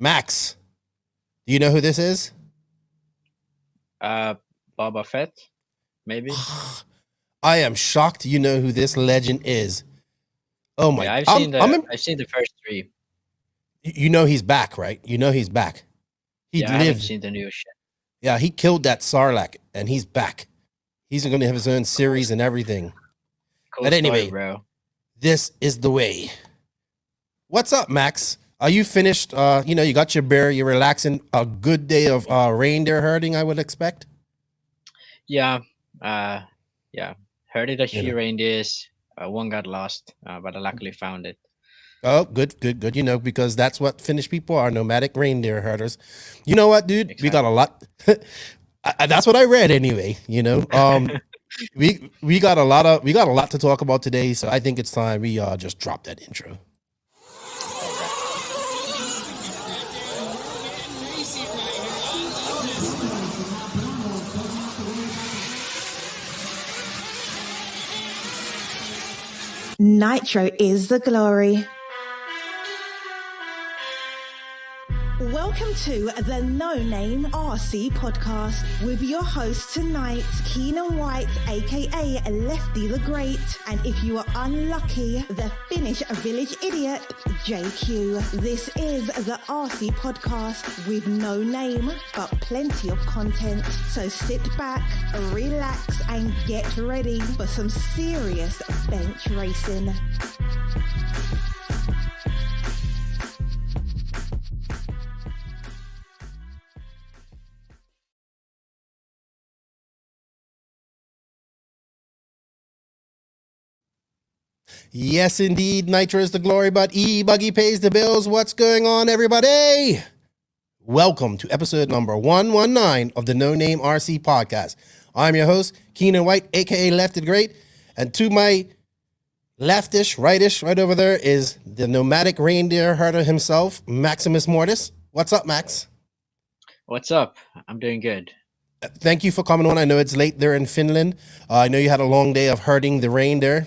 Max, do you know who this is? Boba Fett, maybe. I am shocked you know who this legend is. Oh my! Yeah, I've seen the first 3. You know he's back, right? You know he's back. I haven't seen the new shit. Yeah, he killed that Sarlacc, and he's back. He's going to have his own series and everything. Cool but anyway, story, bro. This is the way. What's up, Max? Are you finished? You got your beer. You're relaxing. A good day of reindeer herding, I would expect. Yeah. Herded a few reindeers. One got lost, but I luckily found it. Oh, good. Because that's what Finnish people are, nomadic reindeer herders. You know what, dude? Exactly. We got a lot. That's what I read anyway. We got a lot to talk about today, so I think it's time we just drop that intro. Nitro is the glory. Welcome to the No Name RC podcast with your host tonight, Keenan White, aka Lefty the Great, and if you are unlucky, the Finnish village idiot, JQ. This is the RC podcast with no name, but plenty of content. So sit back, relax, and get ready for some serious bench racing. Yes, indeed. Nitro is the glory, but E-Buggy pays the bills. What's going on, everybody? Welcome to episode number 119 of the No Name RC podcast. I'm your host, Keenan White, a.k.a. Lefty the Great. And to my leftish, rightish, right over there is the nomadic reindeer herder himself, Maximus Mortis. What's up, Max? What's up? I'm doing good. Thank you for coming on. I know it's late there in Finland. I know you had a long day of herding the reindeer,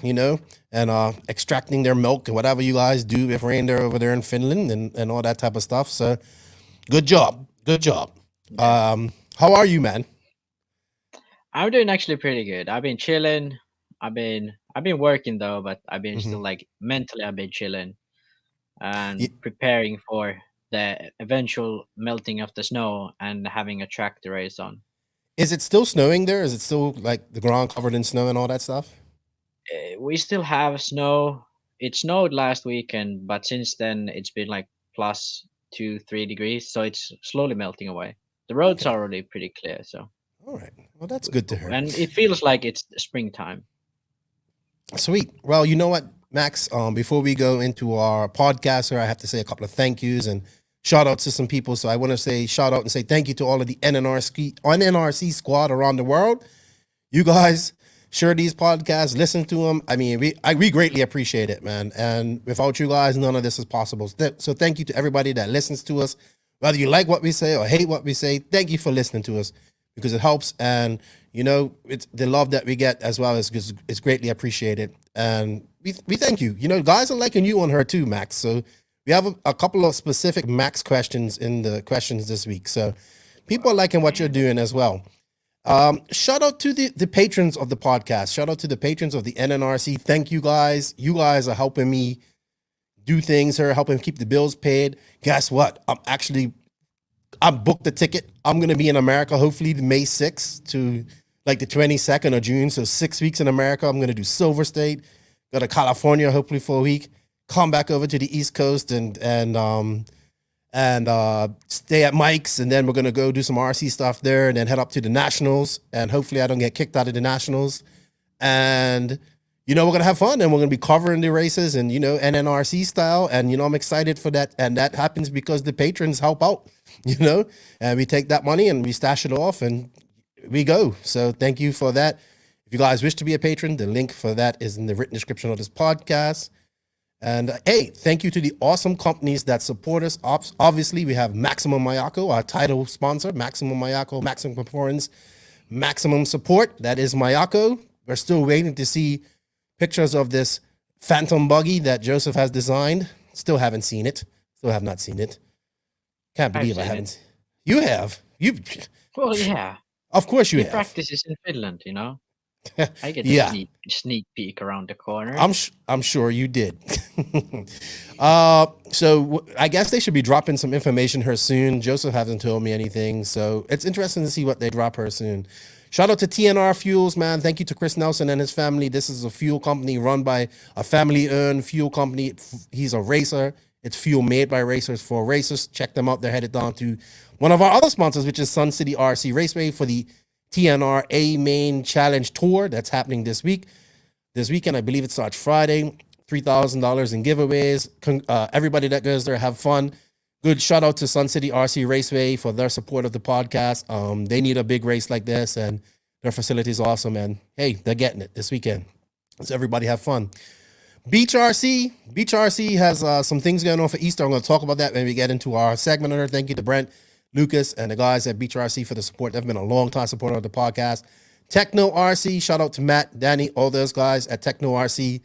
and extracting their milk and whatever you guys do with reindeer over there in Finland and all that type of stuff. So good job. How are you, man? I'm doing actually pretty good. I've been chilling. I've been working though, but I've been still mentally I've been chilling and preparing for the eventual melting of the snow and having a track to race on. Is it still snowing there? Is it still like the ground covered in snow and all that stuff? We still have snow. It snowed last weekend, but since then it's been like plus 2-3 degrees, so it's slowly melting away. The roads are already pretty clear, so. All right. Well, that's good to hear. And it feels like it's springtime. Sweet. Well, you know what, Max? Before we go into our podcast here, I have to say a couple of thank yous and shout outs to some people. So I want to say shout out and say thank you to all of the NNRC squad around the world. You guys share these podcasts, listen to them. I mean, we greatly appreciate it, man. And without you guys, none of this is possible. So thank you to everybody that listens to us. Whether you like what we say or hate what we say, thank you for listening to us because it helps. And, it's the love that we get as well is greatly appreciated. And we thank you. Guys are liking you on her too, Max. So we have a couple of specific Max questions in the questions this week. So people are liking what you're doing as well. Shout out to the patrons of the podcast. Shout out to the patrons of the NNRC. Thank you guys. You guys are helping me do things here, helping keep the bills paid. Guess what? I booked the ticket. I'm going to be in America, hopefully May 6th to like the 22nd of June. So 6 weeks in America. I'm going to do Silver State, go to California, hopefully for a week, come back over to the East Coast and stay at Mike's, and then we're going to go do some RC stuff there and then head up to the Nationals, and hopefully I don't get kicked out of the Nationals. And, we're going to have fun, and we're going to be covering the races and, NNRC style. And, I'm excited for that. And that happens because the patrons help out, and we take that money and we stash it off and we go. So thank you for that. If you guys wish to be a patron, the link for that is in the written description of this podcast. And hey, thank you to the awesome companies that support us. Obviously, we have Maximum Mayako, our title sponsor, Maximum Mayako, Maximum Performance, Maximum Support. That is Mayako. We're still waiting to see pictures of this phantom buggy that Joseph has designed. Still haven't seen it. Still have not seen it. Can't believe I haven't. You have. Well, yeah. Of course you He have. practices in Finland, you know. I get Yeah. a sneak peek around the corner. I'm sure you did. So I guess they should be dropping some information her soon. Joseph hasn't told me anything, so it's interesting to see what they drop her soon. Shout out to TNR Fuels, man. Thank you to Chris Nelson and his family. This is a fuel company run by a family-owned fuel company. He's a racer. It's fuel made by racers for racers. Check them out. They're headed down to one of our other sponsors, which is Sun City RC Raceway, for the TNR A Main Challenge Tour that's happening this week. This weekend, I believe it starts Friday. $3,000 in giveaways. Everybody that goes there, have fun. Good shout out to Sun City RC Raceway for their support of the podcast. They need a big race like this, and their facility is awesome. And hey, they're getting it this weekend. So everybody have fun. Beach RC has some things going on for Easter. I'm going to talk about that when we get into our segment on it. Thank you to Brent, Lucas, and the guys at Beach RC for the support. They've been a long time supporter of the podcast. Tekno RC, shout out to Matt, Danny, all those guys at Tekno RC.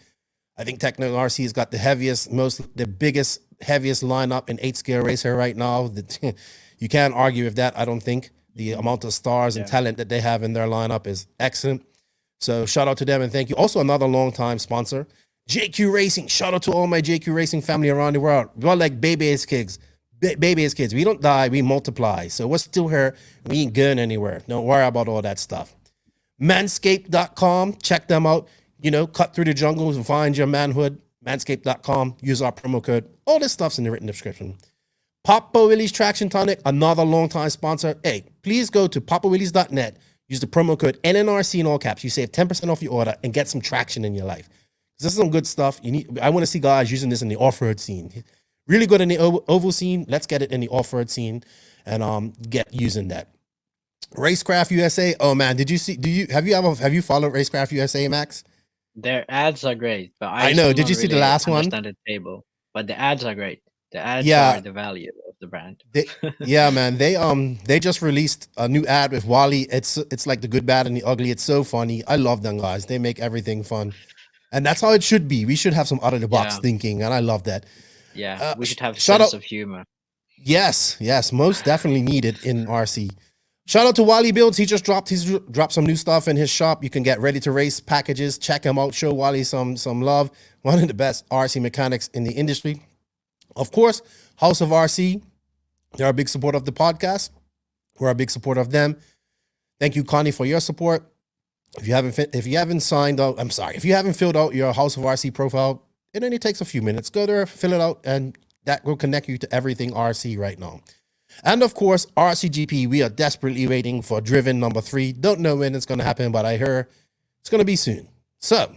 I think Tekno RC has got the biggest, heaviest lineup in 8-scale racer right now. You can't argue with that, I don't think. The amount of stars and talent that they have in their lineup is excellent. So shout out to them and thank you. Also, another long-time sponsor, JQ Racing. Shout out to all my JQ Racing family around the world. We're like baby-ass kids. Baby-ass kids. We don't die, we multiply. So we're still here. We ain't going anywhere. Don't worry about all that stuff. Manscaped.com. Check them out. Cut through the jungles and find your manhood. Manscaped.com. Use our promo code. All this stuff's in the written description. Papa Willie's Traction Tonic, another long-time sponsor. Hey, please go to papawillies.net. Use the promo code NNRC in all caps. You save 10% off your order and get some traction in your life. This is some good stuff. I want to see guys using this in the off-road scene. Really good in the oval scene. Let's get it in the off-road scene and get using that. Racecraft USA. Oh man, have you followed Racecraft USA, Max? Their ads are great, but I know. Did you see the last one? Understand the table, but the ads are great. The ads are the value of the brand. Man. They just released a new ad with Wally. It's like the good, bad, and the ugly. It's so funny. I love them guys. They make everything fun, and that's how it should be. We should have some out of the box thinking, and I love that. Yeah, we should have a sense of humor. Yes, most definitely needed in RC. Shout out to Wally Builds. He just dropped some new stuff in his shop. You can get ready to race packages. Check him out. Show Wally some love. One of the best RC mechanics in the industry. Of course, House of RC. They're a big supporter of the podcast. We're a big supporter of them. Thank you, Connie, for your support. If you haven't filled out your House of RC profile, it only takes a few minutes. Go there, fill it out, and that will connect you to everything RC right now. And of course, RCGP, we are desperately waiting for Driven number 3. Don't know when it's going to happen, but I hear it's going to be soon. So,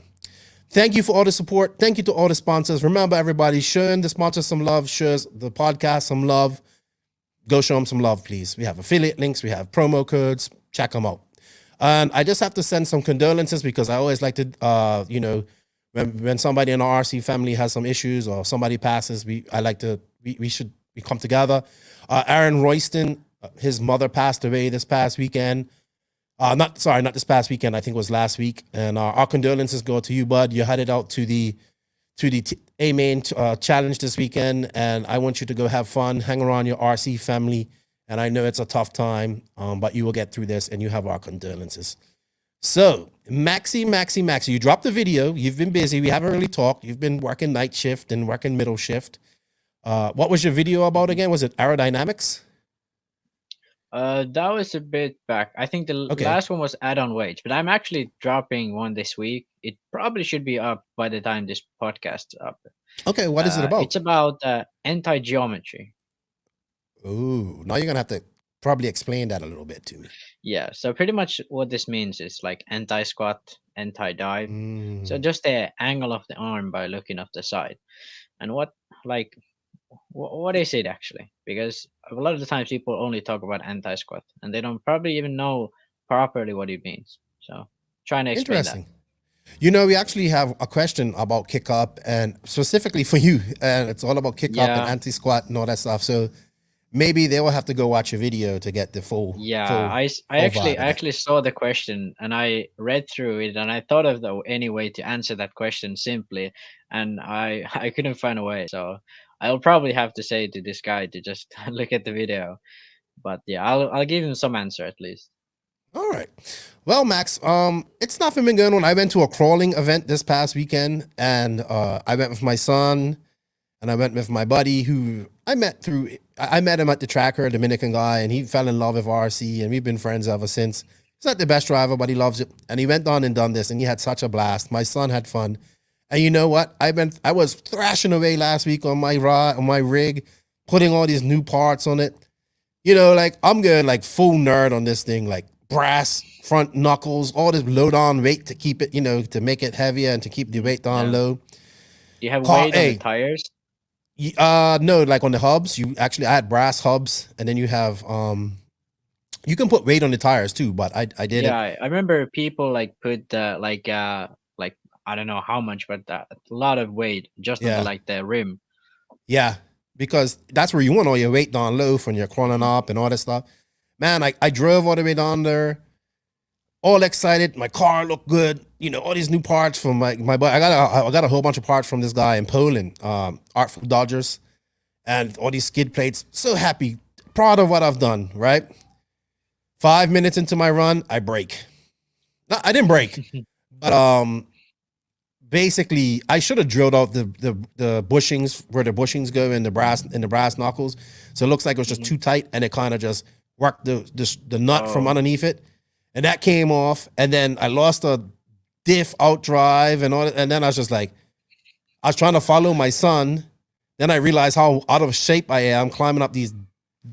thank you for all the support. Thank you to all the sponsors. Remember, everybody, showing the sponsors some love, shows the podcast some love. Go show them some love, please. We have affiliate links. We have promo codes. Check them out. And I just have to send some condolences because I always like to, when somebody in our RC family has some issues or somebody passes, we come together. Aaron Royston, his mother passed away this past weekend. Not this past weekend. I think it was last week. And our condolences go to you, bud. You're headed out to the A-Main challenge this weekend, and I want you to go have fun, hang around your RC family. And I know it's a tough time, but you will get through this, and you have our condolences. So, Maxi, you dropped the video. You've been busy. We haven't really talked. You've been working night shift and working middle shift. What was your video about again? Was it aerodynamics? That was a bit back. I think the last one was add-on weights, but I'm actually dropping one this week. It probably should be up by the time this podcast is up. Okay, what is it about? It's about anti-geometry. Ooh, now you're going to have to probably explain that a little bit to me. Yeah, so pretty much what this means is like anti-squat, anti-dive. So just the angle of the arm by looking off the side. And what is it actually? Because a lot of the times people only talk about anti-squat and they don't probably even know properly what it means. So trying to explain Interesting. That. We actually have a question about kick up and specifically for you, and it's all about kick up and anti-squat and all that stuff. So maybe they will have to go watch a video to get the full. Yeah, I actually saw the question and I read through it and I thought of any way to answer that question simply, and I couldn't find a way. So I'll probably have to say to this guy to just look at the video. But yeah, I'll give him some answer at least. All right. Well, Max, it's nothing been going on. I went to a crawling event this past weekend, and I went with my son, and I went with my buddy who I met him at the tracker, a Dominican guy, and he fell in love with RC, and we've been friends ever since. He's not the best driver, but he loves it. And he went on and done this, and he had such a blast. My son had fun. And you know what? I was thrashing away last week on my rig, putting all these new parts on it. You know, like I'm going like full nerd on this thing, like brass front knuckles, all this low down weight to keep it, you know, to make it heavier and to keep the weight down low. Do you have weight on the tires? No, like on the hubs, I had brass hubs, and then you have you can put weight on the tires too, but I did. Yeah, I remember people like put like I don't know how much, but a lot of weight just on the rim. Yeah, because that's where you want all your weight down low when you're crawling up and all that stuff. Man, I drove all the way down there, all excited. My car looked good. You know, all these new parts from my buddy. I got a whole bunch of parts from this guy in Poland, Artful Dodgers, and all these skid plates. So happy, proud of what I've done, right? 5 minutes into my run, I break. No, I didn't break, but basically, I should have drilled out the bushings where the bushings go in the brass knuckles. So it looks like it was just too tight, and it kind of just worked the nut from underneath it, and that came off. And then I lost a diff out drive and all. And then I was just like, I was trying to follow my son. Then I realized how out of shape I am climbing up these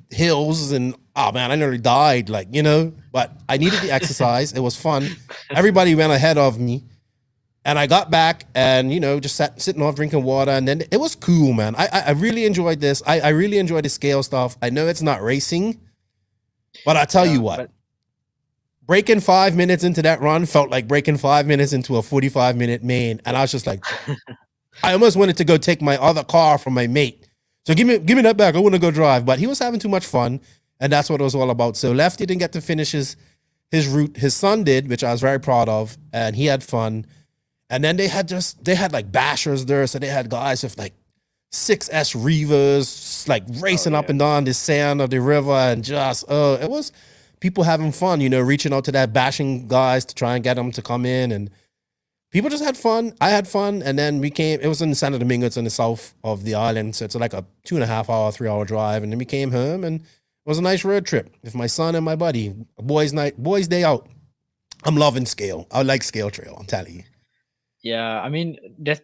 hills, and oh man, I nearly died. Like, you know, but I needed the exercise. It was fun. Everybody went ahead of me. And I got back and, you know, just sitting off drinking water. And then it was cool, man. I really enjoyed this. I really enjoyed the scale stuff. I know it's not racing, but I tell you what, breaking 5 minutes into that run felt like breaking 5 minutes into a 45-minute main. And I was just like, I almost wanted to go take my other car from my mate. So give me that back. I want to go drive. But he was having too much fun. And that's what it was all about. So Lefty didn't get to finish his route. His son did, which I was very proud of. And he had fun. And then they had like bashers there. So they had guys with like 6S Revers, like racing up and down the sand of the river. And just, it was people having fun, you know, reaching out to that bashing guys to try and get them to come in. And people just had fun. I had fun. And then it was in Santo Domingo. It's in the south of the island. So it's like a 2.5 hour, 3 hour drive. And then we came home, and it was a nice road trip with my son and my buddy. A boys' day out. I'm loving scale. I like scale trail, I'm telling you. Yeah, I mean,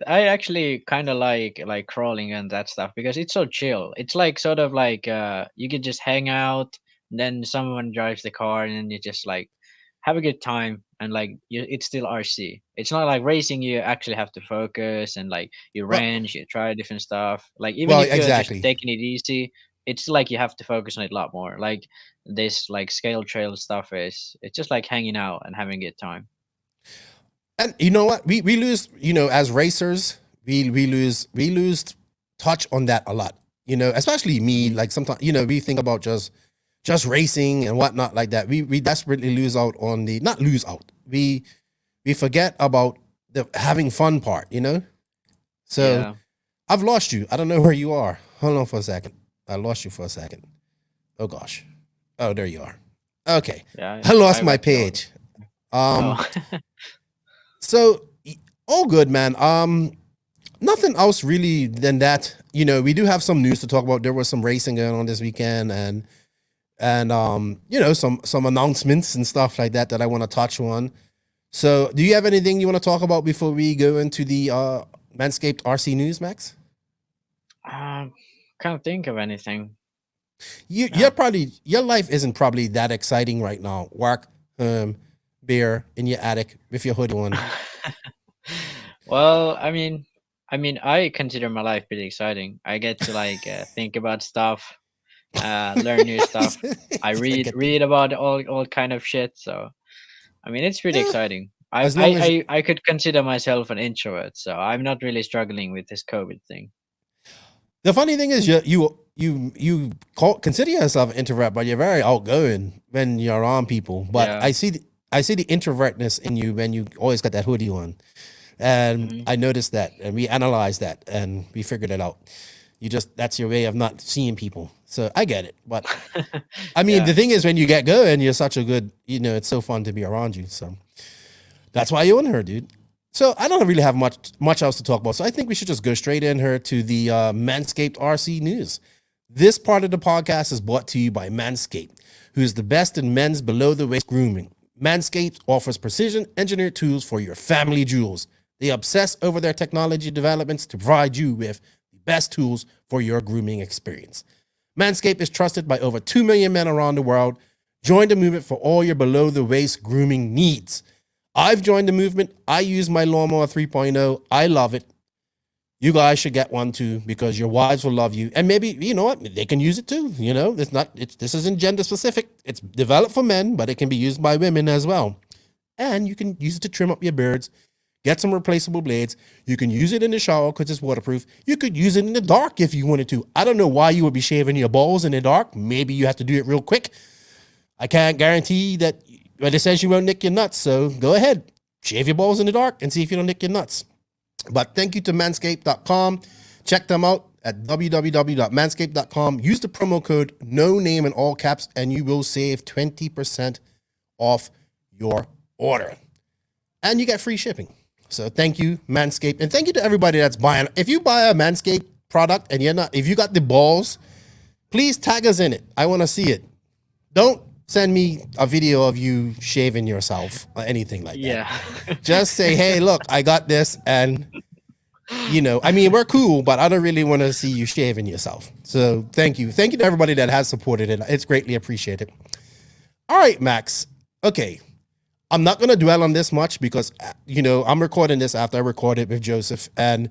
I actually kind of like crawling and that stuff because it's so chill. It's like sort of like you can just hang out, and then someone drives the car, and then you just like have a good time, and like it's still RC. It's not like racing. You actually have to focus and like you wrench, you try different stuff. Like even if you're just taking it easy, it's like you have to focus on it a lot more. Like this like scale trail stuff it's just like hanging out and having a good time. And you know what? We lose, you know, as racers, we lose touch on that a lot. You know, especially me, like sometimes, you know, we think about just racing and whatnot like that. We desperately lose out on not lose out. We forget about the having fun part, you know? So I've lost you. I don't know where you are. Hold on for a second. I lost you for a second. Oh gosh. Oh, there you are. Okay. Yeah, I lost my page. So all good, man. Nothing else really than that. You know, we do have some news to talk about. There was some racing going on this weekend, and you know, some announcements and stuff like that I want to touch on. So, do you have anything you want to talk about before we go into the Manscaped RC news, Max? Can't think of anything. You're probably, your life isn't probably that exciting right now. Work, beer in your attic with your hood on. Well, I mean, I consider my life pretty exciting. I get to like think about stuff, learn new stuff. I read about all kind of shit. So, I mean, it's pretty exciting. I could consider myself an introvert, so I'm not really struggling with this COVID thing. The funny thing is, you consider yourself an introvert, but you're very outgoing when you're around people. But I see the introvertness in you when you always got that hoodie on. And I noticed that, and we analyzed that, and we figured it out. That's your way of not seeing people. So I get it. But I mean, the thing is, when you get going, you're such a good, it's so fun to be around you. So that's why you own her, dude. So I don't really have much else to talk about. So I think we should just go straight in here to the Manscaped RC news. This part of the podcast is brought to you by Manscaped, who is the best in men's below-the-waist grooming. Manscaped offers precision-engineered tools for your family jewels. They obsess over their technology developments to provide you with the best tools for your grooming experience. Manscaped is trusted by over 2 million men around the world. Join the movement for all your below-the-waist grooming needs. I've joined the movement. I use my Lawnmower 3.0. I love it. You guys should get one too, because your wives will love you. And maybe, you know what, they can use it too. This isn't gender specific. It's developed for men, but it can be used by women as well. And you can use it to trim up your beards, get some replaceable blades. You can use it in the shower because it's waterproof. You could use it in the dark if you wanted to. I don't know why you would be shaving your balls in the dark. Maybe you have to do it real quick. I can't guarantee that. But it says you won't nick your nuts, so go ahead. Shave your balls in the dark and see if you don't nick your nuts. But thank you to manscaped.com. Check them out at www.manscaped.com. Use the promo code NONAME in all caps, and you will save 20% off your order. And you get free shipping. So thank you, Manscaped. And thank you to everybody that's buying. If you buy a Manscaped product and if you got the balls, please tag us in it. I want to see it. Don't send me a video of you shaving yourself or anything like that. Just say, hey, look, I got this. And, we're cool, but I don't really want to see you shaving yourself. So thank you. Thank you to everybody that has supported it. It's greatly appreciated. All right, Max. Okay. I'm not going to dwell on this much because, I'm recording this after I recorded with Joseph, and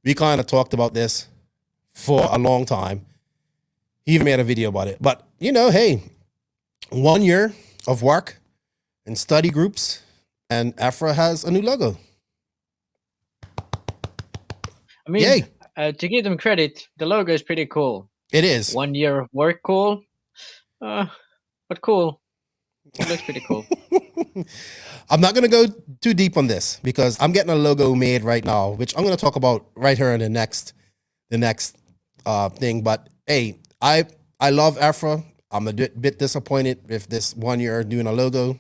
we kind of talked about this for a long time. He even made a video about it. But, hey, 1 year of work and study groups, and EFRA has a new logo. I mean, to give them credit, the logo is pretty cool. It is. 1 year of work, cool. But cool. It looks pretty cool. I'm not going to go too deep on this because I'm getting a logo made right now, which I'm going to talk about right here in the next thing. But hey, I love EFRA. I'm a bit disappointed with this 1 year doing a logo.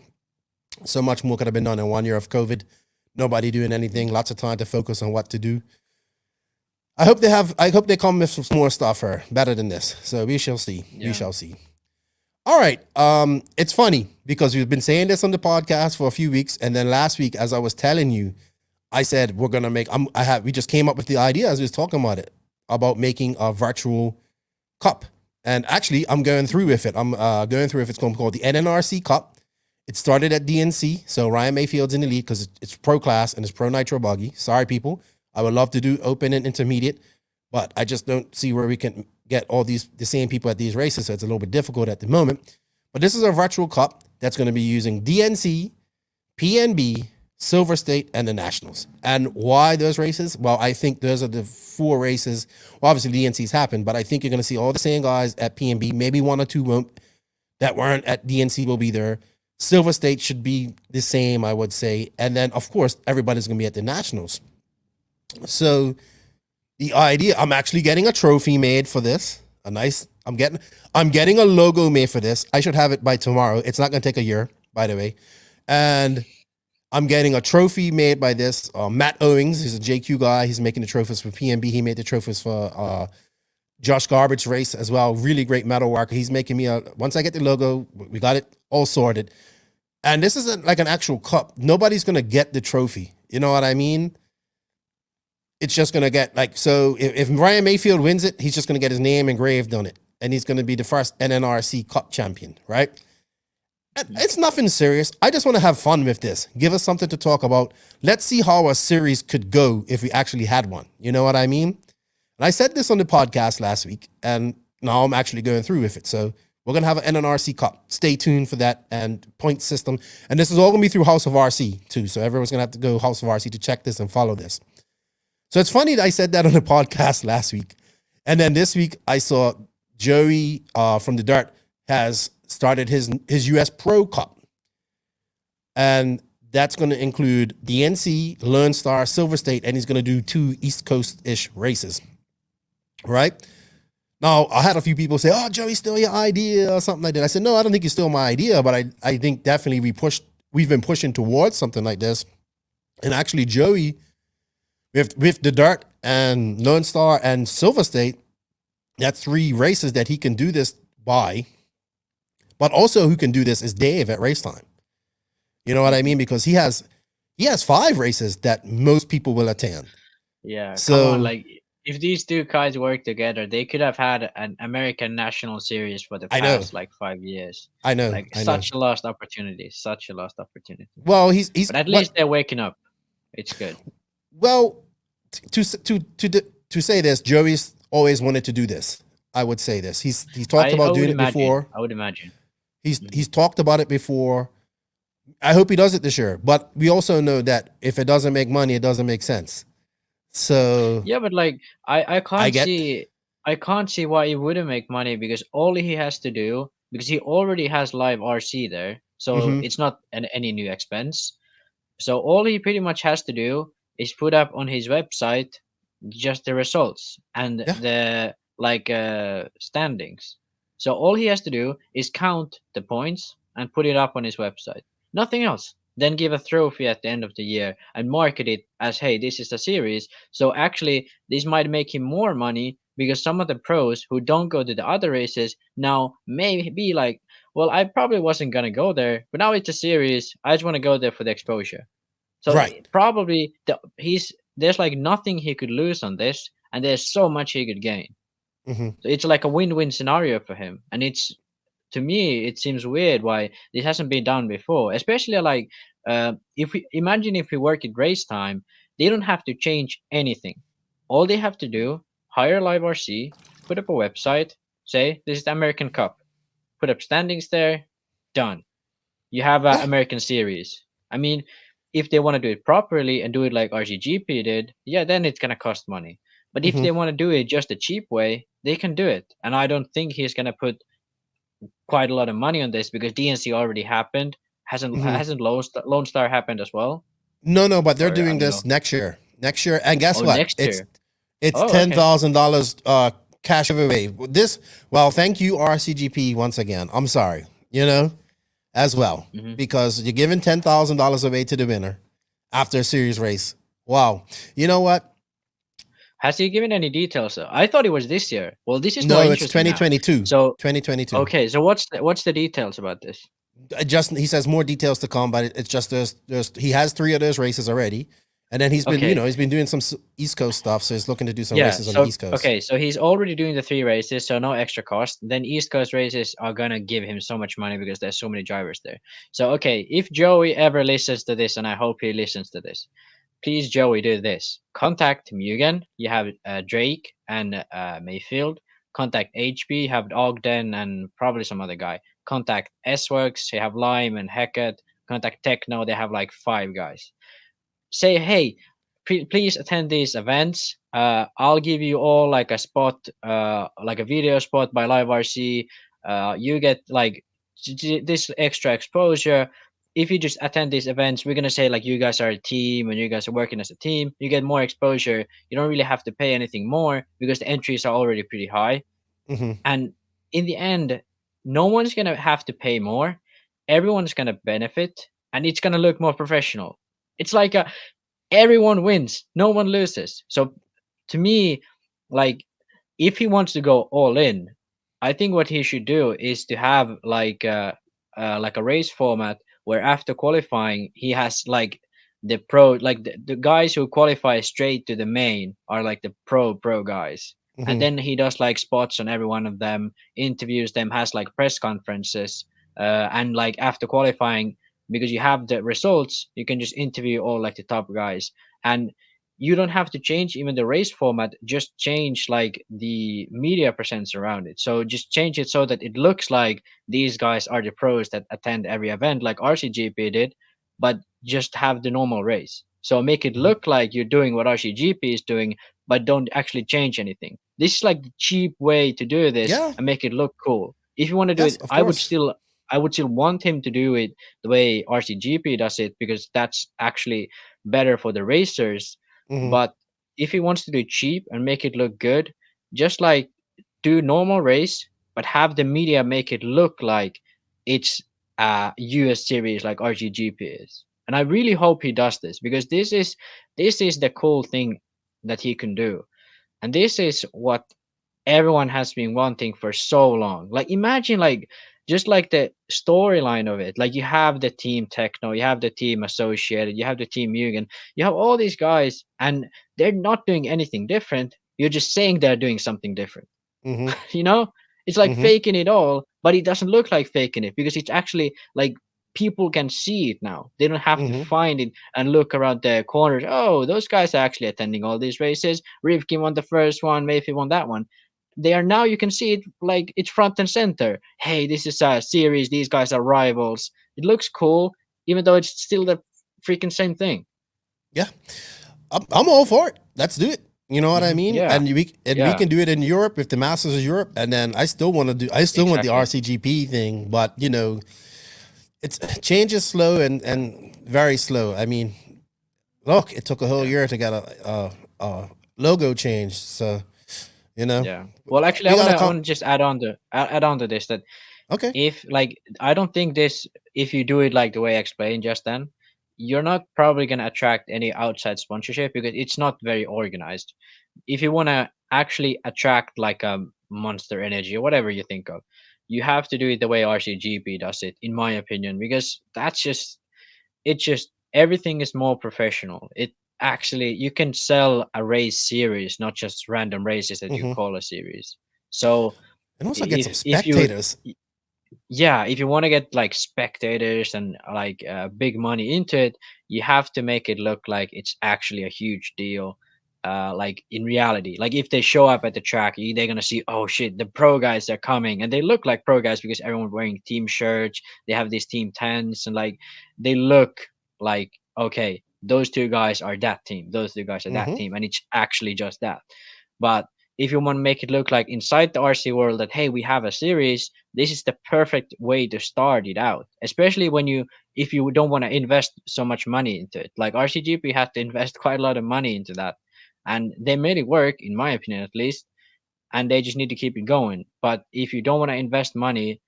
So much more could have been done in 1 year of COVID. Nobody doing anything. Lots of time to focus on what to do. I hope they come with some more stuff here, better than this. So we shall see. Yeah. We shall see. All right. It's funny because we've been saying this on the podcast for a few weeks, and then last week, as I was telling you, I said we're gonna make. We just came up with the idea as we was talking about it, about making a virtual cup. And actually, I'm going through with it. I'm going through if it's going to be called the NNRC Cup. It started at DNC, so Ryan Mayfield's in the lead because it's pro class and it's pro nitro buggy. Sorry, people. I would love to do open and intermediate, but I just don't see where we can get all the same people at these races, so it's a little bit difficult at the moment. But this is a virtual cup that's going to be using DNC, PNB, Silver State, and the Nationals. And why those races? Well, I think those are the 4 races. Well, obviously DNC's happened, but I think you're going to see all the same guys at PNB. Maybe 1 or 2 won't. That weren't at DNC will be there. Silver State should be the same, I would say. And then, of course, everybody's going to be at the Nationals. So the idea, I'm actually getting a trophy made for this. I'm getting a logo made for this. I should have it by tomorrow. It's not going to take a year, by the way. And I'm getting a trophy made by this. Matt Owings, he's a JQ guy. He's making the trophies for PNB. He made the trophies for Josh Garbage's race as well. Really great metal worker. He's making me once I get the logo, we got it all sorted. And this isn't like an actual cup. Nobody's going to get the trophy. You know what I mean? It's just going to get so if Ryan Mayfield wins it, he's just going to get his name engraved on it. And he's going to be the first NNRC Cup champion, right? It's nothing serious. I just want to have fun with this. Give us something to talk about. Let's see how a series could go if we actually had one. You know what I mean? And I said this on the podcast last week, and now I'm actually going through with it. So we're going to have an NNRC Cup. Stay tuned for that, and point system. And this is all going to be through House of RC too. So everyone's going to have to go House of RC to check this and follow this. So it's funny that I said that on the podcast last week. And then this week I saw Joey from the Dirt has started his US Pro Cup. And that's going to include DNC, Lone Star, Silver State, and he's going to do 2 East Coast-ish races. right? Now, I had a few people say, "Oh, Joey, still your idea," or something like that. I said, "No, I don't think it's still my idea, but I think definitely we've been pushing towards something like this." And actually, Joey, with the Dirt and Lone Star and Silver State, that's 3 races that he can do this by. But also, who can do this is Dave at Race Time. You know what I mean? Because he has 5 races that most people will attend. Yeah, So, come on, like if these two guys work together, they could have had an American National Series for the I know, past like 5 years. I know, Like I know. such a lost opportunity, such a lost opportunity. Well, he's But at but least they're waking up. It's good. well, to say this, Joey's always wanted to do this. I would say this. He's talked I about would doing it imagine. before. I would imagine. He's talked about it before. I hope he does it this year. But we also know that if it doesn't make money, it doesn't make sense. So Yeah, but like I I can't get see why he wouldn't make money, because all he has to do, because he already has live RC there, so hmm it's not any new expense. So all he pretty much has to do is put up on his website just the results and yeah. the like standings. So all he has to do is count the points and put it up on his website. Nothing else. Then give a trophy at the end of the year and market it as, hey, this is the series. So actually, this might make him more money, because some of the pros who don't go to the other races now may be like, well, I probably wasn't gonna go there, but now it's a series. I just want to go there for the exposure. So Right. probably there's like nothing he could lose on this, and there's so much he could gain. hmm So it's like a win-win scenario for him, and it's, to me, it seems weird why this hasn't been done before. Especially like if we imagine if we work at race time, they don't have to change anything. All they have to do, hire a live RC, put up a website, say this is the American Cup, put up standings there, done. You have an Yeah. American series. I mean, if they want to do it properly and do it like RCGP did, yeah, then it's gonna cost money. But if hmm they want to do it just a cheap way, they can do it. And I don't think he's gonna put quite a lot of money on this, because DNC already happened. Hasn't hmm hasn't Lone Star happened as well? No, but they're Or I doing don't this know. next year. Next year, and guess Oh, what? next It's year. it's Oh, okay. $10,000 cash giveaway. Thank you RCGP once again. I'm sorry, as well, hmm because you're giving $10,000 away to the winner after a series race. Wow. You know what? Has he given any details though? I thought it was this year. Well, this is more No, it's interesting now. 2022. So 2022. okay, so what's the details about this? Just he says more details to come, but it's just there's he has 3 of those races already, and then Okay. he's been doing some East Coast stuff, so he's looking to do some Yeah, races on the so East Coast. okay, so he's already doing the 3 races, so no extra cost. Then East Coast races are gonna give him so much money because there's so many drivers there. So okay, if Joey ever listens to this, and I hope he listens to this, please, Joey, do this. Contact Mugen. You have Drake and Mayfield. Contact HB. You have Ogden and probably some other guy. Contact S-Works. You have Lime and Hackett. Contact Tekno. They have like 5 guys. Say, hey, please attend these events. I'll give you all like a spot, like a video spot by Live RC. You get like this extra exposure. If you just attend these events, we're gonna say like you guys are a team and you guys are working as a team. You get more exposure. You don't really have to pay anything more because the entries are already pretty high. hmm And in the end, no one's gonna have to pay more. Everyone's gonna benefit, and it's gonna look more professional. It's like a everyone wins, no one loses. So to me, like if he wants to go all in, I think what he should do is to have like a race format where after qualifying he has like the pro, like the guys who qualify straight to the main are like the pro guys, and hmm then he does like spots on every one of them, interviews them, has like press conferences, and like after qualifying, because you have the results, you can just interview all like the top guys, and you don't have to change even the race format, just change like the media presence around it. So just change it so that it looks like these guys are the pros that attend every event like RCGP did, but just have the normal race. So make it hmm look like you're doing what RCGP is doing, but don't actually change anything. This is like the cheap way to do this Yeah. and make it look cool. If you want to do Yes, it, of course. I would still want him to do it the way RCGP does it, because that's actually better for the racers. hmm But if he wants to do it cheap and make it look good, just like do normal race, but have the media make it look like it's a US series like RCGP is. And I really hope he does this, because this is the cool thing that he can do. And this is what everyone has been wanting for so long. Like imagine like just like the storyline of it. Like you have the team Tekno, you have the team Associated, you have the team Mugen, you have all these guys, and they're not doing anything different. You're just saying they're doing something different. Mm-hmm. You know, it's like Mm-hmm. faking it all, but it doesn't look like faking it, because it's actually like people can see it now. They don't have to Mm-hmm. find it and look around the corners. Oh, those guys are actually attending all these races. Rivkin won the first one, Mayfield won that one. They are now, you can see it like it's front and center. Hey, this is a series, these guys are rivals. It looks cool, even though it's still the freaking same thing. Yeah, I'm all for it. Let's do it. You know what I mean? Yeah. And we Yeah. can do it in Europe if the Masters is Europe, and then I still want the RCGP thing, but you know, it's change is slow and very slow. I mean, look, it took a whole year to get a logo change, so you know. Yeah. Well, actually, We I gotta want to just add on to this that Okay. if like I don't think this, if you do it like the way I explained just then, you're not probably gonna attract any outside sponsorship, because it's not very organized. If you wanna actually attract like a Monster Energy or whatever you think of, you have to do it the way RCGP does it, in my opinion, because that's just, it's just everything is more professional. It actually, you can sell a race series, not just random races that you Mm-hmm. call a series. So And also get some if you, spectators. yeah, if you want to get like spectators and like big money into it, you have to make it look like it's actually a huge deal. Like in reality, like if they show up at the track, they're gonna see, oh shit, the pro guys are coming, and they look like pro guys because everyone's wearing team shirts. They have these team tents, and like they look like, okay, those two guys are that team, those two guys are that Mm-hmm. team, and it's actually just that. But if you want to make it look like inside the RC world that, hey, we have a series, this is the perfect way to start it out. Especially when you, if you don't want to invest so much money into it. Like RCGP had to invest quite a lot of money into that, and they made it work, in my opinion at least. And they just need to keep it going. But if you don't want to invest money,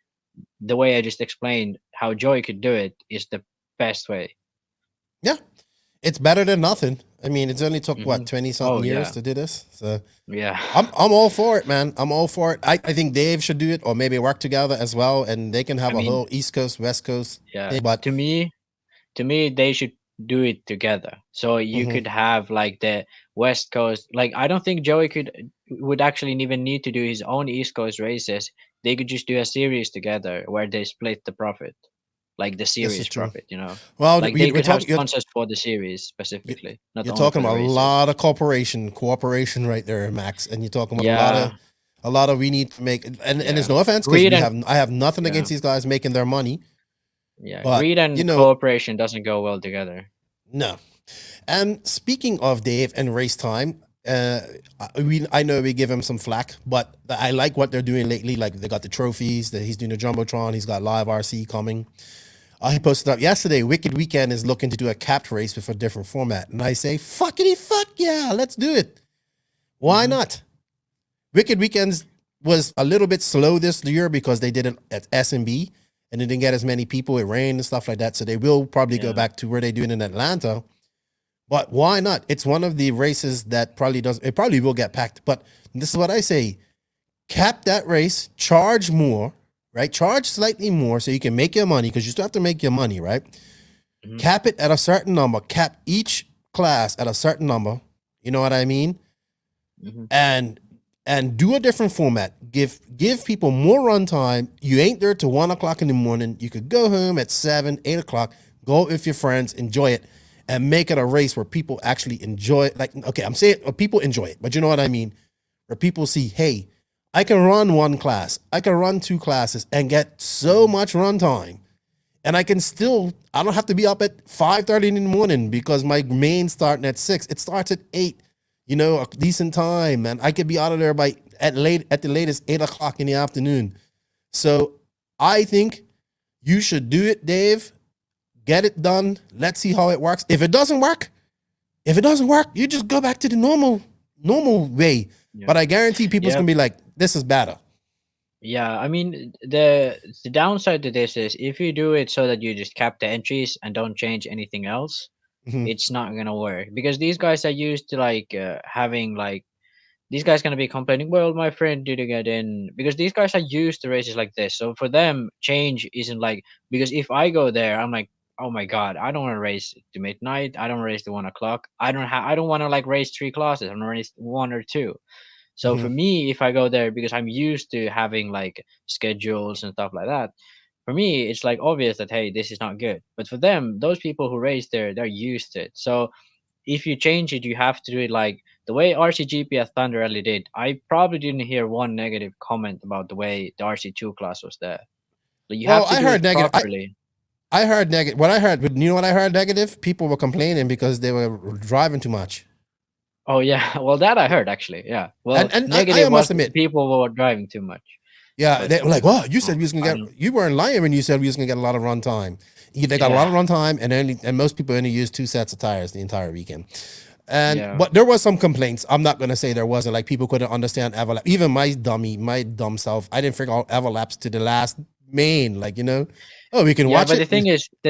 the way I just explained how Joy could do it is the best way. Yeah, it's better than nothing. I mean, it's only took what 20 something Oh years yeah, to do this, so. yeah, I'm all for it, man. I'm all for it. I think Dave should do it, or maybe work together as well, and they can have I a mean, whole East Coast, West Coast yeah. thing. But To me they should do it together, so you mhm. could have like the West Coast. Like I don't think Joey would actually even need to do his own East Coast races. They could just do a series together where they split the profit, like the This is series true. profit, Well, like they we're could have talking. sponsors for the series specifically, not You're only talking for the about a races. lot of cooperation right there, Max, and you're talking about Yeah, a lot of we need to make. And there's yeah. no offense because Greed and I have nothing yeah, against these guys making their money, yeah. but Greed you and know, cooperation doesn't go well together. no. And speaking of Dave and race time, I know we give him some flack, but I like what they're doing lately. Like they got the trophies, that he's doing the jumbotron, he's got live RC coming. He posted up yesterday. Wicked Weekend is looking to do a capped race with a different format, and I say, fuck yeah, let's do it. Why not? Wicked Weekends was a little bit slow this year because they did it at SMB and it didn't get as many people. It rained and stuff like that, so they will probably go Yeah. back to where they do it in Atlanta. But why not? It's one of the races that probably will get packed. But this is what I say. Cap that race, charge more, right? Charge slightly more so you can make your money, because you still have to make your money, right? Mhm. Cap it at a certain number, cap each class at a certain number. You know what I mean? Mhm. And do a different format. Give people more run time. You ain't there till 1 o'clock in the morning. You could go home at 7, 8 o'clock, go out with your friends, enjoy it, and make it a race where people actually enjoy it. Like, okay, I'm saying people enjoy it, but you know what I mean? Where people see, hey, I can run one class, I can run two classes and get so much run time. And I don't have to be up at 5:30 in the morning because my main starting at 6. It starts at 8, a decent time. And I could be out of there at the latest 8 o'clock in the afternoon. So I think you should do it, Dave. Get it done. Let's see how it works. If it doesn't work, you just go back to the normal way. Yeah. But I guarantee people's Yeah. gonna be like, this is better. Yeah, I mean the downside to this is if you do it so that you just cap the entries and don't change anything else, Mhm. it's not gonna work because these guys are used to like having like these guys gonna be complaining. Well, my friend didn't get in because these guys are used to races like this. So for them, change isn't like because if I go there, I'm like, oh my god, I don't want to race to midnight. I don't race to 1 o'clock. I don't want to like race three classes. I want to race one or two. So Mhm. for me, if I go there because I'm used to having like schedules and stuff like that, for me it's like obvious that hey, this is not good. But for them, those people who race there, they're used to it. So if you change it, you have to do it like the way RCGP at Thunder Rally did. I probably didn't hear one negative comment about the way the RC2 class was there. Like you Well, have to I do heard it negative. properly. I heard negative. What I heard, you know what I heard negative? People were complaining because they were driving too much. Oh yeah, well that I heard actually. Yeah, well And I negative was must admit, people were driving too much. yeah, But they were like, "Oh, you said oh, we was gonna I get." don't. You weren't lying when you said we was gonna get a lot of run time. They got a lot Yeah, of run time, and most people only use 2 sets of tires the entire weekend. And yeah. but there was some complaints. I'm not gonna say there wasn't. Like people couldn't understand Everlap. Even my dumb self, I didn't figure out Everlaps to the last main. Like oh, we can Yeah, watch but it. the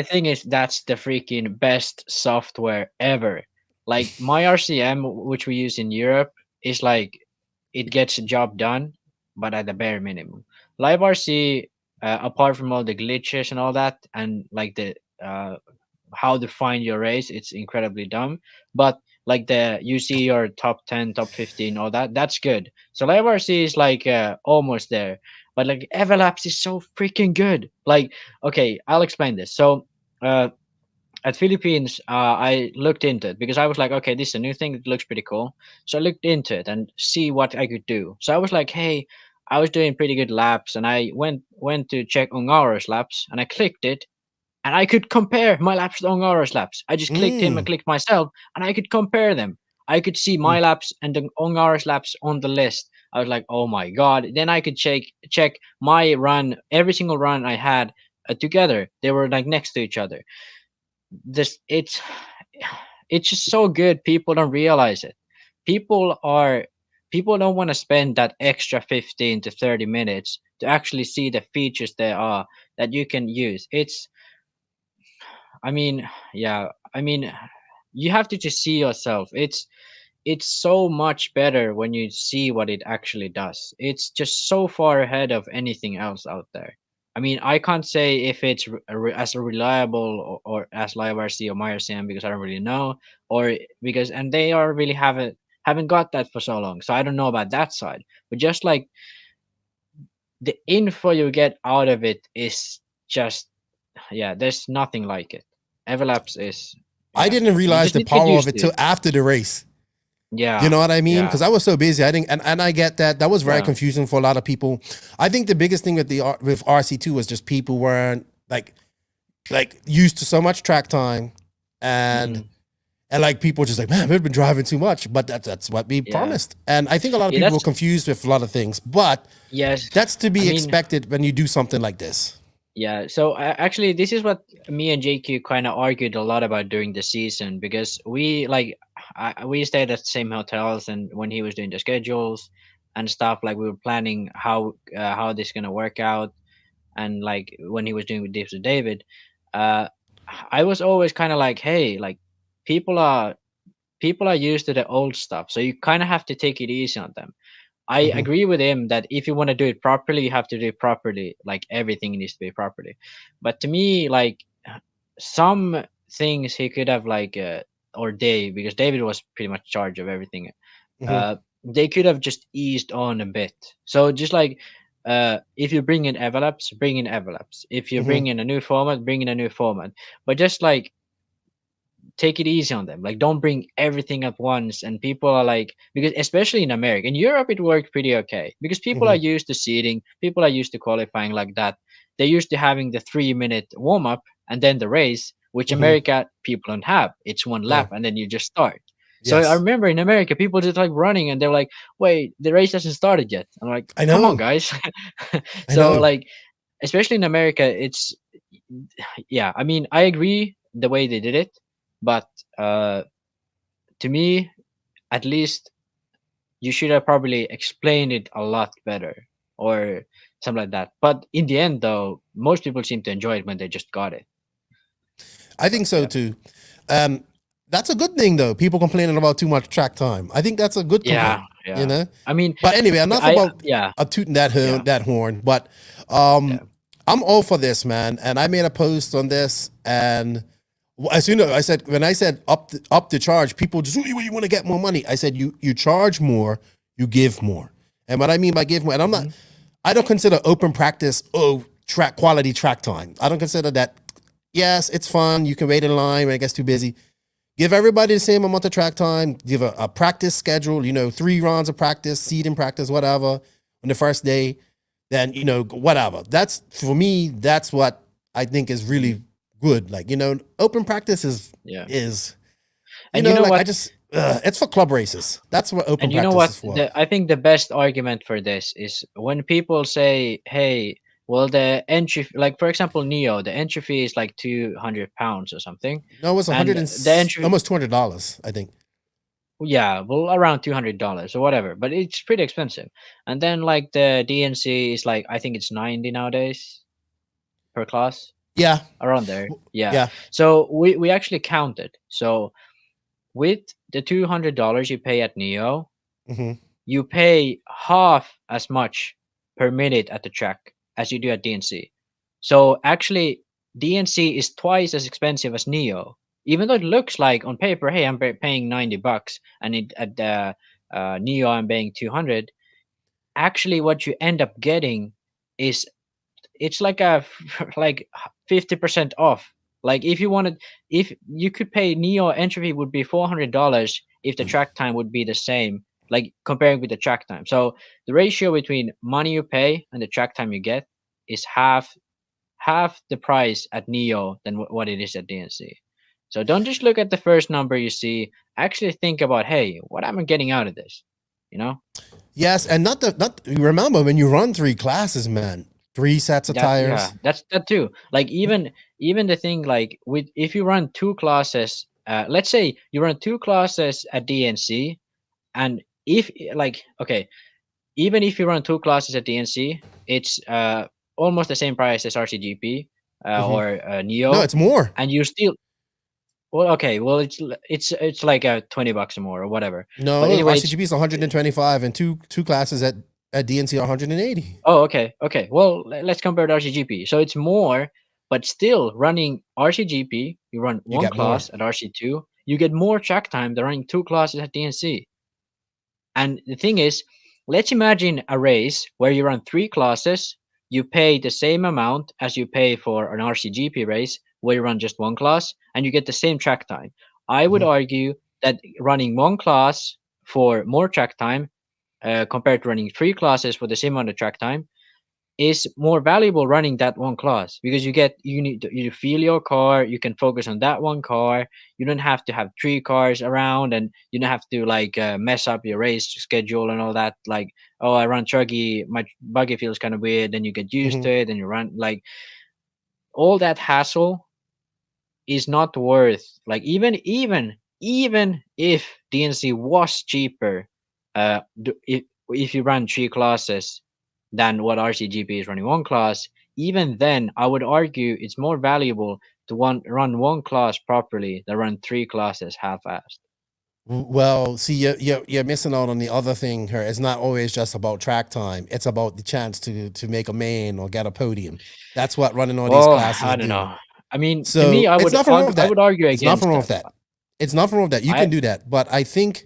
thing is, that's the freaking best software ever. Like my RCM, which we use in Europe, is like it gets the job done, but at the bare minimum. Live RC, apart from all the glitches and all that, and like the how to find your race, it's incredibly dumb. But like the you see your top 10, top 15, all that, that's good. So Live RC is like almost there. But like Everlaps is so freaking good. Like, okay, I'll explain this. So uh at Philippines, I looked into it because I was like, okay, this is a new thing. It looks pretty cool. So I looked into it and see what I could do. So I was like, hey, I was doing pretty good laps, and I went to check Ongara's laps, and I clicked it, and I could compare my laps to Ongara's laps. I just clicked him and Mm, clicked myself, and I could compare them. I could see mm. my laps and the Ongara's laps on the list. I was like, oh my god! Then I could check my run, every single run I had together. They were like next to each other. This it's just so good. People don't realize it. People are people don't want to spend that extra 15 to 30 minutes to actually see the features there are that you can use. I mean, yeah, I mean, you have to just see yourself. It's so much better when you see what it actually does. It's just so far ahead of anything else out there. I mean, I can't say if it's as reliable or as live RC or MyRCM because I don't really know, or because and they are really haven't got that for so long, so I don't know about that side. But just like the info you get out of it is just yeah, there's nothing like it. Everlaps is I yeah. didn't You realize just the need to get power of used it to till it. after the race. You Yeah, know what I mean? yeah, Because I was so busy. I didn't, and I get that. That was very yeah. confusing for a lot of people. I think the biggest thing with with RC2 was just people weren't like used to so much track time, and Hmm. and like people just like, man, we've been driving too much. But that's what we Yeah, promised. And I think a lot of yeah. people were That's confused with a lot of things. But yes. that's to I be mean, expected when you do something like this. yeah. So actually, this is what me and JQ kind of argued a lot about during the season because we like we stayed at the same hotels, and when he was doing the schedules and stuff, like we were planning how this gonna work out, and like when he was doing with this with David, uh, I was always kind of like, hey, like people are people are used to the old stuff, so you kind of have to take it easy on them. I Hmm. agree with him that if you want to do it properly, you have to do it properly. Like everything needs to be properly. But to me, like some things he could have like or Dave, because David was pretty much charge of everything. Hmm. They could have just eased on a bit. So just like if you bring in envelopes, bring in envelopes. If you Hmm. bring in a new format, bring in a new format. But just like take it easy on them. Like don't bring everything at once. And people are like because especially in America, in Europe it worked pretty okay because people Hmm. are used to seating, people are used to qualifying like that. They're used to having the 3 minute warm up and then the race, which Hmm. America people don't have. It's one Yeah. lap and then you just start. So I Yes. remember in America, people just like running and they're like, "Wait, the race hasn't started yet." I'm like, I "Come on, know. guys!" I So know. like, especially in America, it's yeah. I mean, I agree the way they did it, but uh, to me, at least you should have probably explained it a lot better or something like that. But in the end, though, most people seem to enjoy it when they just got it. I think so yeah. too. That's a good thing though. People complaining about too much track time. I think that's a good complaint. Yeah. You know. I mean, But anyway, enough about yeah. tooting that horn. But Yeah. I'm all for this, man. And I made a post on this, and as soon as when I said up the charge, people just you want to get more money. I said you charge more, you give more. And what I mean by give more, and I'm not, I don't consider open practice quality track time. I don't consider that. Yes, it's fun. You can wait in line when it gets too busy. Give everybody the same amount of track time. Give a practice schedule. 3 rounds of practice, seeding practice, whatever on the first day. Then whatever. That's for me. That's what I think is really good. Like open practice is. And you know what? I just it's for club races. That's what open practice is for. I think the best argument for this is when people say, "Hey, well, the entry, like for example, Neo, the entry fee is like £200 or something." No, it was almost $200, I think. Yeah, well, around $200 or whatever, but it's pretty expensive. And then like the DNC is like, I think it's 90 nowadays per class. Yeah, around there. Yeah. So we actually counted. So with the $200 you pay at Neo, you pay half as much per minute at the track as you do at DNC. So actually, DNC is twice as expensive as Neo, even though it looks like on paper, hey, I'm paying $90, and at the Neo I'm paying 200. Actually, what you end up getting is it's like a like 50% off. Like if you could pay Neo entry fee would be $400 if the track time would be the same, like comparing with the track time. So the ratio between money you pay and the track time you get is half the price at Neo than what it is at DNC. So don't just look at the first number you see. Actually think about, hey, what am I getting out of this? Yes, and not remember when you run 3 classes, man. 3 sets of tires. Yeah, that's that too. Like even the thing like with if you run 2 classes, let's say you run 2 classes at DNC, and if even if you run 2 classes at DNC, it's almost the same price as RCGP or Neo. No, it's more. And you still it's like $20 or more or whatever. No, but anyway, RCGP is 125 and two classes at DNC are 180. Oh, okay. Well, let's compare to RCGP. So it's more, but still running RCGP, you run one class at RC2, you get more track time than running 2 classes at DNC. And the thing is, let's imagine a race where you run 3 classes, you pay the same amount as you pay for an RCGP race where you run just 1 class, and you get the same track time. I would argue that running 1 class for more track time compared to running 3 classes for the same amount of track time is more valuable running that 1 class, because you feel your car, you can focus on that 1 car, you don't have to have 3 cars around, and you don't have to mess up your race schedule and all that. Like, oh, I run truggy, my buggy feels kind of weird, then you get used to it and you run all that hassle is not worth, even if DNC was cheaper, if you run 3 classes than what RCGP is running 1 class, even then I would argue it's more valuable to run 1 class properly than run 3 classes half-assed. Well, see, you're missing out on the other thing here. It's not always just about track time. It's about the chance to make a main or get a podium. That's what running all these classes I don't do. know. I mean, so to me, I would argue against It's nothing wrong with that. It's nothing wrong with that. You can do that. But I think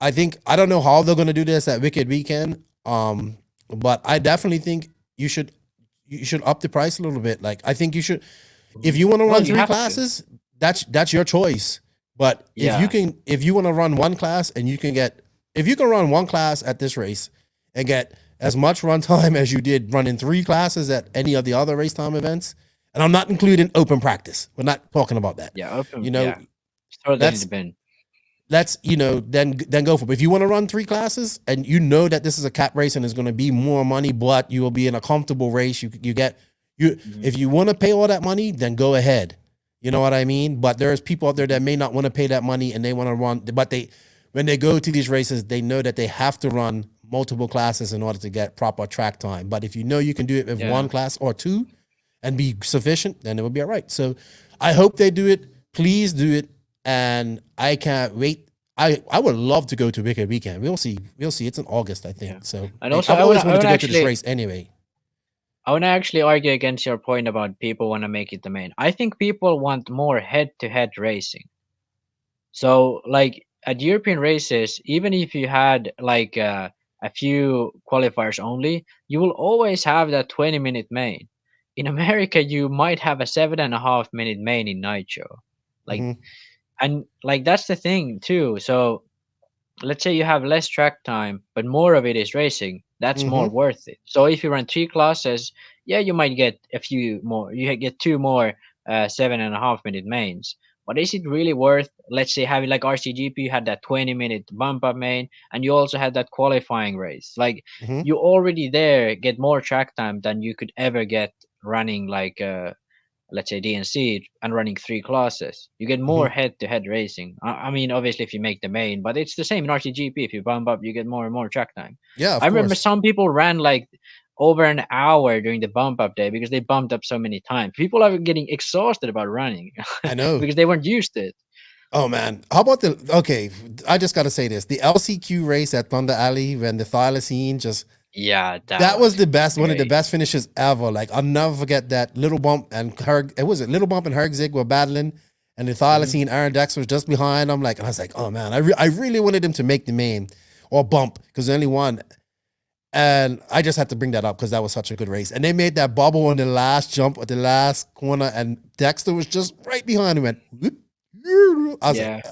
I don't know how they're going to do this at Wicked Weekend. But I definitely think you should up the price a little bit. Like, I think you should, if you want to run 3 classes, that's your choice. But if you want to run 1 class and if you can run 1 class at this race and get as much run time as you did running 3 classes at any of the other race time events, and I'm not including open practice. We're not talking about that. Yeah, open. Let's then go for it. If you want to run 3 classes and you know that this is a cap race and it's going to be more money, but you will be in a comfortable race, if you want to pay all that money, then go ahead. You know what I mean? But there's people out there that may not want to pay that money and they want to run, but when they go to these races, they know that they have to run multiple classes in order to get proper track time. But if you know you can do it with one class or two and be sufficient, then it will be all right. So I hope they do it. Please do it. And I can't wait. I would love to go to Wicked Weekend. We'll see. It's in August, I think. So And also, I've always wanted to go to this race anyway. I want to actually argue against your point about people want to make it the main. I think people want more head-to-head racing. So, like at European races, even if you had like a few qualifiers only, you will always have that 20-minute main. In America, you might have a 7.5-minute main in Nitro. Like, and like that's the thing too. So let's say you have less track time, but more of it is racing. That's more worth it. So if you run 3 classes, yeah, you might get a few more. You get 2 more 7.5-minute mains. But is it really worth, let's say, having like RCGP, you had that 20-minute bump up main, and you also had that qualifying race. Like you already there get more track time than you could ever get running like let's say DNC and running 3 classes. You get more head-to-head racing. I mean, obviously, if you make the main, but it's the same in RCGP. If you bump up, you get more and more track time. Yeah, of I remember course. some people ran like over an hour during the bump up day because they bumped up so many times. People are getting exhausted about running. I know. because they weren't used to it. Oh man, how about okay, I just got to say this. The LCQ race at Thunder Alley when the thylacine just Yeah, that was the best, one of the great. best finishes ever. Like I'll never forget that Little Bump and Herg. It was Little Bump and Hergzig were battling, and the thylacine Aaron Dex was just behind. And I was like, oh man, I really wanted him to make the main or bump because there's only one. And I just had to bring that up because that was such a good race. And they made that bubble on the last jump at the last corner, and Dexter was just right behind him. Went, whoop. I was like,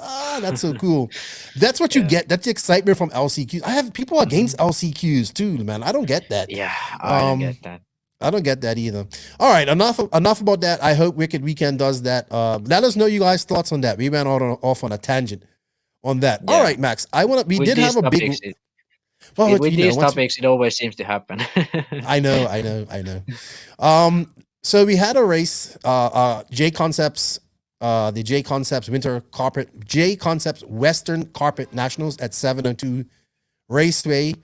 that's so cool. That's what you get. That's the excitement from LCQs. I have people against LCQs too, man. I don't get that. Yeah, I don't get that. I don't get that either. All right, enough about that. I hope Wicked Weekend does that. Let us know you guys' thoughts on that. We went off on a tangent on that. Yeah. All right, Max. We did have a big. Well, with these topics, it always seems to happen. I know. So we had a race, J Concepts, the J Concepts Western Carpet Nationals at 702 Raceway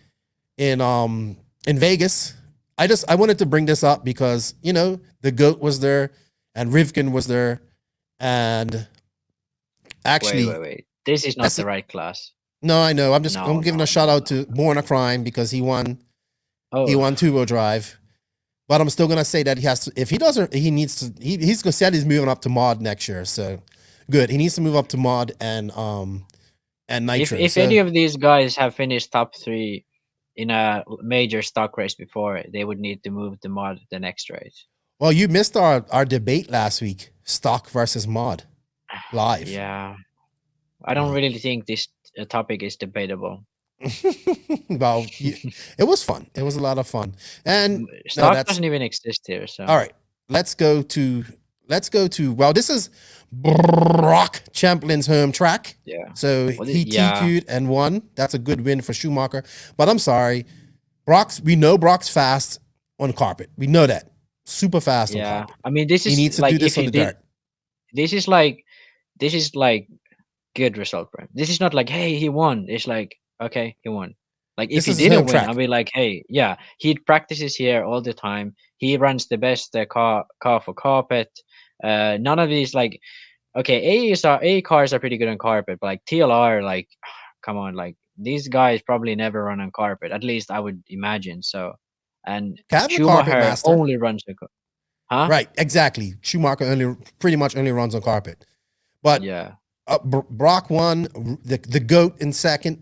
in Vegas. I wanted to bring this up because the GOAT was there and Rivkin was there, and actually, wait. This is not the right class. No, I know. I'm giving a shout out to Born a Crime because he won. He won 2-wheel drive, but I'm still gonna say that he has to. If he doesn't, he needs to. He's gonna said he's moving up to mod next year. So good. He needs to move up to mod and nitro. If any of these guys have finished top 3 in a major stock race before, they would need to move to mod the next race. Well, you missed our debate last week: stock versus mod, live. Yeah, I don't really think this topic is debatable. Well, it was fun. It was a lot of fun. And stock doesn't even exist here. So all right, let's go to. Well, this is Brock Champlin's home track. Yeah. So he TQ'd and won. That's a good win for Schumacher. But I'm sorry, we know Brock's fast on carpet. We know that. Super fast on carpet. I mean, this is he needs to like do this on the dirt. This is like good result for him. This is not like, hey, he won. It's like, okay, he won. Like if he didn't win, I'll be like, hey, yeah, he practices here all the time. He runs the best car for carpet. None of these like, okay, A cars are pretty good on carpet, but like TLR, like, come on, like these guys probably never run on carpet. At least I would imagine so. And Schumacher only runs the huh? Right, exactly. Schumacher pretty much only runs on carpet. But yeah. Brock won, the GOAT in second,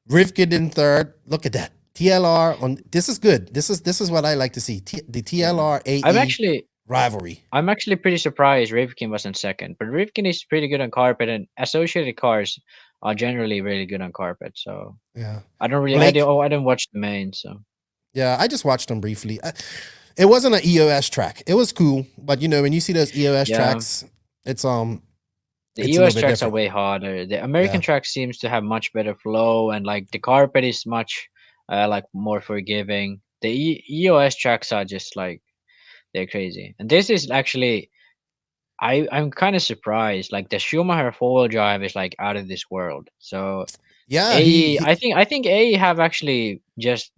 Rivkin in third. Look at that. TLR on this is good. This is what I like to see. The TLR AE rivalry. I'm actually pretty surprised Rivkin was in second, but Rivkin is pretty good on carpet, and associated cars are generally really good on carpet. So yeah, I don't really. I didn't watch the main. So yeah, I just watched them briefly. It wasn't an EOS track. It was cool, but when you see those EOS tracks, it's the EOS tracks are way harder. The American track seems to have much better flow, and like the carpet is much like more forgiving. The EOS tracks are just like they're crazy. And this is actually I'm kind of surprised. Like the Schumacher four-wheel drive is like out of this world. So Yeah, AE, I think AE have actually just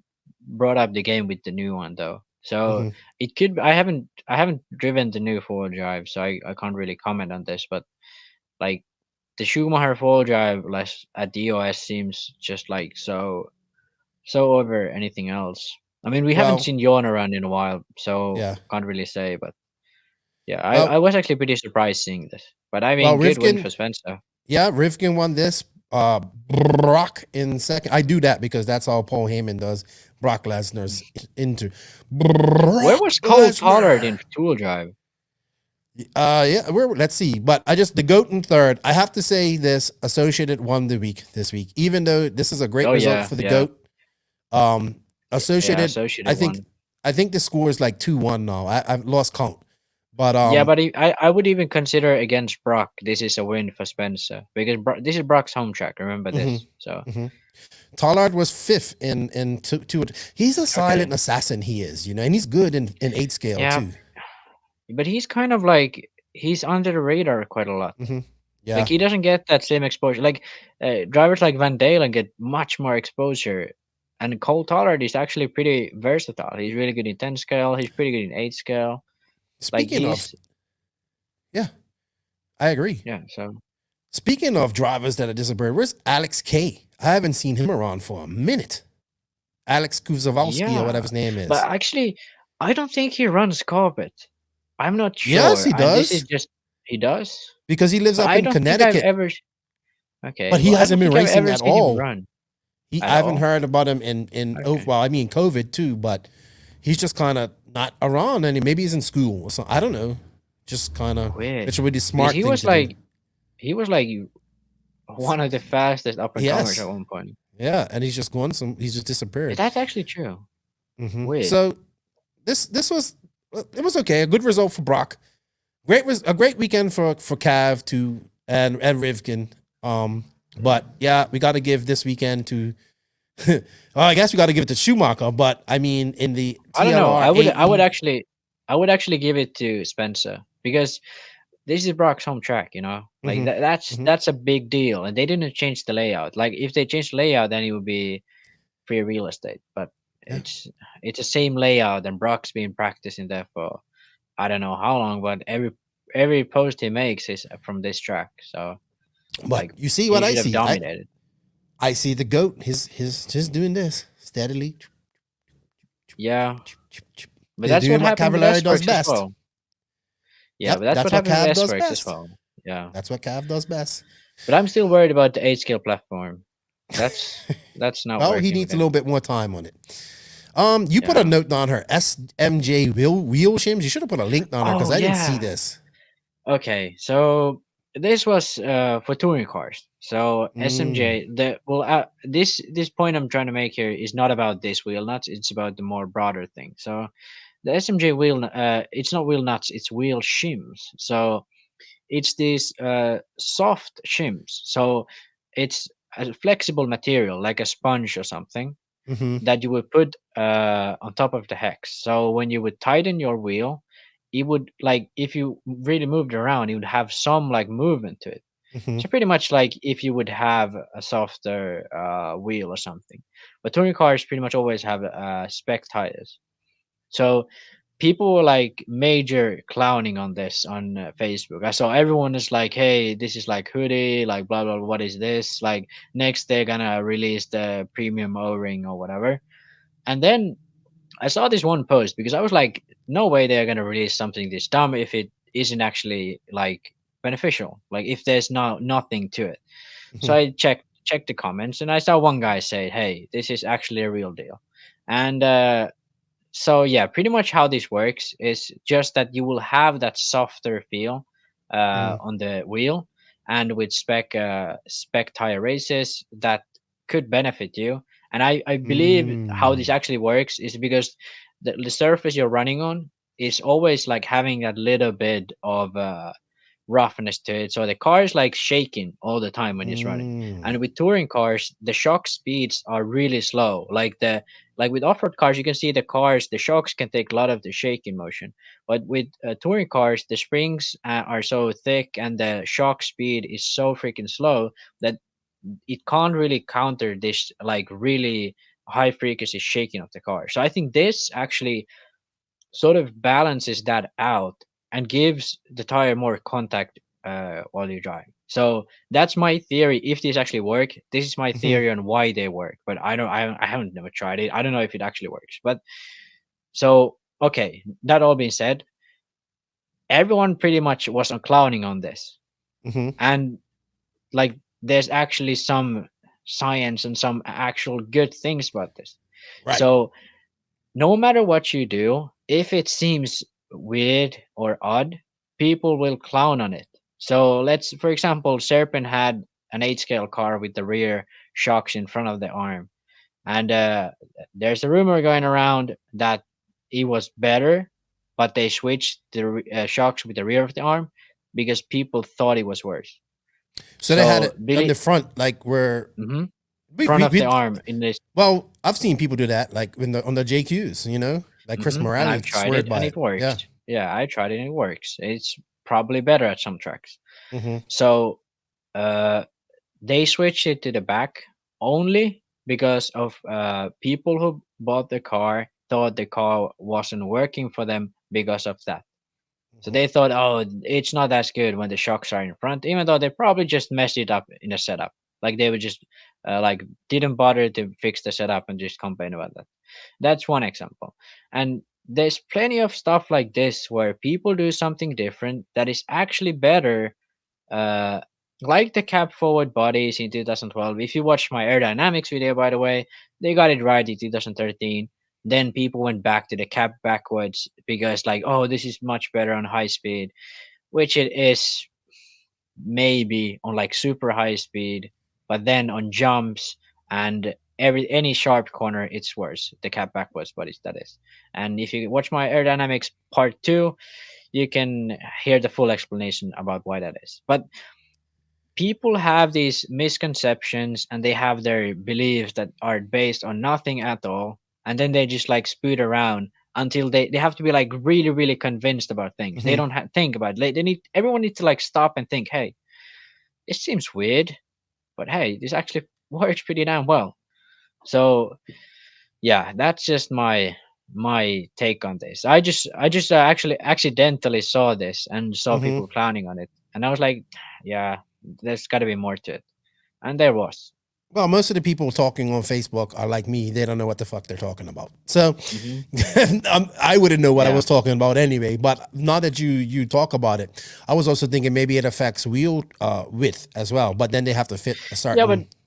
brought up the game with the new one though. So mhm. it could. I haven't driven the new four-wheel drive, so I can't really comment on this. But like the Schumacher four-wheel drive, less at DOS seems just like so over anything else. I mean, we haven't Well, seen Yon around in a while, so yeah. can't really say. But yeah, I Well, was actually pretty surprised seeing this. But I well, mean, good win Rivkin. for Spencer. Yeah, Rivkin won this. Brock in second. I do that because that's all Paul Heyman does. Brock Lesnar's into Where Brock was Cole Pollard Lesnar. in tool drive? Yeah, let's see. But I just the goat in third. I have to say this Associated won the week this week, even though this is a great Oh result yeah, for the yeah, goat. Um, yeah. Associated, Associated I think one. I think the score is like 2-1 now. I've lost count. But Yeah, but I would even consider against Brock. This is a win for Spencer because this is Brock's home track. Remember mhm, this. So mhm. Tollard was fifth in two. He's a silent okay, assassin. He is, and he's good in 8 scale yeah, too. but he's kind of like he's under the radar quite a lot. Hmm. Like Yeah. he doesn't get that same exposure. Like drivers like Van Dalen get much more exposure, and Cole Tollard is actually pretty versatile. He's really good in 10 scale. He's pretty good in 8 scale. Like Speaking of, he's yeah, I agree. yeah. So Speaking of drivers that are disappeared, where's Alex K? I haven't seen him around for a minute. Alex Kuzawowski or whatever yeah, his name but is. actually, I don't think he runs carpet. I'm not Yes, sure. he And this is does just he does, because he lives but up I in don't think I've Connecticut, ever. but Okay, he well, I don't hasn't been think I've racing ever at seen him all. run I at haven't all. heard about him in Okay, well, I mean COVID too, but he's just kind of not around, and maybe he's in school or something. I don't know. Just kind of, weird. it's a really Because smart thing to do. he was like one of the fastest up and comers Yes, at one point. yeah, and he's just gone. He's just disappeared. That's actually true. Weird. So this was it was okay. A good result for Brock. A great weekend for Cav too and Rivkin. But yeah, we got to give this weekend to. Well, I guess we got to give it to Schumacher. But I mean, in the I don't know. TLR I would actually give it to Spencer because this is Brock's home track. Like Mhm, mhm, that's a big deal, and they didn't change the layout. Like if they changed the layout, then it would be free real estate. But yeah. it's the same layout, and Brock's been practicing there for I don't know how long, but every post he makes is from this track. So But like you see he what I should have see. dominated. I see the goat. His just doing this steadily. Yeah, but He's that's what doing what happened with Cavallari S does Works as best. well. Yeah, Yep, but that's that's what what happened with Cav S does Works as best. well. Yeah, That's what Cav does best. but I'm still worried about the 8 scale platform. That's not Well, he working with needs a little him. bit more time on it. You put a Yeah. note on her SMJ wheel shims. You should have put a link on her because Oh I didn't see yeah. this. Okay, so this was for touring cars. So Mm, SMJ, this point I'm trying to make here is not about this wheel nuts. It's about the more broader thing. So the SMJ wheel, it's not wheel nuts. It's wheel shims. So it's these soft shims. So it's a flexible material like a sponge or something mm-hmm, that you would put on top of the hex. So when you would tighten your wheel, it would like if you really moved around, it would have some like movement to it. mm-hmm, So pretty much like if you would have a softer wheel or something. But touring cars pretty much always have spec tires. So people were like major clowning on this on Facebook. I saw everyone is like, "Hey, this is like hoodie, like blah blah. Blah, what is this? Like next they're gonna release the premium O-ring or whatever." And then I saw this one post because I was like, "No way they're gonna release something this dumb if it isn't actually like beneficial. Like if there's nothing to it." So mm-hmm, I checked the comments and I saw one guy say, "Hey, this is actually a real deal," and so yeah, pretty much how this works is just that you will have that softer feel on the wheel, and with spec tire races that could benefit you. And I believe how this mm, actually works is because the surface you're running on is always like having that little bit of roughness to it. So the car is like shaking all the time when it's running. mm, And with touring cars, the shock speeds are really slow. Like Like with off-road cars, you can see the shocks can take a lot of the shaking motion. But with touring cars, the springs are so thick and the shock speed is so freaking slow that it can't really counter this like really high frequency shaking of the car. So I think this actually sort of balances that out and gives the tire more contact while you're driving. So that's my theory. If these actually work, this is my Mhm. theory on why they work. But I haven't never tried it. I don't know if it actually works. But so okay, that all being said, everyone pretty much was on clowning on this, Mhm. and like there's actually some science and some actual good things about this. Right. So no matter what you do, if it seems weird or odd, people will clown on it. So let's, for example, Serpent had an 8 scale car with the rear shocks in front of the arm. And there's a rumor going around that it was better, but they switched the shocks with the rear of the arm because people thought it was worse. So they had So, it on the front, like where Mhm. we, front we, of the we arm in this. well, I've seen people do that, like on the JQs, like Chris And Morales I've tried swears it and by it it. works. Yeah. Yeah, I tried it and it works. It's probably better at some tracks. Mm-hmm. So uh, they switched it to the back only because of people who bought the car thought the car wasn't working for them because of that. So they thought, oh, it's not as good when the shocks are in front, even though they probably just messed it up in a setup. Like they would just like didn't bother to fix the setup and just complain about that. That's one example. And there's plenty of stuff like this where people do something different that is actually better. Uh, like the cap forward bodies in 2012. If you watch my aerodynamics video, by the way, they got it right in 2013. Then people went back to the cap backwards because, like, oh, this is much better on high speed, which it is maybe on like super high speed, but then on jumps and any sharp corner, it's worse. The cap backwards bodies, that is. And if you watch my aerodynamics part 2, you can hear the full explanation about why that is. But people have these misconceptions and they have their beliefs that are based on nothing at all, and then they just like spoot around until they have to be like really really convinced about things. They Mm-hmm. don't think about it. Like, everyone needs to like stop and think, hey, it seems weird, but hey, this actually works pretty damn well. So yeah, that's just my take on this. I just actually accidentally saw this and saw Mm-hmm. people clowning on it, and I was like, yeah, there's got to be more to it, and there was. Well, most of the people talking on Facebook are like me. They don't know what the fuck they're talking about. So Hmm. I wouldn't know what I Yeah. was talking about anyway. But now that you talk about it, I was also thinking maybe it affects wheel width as well. But then they have to fit a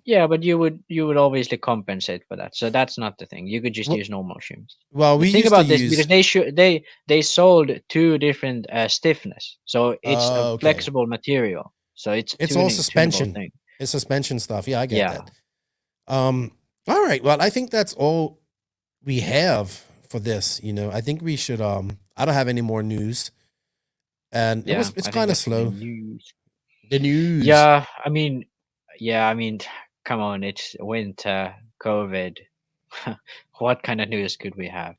Yeah, but certain. you would obviously compensate for that. So that's not the thing. You could just Well, use normal shims. well, But we think used to about this because use. they sold two different stiffness. So it's a Okay, flexible material. So it's a it's all tunable suspension. thing. It's suspension stuff. Yeah, I get Yeah. that. All right. Well, I think that's all we have for this. I think we should. I don't have any more news, and Yeah. it's I think kind of that's the slow. news. The news. Yeah. I mean, come on. It's winter, COVID. What kind of news could we have?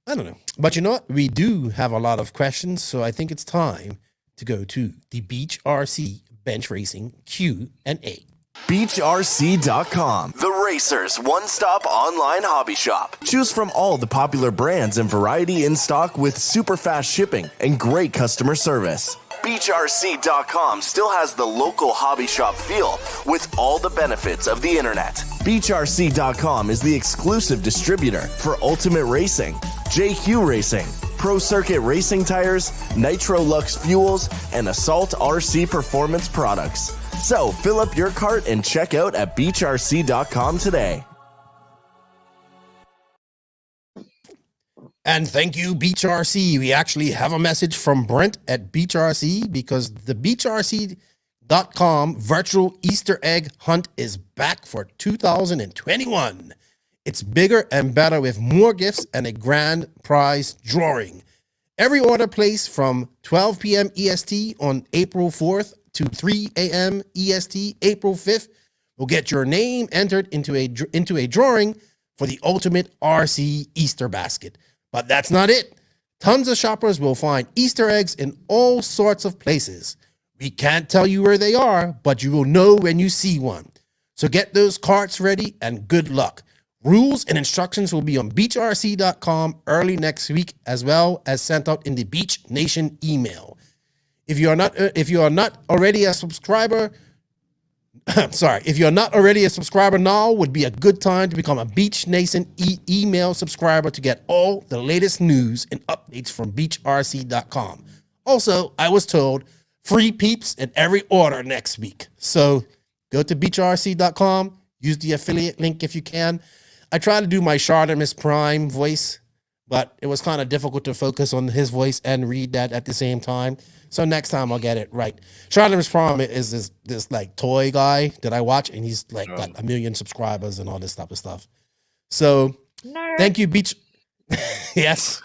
I don't know. But you know what? We do have a lot of questions, so I think it's time to go to the Beach RC Bench Racing Q&A. BeachRC.com, the racers' one-stop online hobby shop. Choose from all the popular brands and variety in stock with super fast shipping and great customer service. BeachRC.com still has the local hobby shop feel with all the benefits of the internet. BeachRC.com is the exclusive distributor for Ultimate Racing, JQ Racing, Pro Circuit Racing Tires, Nitro Lux Fuels, and Assault RC Performance products. So fill up your cart and check out at BeachRC.com today. And thank you, Beach RC. We actually have a message from Brent at Beach RC because the BeachRC.com virtual Easter egg hunt is back for 2021. It's bigger and better with more gifts and a grand prize drawing. Every order placed from 12 p.m. EST on April 4th to 3 a.m. EST April 5th will get your name entered into a drawing for the ultimate RC Easter basket. But that's not it. Tons of shoppers will find Easter eggs in all sorts of places. We can't tell you where they are, but you will know when you see one. So get those carts ready and good luck. Rules and instructions will be on beachrc.com early next week, as well as sent out in the Beach Nation email. If you are not already a subscriber, if you're not already a subscriber now, would be a good time to become a Beach Nation email subscriber to get all the latest news and updates from beachrc.com. Also, I was told free peeps in every order next week. So go to beachrc.com, use the affiliate link if you can. I try to do my Charlemagne Prime voice, but it was kind of difficult to focus on his voice and read that at the same time. So next time I'll get it right. Charlemagne's Prom is this like toy guy that I watch, and he's like got 1 million subscribers and all this type of stuff. So thank you, Beach. yes.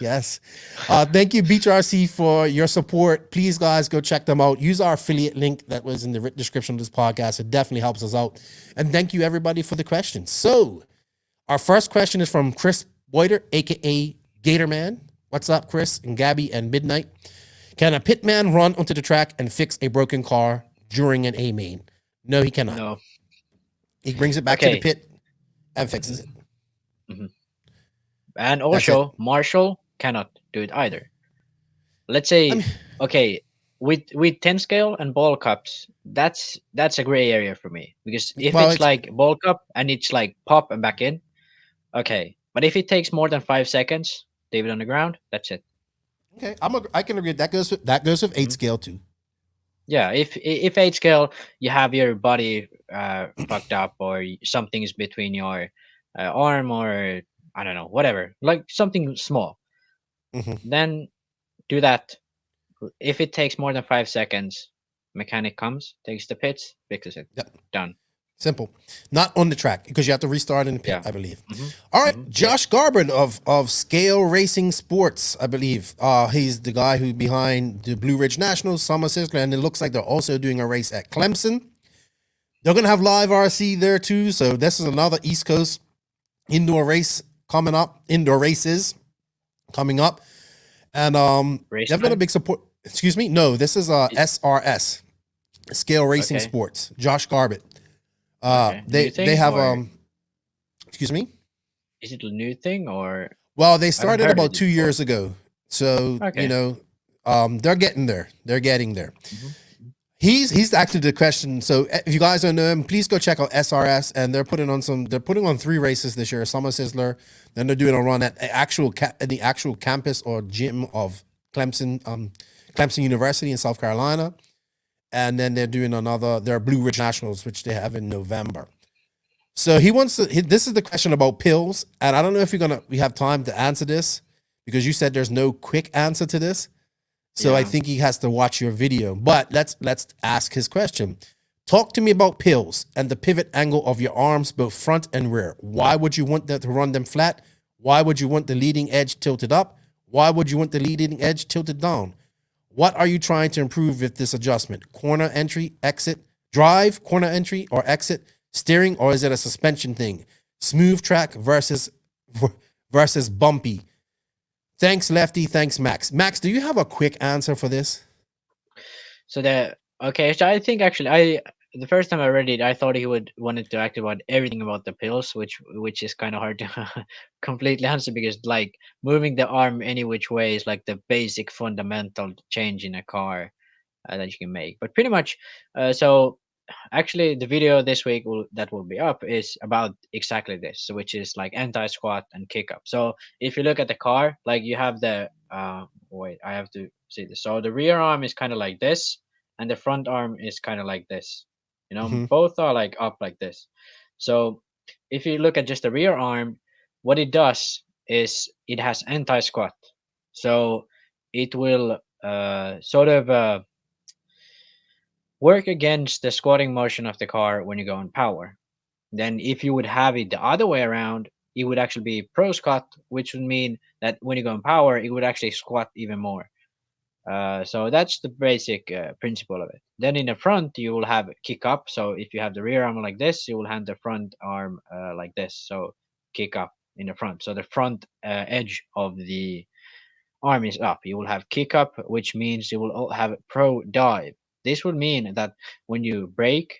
Thank you, Beach RC, for your support. Please, guys, go check them out. Use our affiliate link that was in the written description of this podcast. It definitely helps us out. And thank you, everybody, for the questions. So our first question is from Chris Boyder, aka Gatorman. What's up, Chris and Gabby and Midnight? Can a pitman run onto the track and fix a broken car during an A main? No, he cannot. No. He brings it back to the pit and fixes it. Mm-hmm. And also, Marshall cannot do it either. Let's say, with 10 scale and ball cups, that's a gray area for me. Because if it's like ball cup and it's like pop and back in, okay. But if it takes more than 5 seconds, leave it on the ground, that's it. Okay, I can agree. That goes with 8 scale too. Yeah, if 8 scale, you have your body fucked up, or something is between your arm, or I don't know, whatever, like something small. Mm-hmm. Then do that. If it takes more than 5 seconds, mechanic comes, takes the pits, fixes it. Yep, done. Simple. Not on the track, because you have to restart in the pit, I believe. Mm-hmm. All right, Josh Garber of Scale Racing Sports, I believe. He's the guy who behind the Blue Ridge Nationals, Summer Sizzler, and it looks like they're also doing a race at Clemson. They're going to have live RC there too, so this is another East Coast indoor race coming up, indoor races coming up. And they've got a big support. Excuse me? No, this is SRS, Scale Racing Sports. Josh Garber. They have excuse me, is it a new thing or? Well, they started about 2 years ago, so you know, they're getting there. Mm-hmm. He's actually the question. So if you guys don't know him, please go check out SRS, and they're putting on 3 races this year. Summer Sizzler, then they're doing a run at the actual campus or gym of Clemson University in South Carolina. And then they're doing their Blue Ridge Nationals, which they have in November. So this is the question about pills. And I don't know if we have time to answer this, because you said there's no quick answer to this. So I think he has to watch your video, but let's ask his question. Talk to me about pills and the pivot angle of your arms, both front and rear. Why would you want to run them flat? Why would you want the leading edge tilted up? Why would you want the leading edge tilted down? What are you trying to improve with this adjustment? Corner entry, exit, drive, corner entry, or exit, steering, or is it a suspension thing? Smooth track versus bumpy. Thanks, Lefty. Thanks, Max. Max, do you have a quick answer for this? So I think actually the first time I read it, I thought he wanted to act about everything about the pills, which is kind of hard to completely answer, because like moving the arm any which way is like the basic fundamental change in a car that you can make. But pretty much, so actually the video this week that will be up is about exactly this, which is like anti-squat and kick up. So if you look at the car, like you have the wait, I have to see this. So the rear arm is kind of like this, and the front arm is kind of like this. You know, both are like up like this. So if you look at just the rear arm, what it does is it has anti-squat. So it will sort of work against the squatting motion of the car when you go in power. Then if you would have it the other way around, it would actually be pro squat, which would mean that when you go in power, it would actually squat even more. So that's the basic principle of it. Then in the front, you will have kick up. So if you have the rear arm like this, you will have the front arm like this. So kick up. in the front. So the front edge of the arm is up. You will have kick up, which means you will have pro dive. This would mean that when you brake,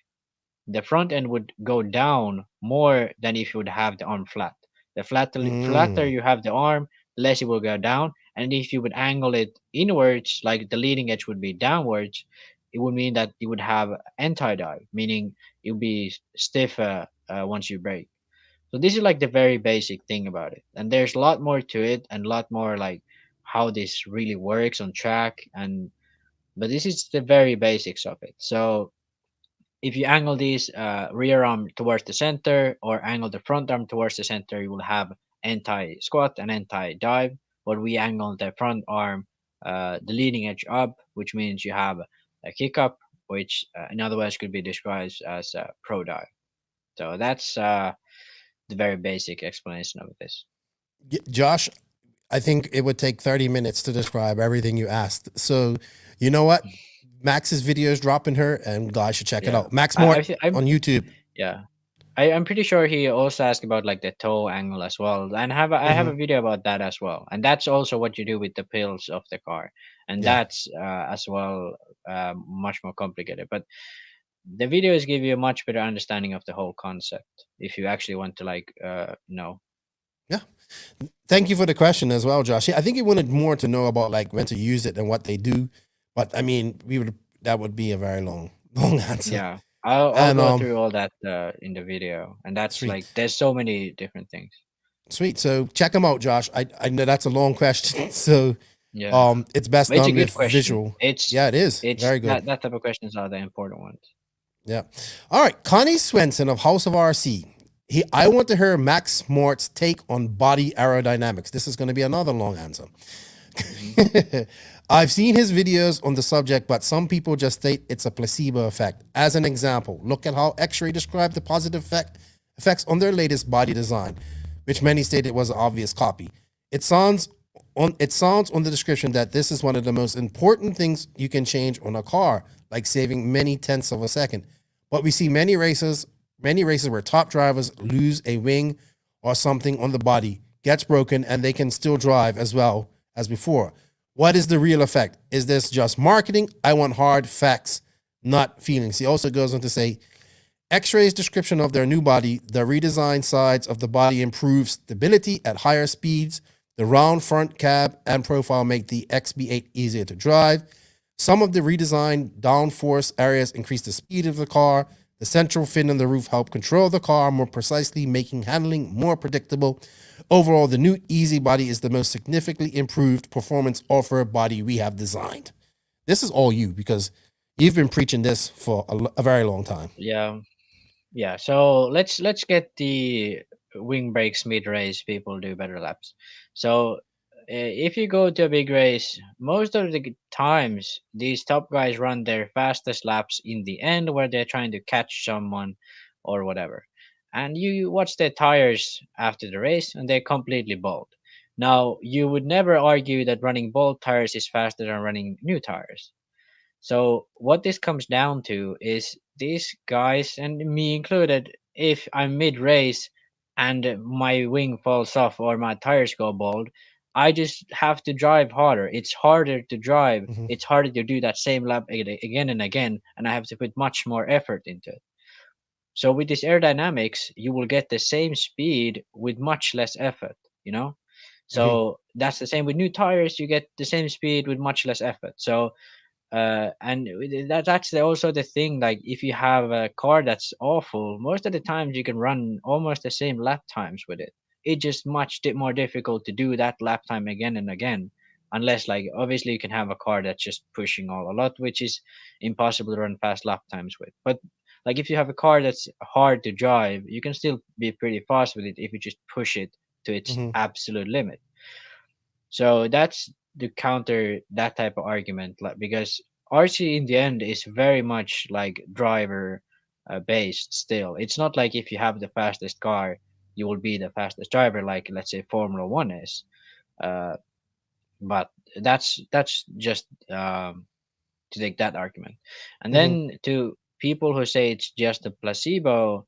the front end would go down more than if you would have the arm flat. The flatter Mm. you have the arm, the less it will go down. And if you would angle it inwards, like the leading edge would be downwards, it would mean that you would have anti-dive, meaning it would be stiff once you brake. So this is like the very basic thing about it. And there's a lot more to it and a lot more like how this really works on track. And but this is the very basics of it. So if you angle this rear arm towards the center or angle the front arm towards the center, you will have anti squat and anti dive. But we angle the front arm, the leading edge up, which means you have a kick up, which in other words could be described as a pro dive. So that's the very basic explanation of this. Josh, I think it would take 30 minutes to describe everything you asked. So, you know what? Max's video is dropping her, and guys should check it Yeah. out. Max Mort on YouTube. Yeah. I'm pretty sure he also asked about like the toe angle as well. And I have a video about that as well. And that's also what you do with the pills of the car. And Yeah. that's as well much more complicated. But the videos give you a much better understanding of the whole concept if you actually want to like know. Yeah. Thank you for the question as well, Josh. I think he wanted more to know about like when to use it and what they do. But I mean, that would be a very long answer. Yeah. I'll go through all that in the video. And that's Sweet. like there's so many different things. Sweet. So check them out, Josh. I know that's a long question. So Yeah. it's best But it's a done good with question. visual. It's Yeah, it is. it's Very good. that type of questions are the important ones. Yeah. All right. Connie Swenson of House of RC. I want to hear Max Mort's take on body aerodynamics. This is going to be another long answer. I've seen his videos on the subject, but some people just state it's a placebo effect. As an example, look at how X-Ray described the positive effects on their latest body design, which many stated was an obvious copy. It sounds on the description that this is one of the most important things you can change on a car, like saving many tenths of a second. But we see many races where top drivers lose a wing or something on the body, gets broken, and they can still drive as well as before. What is the real effect? Is this just marketing? I want hard facts, not feelings. He also goes on to say, X-Ray's description of their new body, the redesigned sides of the body improve stability at higher speeds. The round front cab and profile make the XB8 easier to drive. Some of the redesigned downforce areas increase the speed of the car. The central fin on the roof help control the car more precisely, making handling more predictable. Overall, the new Easy Body is the most significantly improved performance offer body we have designed. This is all you, because you've been preaching this for a very long time. Yeah. So let's get the wing brakes mid race. People do better laps. So if you go to a big race, most of the times these top guys run their fastest laps in the end, where they're trying to catch someone or whatever. And you watch their tires after the race, and they're completely bald. Now you would never argue that running bald tires is faster than running new tires. So what this comes down to is these guys, and me included, if I'm mid race and my wing falls off or my tires go bald, I just have to drive harder. It's harder to drive. Mhm. It's harder to do that same lap again and again, and I have to put much more effort into it. So with this aerodynamics, you will get the same speed with much less effort, you know? So that's the same with new tires, you get the same speed with much less effort. So and also the thing, like if you have a car that's awful, most of the times you can run almost the same lap times with it. It's just much more difficult to do that lap time again and again, unless like obviously you can have a car that's just pushing all a lot, which is impossible to run fast lap times with. But like if you have a car that's hard to drive, you can still be pretty fast with it if you just push it to its absolute limit. So that's to counter that type of argument, like because RC in the end is very much like driver based still. It's not like if you have the fastest car, you will be the fastest driver, like let's say Formula One is. Uh, but that's just to take that argument, and then to people who say it's just a placebo,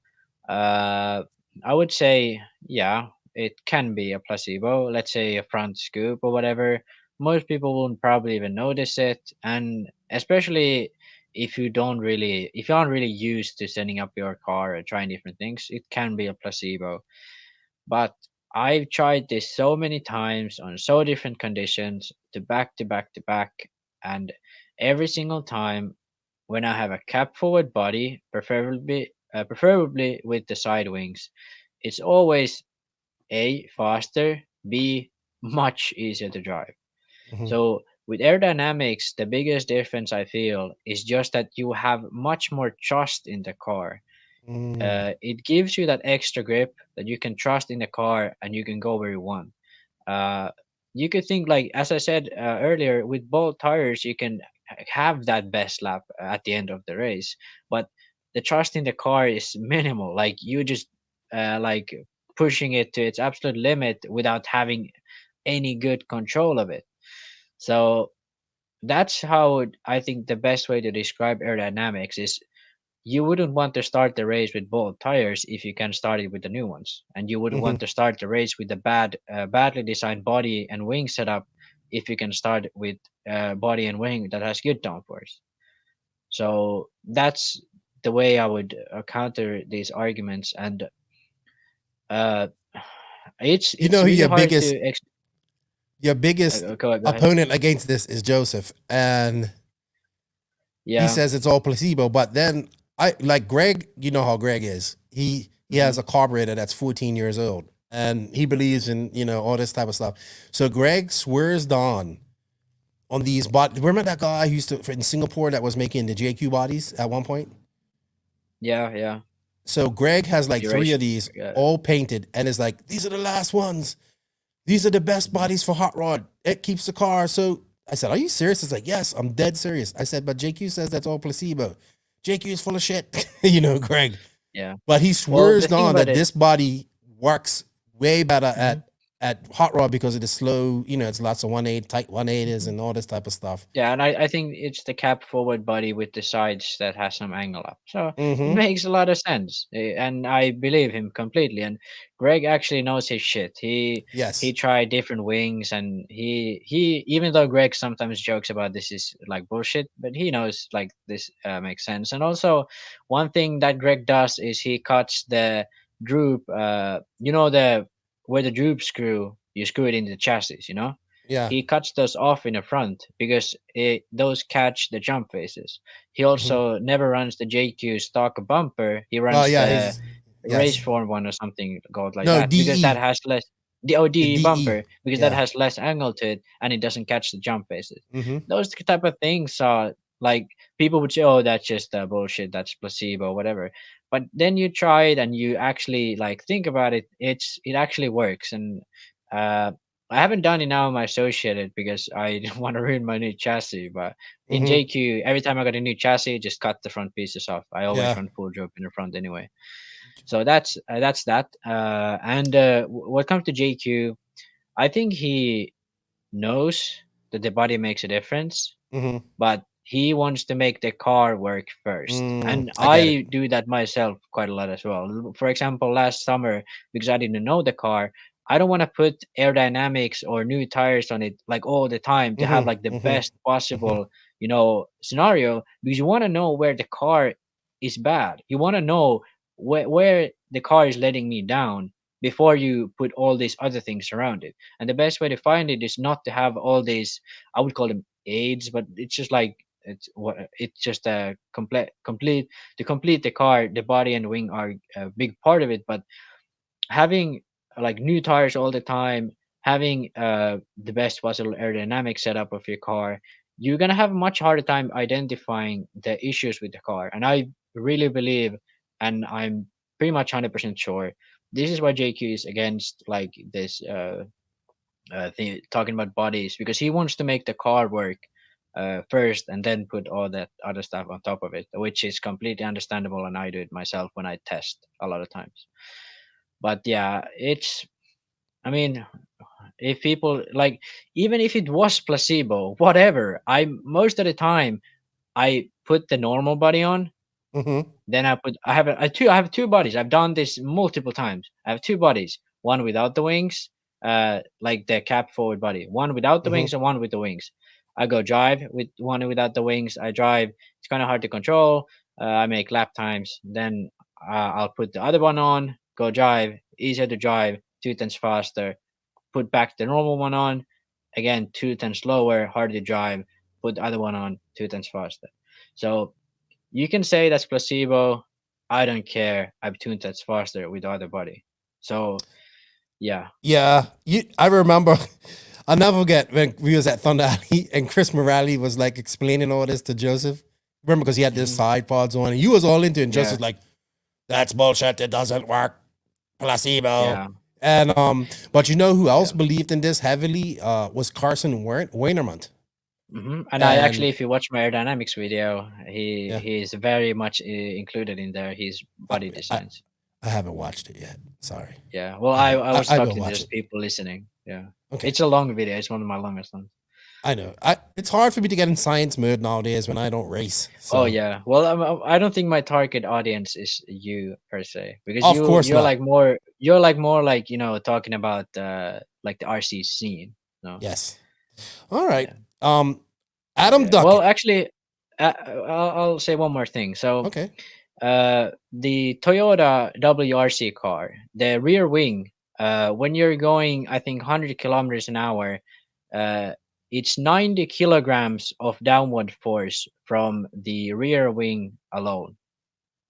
I would say yeah, it can be a placebo, let's say a front scoop or whatever, most people won't probably even notice it. And especially if you aren't really used to setting up your car or trying different things, it can be a placebo. But I've tried this so many times on so different conditions, to back to back to back, and every single time when I have a cap forward body, preferably with the side wings, it's always A, faster, B, much easier to drive. Mm-hmm. So with aerodynamics, the biggest difference I feel is just that you have much more trust in the car. Mm. It gives you that extra grip that you can trust in the car and you can go where you want. Uh, you could think, like as I said earlier, with both tires you can have that best lap at the end of the race, but the trust in the car is minimal. Like you just like pushing it to its absolute limit without having any good control of it. So that's how I think the best way to describe aerodynamics is, you wouldn't want to start the race with both tires if you can start it with the new ones, and you wouldn't Mm-hmm. want to start the race with the badly designed body and wing setup if you can start with body and wing that has good downforce. So that's the way I would counter these arguments, and uh, You know it's who really hard to your biggest go ahead. opponent against this is Joseph, and he Yeah. says it's all placebo. But then I like Greg. You know how Greg is. He Hmm. has a carburetor that's 14 years old, and he believes in all this type of stuff. So Greg swears on these remember that guy who used to in Singapore that was making the JQ bodies at one point? Yeah. So Greg has like three of Duration. these Yeah. all painted and is like, these are the last ones. These are the best Mhm. bodies for hot rod. It keeps the car. So I said, are you serious? It's like, yes, I'm dead serious. I said, but JQ says that's all placebo. JQ is full of shit, Greg. Yeah. But he Well, the swears thing on about that it. this body works way better Mhm. at hot rod because of the slow, it's lots of 1.8, tight 1.8s and all this type of stuff. Yeah, and I think it's the cap forward body with the sides that has some angle up. So it Mm-hmm. makes a lot of sense. And I believe him completely. And Greg actually knows his shit. He Yes. tried different wings, and he even though Greg sometimes jokes about this is like bullshit, but he knows like this makes sense. And also one thing that Greg does is he cuts the droop, the where the droop screw, you screw it into the chassis, Yeah. he cuts those off in the front because those catch the jump faces. He Mm-hmm. also never runs the JQ stock bumper. He Oh runs yeah, the he's race yes. form one or something called like No, that, because that DE. has less the OD DE. bumper, because that Yeah. has less angle to it and it doesn't catch the jump faces. Mm-hmm. Those type of things are like, people would say, "Oh, that's just bullshit. That's placebo, whatever." But then you try it and you actually like think about it. It actually works. And uh, I haven't done it now in my associated because I didn't want to ruin my new chassis. But in Mm-hmm. JQ, every time I got a new chassis, just cut the front pieces off. I always Yeah. run full drop in the front anyway. So that's that. And what comes to JQ, I think he knows that the body makes a difference, Mm-hmm. but he wants to make the car work first. And I get it. I do that myself quite a lot as well. For example, last summer, because I didn't know the car, I don't want to put aerodynamics or new tires on it like all the time to have like the Mm-hmm. Mm-hmm. best Mm-hmm. possible, scenario, because you want to know where the car is bad. You want to know where the car is letting me down before you put all these other things around it. And the best way to find it is not to have all these, I would call them aids, but it's just like it's just a complete to complete the car. The body and wing are a big part of it, but having like new tires all the time, having the best possible aerodynamic setup of your car, you're gonna have a much harder time identifying the issues with the car. And I really believe, and I'm pretty much 100% sure, this is why JQ is against like this talking about bodies, because he wants to make the car work first and then put all that other stuff on top of it, which is completely understandable. And I do it myself when I test a lot of times. But yeah, I mean, if people like, even if it was placebo, whatever, I most of the time I put the normal body on. Mm-hmm. Then I have two bodies. I've done this multiple times. I have two bodies. one without the wings, like the cap forward body, one without the wings and one with the wings. I go drive with one without the wings. I drive. It's kind of hard to control. I make lap times. Then I'll put the other one on. Go drive. Easier to drive. 2 times faster. Put back the normal one on. Again, 2 times slower. Harder to drive. Put the other one on. 2 times faster. So you can say that's placebo. I don't care. I've 2 times faster with the other body. So yeah. Yeah, I remember. I'll never forget when we was at Thunder Alley and Chris Morale was like explaining all this to Joseph. Remember, because he had this side pods on and you was all into it. And Joseph was like, "That's bullshit. It doesn't work. Placebo." Yeah. And but you know who else believed in this heavily? Was Carson Wainermont. And I actually, if you watch my aerodynamics video, he is very much included in there. His body designs. I haven't watched it yet. Sorry. Yeah. Well, I was I will talking to watch just it. people listening. Yeah. Okay. It's a long video. It's one of my longest ones. I know. It's hard for me to get in science mode nowadays when I don't race. So. Oh yeah. Well, I don't think my target audience is you per se, because Of course you're not. like more like talking about like the RC scene. No. Yes. All right. Adam Duckett. Well, actually, I'll say one more thing. So Okay. the Toyota WRC car, the rear wing, when you're going, I think 100 kilometers an hour, it's 90 kilograms of downward force from the rear wing alone.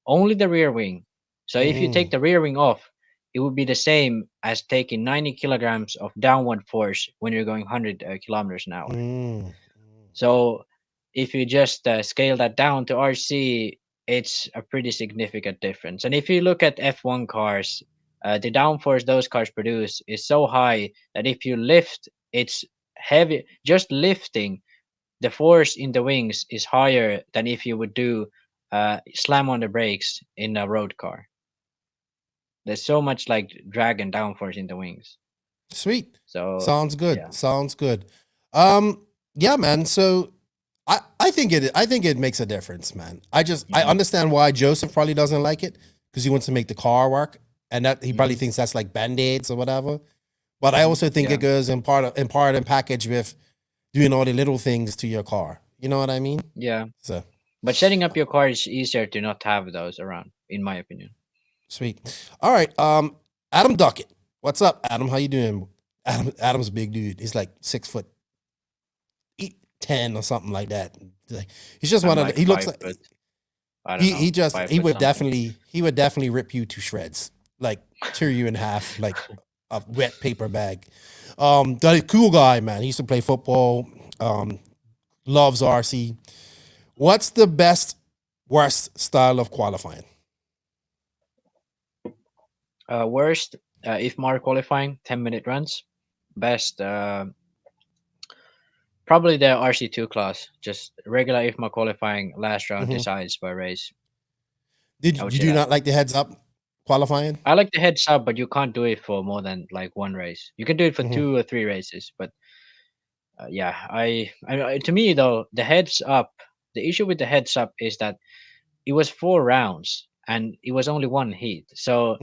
Only the rear wing. So if you take the rear wing off, it would be the same as taking 90 kilograms of downward force when you're going 100 kilometers an hour. So if you just scale that down to RC, it's a pretty significant difference. And if you look at F1 cars, the downforce those cars produce is so high that if you lift, it's heavy. Just lifting, the force in the wings is higher than if you would do slam on the brakes in a road car. There's so much like drag and downforce in the wings. Sweet. So sounds good. yeah. Sounds good. Yeah, man. So I think it makes a difference, man. I understand why Joseph probably doesn't like it, because he wants to make the car work, and that he probably thinks that's like band-aids or whatever. But I also think it goes in part and package with doing all the little things to your car. You know what I mean? Yeah. So, but setting up your car is easier to not have those around, in my opinion. Sweet. All right. Adam Duckett. What's up, Adam? How you doing? Adam's a big dude. He's like 6'10" or something like that. He's just one of the, he looks like he would definitely rip you to shreds, like tear you in half like a wet paper bag. That cool guy, man. He used to play football. Loves RC. What's the worst style of qualifying? Worst, EFRA qualifying, 10-minute runs. Best, probably the RC2 class. Just regular EFRA qualifying, last round decides by race. Did you do not like the heads up qualifying? I like the heads up, but you can't do it for more than like one race. You can do it for 2 or 3 races, but yeah, I to me though, the heads up, the issue with the heads up is that it was 4 rounds and it was only 1 heat. So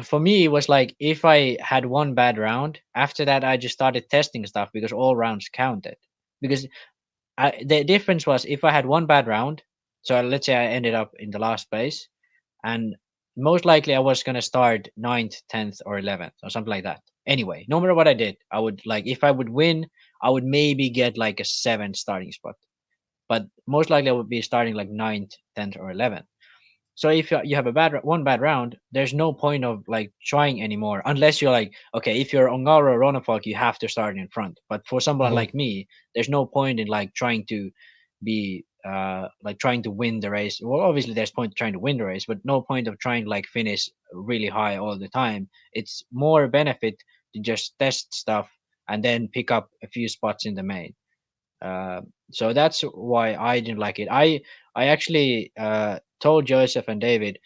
for me it was like, if I had 1 bad round, after that I just started testing stuff because all rounds counted. Because the difference was, if I had 1 bad round, so let's say I ended up in the last place, and most likely I was gonna start 9th, 10th, or 11th, or something like that. Anyway, no matter what I did, I would, like, if I would win, I would maybe get like a 7th starting spot, but most likely I would be starting like 9th, 10th, or 11th. So if you have a 1 bad round, there's no point of like trying anymore, unless you're like, okay, if you're Ongaro or Ronafalk, you have to start in front. But for someone like me, there's no point in like trying to be like trying to win the race. Well, obviously there's point trying to win the race, but no point of trying to like finish really high all the time. It's more benefit to just test stuff and then pick up a few spots in the main. So that's why I didn't like it. I actually told Joseph and David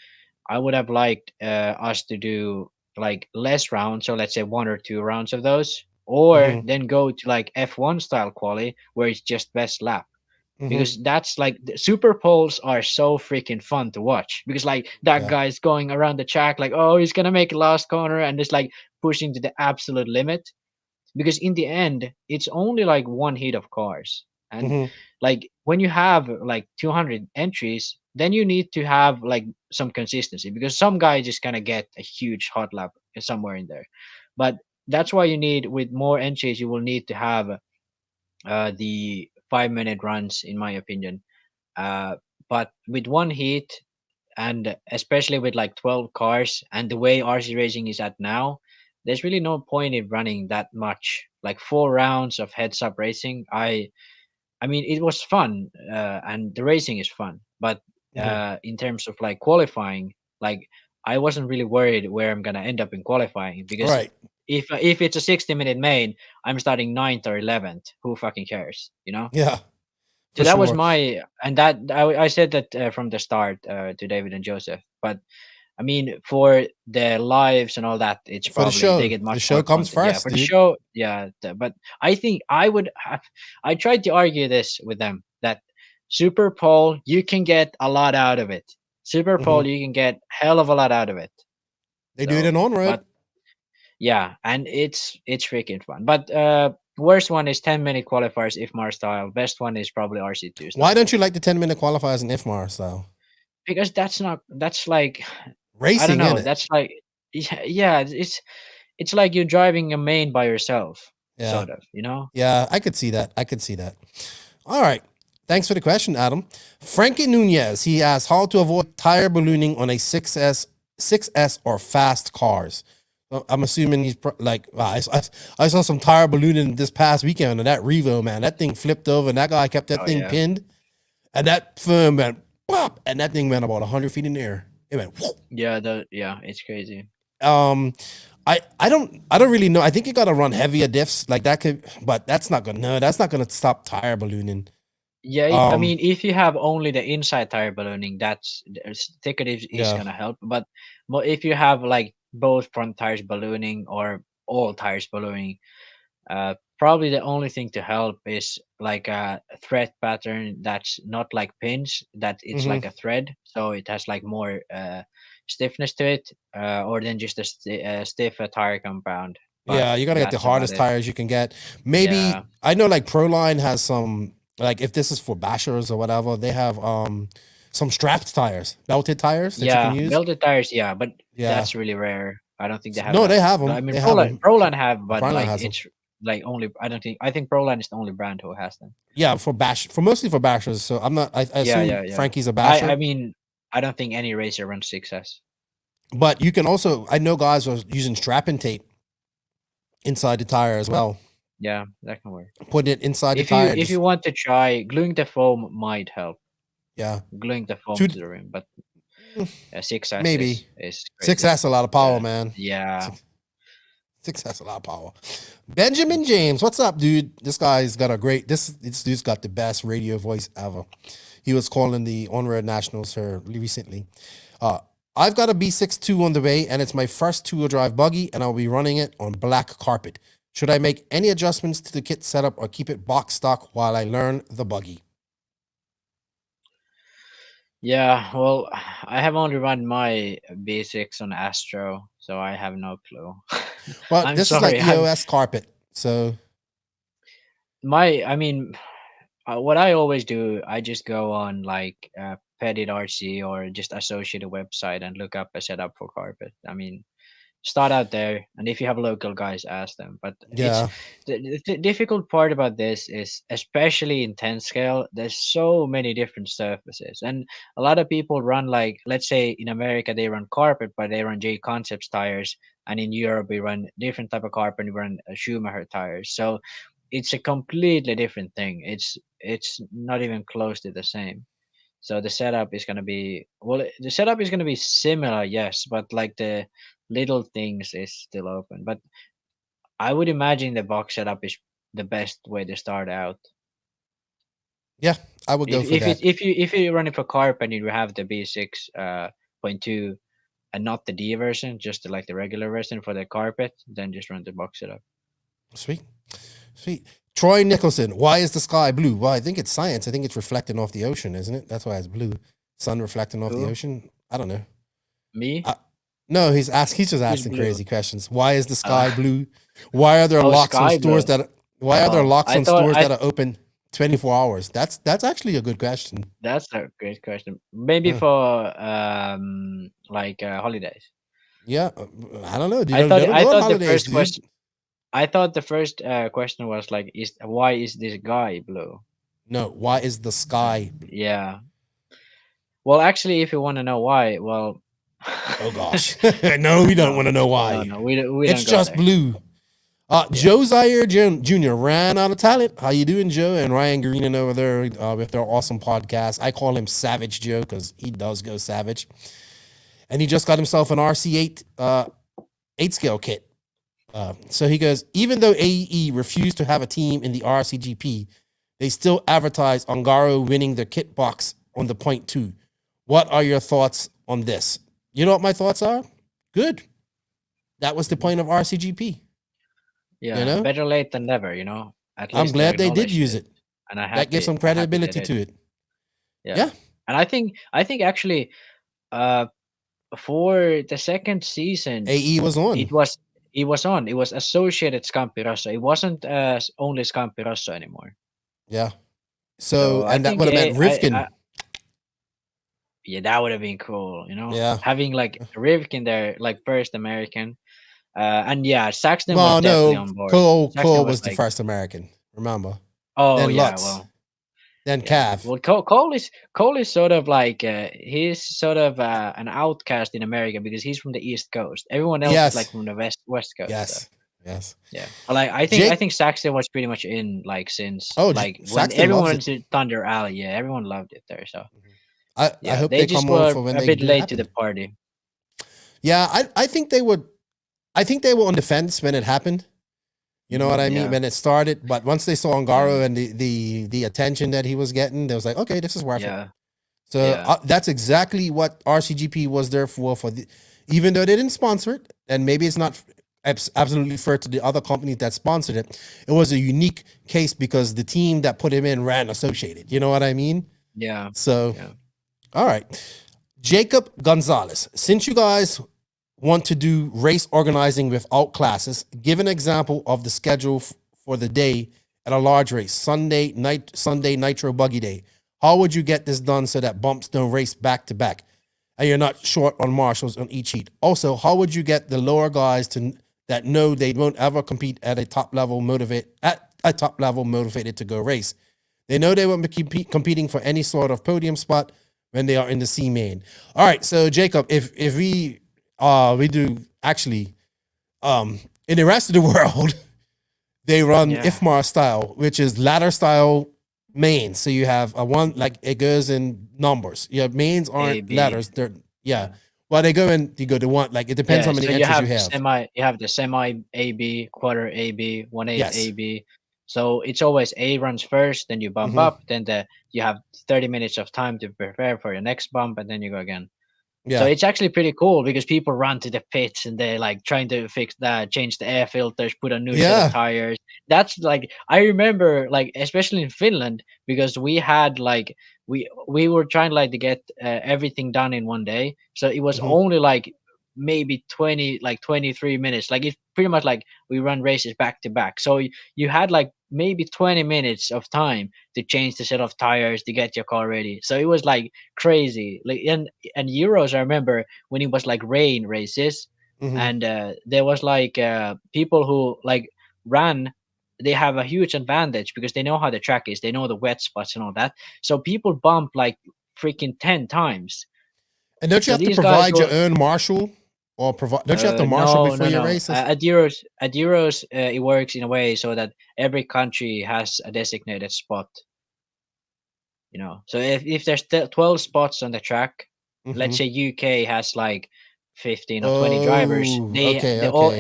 I would have liked us to do like less rounds, so let's say 1 or 2 rounds of those, or then go to like F1 style quali where it's just best lap. because that's like the super poles are so freaking fun to watch, because like that Yeah. guy's going around the track like, oh, he's gonna make a last corner and just like pushing to the absolute limit, because in the end it's only like one heat of cars. And Hmm. like when you have like 200 entries, then you need to have like some consistency, because some guy just gonna get a huge hot lap somewhere in there. But that's why you need, with more entries, you will need to have the 5 minute runs, in my opinion. But with one heat, and especially with like 12 cars and the way RC racing is at now, there's really no point in running that much. Like 4 rounds of heads up racing, I mean, it was fun, and the racing is fun. But Hmm. in terms of like qualifying, like I wasn't really worried where I'm gonna end up in qualifying, because Right. if it's a 60-minute main, I'm starting 9th or 11th. Who fucking cares, you know? Yeah, So for that was sure. my, and that I said that from the start to David and Joseph. But I mean, for the lives and all that, it's For probably they get the much show more comes content. Yeah, first, for the dude. show, yeah. But I think I would have. I tried to argue this with them that Super Bowl, you can get a lot out of it. Super Hmm. Bowl, you can get hell of a lot out of it. They do it So, in on road. but yeah, and it's freaking fun. But worst one is 10-minute qualifiers IFMAR style. Best one is probably RC2 Why style, don't you like the 10-minute qualifiers in IFMAR style? because that's like, I don't Racing, in know. it. That's like, yeah, it's like you're driving a main by yourself, Yeah. sort of. You know? Yeah, I could see that. I could see that. All right. Thanks for the question, Adam. Frankie Nunez, he asks how to avoid tire ballooning on a 6S or fast cars. Well, I'm assuming he's like, wow, I saw some tire ballooning this past weekend on that Revo, man. That thing flipped over and that guy kept that Oh thing yeah, pinned. And that firm went pop, and that thing went about 100 feet in the air. It went whoop. yeah. It's crazy. Um, I don't really know. I think you got to run heavier diffs like that could, but that's not gonna. No, that's not gonna stop tire ballooning. Yeah, I Um, mean, if you have only the inside tire ballooning, thicker is yeah. gonna help. But if you have like both front tires ballooning or all tires ballooning, probably the only thing to help is like a thread pattern that's not like pins, that it's Hmm. like a thread, so it has like more stiffness to it, or than just a stiff tire compound. But Yeah, you gotta get the that's about hardest it. tires you can get. Maybe Yeah, I know like Proline has some, like if this is for bashers or whatever, they have some strapped tires, belted tires that you can yeah, use. belted tires. Yeah, but Yeah. that's really rare. I don't think they have No, that. they have I them. mean, They have them. Proline have, but Proline like has them. it's like only. I think Proline is the only brand who has them. Yeah, for mostly for bashers. So I'm not. I Yeah, assume yeah, yeah. Frankie's a I basher, mean, I don't think any racer runs 6S. but you can also. I know guys are using strapping tape inside the tire as well. Yeah, that can work. Put it inside the If you tire. if you Just want to try, gluing the foam might help. yeah, Gluing the foam two to the rim, but 6S maybe is six. crazy. That's a lot of power, Yeah, man. yeah. Six has a lot of power. Benjamin James, what's up, dude? This guy's got a great. This dude's got the best radio voice ever. He was calling the on-road nationals here recently. I've got a B62 on the way, and it's my first two-wheel drive buggy, and I'll be running it on black carpet. Should I make any adjustments to the kit setup or keep it box stock while I learn the buggy? Yeah, well, I have only run my basics on Astro, so I have no clue. Well, I'm this is like sorry. I'm EOS carpet, so I mean, what I always do, I just go on like Petit RC or just associate a website and look up a setup for carpet. I mean, start out there, and if you have local guys, ask them. But it's yeah. the difficult part about this is, especially in 10 scale, there's so many different surfaces, and a lot of people run, like, let's say in America they run carpet, but they run J Concepts tires, and in Europe we run different type of carpet, we run Schumacher tires. So it's a completely different thing. It's not even close to the same. So the setup is gonna be, well, the setup is gonna be similar, yes, but like the little things is still open. But I would imagine the box setup is the best way to start out. Yeah, I would go for that. If you run it for carp and you have the B6 point two and not the D version, just like the regular version for the carpet, then just run the box setup. Sweet. Sweet. Troy Nicholson, why is the sky blue? Well, I think it's science. I think it's reflecting off the ocean, isn't it? That's why it's blue. Sun reflecting off the Who? ocean. I don't know. Me? No, he's just Who's asking blue? crazy questions. Why is the sky blue? Why are there locks on sky stores blue. that? Why are there locks I on thought stores that are open 24 hours? That's actually a good question. That's a great question. Maybe Huh. for holidays. Yeah, I don't know. They I don't thought go I on thought the holidays, first dude. question. I thought the first question was like, is why is this guy blue? No, why is the sky blue? Yeah. Well, actually, if you want to know why, well, Oh gosh, no, we don't want to know why. No, we It's don't go just there. blue. Joe Zaire Jr. ran out of talent. How you doing, Joe? And Ryan Greenan over there with their awesome podcast. I call him Savage Joe because he does go savage. And he just got himself an RC8 8 scale kit. So he goes, even though AEE refused to have a team in the RCGP, they still advertise Ongaro winning the kit box on the point 2. What are your thoughts on this? You know what my thoughts are? Good. That was the point of RCGP. Yeah, you know? better late than never. You know, at I'm least glad they did use it. and That gives some credibility to it. Yeah. And I think actually, for the second season, AE was on. It was on. It was associated Scampi Rosso. It wasn't only Scampi Rosso anymore. Yeah. So I and that think would have meant Rivkin. Yeah, that would have been cool. You know, Yeah. having like Rivkin there, like first American. And yeah, Saxton was definitely on board. Cole was the first American. Remember? Oh then yeah, Lutz, well. then Cav. Well, Cole is sort of like he's sort of an outcast in America because he's from the East Coast. Everyone else is like from the West Coast. Yes, so. yes. Yeah, like I think Saxton was pretty much in like since like when Saxton everyone loves went to Thunder Alley. Yeah, everyone loved it there. So I hope they come just on were for when a they bit do late happen. to the party. Yeah, I think they would. I think they were on the fence when it happened. You know what I mean? When it started, but once they saw Ongaro and the attention that he was getting, they was like, okay, this is worth it. So that's exactly what RCGP was there for. Even though they didn't sponsor it, and maybe it's not absolutely fair to the other companies that sponsored it, it was a unique case because the team that put him in ran associated. You know what I mean? Yeah. So, all right, Jacob Gonzalez. Since you guys want to do race organizing without classes, give an example of the schedule for the day at a large race, Sunday Nitro Buggy Day. How would you get this done so that bumps don't race back to back and you're not short on marshals on each heat? Also, how would you get the lower guys that know they won't ever compete at a top level motivated to go race? They know they won't be competing for any sort of podium spot when they are in the C main. All right, so Jacob, if we do actually in the rest of the world, they run EFRA style, which is ladder style mains. So you have a one, like it goes in numbers. Your mains aren't ladders. They're well, they go to one, like it depends how many entries you have. You have the semi AB, quarter AB, 1/8 AB. So it's always A runs first, then you bump up, then you have 30 minutes of time to prepare for your next bump, and then you go again. So it's actually pretty cool because people run to the pits and they're like trying to fix that, change the air filters, put on new set of tires. That's like, I remember like, especially in Finland, because we had like, we were trying like to get everything done in one day. So it was only like maybe 23 minutes. Like it's pretty much like we run races back to back. So you had like maybe 20 minutes of time to change the set of tires to get your car ready. So it was like crazy. Like and Euros, I remember when it was like rain races, and there was like people who like ran. They have a huge advantage because they know how the track is. They know the wet spots and all that. So people bump like freaking 10 times. And don't you have to provide your own marshal? Or don't you have to marshal before your races? At Euros, it works in a way so that every country has a designated spot. You know, so if there's 12 spots on the track, let's say UK has like 15 or 20 drivers.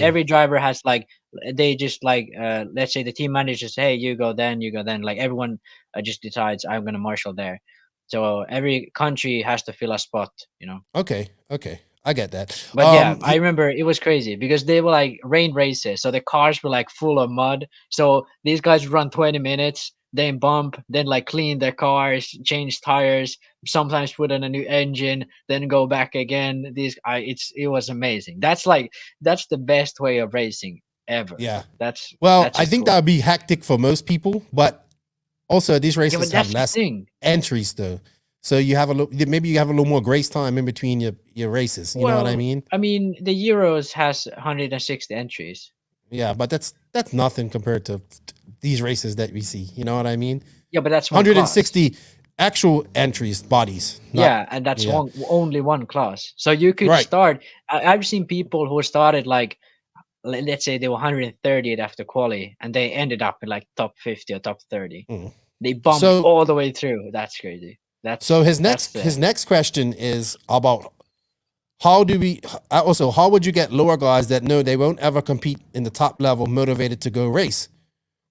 Every driver has like, they just like let's say the team manager says, hey, you go then. Like everyone just decides I'm gonna marshal there. So every country has to fill a spot. You know. Okay. I get that. But yeah, I remember it was crazy because they were like rain races. So the cars were like full of mud. So these guys run 20 minutes, then bump, then like clean their cars, change tires, sometimes put in a new engine, then go back again. It was amazing. That's the best way of racing ever. Yeah. That's I think cool. that would be hectic for most people, but also these Yeah, races but that's have the less thing. entries though. So you have maybe you have a little more grace time in between your races. You know what I mean? I mean, the Euros has 160 entries. Yeah, but that's nothing compared to these races that we see. You know what I mean? Yeah, but that's one class. 160 actual entries, bodies. Yeah, and that's only one class. So you could start. I've seen people who started like, let's say they were 130th after quali, and they ended up in like top 50 or top 30. They bumped all the way through. That's crazy. So his next question is about how would you get lower guys that know they won't ever compete in the top level motivated to go race?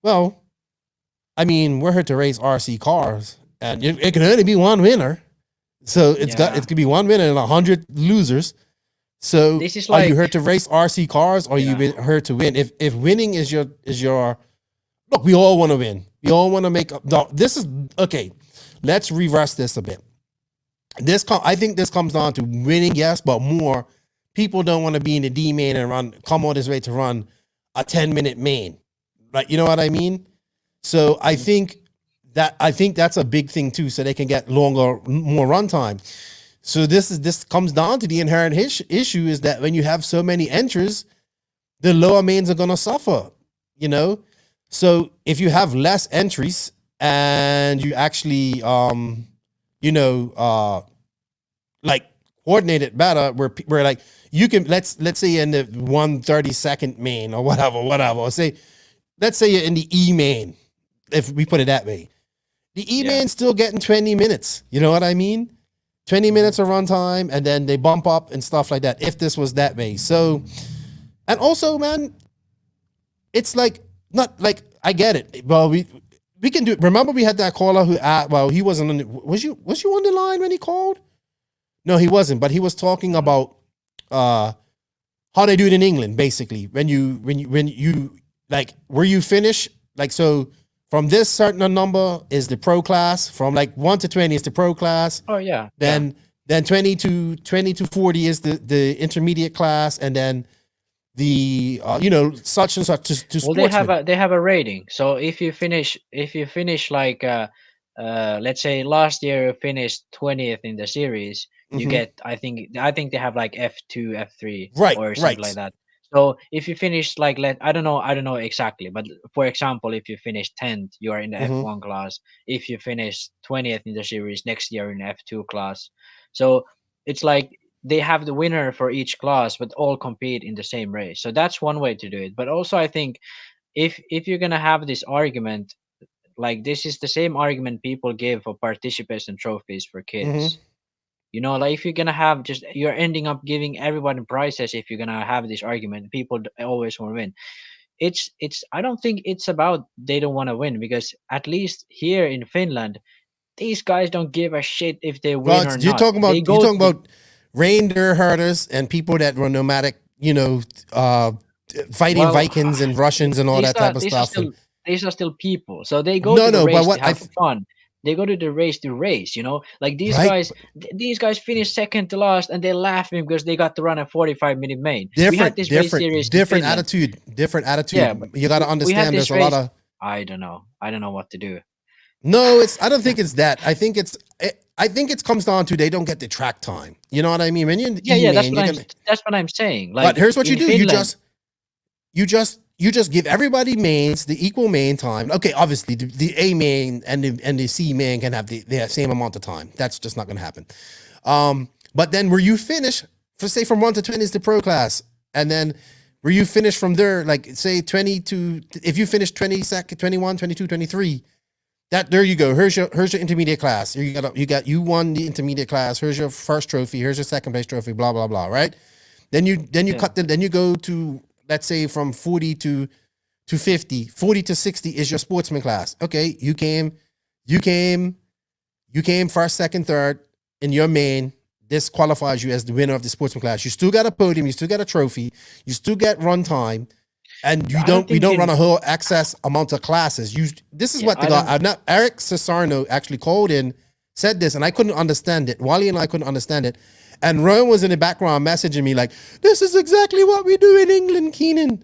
Well, I mean, we're here to race RC cars, and it can only be one winner. So it could be one winner and 100 losers. So this is are you here to race RC cars, or are you here to win? If winning is your look, we all want to win. We all want to make up. No, this is okay. Let's reverse this a bit. I think this comes down to winning, yes, but more people don't want to be in the D main and come all this way to run a 10-minute main. Right? You know what I mean? So I think that's a big thing too, so they can get more run time. So this comes down to the inherent issue is that when you have so many entries, the lower mains are gonna suffer, you know? So if you have less entries and you actually like coordinate it better, where like you can let's say in the 132nd main or whatever. Let's say you're in the E main, if we put it that way. The E main's still getting 20 minutes. You know what I mean? 20 minutes of runtime, and then they bump up and stuff like that. If this was that way. So, and also, man, it's like, not like, I get it. Well, we can do it. Remember we had that caller who, he wasn't on the, was you on the line when he called? No, he wasn't, but he was talking about how they do it in England, basically. When you like, where you finish, like, so from this certain number is the pro class, from like 1 to 20 is the pro class. Oh yeah. Then 20 to 40 is the intermediate class, and then the such and such to sportsmen. They have a rating. So if you finish like let's say last year you finished 20th in the series, you get I think they have like F2, F3 or something like that. So if you finish like I don't know exactly, but for example, if you finish 10th, you are in the F1 class. If you finish 20th in the series, next year in the F2 class. So it's like they have the winner for each class, but all compete in the same race. So that's one way to do it. But also I think if you're gonna have this argument, like this is the same argument people give for participants and trophies for kids. You know, like if you're gonna have you're ending up giving everybody prizes. If you're gonna have this argument, people always want to win. It's I don't think it's about they don't want to win, because at least here in Finland, these guys don't give a shit if they win or not. You're talking about reindeer herders and people that were nomadic, fighting Vikings and Russians and all that type of stuff. These are still people, so they go to the race to have fun. They go to the race to race, like these guys finish second to last, and they're laughing because they got to run a 45-minute main. We had this race series. Different attitude. Yeah, but you got to understand. There's a lot of. I don't know what to do. No, I don't think it's that. I think it comes down to they don't get the track time. You know what I mean? When you're that's what I'm saying. Like, but here's what you do: Finland, you just give everybody mains the equal main time. Okay, obviously the A main and the C main can have the same amount of time. That's just not going to happen. But then where you finish, say from 1 to 20 is the pro class, and then where you finish from there, like say 20 to, if you finish 22nd, 21, 22, 23, there you go. Here's your intermediate class. You won the intermediate class. Here's your first trophy. Here's your second place trophy. Blah blah blah. Right? Then you cut them. Then you go to, let's say, from 40 to 50. 40 to 60 is your sportsman class. Okay, you came first, second, third in your main. this qualifies you as the winner of the sportsman class. You still got a podium, you still got a trophy, you still get run time, and you don't run a whole excess amount of classes. This is what the guy, Eric Cesarno actually called in, said this, and I couldn't understand it. Wally and I couldn't understand it. And Rowan was in the background messaging me like, this is exactly what we do in England, Keenan.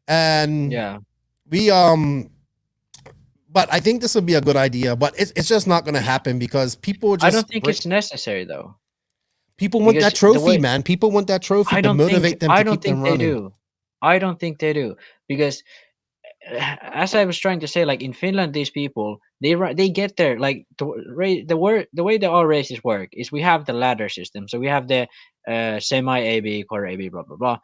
And we but I think this would be a good idea, but it's just not going to happen because people just. I don't think it's necessary though. People want that trophy, man. People want that trophy to motivate them to keep them running. I don't think they do because, as I was trying to say, like in Finland, these people they get there. Like the way the all races work is we have the ladder system, so we have the semi AB, quarter AB, blah blah blah,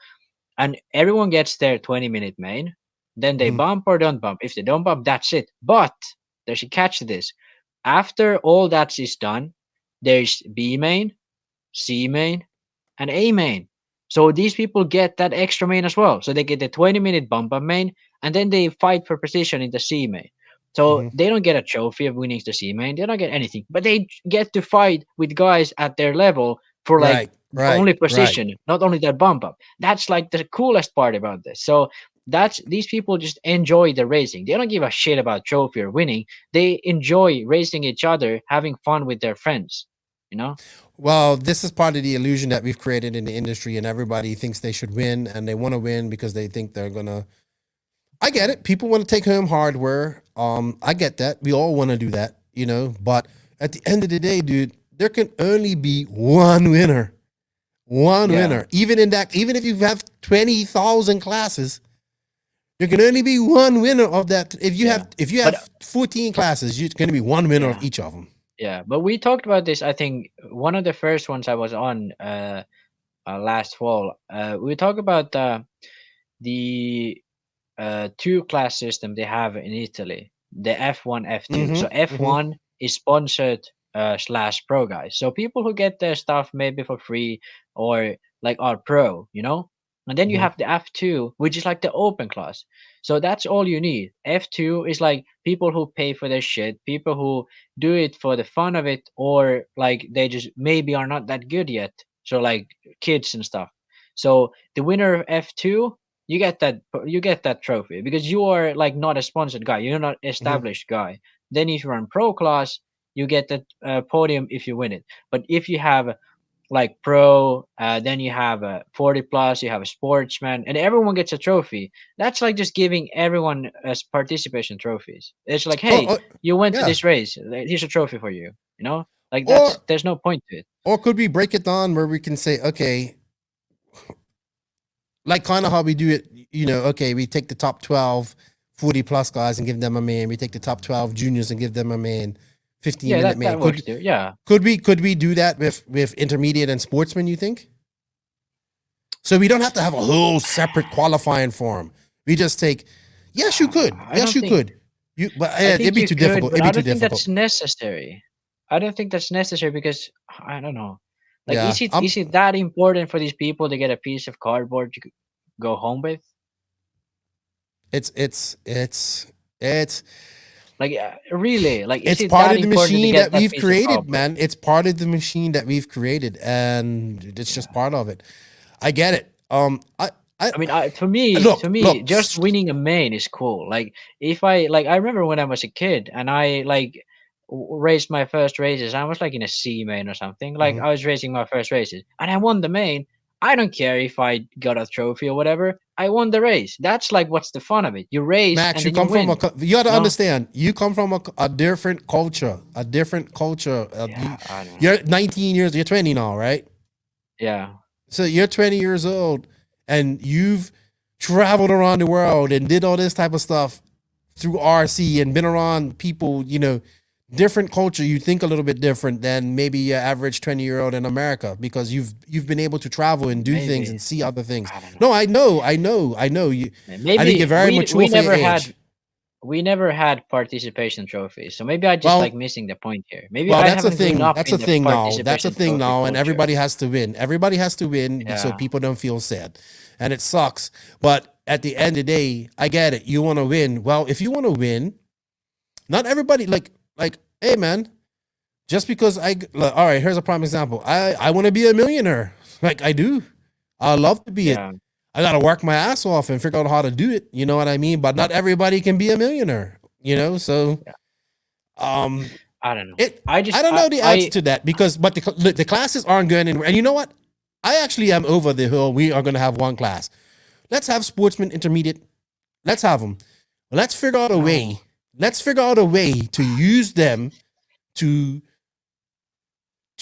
and everyone gets their 20-minute main. Then they bump or don't bump. If they don't bump, that's it. But there's a catch to this. After all that is done, there's B main, C main, and A main. So these people get that extra main as well. So they get the 20-minute bump up main, and then they fight for position in the C main. So they don't get a trophy of winning the C main. They don't get anything. But they get to fight with guys at their level for only position, not only that bump up. That's like the coolest part about this. So these people just enjoy the racing. They don't give a shit about trophy or winning. They enjoy racing each other, having fun with their friends, you know? Well, this is part of the illusion that we've created in the industry, and everybody thinks they should win, and they want to win because they think they're gonna. I get it. People want to take home hardware. I get that. We all want to do that, you know. But at the end of the day, dude, there can only be one winner. One winner. Even if you have 20,000 classes, there can only be one winner of that. If you have 14 classes, you're going to be one winner of each of them. Yeah, but we talked about this. I think one of the first ones I was on last fall. We talked about the two class system they have in Italy, the F1, F2. So F1 is sponsored / pro guys. So people who get their stuff maybe for free or like are pro, you know. And then you have the F2, which is like the open class. So that's all you need. F2 is like people who pay for their shit, people who do it for the fun of it, or like they just maybe are not that good yet. So like kids and stuff. So the winner of F2, you get that trophy because you are like not a sponsored guy. You're not established guy. Then if you're on pro class, you get that podium if you win it. But if you have like pro, then you have a 40 plus, you have a sportsman, and everyone gets a trophy. That's like just giving everyone as participation trophies. It's like, hey, you went to this race, here's a trophy for you, you know, like there's no point to it. Or could we break it down where we can say, okay, like kind of how we do it, you know, okay, we take the top 12 40 plus guys and give them a man, we take the top 12 juniors and give them a man, 15-minute man. Could we do that with intermediate and sportsmen, you think? So we don't have to have a whole separate qualifying form. We just take. Yes, you could. Yes, you could. It'd be too difficult. I don't think that's necessary. I don't think that's necessary because I don't know. Like, is it that important for these people to get a piece of cardboard to go home with? It's like really, like it's part of the machine that we've created, man. It's part of the machine that we've created, and it's just part of it. I get it. I mean, to me, just winning a main is cool. Like if I remember when I was a kid and I like raced my first races. I was like in a C main or something. Like I was racing my first races and I won the main. I don't care if I got a trophy or whatever. I won the race. That's like what's the fun of it. You race. Max, and you come from you got to understand. You come from a different culture. A different culture. You're 19 years. You're 20 now, right? Yeah. So you're 20 years old, and you've traveled around the world and did all this type of stuff through RC and been around people. You know, different culture. You think a little bit different than maybe your average 20-year-old in America because you've been able to travel and do things and see other things. No, I know. You. Maybe I think you're very mature for your age. We never had participation trophies, so maybe I just like missing the point here. Maybe that's a thing. That's a thing now. That's a thing now, and everybody has to win. Everybody has to win so people don't feel sad, and it sucks. But at the end of the day, I get it. You want to win. Well, if you want to win, not everybody like. Hey man, Just because all right, here's a prime example. I want to be a millionaire. Like I do. I love to be it. I got to work my ass off and figure out how to do it. You know what I mean? But not everybody can be a millionaire, you know? So, I don't know. I don't know the answer to that because, but the classes aren't going anywhere. And you know what? I actually am over the hill. We are going to have one class. Let's have sportsman intermediate. Let's have them. Let's figure out a way. Let's figure out a way to use them to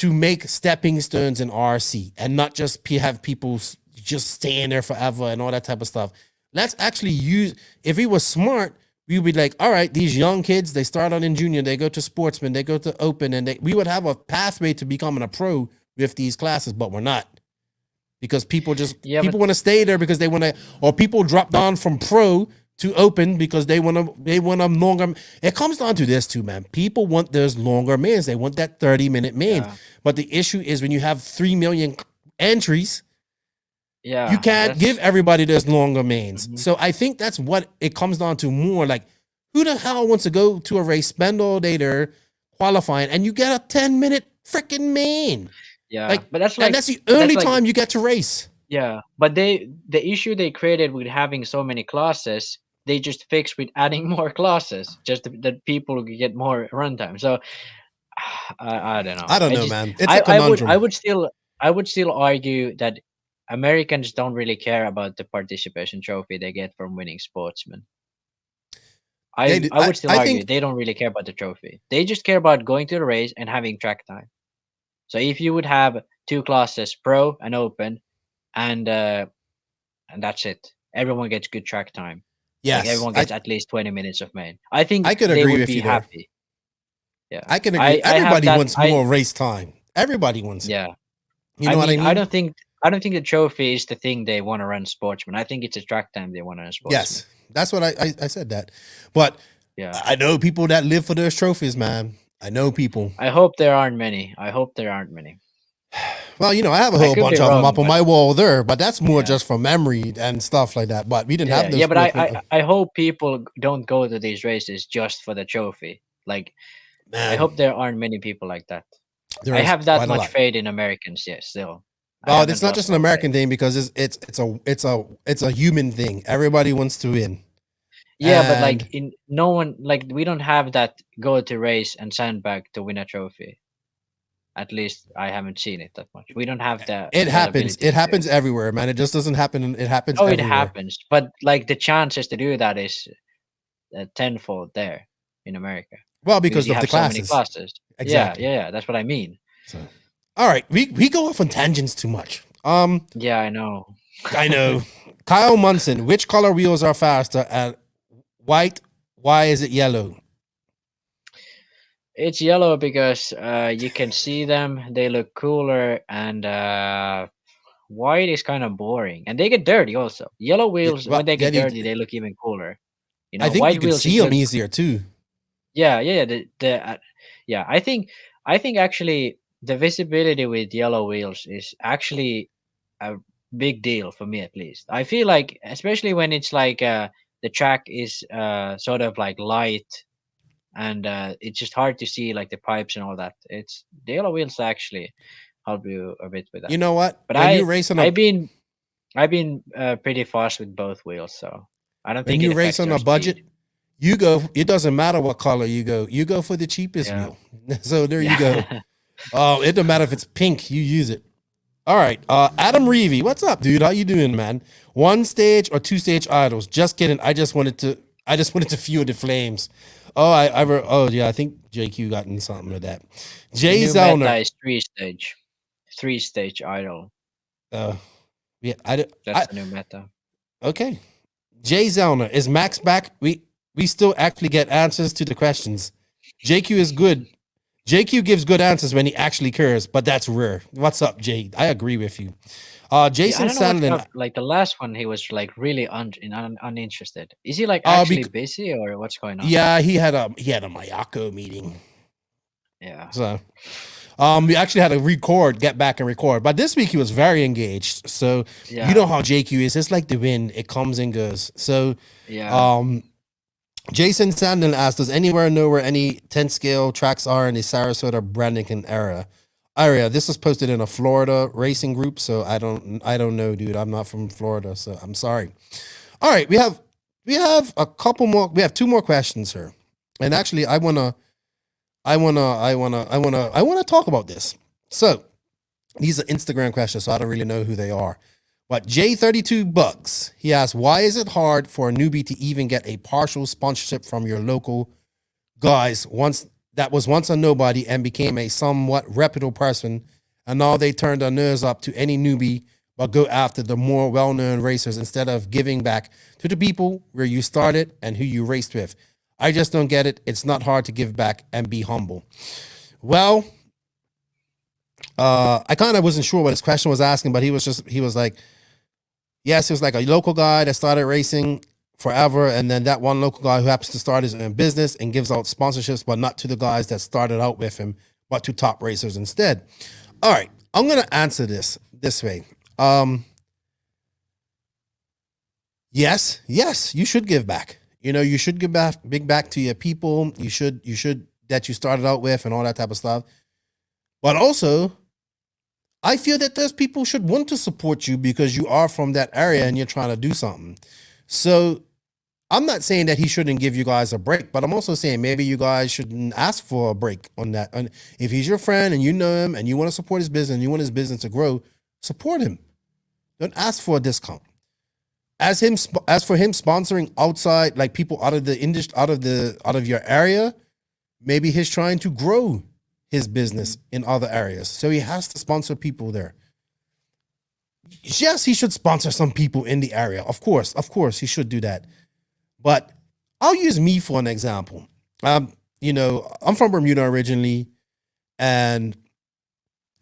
make stepping stones in RC and not just have people just staying there forever and all that type of stuff. Let's actually use, if we were smart, we would be like, all right, these young kids, they start out in junior, they go to sportsman, they go to open, and we would have a pathway to becoming a pro with these classes, but we're not. Because people people want to stay there because they want to, or people drop down from pro to open because they want a longer. It comes down to this too, man. People want those longer mains. They want that 30-minute main. Yeah. But the issue is when you have 3 million entries, you can't give everybody those longer mains. Mm-hmm. So I think that's what it comes down to more. Like, who the hell wants to go to a race, spend all day there qualifying, and you get a 10-minute freaking main? Yeah, like, but that's the only time you get to race. Yeah, but the issue they created with having so many classes, they just fixed with adding more classes, just that people get more runtime. So I don't know. I don't know, man. It's a conundrum. I would still argue that Americans don't really care about the participation trophy they get from winning sportsmen. I would still argue they don't really care about the trophy. They just care about going to the race and having track time. So if you would have 2 classes, pro and open, and that's it, everyone gets good track time. Yes, like everyone gets at least 20 minutes of main. I think I could they agree would with be you happy. There. Yeah, I can agree. Everybody wants more race time. Everybody wants. Yeah, you know what I mean. I don't think the trophy is the thing they want to run sportsman. I think it's a track time they want to run sportsman. Yes, that's what I said that. But yeah, I know people that live for those trophies, man. I know people. I hope there aren't many. Well, you know, I have a whole bunch of them up on my wall there, but that's more just from memory and stuff like that. But we didn't have those. Yeah, but I hope people don't go to these races just for the trophy. Like, man, I hope there aren't many people like that. I have that much faith in Americans. Yes, still. Oh, it's not just an American thing because it's a human thing. Everybody wants to win. Yeah, but like no one, like we don't have that go to race and sandbag to win a trophy. At least I haven't seen it that much. We don't have that. It happens. It happens everywhere, man. It just doesn't happen. It happens. Oh, everywhere. It happens. But like the chances to do that is tenfold there in America. Well, because of the classes. So many classes. Exactly. Yeah. That's what I mean. So, all right, we go off on tangents too much. Yeah, I know. Kyle Munson, which color wheels are faster? And white. Why is it yellow? It's yellow because you can see them. They look cooler, and white is kind of boring, and they get dirty also. Yellow wheels, when they get dirty, they look even cooler. You know, I think white you can wheels see them easier too. Yeah. I think actually the visibility with yellow wheels is actually a big deal for me, at least. I feel like, especially when it's like the track is sort of like light. And it's just hard to see like the pipes and all that. It's the yellow wheels actually help you a bit with that. You know what? But I've been pretty fast with both wheel, so I don't think when you race on a budget, you go. It doesn't matter what color you go. You go for the cheapest wheel. So there you go. It doesn't matter if it's pink. You use it. All right, Adam Reevy, what's up, dude? How you doing, man? 1 stage or 2 stage idles? Just kidding. I just wanted to fuel the flames. Oh, I think JQ got in something with that. Jay Zellner is 3 stage idle. Yeah, that's the new meta. Okay, Jay Zellner, is Max back? We still actually get answers to the questions. JQ is good. JQ gives good answers when he actually cares, but that's rare. What's up, Jay? I agree with you. Jason Sandlin, like the last one, he was like really uninterested. Is he like actually busy or what's going on? Yeah, he had a Mayako meeting. Yeah. So, we actually had to get back and record. But this week he was very engaged. So you know how JQ is. It's like the wind; it comes and goes. So Jason Sandin asked, does anywhere know where any 10 scale tracks are in the Sarasota Brandon area? This was posted in a Florida racing group, so I don't know, dude. I'm not from Florida, so I'm sorry. All right, we have a couple more. We have two more questions here, and actually, I wanna talk about this. So these are Instagram questions, so I don't really know who they are. But J32 Bucks, he asked, why is it hard for a newbie to even get a partial sponsorship from your local guys once a nobody and became a somewhat reputable person, and now they turn their nose up to any newbie but go after the more well-known racers instead of giving back to the people where you started and who you raced with? I just don't get it. It's not hard to give back and be humble. Well, I kind of wasn't sure what his question was asking, but he was like, yes, it was like a local guy that started racing forever, and then that one local guy who happens to start his own business and gives out sponsorships, but not to the guys that started out with him, but to top racers instead. All right, I'm gonna answer this way. Yes, you should give back. You know, you should give back to your people. You should that you started out with and all that type of stuff. But also, I feel that those people should want to support you because you are from that area and you're trying to do something. So I'm not saying that he shouldn't give you guys a break, but I'm also saying maybe you guys shouldn't ask for a break on that. And if he's your friend and you know him and you want to support his business and you want his business to grow, support him. Don't ask for a discount. As for him sponsoring outside, like people out of the industry, out of your area, maybe he's trying to grow his business in other areas. So he has to sponsor people there. Yes, he should sponsor some people in the area. Of course, he should do that. But I'll use me for an example. You know, I'm from Bermuda originally, and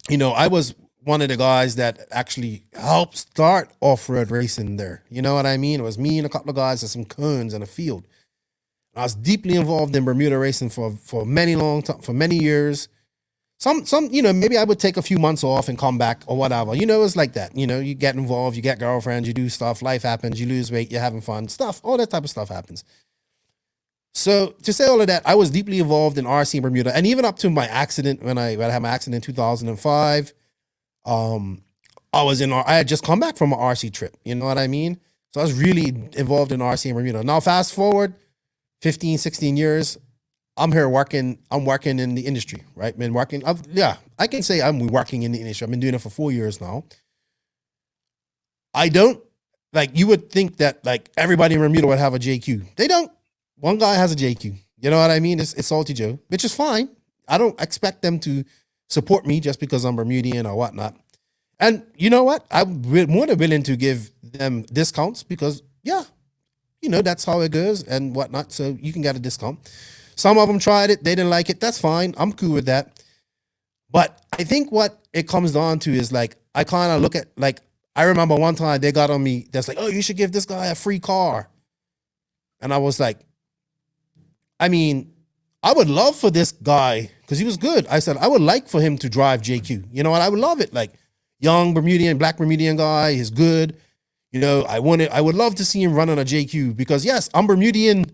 you know, I was one of the guys that actually helped start off-road racing there. You know what I mean? It was me and a couple of guys and some cones in a field. I was deeply involved in Bermuda racing for many years. Some, you know, maybe I would take a few months off and come back or whatever. You know, it's like that. You know, you get involved, you get girlfriends, you do stuff, life happens, you lose weight, you're having fun, stuff, all that type of stuff happens. So to say all of that, I was deeply involved in RC in Bermuda, and even up to my accident when I had my accident in 2005. I had just come back from an RC trip. You know what I mean? So I was really involved in RC in Bermuda. Now fast forward 15, 16 years. I'm here working. I'm working in the industry, right? I can say I'm working in the industry. I've been doing it for 4 years now. I don't, like, you would think that like everybody in Bermuda would have a JQ. They don't. One guy has a JQ. You know what I mean? It's Salty Joe, which is fine. I don't expect them to support me just because I'm Bermudian or whatnot. And you know what? I'm more than willing to give them discounts because, yeah, you know, that's how it goes and whatnot. So you can get a discount. Some of them tried it. They didn't like it. That's fine. I'm cool with that. But I think what it comes down to is like, I kind of look at, like, I remember one time they got on me. That's like, oh, you should give this guy a free car. And I was like, I mean, I would love for this guy, because he was good. I said, I would like for him to drive JQ. You know what? I would love it. Like, young Bermudian, black Bermudian guy, he's good. You know, I would love to see him run on a JQ because, yes, I'm Bermudian,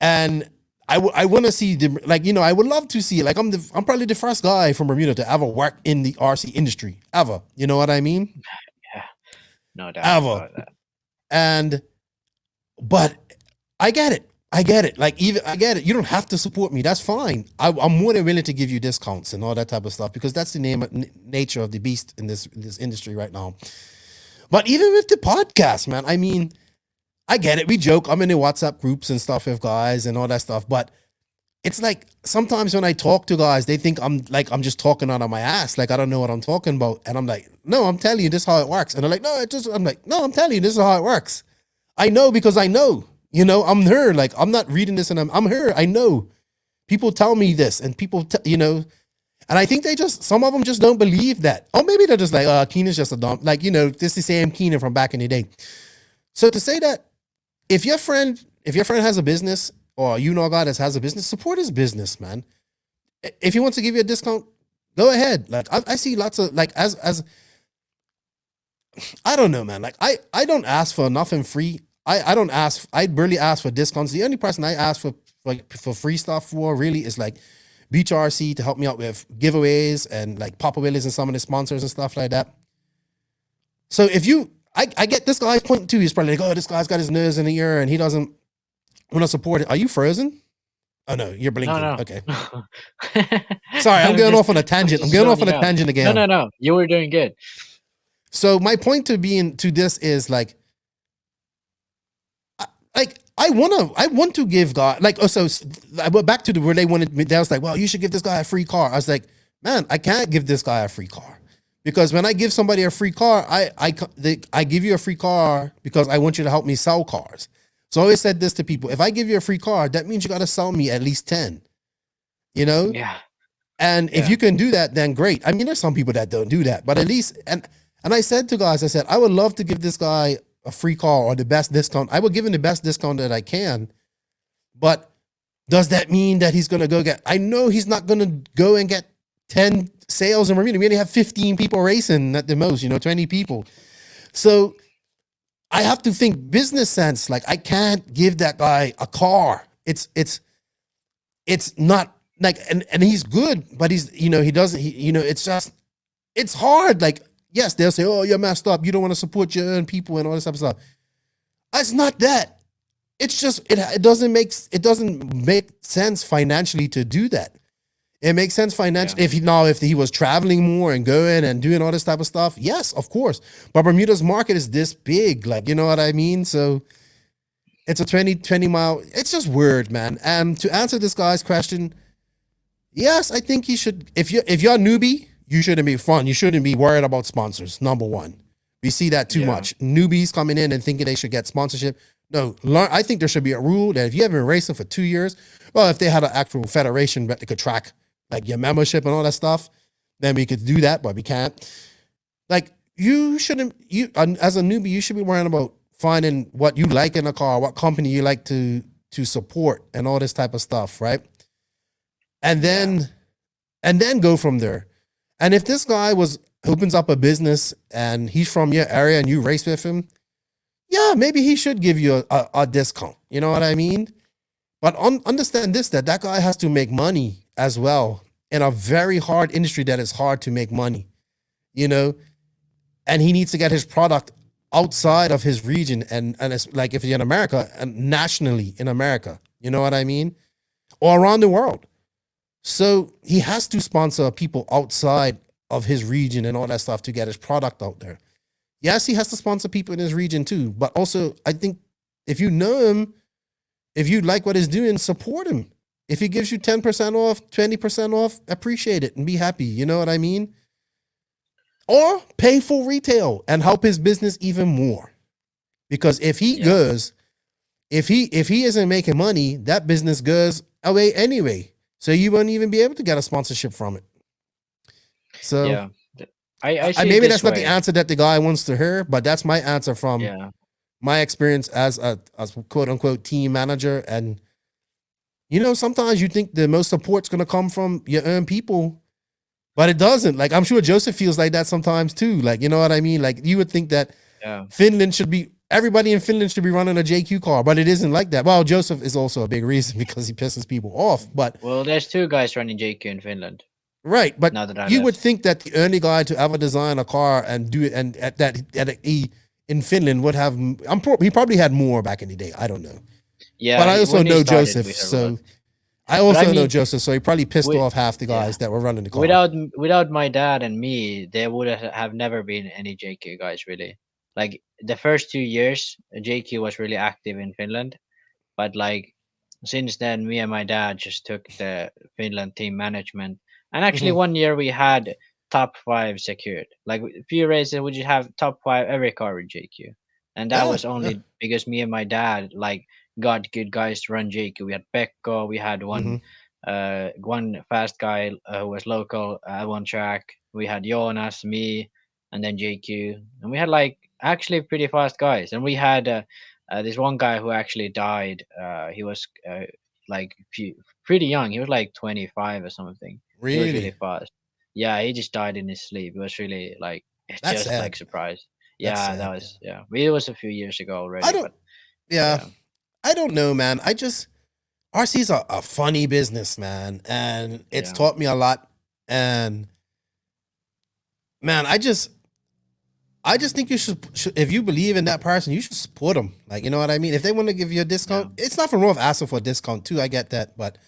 and I want to see them, like, you know, I would love to see, like, I'm probably the first guy from Bermuda to ever work in the RC industry ever. You know what I mean? Yeah, no doubt about that. But I get it. Like, even I get it. You don't have to support me. That's fine. I'm more than willing to give you discounts and all that type of stuff because that's the nature of the beast in this industry right now. But even with the podcast, man, I mean, I get it. We joke. I'm in the WhatsApp groups and stuff with guys and all that stuff. But it's like sometimes when I talk to guys, they think I'm just talking out of my ass. Like, I don't know what I'm talking about. And I'm like, no, I'm telling you this is how it works. And they're like, no, I'm like, no, I'm telling you this is how it works. I know because I know. You know, I'm here. Like, I'm not reading this and I'm here. I know. People tell me this and people, you know, and I think some of them just don't believe that. Or maybe they're just like, Keenan's just a dumb, like, you know, this is the same Keenan from back in the day. So to say that if your friend has a business or you know a guy that has a business, support his business, man. If he wants to give you a discount, go ahead. Like, I see lots of, like, as I don't know, man. Like, I don't ask for nothing free. I don't ask. I barely ask for discounts. The only person I ask for free stuff for really is like Beach RC to help me out with giveaways and like Papa Willis and some of the sponsors and stuff like that. So if you, I get this guy's point too. He's probably like, oh, this guy's got his nose in the ear and he doesn't want to support it. Are you frozen? Oh no, you're blinking. No. Okay. Sorry, I'm going off on a tangent. I'm going off on a tangent again. No. You were doing good. So my point to this is like I want to give God like so I went back to the where they wanted me. They was like, well, you should give this guy a free car. I was like, man, I can't give this guy a free car because when I give somebody a free car, I give you a free car because I want you to help me sell cars. So I always said this to people: if I give you a free car, that means you got to sell me at least 10. You know? Yeah. And if you can do that, then great. I mean, there's some people that don't do that, but at least and I said to guys, I said, I would love to give this guy a free car or the best discount. I would give him the best discount that I can. But does that mean that he's going to go get, I know he's not going to go and get 10 sales in Bermuda. We only have 15 people racing at the most, 20 people. So I have to think business sense. Like I can't give that guy a car. It's not like, and he's good, but he's, it's hard. Like, yes, they'll say, oh, you're messed up. You don't want to support your own people and all this type of stuff. It's not that. It's just, it doesn't make sense financially to do that. It makes sense financially if he was traveling more and going and doing all this type of stuff. Yes, of course. But Bermuda's market is this big. Like, you know what I mean? So it's a 20 mile. It's just weird, man. And to answer this guy's question, yes, I think he should. If you're a newbie, you shouldn't be fun. You shouldn't be worried about sponsors. Number one, we see that too much. Newbies coming in and thinking they should get sponsorship. No, I think there should be a rule that if you haven't been racing for 2 years, well, if they had an actual federation that they could track like your membership and all that stuff, then we could do that, but we can't. Like you shouldn't. You as a newbie, you should be worrying about finding what you like in a car, what company you like to support, and all this type of stuff, right? And then go from there. And if this guy opens up a business and he's from your area and you race with him, yeah, maybe he should give you a discount. You know what I mean? But understand this, that guy has to make money as well in a very hard industry that is hard to make money, and he needs to get his product outside of his region. And it's like if you're in America and nationally in America, you know what I mean? Or around the world. So he has to sponsor people outside of his region and all that stuff to get his product out there. Yes, he has to sponsor people in his region too. But also, I think if you know him, if you like what he's doing, support him. If he gives you 10% off, 20% off, appreciate it and be happy. You know what I mean? Or pay full retail and help his business even more. Because if he goes, if he isn't making money, that business goes away anyway. So you won't even be able to get a sponsorship from it. So yeah, I see maybe it that's this not the way. answer that the guy wants to hear, but that's my answer from my experience as a quote unquote team manager. And sometimes you think the most support's going to come from your own people, but it doesn't. Like I'm sure Joseph feels like that sometimes too. Like, you know what I mean? Like you would think that everybody in Finland should be running a JQ car, but it isn't like that. Well, Joseph is also a big reason because he pisses people off. But there's 2 guys running JQ in Finland. Right, but you would think that the only guy to ever design a car and do it, and in Finland would have. He probably had more back in the day. I don't know. Yeah, but I also know Joseph, so know Joseph, so he probably pissed off half the guys that were running the car. Without my dad and me, there would have never been any JQ guys really. Like the first 2 years, JQ was really active in Finland, but like since then, me and my dad just took the Finland team management. And actually, 1 year we had top 5 secured. Like a few races, we just have top 5 every car with JQ, and that was only because me and my dad like got good guys to run JQ. We had Pekko, we had one fast guy who was local at one track. We had Jonas, me, and then JQ, and we had like actually pretty fast guys. And we had this one guy who actually died. He was like pretty young. He was like 25 or something. Really? He was really fast. Yeah, he just died in his sleep. It was really like That's just sad. like surprise. That's Yeah, sad, that was It was a few years ago already. Yeah. I don't know, man. RC's a funny business, man. And it's taught me a lot. And man, I just think you should, if you believe in that person, you should support them. Like, you know what I mean? If they want to give you a discount, it's nothing wrong with asking for a discount too. I get that. But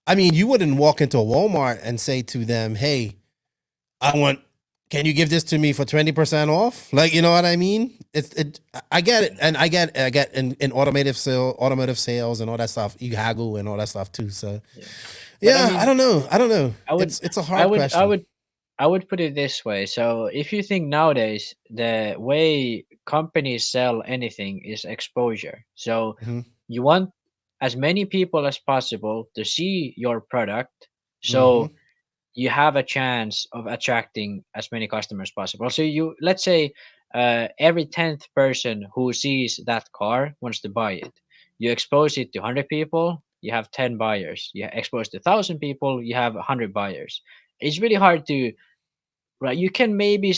I mean, you wouldn't walk into a Walmart and say to them, hey, can you give this to me for 20% off? Like, you know what I mean? I get it. And I get in automotive sales and all that stuff, you haggle and all that stuff too. So yeah, I don't know. It's a hard question. I would put it this way. So if you think nowadays the way companies sell anything is exposure. So you want as many people as possible to see your product. So you have a chance of attracting as many customers possible. So let's say every 10th person who sees that car wants to buy it. You expose it to 100 people, you have 10 buyers. You expose to 1,000 people, you have 100 buyers. It's really hard to, right? You can maybe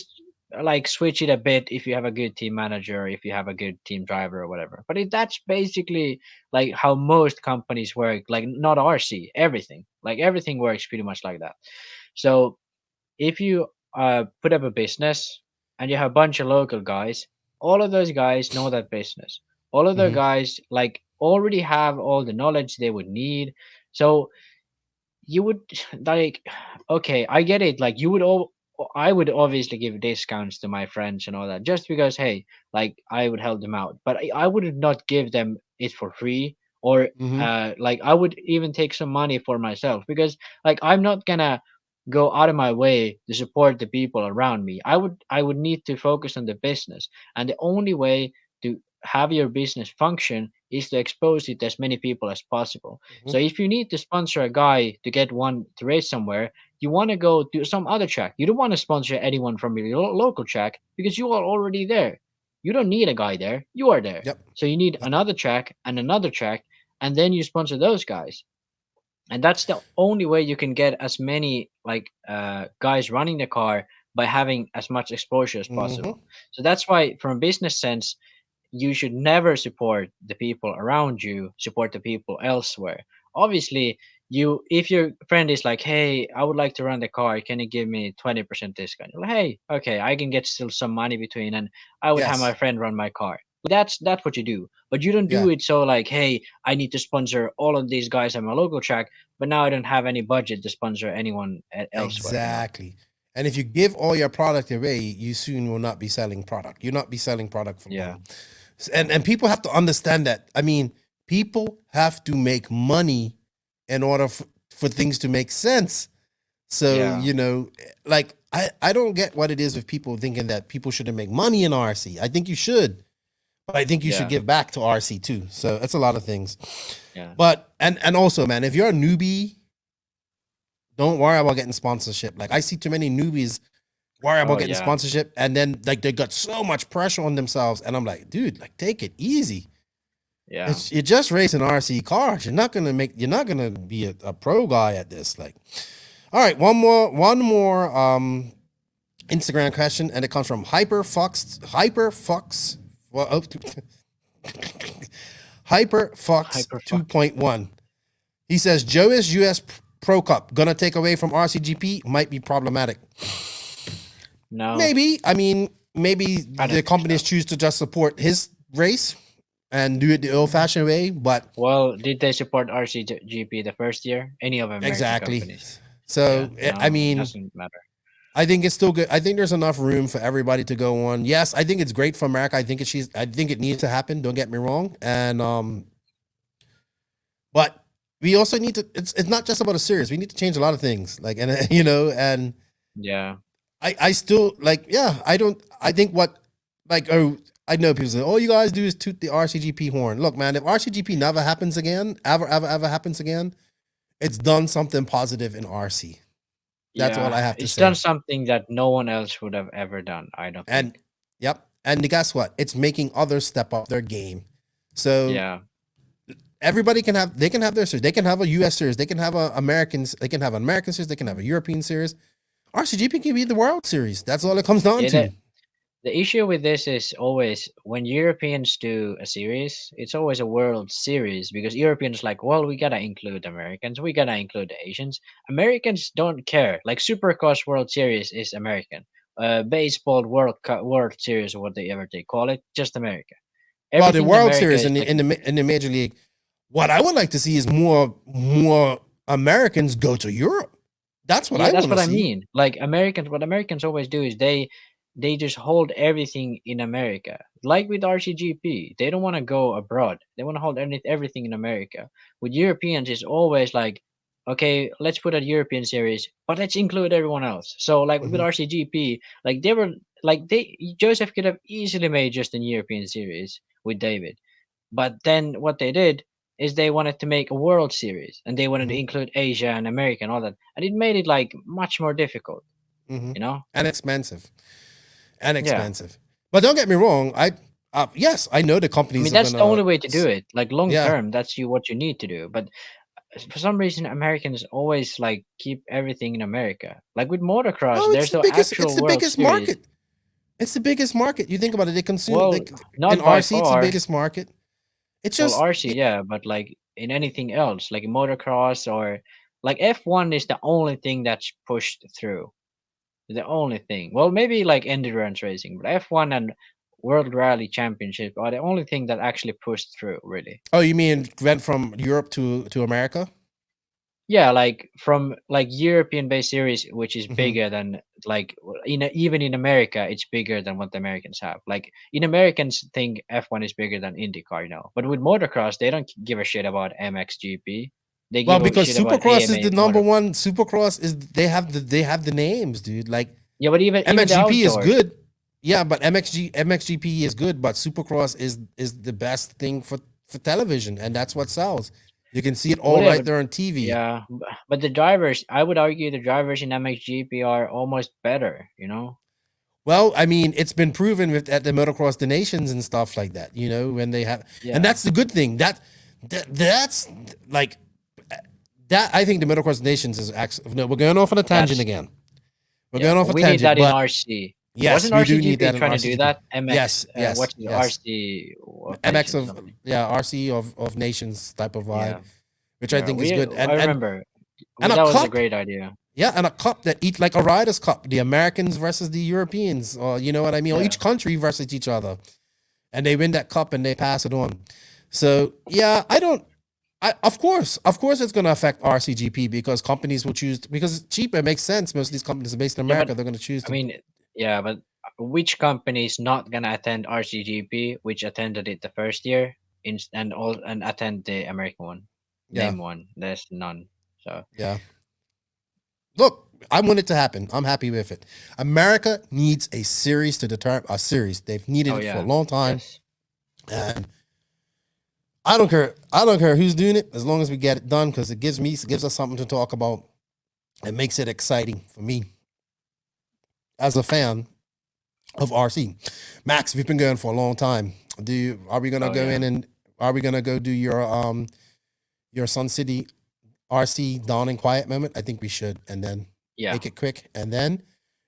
like switch it a bit if you have a good team manager, if you have a good team driver or whatever. But that's basically like how most companies work. Like not RC, everything. Like everything works pretty much like that. So if you put up a business and you have a bunch of local guys, all of those guys know that business. All of the guys like already have all the knowledge they would need. So you would like, okay, I get it. Like I would obviously give discounts to my friends and all that just because, hey, like I would help them out, but I would not give them it for free or like I would even take some money for myself because like I'm not gonna go out of my way to support the people around me. I would need to focus on the business, and the only way to have your business function is to expose it to as many people as possible. So if you need to sponsor a guy to get one to race somewhere, you want to go to some other track. You don't want to sponsor anyone from your local track because you are already there. You don't need a guy there. You are there. Yep. So you need another track, and then you sponsor those guys. And that's the only way you can get as many like guys running the car by having as much exposure as possible. So that's why, from a business sense, you should never support the people around you, support the people elsewhere. Obviously, if your friend is like, hey, I would like to run the car, can you give me 20% discount? You're like, hey, okay, I can get still some money between, and I would have my Yes. friend run my car. That's what you do. But you don't Yeah. do it so like, hey, I need to sponsor all of these guys on my local track, but now I don't have any budget to sponsor anyone elsewhere. Exactly. And if you give all your product away, you soon will not be selling product. You'll not be selling product for long. And people have to understand that. I mean, people have to make money in order for things to make sense. So, you know, like I don't get what it is with people thinking that people shouldn't make money in RC. I think you should. But I think you should give back to RC too. So that's a lot of things. Yeah. But and also, man, if you're a newbie, don't worry about getting sponsorship. Like I see too many newbies worry about getting sponsorship, and then like they got so much pressure on themselves. And I'm like, dude, like take it easy. Yeah. You're just racing RC cars. You're not gonna be a pro guy at this. Like, all right, one more Instagram question, and it comes from Hyperfox. Well, Hyperfox 2.1. He says Joe's US Pro Cup gonna take away from RCGP, might be problematic. No, maybe. I mean, maybe the companies choose to just support his race and do it the old-fashioned way. But well, did they support RCGP the first year? Any of them? Exactly. Companies? So I mean, it doesn't matter. I think it's still good. I think there's enough room for everybody to go on. Yes, I think it's great for America. I think it needs to happen. Don't get me wrong. And but we also need to. It's not just about a series. We need to change a lot of things. Like, and you know, and yeah, I still like. Yeah, I don't. I think what like I know people say, all you guys do is toot the RCGP horn. Look, man, if RCGP never happens again, ever happens again, it's done something positive in RC. That's all I have to say. It's done something that no one else would have ever done. I don't think. And guess what? It's making others step up their game. So everybody can have their series. They can have a US series. They can have an American series. They can have a European series. RCGP can be the World Series. That's all it comes down to. The issue with this is always when Europeans do a series, it's always a world series because Europeans like, well, we gotta include Americans, we gotta include the Asians. Americans don't care. Like Supercross World Series is American. Baseball World Series, or whatever they call it, just America. Well, the Everything in World America Series is in the like, in the Major League, what I would like to see is more Americans go to Europe. That's what yeah, I that's want to what I see. mean. Like Americans, what Americans always do is they just hold everything in America. Like with RCGP, they don't want to go abroad. They want to hold everything in America. With Europeans, it's always like, okay, let's put a European series, but let's include everyone else. So like with Mhm. RCGP, like they were like they Joseph could have easily made just a European series with David, but then what they did is they wanted to make a World Series and they wanted to Mhm. include Asia and America and all that, and it made it like much more difficult. Mhm. You know? And expensive. And Yeah. expensive. But don't get me wrong. Yes, I know the I mean, companies are that's the only gonna. way to do it. Like long Yeah. term, that's what you need to do. But for some reason, Americans always like keep everything in America. Like with motocross, Well, it's there's the no biggest. It's actual the World biggest Series. market. It's the biggest market. You think about it. They consume Well, like in not by RC. It's the far. biggest market. It's Well, just RC, yeah, but like in anything else, like motocross or like F1 is the only thing that's pushed through. The only thing. Well, maybe like endurance racing, but F1 and World Rally Championship are the only thing that actually pushed through, really. Oh, you mean went from Europe to America? Yeah, like from like European based series, which is Hmm. bigger than like even in America, it's bigger than what the Americans have. Like in Americans think F1 is bigger than IndyCar now, but with motocross, they don't give a shit about MXGP. They Well, give a because shit about Supercross is AMA the number Motocross. one. Supercross is they have the names, dude. Like Yeah, but even the MXGP is outdoors. good. Yeah, but MXGP is good, but Supercross is the best thing for television, and that's what sells. You can see it all right Whatever. there on TV. Yeah, but the drivers, I would argue the drivers in MXGP are almost better, you know? Well, I mean, it's been proven at the Motocross the Nations and stuff like that. You know, when they have, and Yeah. that's the good thing. That's like that. I think the Motocross Nations is actually no. We're going off on a tangent That's again. We're yeah. going off a We need tangent, that in but RC. yes, Wasn't we do need RCGP that in trying to do RCGP. that? MX, Yes, yes, what's the yes. RC of MX Nations or of something? RC of Nations type of vibe, Yeah, which I yeah. think is good, I remember. and a That was a cup. great idea. Yeah, and a cup that eat like a Riders Cup, the Americans versus the Europeans, or you know what I mean, or Yeah. each country versus each other, and they win that cup and they pass it on. So yeah, I don't. Of course, it's going to affect RCGP because companies will choose because it's cheaper. It makes sense. Most of these companies are based in Yeah, America. but They're going to choose I to. mean, yeah, but which company is not gonna attend RCGP, which attended it the first year, and attend the American one? Yeah, Name one. There's none. So yeah. Look, I want it to happen. I'm happy with it. America needs a series to determine a series. They've needed oh it for a yeah, long time, yes. and I don't care. I don't care who's doing it as long as we get it done because it gives us something to talk about. It makes it exciting for me as a fan of RC. Max, we've been going for a long time. Are we gonna Oh go yeah. in and are we gonna go do your Sun City RC dawn and quiet moment? I think we should, and then Yeah. make it quick, and then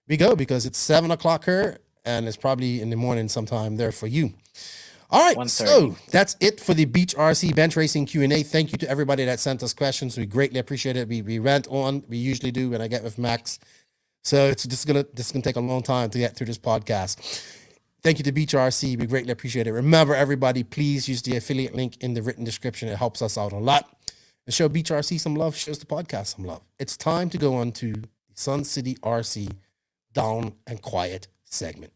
we go because it's 7 o'clock here, and it's probably in the morning sometime there for you. All right, 1:30. so that's it for the Beach RC Bench Racing Q&A. Thank you to everybody that sent us questions. We greatly appreciate it. We rant on. We usually do when I get with Max. So this is gonna take a long time to get through this podcast. Thank you to Beach RC. We greatly appreciate it. Remember, everybody, please use the affiliate link in the written description. It helps us out a lot. And show Beach RC some love, shows the podcast some love. It's time to go on to the Sun City RC Down and Quiet segment.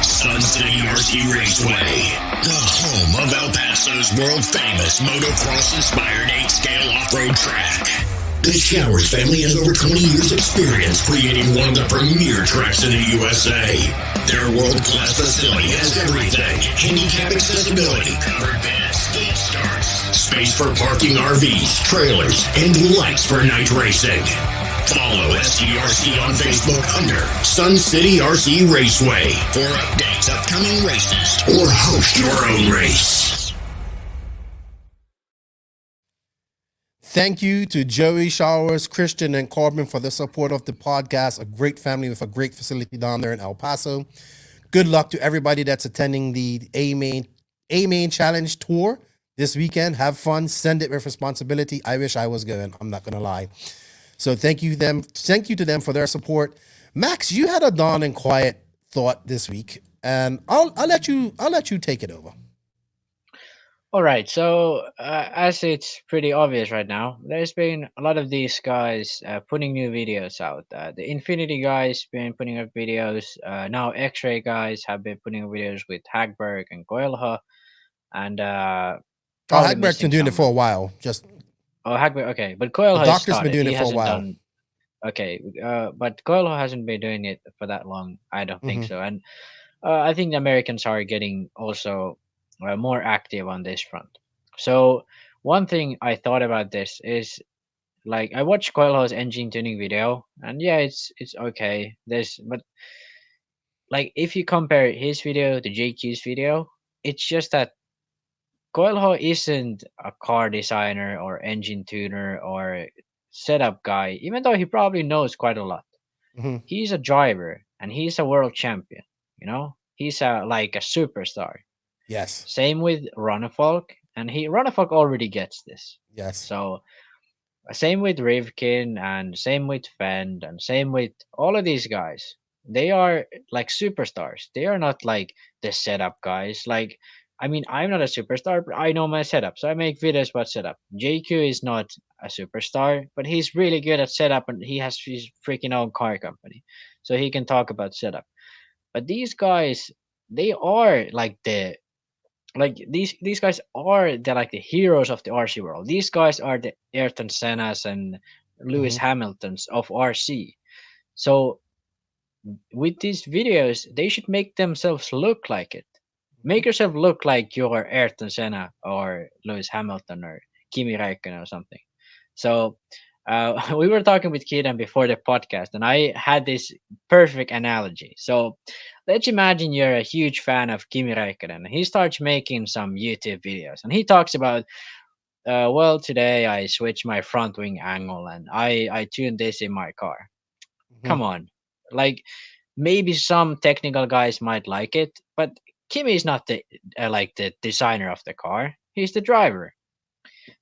Sun City RC Raceway, the home of El Paso's world-famous motocross-inspired 8-scale off-road track. The Showers family has over 20 years' experience creating one of the premier tracks in the USA. Their world-class facility has everything: handicap accessibility, covered beds, skid starts, space for parking RVs, trailers, and lights for night racing. Follow STRC on Facebook under Sun City RC Raceway for updates, upcoming races, or host your own race. Thank you to Joey Showers, Christian, and Corbin for the support of the podcast. A great family with a great facility down there in El Paso. good luck to everybody that's attending the A-Main Challenge Tour this weekend. Have fun. Send it with responsibility. I wish I was going. I'm not gonna lie. So thank you to them for their support. Max, you had a dawn and quiet thought this week, and I'll let you take it over. All right, so as it's pretty obvious right now, there's been a lot of these guys putting new videos out. The Infinity guys been putting up videos. Now X-Ray guys have been putting up videos with Hagberg and Coelho, and probably Hagberg's been missing doing it for a someone. while. Just Oh, Hagberg, okay, but the Coelho has doctor's been started. doing He it for a hasn't while. done okay, but Coelho hasn't been doing it for that long. I don't think so, and I think the Americans are getting also more active on this front. So one thing I thought about this is like I watched Coelho's engine tuning video, and yeah, it's okay. But like if you compare his video to JQ's video, it's just that Coelho isn't a car designer or engine tuner or setup guy, even though he probably knows quite a lot. Hmm. He's a driver and he's a world champion. You know, he's like a superstar. Yes. Same with Ronnefolk, and Ronnefolk already gets this. Yes. So same with Rivkin, and same with Fend, and same with all of these guys. They are like superstars. They are not like the setup guys. Like, I mean, I'm not a superstar, but I know my setup, so I make videos about setup. JQ is not a superstar, but he's really good at setup, and he has his freaking own car company, so he can talk about setup. But these guys, they are like these guys are the like the heroes of the RC world. These guys are the Ayrton Sennas and Lewis Hmm. Hamiltons of RC. So with these videos, they should make themselves look like it. Make yourself look like you're Ayrton Senna or Lewis Hamilton or Kimi Räikkönen or something. So we were talking with Kiran before the podcast, and I had this perfect analogy. So let's imagine you're a huge fan of Kimi Räikkönen. He starts making some YouTube videos, and he talks about, well, today I switched my front wing angle, and I tuned this in my car. Hmm. Come on, like maybe some technical guys might like it, but Kimi is not the like the designer of the car. He's the driver.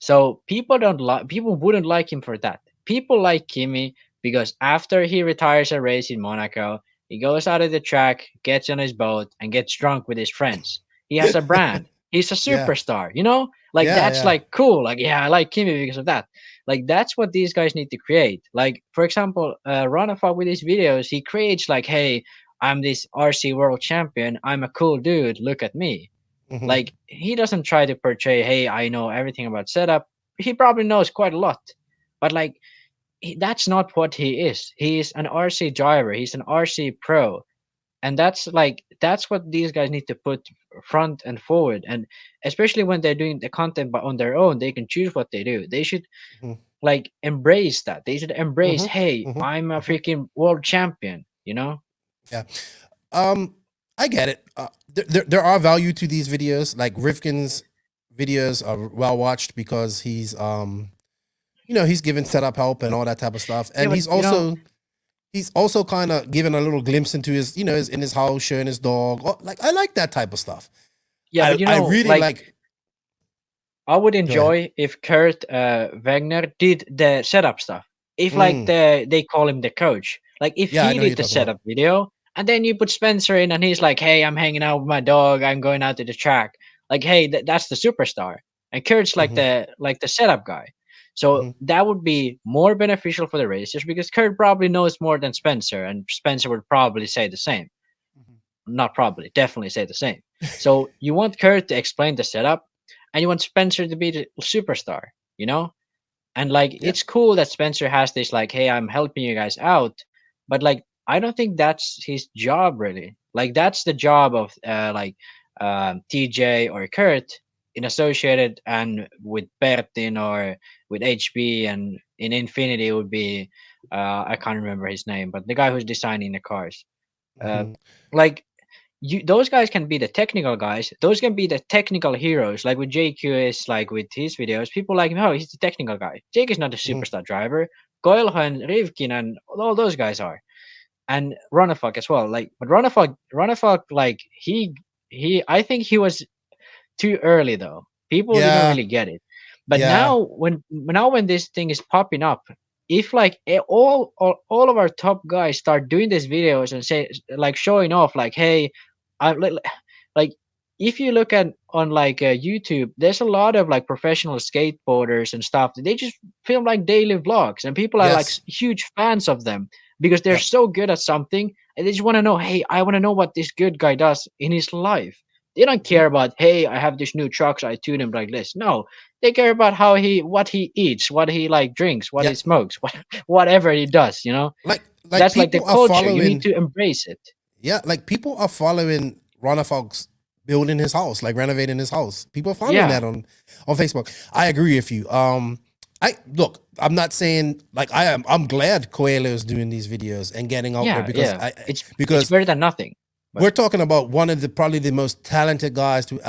So people wouldn't like him for that. People like Kimi because after he retires a race in Monaco, he goes out of the track, gets on his boat, and gets drunk with his friends. He has a brand. He's a Yeah. superstar, you know? Like Yeah. that's Yeah. like cool. Like yeah, I like Kimi because of that. Like that's what these guys need to create. Like for example, Ronafog with his videos, he creates like, hey, I'm this RC world champion. I'm a cool dude. Look at me. Hmm. Like he doesn't try to portray, hey, I know everything about setup. He probably knows quite a lot, but like that's not what he is. He's an RC driver. He's an RC pro, and that's what these guys need to put front and forward. And especially when they're doing the content on their own, they can choose what they do. They should Hmm. like embrace that. They should embrace, Hmm. hey, Hmm. I'm a Hmm. freaking world champion. You know? Yeah. I get it. There are value to these videos. Like Rifkin's videos are well watched because he's given setup help and all that type of stuff, Yeah, and but he's also kind of given a little glimpse into his in his house showing his dog. Like I like that type of stuff. yeah, but I really like like. I would Go ahead. enjoy if Kurt Wagner did the setup stuff. If like Mm, they call him the coach, like if yeah, I he know who did you're the talking about. setup video, and then you put Spencer in, and he's like, "Hey, I'm hanging out with my dog. I'm going out to the track." Like, hey, that's the superstar, and Kurt's Hmm. like the setup guy. So Hmm. that would be more beneficial for the racers because Kurt probably knows more than Spencer, and Spencer would probably say the same. Not probably, definitely say the same. So you want Kurt to explain the setup, and you want Spencer to be the superstar, you know? And like Yeah. it's cool that Spencer has this like, hey, I'm helping you guys out, but like I don't think that's his job really. Like that's the job of TJ or Kurt in Associated, and with Bertin or with HB, and in Infinity would be I can't remember his name, but the guy who's designing the cars. Uh, Hmm. like those guys can be the technical guys. Those can be the technical heroes. Like with JQ is like with his videos, people like him. Oh, he's the technical guy. Jake is not a Hmm. superstar driver. Coelho and Rivkin and all those guys are. and Ronafog as well. Like, but Ronafog, like I think he was too early though. People didn't Yeah, really get it. But yeah, now when this thing is popping up, if like all of our top guys start doing these videos and say like showing off, like, hey, I like if you look at on like YouTube, there's a lot of like professional skateboarders and stuff. They just film like daily vlogs, and people are like yes, huge fans of them because they're yep, so good at something, and they just want to know, hey, I want to know what this good guy does in his life. They don't mhm, care about, hey, I have this new truck, so I tune him like this. No, they care about what he eats, what he like drinks, what he yep. smokes, whatever he does. Like That's like the people are culture. You need following. to embrace it. Yeah, like people are following Ron Fox building his house, like renovating his house. People are following Yeah, that on Facebook. I agree with you. I look. I'm not saying like I am. I'm glad Coelho is doing these videos and getting out there yeah, because yeah. It's because better than nothing. But we're talking about one of the probably the most talented guys to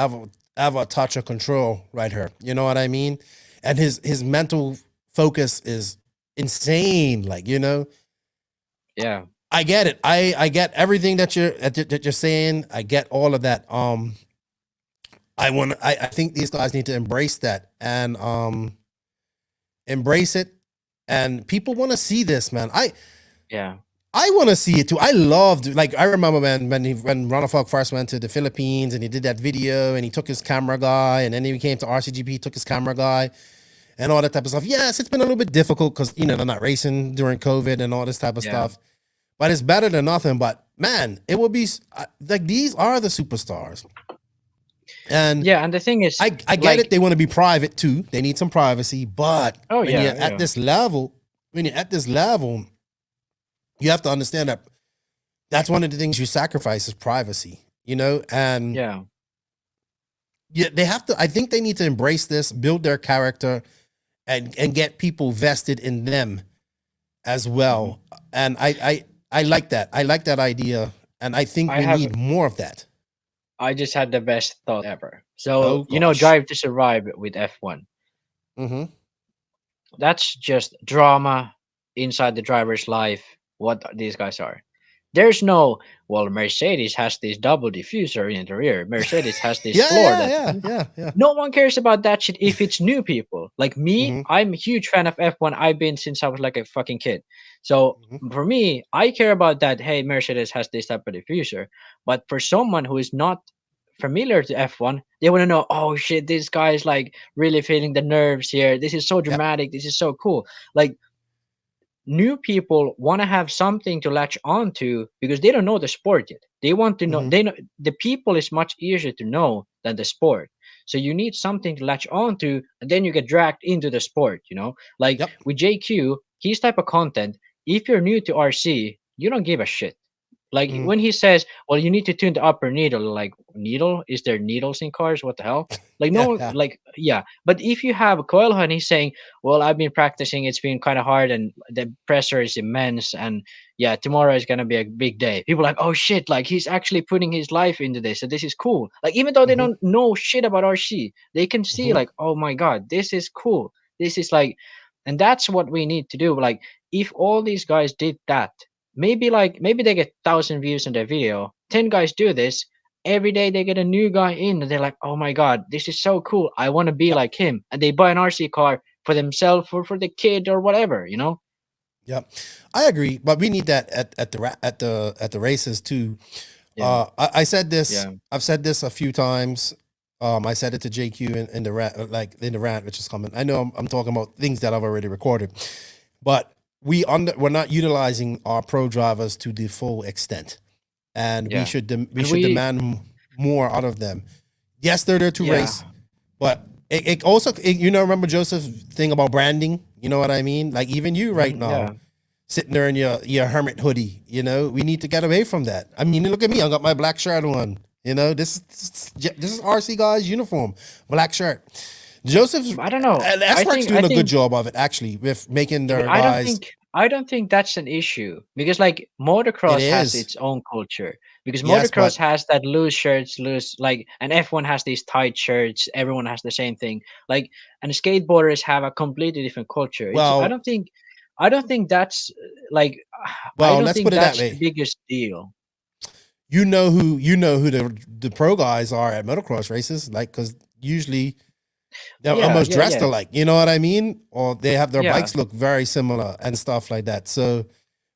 ever touch or control right here. You know what I mean? And his mental focus is insane. Like yeah, I get it. I get everything that you're saying. I get all of that. I think these guys need to embrace that and embrace it. And people want to see this, man. yeah, I want to see it too. I loved, like, I remember when Ronafog first went to the Philippines and he did that video and he took his camera guy, and then he came to RCGP, he took his camera guy and all that type of stuff. Yes, it's been a little bit difficult because they're not racing during COVID and all this type of yeah. stuff, but it's better than nothing. But man, it will be like these are the superstars, and Yeah, and the thing is, I get like, it. They want to be private too. They need some privacy, but oh when you're yeah, at yeah, this level, you have to understand that that's one of the things you sacrifice is privacy, and yeah. yeah, they have to. I think they need to embrace this, build their character, and get people vested in them as Mhm. well. And I like that. I like that idea, and I think I we have need more of that. I just had the best thought ever. Oh So gosh. Drive to Survive with F1. Mm-hmm. That's just drama inside the driver's life. What these guys are. There's no, well, Mercedes has this double diffuser in the rear. Mercedes has this Yeah, floor yeah, that yeah, yeah, yeah. no one cares about that shit if it's new people. Like me, Mm-hmm. I'm a huge fan of F1. I've been since I was like a fucking kid. So Mm-hmm. for me, I care about that. Hey, Mercedes has this type of diffuser. But for someone who is not familiar to F1, they want to know, oh shit, this guy is like really feeling the nerves here. This is so Yep. dramatic. This is so cool. Like new people want to have something to latch on to because they don't know the sport yet. They want to know, Mm-hmm. they know the people is much easier to know than the sport. So you need something to latch on to, and then you get dragged into the sport. Like Yep. with JQ, his type of content, if you're new to RC, you don't give a shit. Like Mm-hmm. when he says, "Well, you need to tune the upper needle," like needle, is there needles in cars? What the hell? Like no, Yeah, yeah. like yeah. But if you have a coil and he's saying, "Well, I've been practicing. It's been kind of hard, and the pressure is immense, and yeah, tomorrow is gonna be a big day." People are like, "Oh shit!" Like he's actually putting his life into this, and this is cool. Like even though they Mm-hmm. don't know shit about RC, they can see Mm-hmm. like, "Oh my god, this is cool. This is like," and that's what we need to do. Like if all these guys did that, maybe they get 1,000 views on their video. 10 guys do this every day. They get a new guy in, and they're like, "Oh my god, this is so cool! I want to be Yep. like him." And they buy an RC car for themselves or for the kid or whatever. Yep. I agree, but we need that at the races too. Yeah, I said this. yeah, I've said this a few times. I said it to JQ in the rant, like in the rant, which is coming. I know I'm talking about things that I've already recorded, but we're not utilizing our pro drivers to the full extent, and we yeah. should we And should demand more out of them. Yes, they're there to yeah, race, but it also remember Joseph's thing about branding. You know what I mean? Like even you right mhm, now yeah, sitting there in your hermit hoodie. We need to get away from that. I mean, look at me. I got my black shirt on. This is RC guy's uniform, black shirt. Joseph's I don't know. and I S-Work's think I doing a good think job of it actually with making Yeah, but their I don't guys. think I don't think that's an issue because like It motocross has is, its own culture because yes, motocross but has that loose shirts, loose like, and F1 has these tight shirts. Everyone has the same thing. Like, and skateboarders have a completely different culture. I well, don't think I don't think that's like. I Well, don't let's think put it that that's the way. biggest deal. You know who the pro guys are at motocross races, like, because usually they're Yeah, almost yeah, dressed yeah, alike. You know what I mean? Or they have their yeah. bikes look very similar and stuff like that. So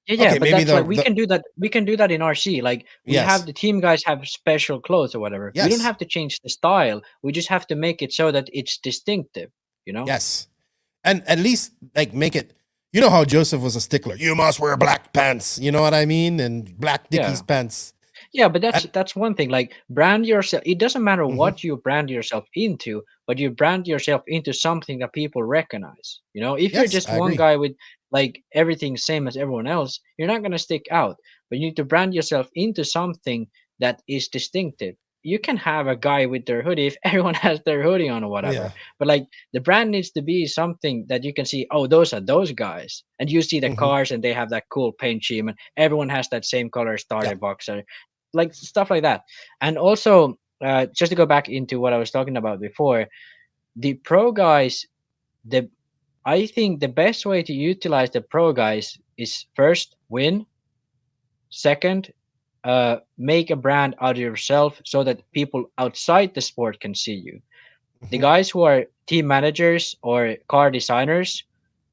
Yeah, okay, but maybe that's like the, we the can do that. We can do that in RC. Like we have yes, the team guys have special clothes or whatever. We don't yes, have to change the style. We just have to make it so that it's distinctive. You know? yes, and at least like make it. You know how Joseph was a stickler. You must wear black pants. You know what I mean? And black Dickies Yeah. pants. Yeah, but And, that's one thing. Like brand yourself. It doesn't matter mhm, what you brand yourself into, but you brand yourself into something that people recognize. You know, if you're yes, just I one agree. guy with like everything same as everyone else, you're not gonna stick out. But you need to brand yourself into something that is distinctive. You can have a guy with their hoodie if everyone has their hoodie on or whatever. Yeah. But like the brand needs to be something that you can see, oh, those are those guys. And you see the Hmm. cars and they have that cool paint scheme and everyone has that same color Yeah. starter box or like stuff like that. And also, just to go back into what I was talking about before, the pro guys, the I think the best way to utilize the pro guys is first win, second make a brand out of yourself so that people outside the sport can see you. The Hmm. guys who are team managers or car designers,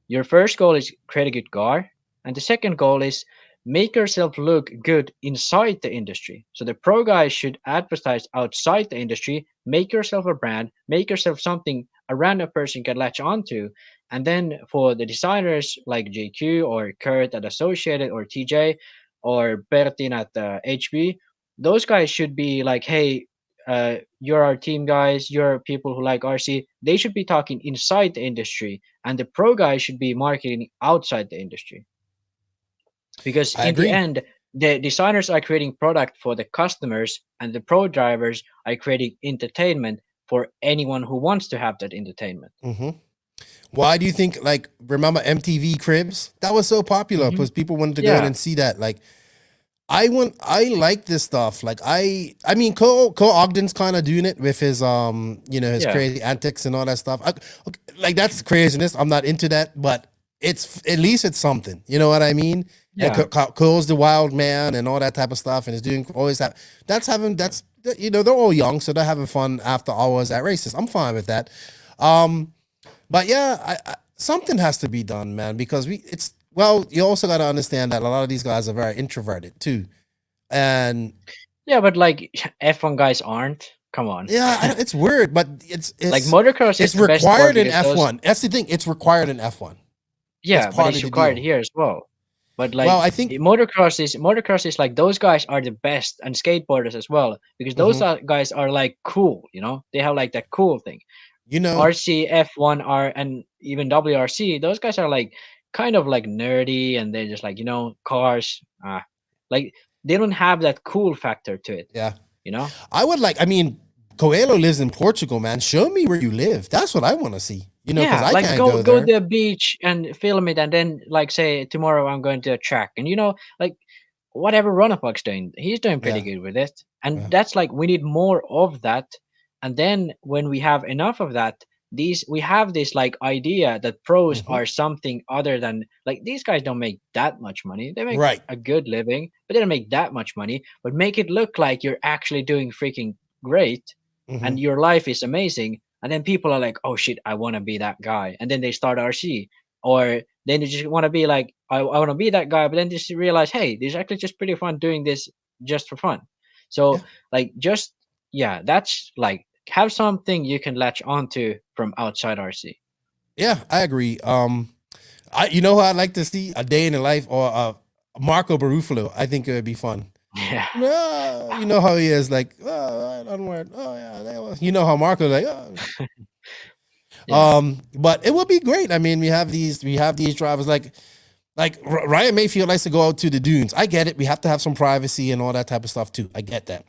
your first goal is create a good car, and the second goal is make yourself look good inside the industry. So the pro guys should advertise outside the industry, make yourself a brand, make yourself something a random person can latch onto. And then for the designers like JQ or Kurt at Associated or TJ or Bertin at HB, those guys should be like, hey, you're our team guys, you're people who like RC. They should be talking inside the industry, and the pro guys should be marketing outside the industry. Because I in the agree. end, the designers are creating product for the customers, and the pro drivers are creating entertainment for anyone who wants to have that entertainment. Hmm. Why do you think, like, remember MTV Cribs? That was so popular Hmm. because people wanted to go in Yeah, and see that. Like, I like this stuff. Like, I mean, Cole Ogden's kind of doing it with his his yeah, crazy antics and all that stuff. Okay, like, that's craziness. I'm not into that, but it's at least it's something. You know what I mean? And yeah, Cole's the wild man and all that type of stuff, and is doing always have that's they're all young, so they're having fun after hours at races. I'm fine with that. Um, but yeah, something has to be done, man, because you also got to understand that a lot of these guys are very introverted too. And yeah. But like F1 guys aren't. Come on. yeah, it's weird, but Like motocross is it's the best sport required in because those. F1. That's the thing. It's required in F1. It's Yeah, but part of it's the required deal. here as well. But Well, like I think motocross is like those guys are the best and skateboarders as well because those mhm, guys are like cool, you know? They have like that cool thing. you know, RC, F1 R and even WRC, those guys are like kind of like nerdy and they're just like, cars like they don't have that cool factor to it, yeah. you know? I mean, Coelho lives in Portugal, man. Show me where you live. That's what I want to see. Because Yeah, I like can't go go go there. to the beach and film it and then like say tomorrow I'm going to a track and like whatever Ronapug's doing, he's doing pretty Yeah, good with it. And yeah. that's like we need more of that. And then when we have enough of that, we have this like idea that pros Hmm. are something other than like these guys don't make that much money. They make Right. a good living, but they don't make that much money. But make it look like you're actually doing freaking great Hmm. and your life is amazing. And then people are like, oh shit, I want to be that guy. And then they start RC. Or then they just want to be like, I want to be that guy. But then just realize, hey, this is actually just pretty fun doing this just for fun. So, Yeah. like, just, yeah, that's like, have something you can latch onto from outside RC. Yeah, I agree. You know who I'd like to see a day in the life or Marco Barufalo. I think it would be fun. Yeah. You know how he is, like, I don't wear it. Oh yeah, you know how Marco like. Yeah. But it would be great. I mean, we have these drivers like Ryan Mayfield likes to go out to the dunes. I get it. We have to have some privacy and all that type of stuff too. I get that.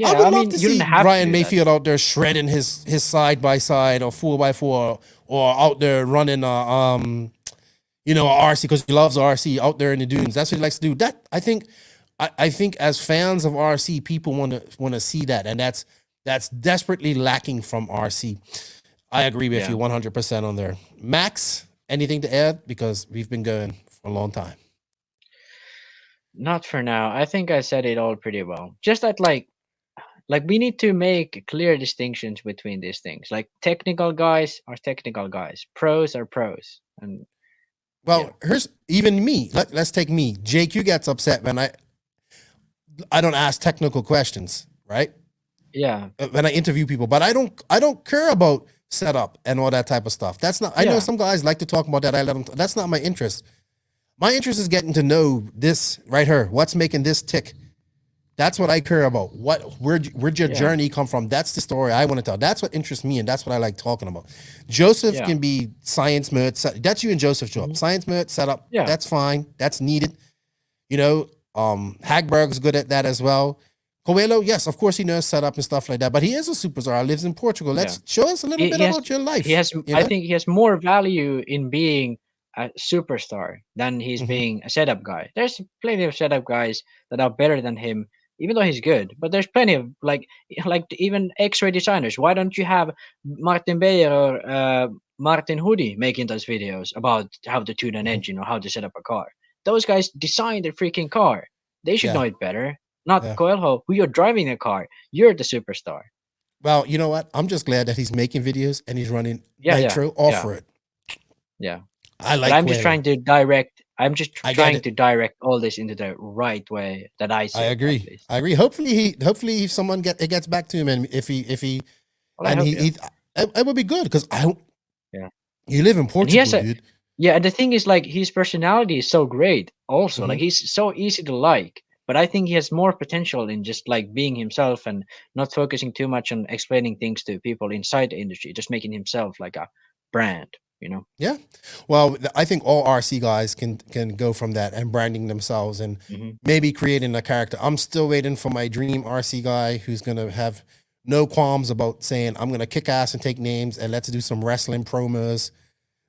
I Yeah. would I love mean, to you don't see have to Ryan do that. Mayfield out there shredding his side by side or 4x4 or out there running a RC because he loves RC out there in the dunes. That's what he likes to do. That I think as fans of RC, people want to see that, and that's desperately lacking from RC. I agree with Yeah. you 100% on there. Max, anything to add? Because we've been going for a long time. Not for now. I think I said it all pretty well. Just that, like we need to make clear distinctions between these things. Like technical guys are technical guys, pros are pros, and well, here's even me. Let's take me. JQ gets upset when I don't ask technical questions, right? Yeah. When I interview people, but I don't care about setup and all that type of stuff. That's not. I know some guys like to talk about that. I let them. That's not my interest. My interest is getting to know this right here. What's making this tick? That's what I care about. Where'd your journey come from? That's the story I want to tell. That's what interests me, and that's what I like talking about. Joseph can be science mode. That's you and Joseph's job. Science mode setup. Yeah, that's fine. That's needed. You know, Hagberg's good at that as well. Coelho, yes, of course he knows setup and stuff like that. But he is a superstar. Lives in Portugal. Let's show us a little bit about your life. He has. I think he has more value in being a superstar than he's being a setup guy. There's plenty of setup guys that are better than him, even though he's good. But there's plenty of like even X-ray designers. Why don't you have Martin Beyer or Martin Hoodie making those videos about how to tune an engine or how to set up a car? Those guys designed the freaking car. They should know it better. Not Coelho, who you're driving the car. You're the superstar. Well, you know what? I'm just glad that he's making videos and he's running Nitro offer it. Yeah. I like. But I'm just trying to direct. I'm just trying to direct all this into the right way that I see. I agree. I agree. Hopefully, if someone gets back to him, and if he, it would be good because you live in Portugal, dude. Yeah, and the thing is, like, his personality is so great. Also, like, he's so easy to like. But I think he has more potential in just like being himself and not focusing too much on explaining things to people inside the industry, just making himself like a brand. You know? Yeah. Well, I think all RC guys can go from that and branding themselves and maybe creating a character. I'm still waiting for my dream RC guy who's going to have no qualms about saying, I'm going to kick ass and take names and let's do some wrestling promos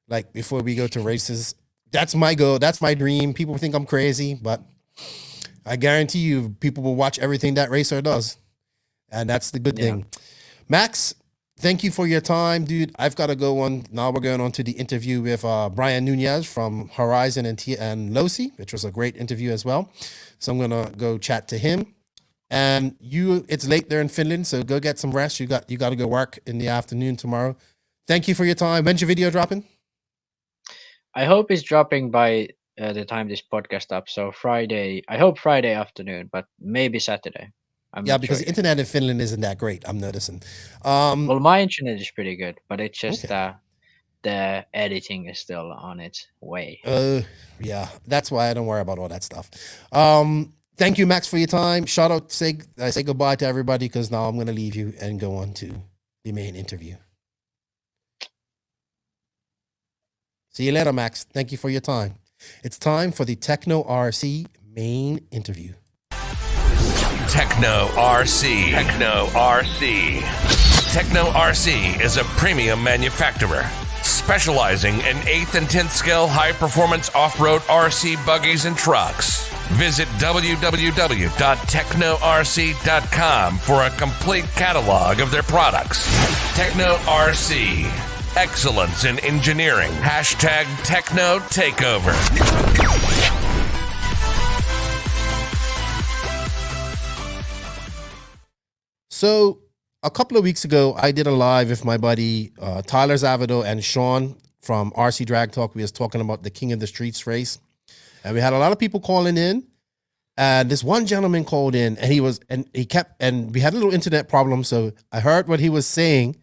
like before we go to races. That's my goal. That's my dream. People think I'm crazy, but I guarantee you people will watch everything that racer does. And that's the good thing. Max, thank you for your time, dude. I've got to go on. Now we're going on to the interview with Brian Nunez from Horizon and Losi, which was a great interview as well. So I'm going to go chat to him. And it's late there in Finland, so go get some rest. You got to go work in the afternoon tomorrow. Thank you for your time. When's your video dropping? I hope it's dropping by the time this podcast up. So Friday. I hope Friday afternoon, but maybe Saturday. Because the internet in Finland isn't that great. I'm noticing. Well, my internet is pretty good, but it's just the editing is still on its way. Yeah, that's why I don't worry about all that stuff. Thank you, Max, for your time. Shout out, say goodbye to everybody because now I'm going to leave you and go on to the main interview. See you later, Max. Thank you for your time. It's time for the Tekno RC main interview. Tekno RC. Tekno RC. Tekno RC is a premium manufacturer specializing in 8th and 10th scale high-performance off-road RC buggies and trucks. Visit www.teknorc.com for a complete catalog of their products. Tekno RC. Excellence in engineering. Hashtag Tekno Takeover. So a couple of weeks ago, I did a live with my buddy Tyler Zavido and Sean from RC Drag Talk. We was talking about the King of the Streets race, and we had a lot of people calling in. And this one gentleman called in, and we had a little internet problem. So I heard what he was saying,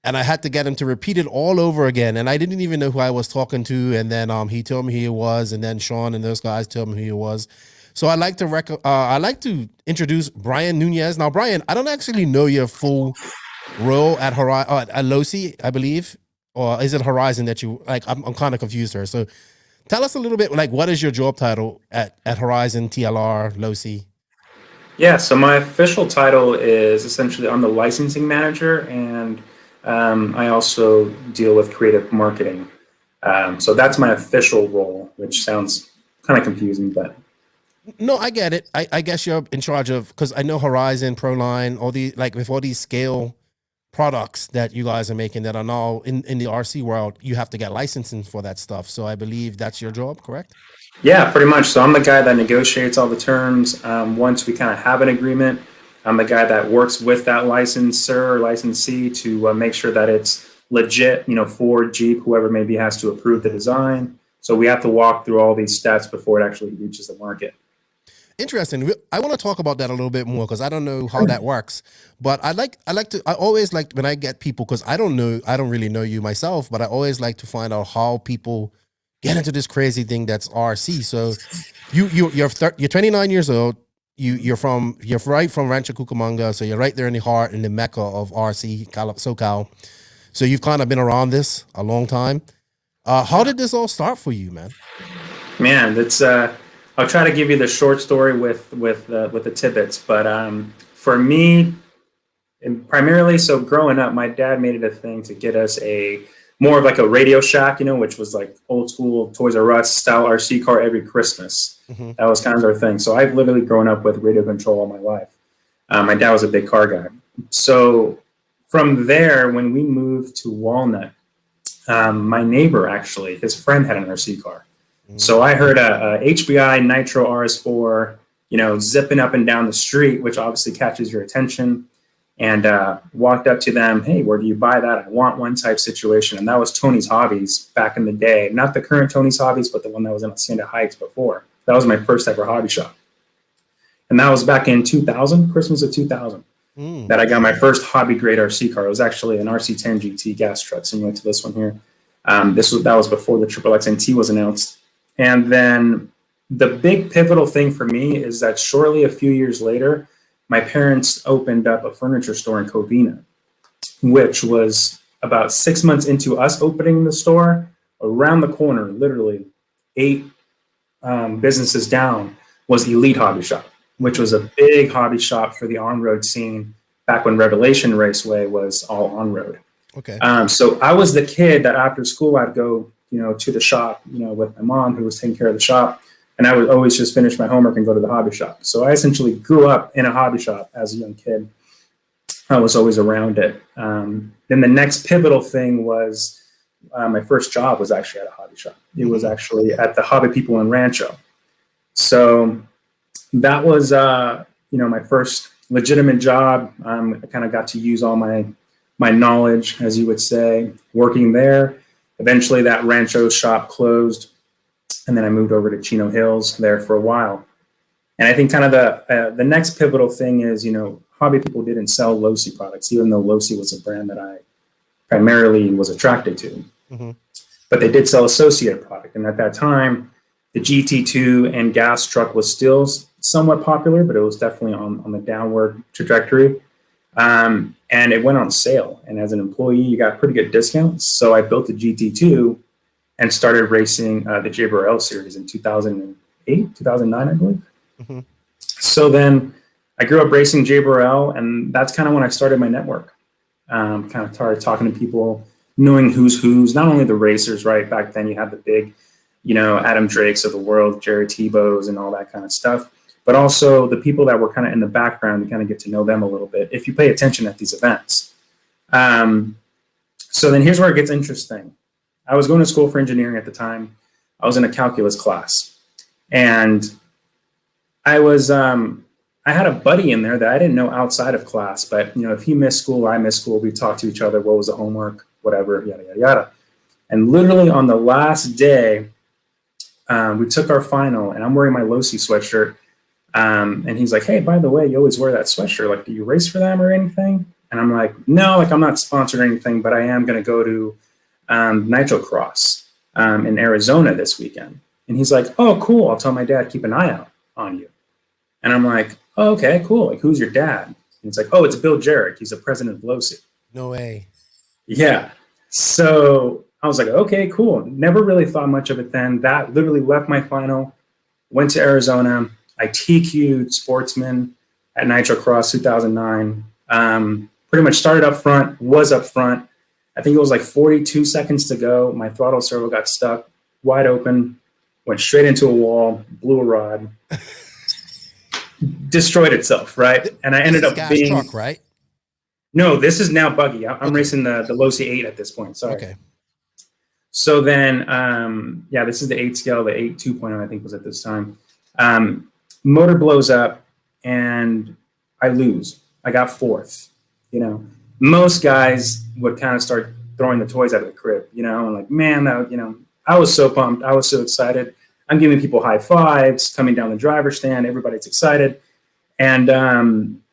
and I had to get him to repeat it all over again. And I didn't even know who I was talking to. And then he told me who he was, and then Sean and those guys told me who he was. So I'd like to introduce Brian Nunez. Now, Brian, I don't actually know your full role at Losi, I believe, or is it Horizon that you like? I'm kind of confused here. So tell us a little bit, like, what is your job title at Horizon, TLR, Losi? Yeah, so my official title is essentially I'm the licensing manager, and I also deal with creative marketing. So that's my official role, which sounds kind of confusing, but. No, I get it. I guess you're in charge of, because I know Horizon, Proline, all these, like with all these scale products that you guys are making that are now in the RC world, you have to get licensing for that stuff. So I believe that's your job, correct? Yeah, pretty much. So I'm the guy that negotiates all the terms. Once we kind of have an agreement, I'm the guy that works with that licensor or licensee to make sure that it's legit, Ford, Jeep, whoever maybe has to approve the design. So we have to walk through all these steps before it actually reaches the market. Interesting. I want to talk about that a little bit more because I don't know how that works. But I always like when I get people, because I don't really know you myself, but I always like to find out how people get into this crazy thing that's RC. So you're 29 years old. You're right from Rancho Cucamonga, so you're right there in the heart, in the mecca of RC SoCal. So you've kind of been around this a long time. How did this all start for you, man? Man, that's I'll try to give you the short story with the tidbits, but for me, and primarily, so growing up, my dad made it a thing to get us more of like a Radio Shack, which was like old school Toys R Us style RC car every Christmas. Mm-hmm. That was kind of our thing. So I've literally grown up with radio control all my life. My dad was a big car guy. So from there, when we moved to Walnut, my neighbor, actually, his friend had an RC car. Mm-hmm. So I heard a HBI Nitro RS4, zipping up and down the street, which obviously catches your attention. And walked up to them, hey, where do you buy that? I want one type situation. And that was Tony's Hobbies back in the day. Not the current Tony's Hobbies, but the one that was in Hacienda Heights before. That was my first ever hobby shop. And that was back in 2000, Christmas of 2000, that I got my first hobby grade RC car. It was actually an RC10 GT gas truck, similar to this one here. That was before the XXXNT was announced. And then the big pivotal thing for me is that shortly a few years later, my parents opened up a furniture store in Covina, which was about 6 months into us opening the store. Around the corner, literally 8 businesses down, was Elite Hobby Shop, which was a big hobby shop for the on-road scene back when Revelation Raceway was all on-road. Okay. So I was the kid that after school I'd go, to the shop, with my mom who was taking care of the shop. And I would always just finish my homework and go to the hobby shop. So I essentially grew up in a hobby shop as a young kid. I was always around it. Then the next pivotal thing was my first job was actually at a hobby shop. It was actually at the Hobby People in Rancho. So that was, my first legitimate job. I kind of got to use all my knowledge, as you would say, working there. Eventually that Rancho shop closed. And then I moved over to Chino Hills there for a while. And I think kind of the next pivotal thing is, Hobby People didn't sell Losi products, even though Losi was a brand that I primarily was attracted to. Mm-hmm. But they did sell Associated product. And at that time, the GT2 and gas truck was still somewhat popular, but it was definitely on the downward trajectory. And it went on sale. And as an employee, you got pretty good discounts. So I built the GT2 and started racing the JBRL series in 2008, 2009, I believe. Mm-hmm. So then I grew up racing JBRL, and that's kind of when I started my network. Kind of started talking to people, knowing who's, not only the racers, right? Back then you had the big, Adam Drakes of the world, Jerry Tebow's and all that kind of stuff, but also the people that were kind of in the background to kind of get to know them a little bit if you pay attention at these events. So then here's where it gets interesting. I was going to school for engineering at the time. I was in a calculus class, and I had a buddy in there that I didn't know outside of class, but if he missed school, I missed school, we talked to each other, what was the homework, whatever, yada, yada, yada. And literally on the last day, we took our final, and I'm wearing my Losi sweatshirt. And he's like, hey, by the way, you always wear that sweatshirt. Like, do you race for them or anything? And I'm like, no, I'm not sponsored or anything, but I am going to go to Nitro Cross in Arizona this weekend. And he's like, oh, cool. I'll tell my dad, keep an eye out on you. And I'm like, oh, okay, cool. Like, who's your dad? And he's like, oh, it's Bill Jarrett. He's the president of Losi. No way. Yeah. So I was like, okay, cool. Never really thought much of it then. That literally left my final, went to Arizona. I TQ'd Sportsman at Nitro Cross 2009. Pretty much started up front, was up front. I think it was like 42 seconds to go. My throttle servo got stuck, wide open, went straight into a wall, blew a rod, destroyed itself, right? And I ended up being... truck, right? No, this is now buggy. I'm Okay. racing the Losi 8 at this point. Sorry. Okay. So then, this is the 8 scale. The 8 2.0, I think, was at this time. Motor blows up, and I lose. I got 4th. You know, most guys would kind of start throwing the toys out of the crib. You know, and like, man, that, you know, I was so pumped. I was so excited. I'm giving people high fives, coming down the driver's stand. Everybody's excited. And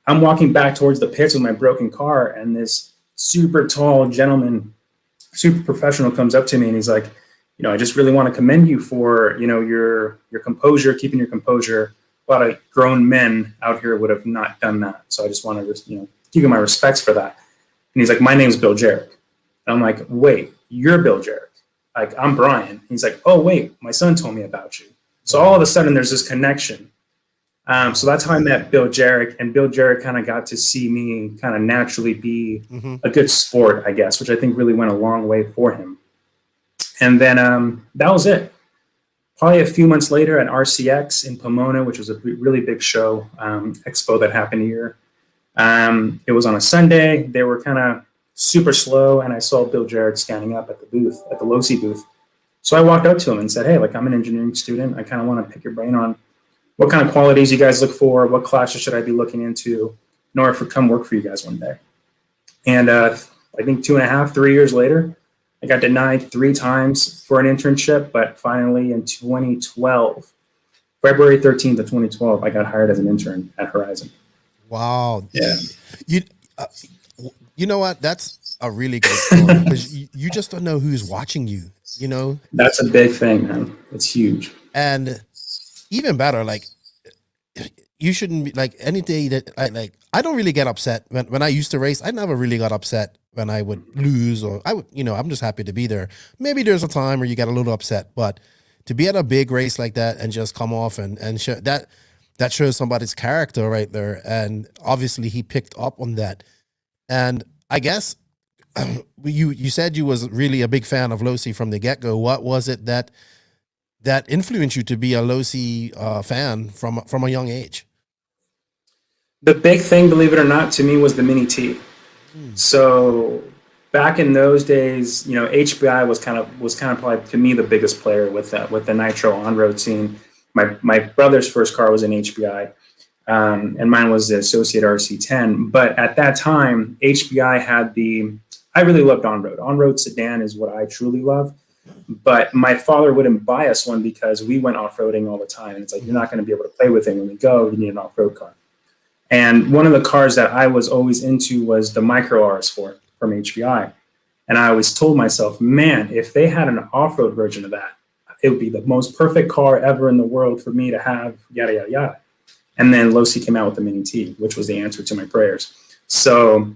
I'm walking back towards the pits with my broken car, and this super tall gentleman, super professional, comes up to me, and he's like, you know, I just really want to commend you for, you know, your composure, keeping your composure. A lot of grown men out here would have not done that. So I just want to, you know, give you my respects for that. And he's like, my name's Bill Jarek. And I'm like, wait, you're Bill Jarek. Like, I'm Brian. He's like, oh, wait, my son told me about you. So all of a sudden there's this connection. So that's how I met Bill Jarek, and Bill Jarek kind of got to see me kind of naturally be a good sport, I guess, which I think really went a long way for him. And then that was it. Probably a few months later at RCX in Pomona, which was a really big show, expo that happened here. It was on a Sunday. They were kind of super slow, and I saw Bill Jarek standing up at the booth, at the Losi booth. So I walked up to him and said, hey, like, I'm an engineering student. I kind of want to pick your brain on what kind of qualities you guys look for, what classes should I be looking into in order to come work for you guys one day. And I think 2.5, 3 years later, I got denied 3 times for an internship, but finally in 2012, February 13th of 2012, I got hired as an intern at Horizon. Wow. Yeah. You know what? That's a really good story, because you just don't know who's watching you, you know? That's a big thing, man. It's huge. And even better, like, you shouldn't be, like, any day that I don't really get upset when I used to race. I never really got upset when I would lose, or I would, you know, I'm just happy to be there. Maybe there's a time where you get a little upset, but to be at a big race like that and just come off and show that shows somebody's character right there. And obviously he picked up on that. And I guess you said you was really a big fan of Losi from the get-go. What was it that influenced you to be a Losi fan from a young age? The big thing, believe it or not, to me was the Mini T. So back in those days, you know, HBI was kind of probably, to me, the biggest player with the nitro on-road scene. My brother's first car was an HBI, and mine was the Associate RC10. But at that time, HBI had I really loved on-road. On-road sedan is what I truly love. But my father wouldn't buy us one because we went off-roading all the time. And it's like, you're not going to be able to play with it when we go. You need an off-road car. And one of the cars that I was always into was the Micro RS4 from HBI. And I always told myself, man, if they had an off-road version of that, it would be the most perfect car ever in the world for me to have, yada, yada, yada. And then Losi came out with the Mini T, which was the answer to my prayers. So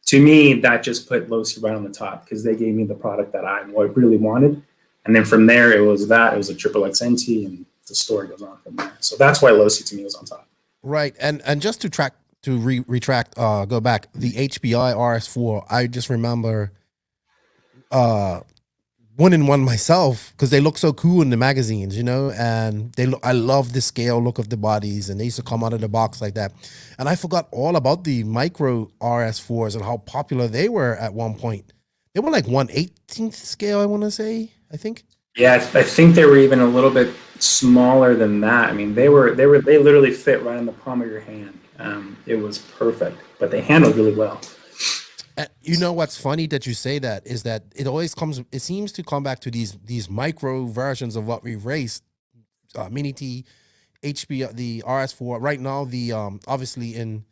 to me, that just put Losi right on the top, because they gave me the product that I really wanted. And then from there, it was a Triple X NT, and the story goes on from there. So that's why Losi to me was on top. Right. And just to retract, go back, the HBI RS4, I just remember winning one myself because they look so cool in the magazines, you know, and I love the scale look of the bodies, and they used to come out of the box like that. And I forgot all about the micro RS4s and how popular they were at one point. They were like 1/18th scale, I want to say, I think. Yeah, I think they were even a little bit smaller than that. I mean, they literally fit right in the palm of your hand. It was perfect, but they handled really well. You know what's funny that you say that is that it seems to come back to these micro versions of what we raced, Mini T, HB, the RS4. Right now, the obviously in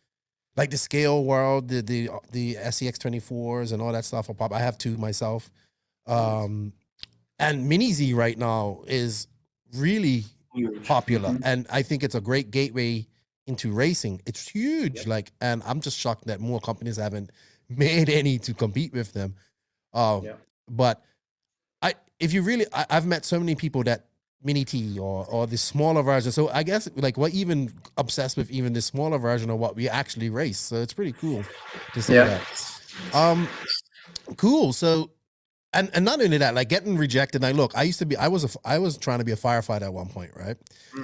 like the scale world, the SCX 24s and all that stuff are pop. I have 2 myself. And Mini Z right now is really popular. Mm-hmm. And I think it's a great gateway into racing. It's huge. Yep. And I'm just shocked that more companies haven't made any to compete with them. But I've met so many people that Mini T or the smaller version. So I guess we're even obsessed with even the smaller version of what we actually race. So it's pretty cool to see that. Cool. So, and not only that, like getting rejected. I was trying to be a firefighter at one point, right?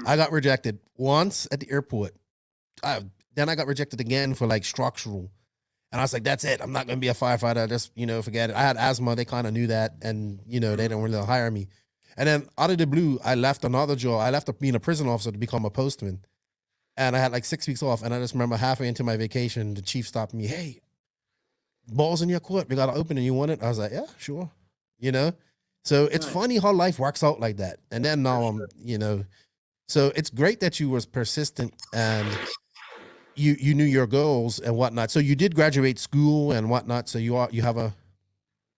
I got rejected once at the airport. Then I got rejected again for like structural. And I was like, that's it. I'm not going to be a firefighter. Just, forget it. I had asthma. They kind of knew that. And, they didn't really hire me. And then out of the blue, I left another job. I left being a prison officer to become a postman. And I had like 6 weeks off. And I just remember halfway into my vacation, the chief stopped me. Hey, ball's in your court. We got to open it. You want it? I was like, yeah, sure. So it's funny how life works out like that. And then now I'm, so it's great that you was persistent and you knew your goals and whatnot. So you did graduate school and whatnot. So you have a.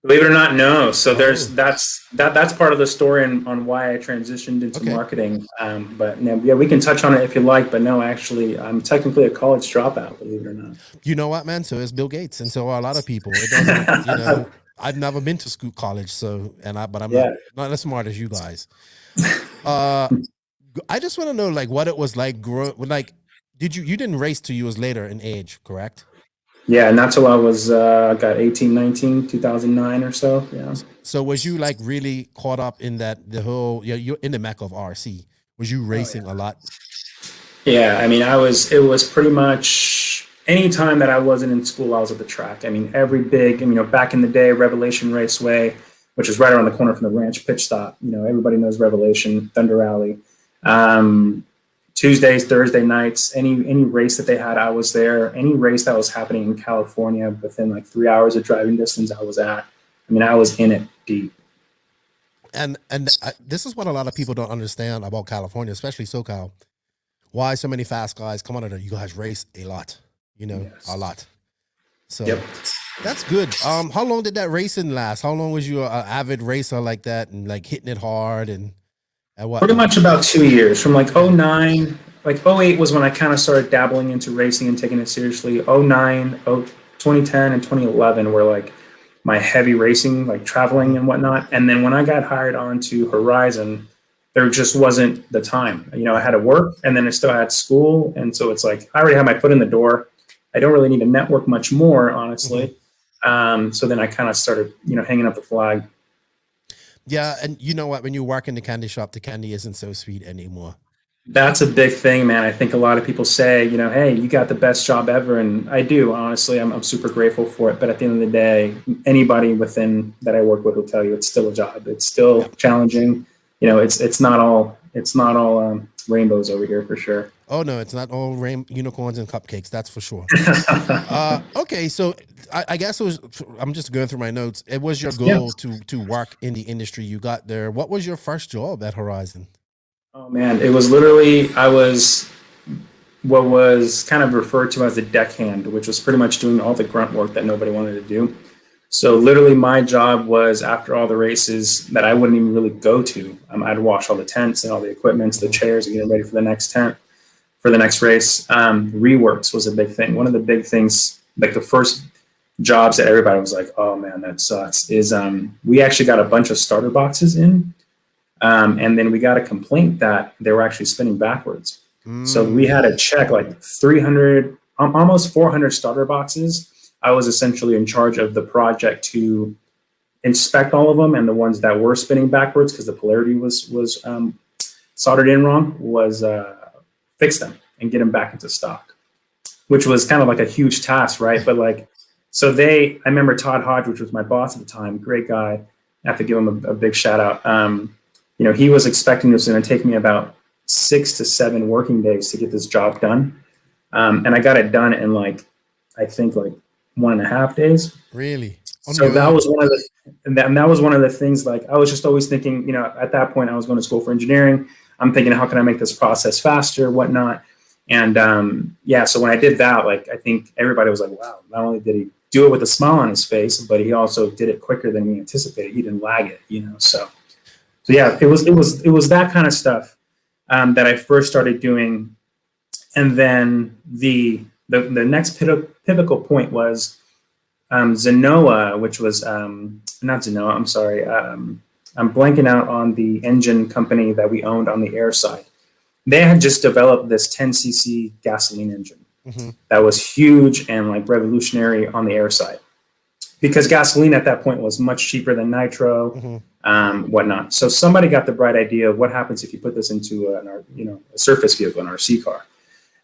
Believe it or not, no. So that's part of the story on why I transitioned into marketing. But yeah, we can touch on it if you like. But no, actually, I'm technically a college dropout. Believe it or not. You know what, man? So is Bill Gates, and so are a lot of people. It doesn't, I've never been to college, but I'm not as smart as you guys. I just want to know, like, what it was like. You didn't race till you was later in age, correct? Yeah, not till I was got 18, 19, 2009 or so. Yeah. So was you like really caught up in that you're in the mecca of RC? Was you racing a lot? Yeah, I mean, it was pretty much any time that I wasn't in school, I was at the track. I mean, every big, back in the day, Revelation Raceway, which is right around the corner from the ranch pitch stop. Everybody knows Revelation, Thunder Alley. Tuesdays, Thursday nights, any race that they had, I was there. Any race that was happening in California within like 3 hours of driving distance, I was at. I mean, I was in it deep. And this is what a lot of people don't understand about California, especially SoCal. Why so many fast guys come out of there? You guys race a lot, a lot. So that's good. How long did that racing last? How long was you an avid racer like that and like hitting it hard and what? Pretty much about 2 years, from like 09, like 08 was when I kind of started dabbling into racing and taking it seriously. 09, 2010 and 2011 were like my heavy racing, like traveling and whatnot. And then when I got hired onto Horizon, there just wasn't the time. I had to work and then I still had school. And so it's like, I already had my foot in the door. I don't really need to network much more, honestly. So then I kind of started, hanging up the flag. Yeah, and you know what? When you work in the candy shop, the candy isn't so sweet anymore. That's a big thing, man. I think a lot of people say, hey, you got the best job ever. And I do, honestly. I'm super grateful for it. But at the end of the day, anybody within that I work with will tell you it's still a job. It's still challenging. It's not all rainbows over here for sure. Oh no, it's not all unicorns and cupcakes. That's for sure. Okay, so I guess I'm just going through my notes. It was your goal to work in the industry. You got there. What was your first job at Horizon? Oh man, it was literally, I was what was kind of referred to as a deckhand, which was pretty much doing all the grunt work that nobody wanted to do. So literally my job was, after all the races that I wouldn't even really go to, I'd wash all the tents and all the equipment, the chairs, and get ready for the next tent, for the next race. Reworks was a big thing. One of the big things, like the first jobs that everybody was like, oh man, that sucks, is we actually got a bunch of starter boxes in. And then we got a complaint that they were actually spinning backwards. So we had to check like 300, almost 400 starter boxes. I was essentially in charge of the project to inspect all of them, and the ones that were spinning backwards because the polarity was soldered in wrong, was fix them and get them back into stock, which was kind of like a huge task, right? But like, so I remember Todd Hodge, which was my boss at the time, great guy. I have to give him a big shout out. He was expecting this was going to take me about 6 to 7 working days to get this job done. And I got it done in I think 1.5 days. Really? So that was one of the things, I was just always thinking, at that point I was going to school for engineering. I'm thinking, how can I make this process faster, whatnot? And so when I did that, I think everybody was like, wow, not only did he do it with a smile on his face, but he also did it quicker than we anticipated. He didn't lag it, So yeah, it was that kind of stuff that I first started doing. And then the next pivotal point was Zenoa, which was not Zenoa, I'm sorry. I'm blanking out on the engine company that we owned on the air side. They had just developed this 10cc gasoline engine that was huge and revolutionary on the air side, because gasoline at that point was much cheaper than nitro, whatnot. So somebody got the bright idea of what happens if you put this into a surface vehicle, an RC car.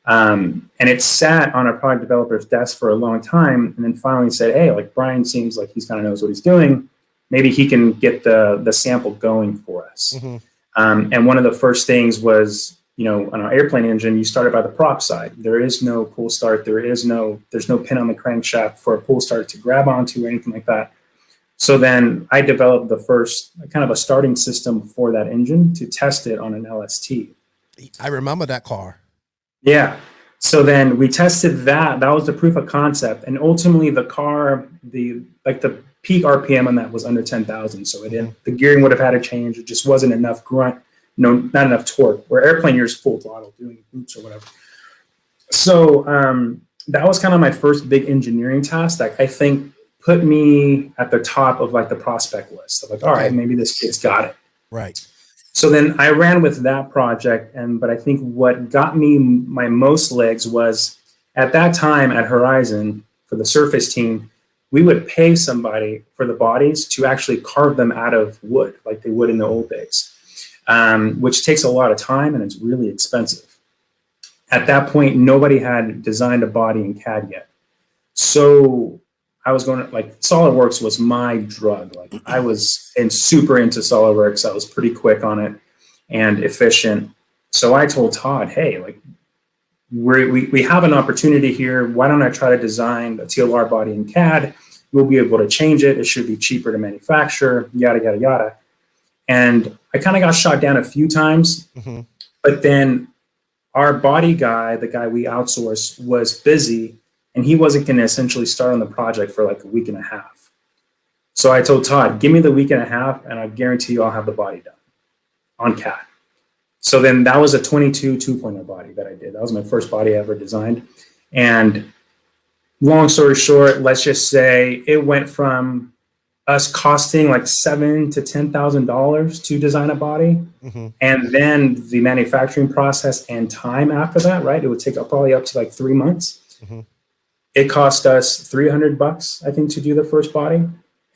And it sat on a product developer's desk for a long time, and then finally said, hey, like Brian seems like he's kind of knows what he's doing. Maybe he can get the sample going for us. And one of the first things was, you know, on an airplane engine, you started by the prop side. There is no pull start. There's no pin on the crankshaft for a pull start to grab onto or anything like that. So then I developed the first kind of a starting system for that engine to test it on an LST. I remember that car. Yeah. So then we tested that. That was the proof of concept. And ultimately the car, the peak RPM on that was under 10,000. So the gearing would have had to change. It just wasn't enough grunt, not enough torque. Where airplane, you're just full throttle doing boots or whatever. So that was kind of my first big engineering task that I think put me at the top of like the prospect list. Of like, all right, maybe this kid's got it. Right. So then I ran with that project, but I think what got me my most legs was at that time at Horizon for the surface team, we would pay somebody for the bodies to actually carve them out of wood like they would in the old days, which takes a lot of time and it's really expensive. At that point, nobody had designed a body in CAD yet. So I was going to, like, SolidWorks was my drug. Like, I was super into SolidWorks. I was pretty quick on it and efficient. So I told Todd, hey, like, we have an opportunity here. Why don't I try to design a TLR body in CAD? We'll be able to change it. It should be cheaper to manufacture, yada, yada, yada. And I kind of got shot down a few times. But then our body guy, the guy we outsourced, was busy. And he wasn't going to essentially start on the project for like a week and a half. So I told Todd, give me the week and a half and I guarantee you I'll have the body done on CAD. So then that was a 22 2.0 body that I did. That was my first body I ever designed. And long story short, let's just say it went from us costing like $7,000 to $10,000 to design a body. And then the manufacturing process and time after that, right? It would take probably up to like 3 months. It cost us $300, I think, to do the first body,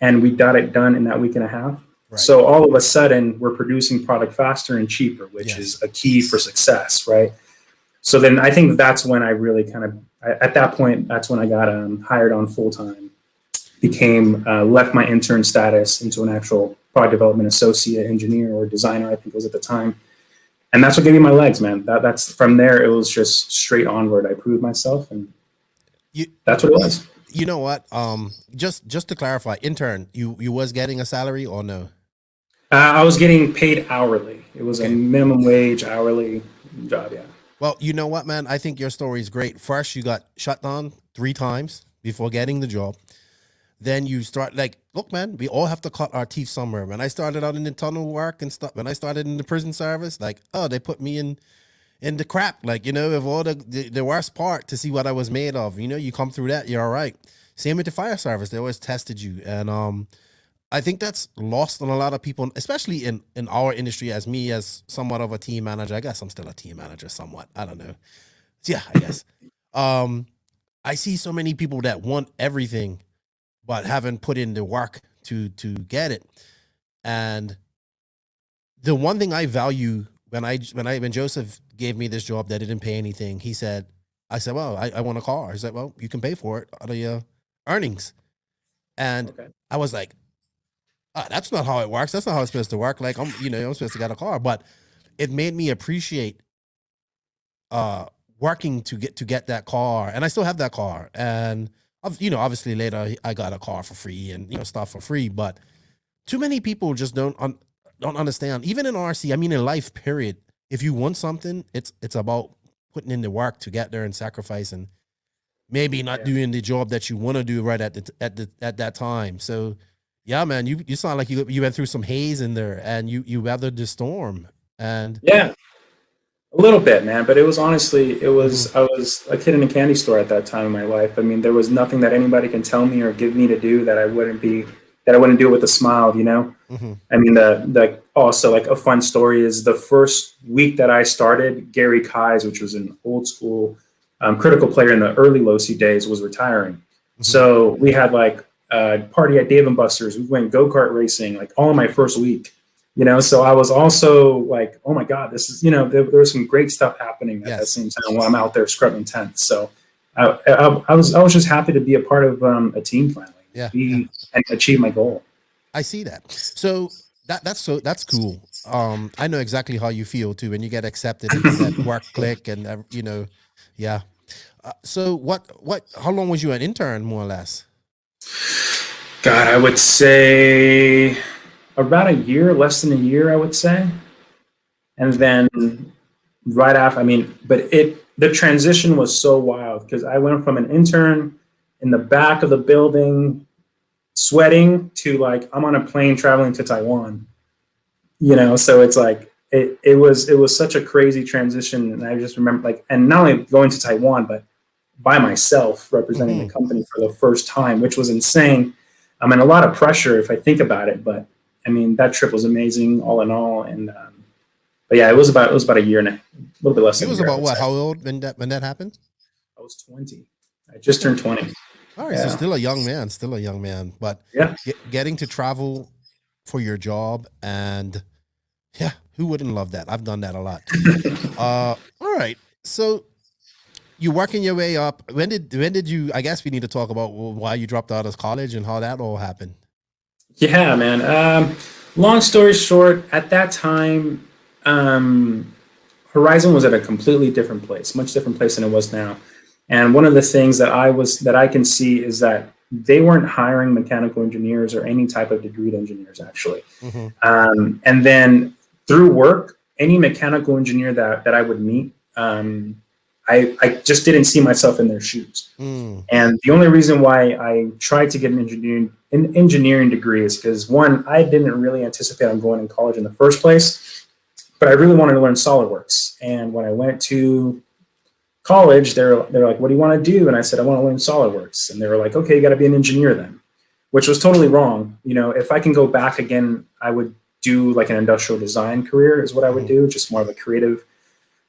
and we got it done in that week and a half. Right. So all of a sudden, we're producing product faster and cheaper, which is a key for success, right? So then I think that's when I really at that point, that's when I got hired on full time, left my intern status into an actual product development associate engineer or designer, I think it was at the time. And that's what gave me my legs, man. That's from there, it was just straight onward. I proved myself, and that's what it was. You know what? Just to clarify, intern, you was getting a salary or no? I was getting paid hourly. It was a minimum wage hourly job. Yeah. Well, you know what, man? I think your story is great. First, you got shut down 3 times before getting the job. Then you start look, man, we all have to cut our teeth somewhere. When I started out in the tunnel work and stuff, when I started in the prison service, they put me in the crap, of all the worst part to see what I was made of. You come through that, you're all right. Same with the fire service. They always tested you. And I think that's lost on a lot of people, especially in our industry. As me, as somewhat of a team manager, I guess I'm still a team manager somewhat. I don't know. Yeah, I guess. I see so many people that want everything, but haven't put in the work to get it. And the one thing I value when Joseph gave me this job that didn't pay anything, I said, well, I want a car. He said, well, you can pay for it out of your earnings. And I was like, that's not how it works. That's not how it's supposed to work. I'm supposed to get a car. But it made me appreciate working to get that car. And I still have that car. And obviously later I got a car for free and stuff for free. But too many people just don't understand. Even in RC, in life, period. If you want something, it's about putting in the work to get there and sacrifice and maybe not doing the job that you want to do right at that time. So yeah, man, you sound like you went through some haze in there and you weathered the storm. And yeah, a little bit, man. But it was honestly, I was a kid in a candy store at that time in my life. There was nothing that anybody can tell me or give me to do that I wouldn't do it with a smile, Also a fun story is the first week that I started, Gary Keyes, which was an old school critical player in the early Losi days, was retiring. So we had a party at Dave & Buster's. We went go-kart racing all in my first week. So I was also like, oh my God, this is, there was some great stuff happening at the same time while I'm out there scrubbing tents. So I was just happy to be a part of a team finally, and achieve my goal. I see that. So that's cool. I know exactly how you feel too when you get accepted into that work click and yeah. So how long was you an intern, more or less? God, I would say about a year, less than a year, I would say. And then right after, but the transition was so wild because I went from an intern in the back of the building sweating to like, I'm on a plane traveling to Taiwan, so it's like, it was such a crazy transition. And I just remember and not only going to Taiwan, but by myself representing the company for the first time, which was insane. A lot of pressure if I think about it, but that trip was amazing all in all. And, but yeah, it was about a year and a little bit less. It was about what? How old when that happened? I was 20. I just turned 20. All right. So still a young man, but getting to travel for your job and who wouldn't love that? I've done that a lot. All right. So you working your way up. When did you, I guess we need to talk about why you dropped out of college and how that all happened. Yeah, man. Long story short, at that time, Horizon was at a completely different place, much different place than it was now. And one of the things that I can see is that they weren't hiring mechanical engineers or any type of degreed engineers, actually. And then through work, any mechanical engineer that I would meet, I just didn't see myself in their shoes. And the only reason why I tried to get an engineering degree is because, one, I didn't really anticipate on going in college in the first place, but I really wanted to learn SolidWorks. And when I went to college, they're like, what do you want to do? And I said, I want to learn SolidWorks. And they were like, okay, you got to be an engineer then, which was totally wrong. If I can go back again, I would do like an industrial design career is what I would do, just more of a creative.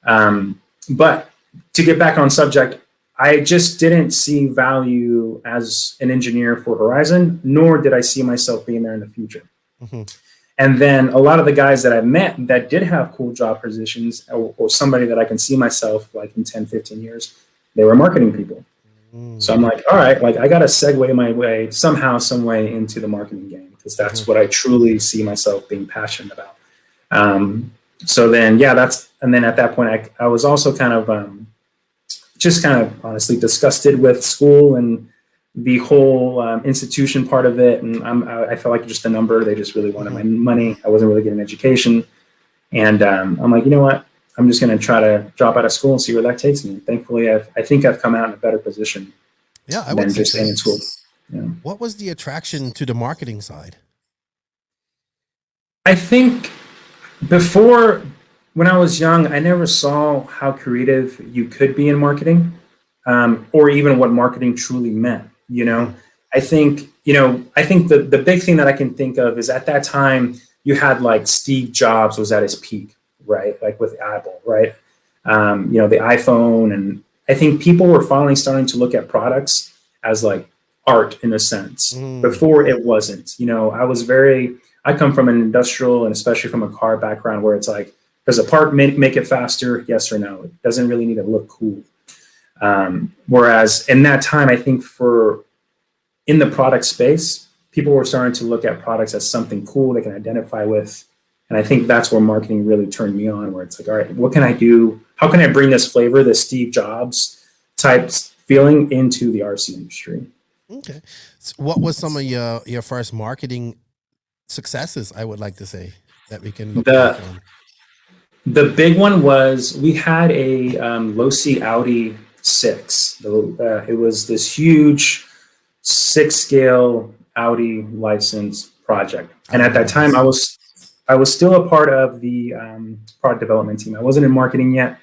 But to get back on subject, I just didn't see value as an engineer for Horizon, nor did I see myself being there in the future. And then a lot of the guys that I met that did have cool job positions or somebody that I can see myself like in 10, 15 years, they were marketing people. So I'm like, all right, like I got to segue my way somehow, some way into the marketing game because that's what I truly see myself being passionate about. So then, and then at that point, I was also kind of honestly disgusted with school and the whole institution part of it. And I felt like just a number. They just really wanted my money. I wasn't really getting an education. And I'm like, you know what? I'm just going to try to drop out of school and see where that takes me. And thankfully, I think I've come out in a better position than just staying in school. Yeah. What was the attraction to the marketing side? I think before, when I was young, I never saw how creative you could be in marketing, or even what marketing truly meant. I think the big thing that I can think of is at that time you had like Steve Jobs was at his peak, right? Like with Apple, right? The iPhone, and I think people were finally starting to look at products as like art in a sense. Before it wasn't. I come from an industrial and especially from a car background where it's like, does a part make it faster? Yes or no? It doesn't really need to look cool. Whereas in that time, I think in the product space, people were starting to look at products as something cool they can identify with. And I think that's where marketing really turned me on, where it's like, all right, what can I do? How can I bring this flavor, this Steve Jobs type feeling into the RC industry? Okay. So what was some of your first marketing successes, I would like to say, that we can look back on? The big one was we had a Losi Audi 6. It was this huge 6-scale Audi license project. And at that time, I was still a part of the product development team. I wasn't in marketing yet.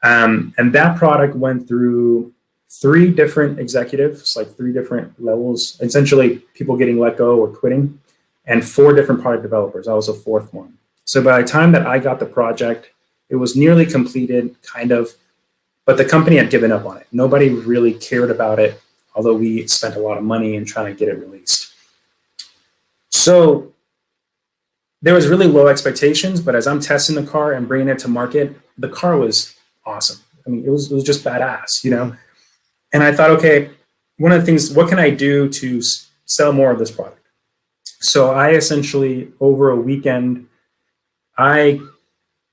And that product went through 3 different executives, like 3 different levels, essentially people getting let go or quitting, and 4 different product developers. I was the 4th one. So by the time that I got the project, it was nearly completed, kind of, but the company had given up on it. Nobody really cared about it, although we spent a lot of money in trying to get it released. So there was really low expectations, but as I'm testing the car and bringing it to market, the car was awesome. I mean, it was just badass, you know? And I thought, okay, one of the things, what can I do to sell more of this product? So I essentially, over a weekend, I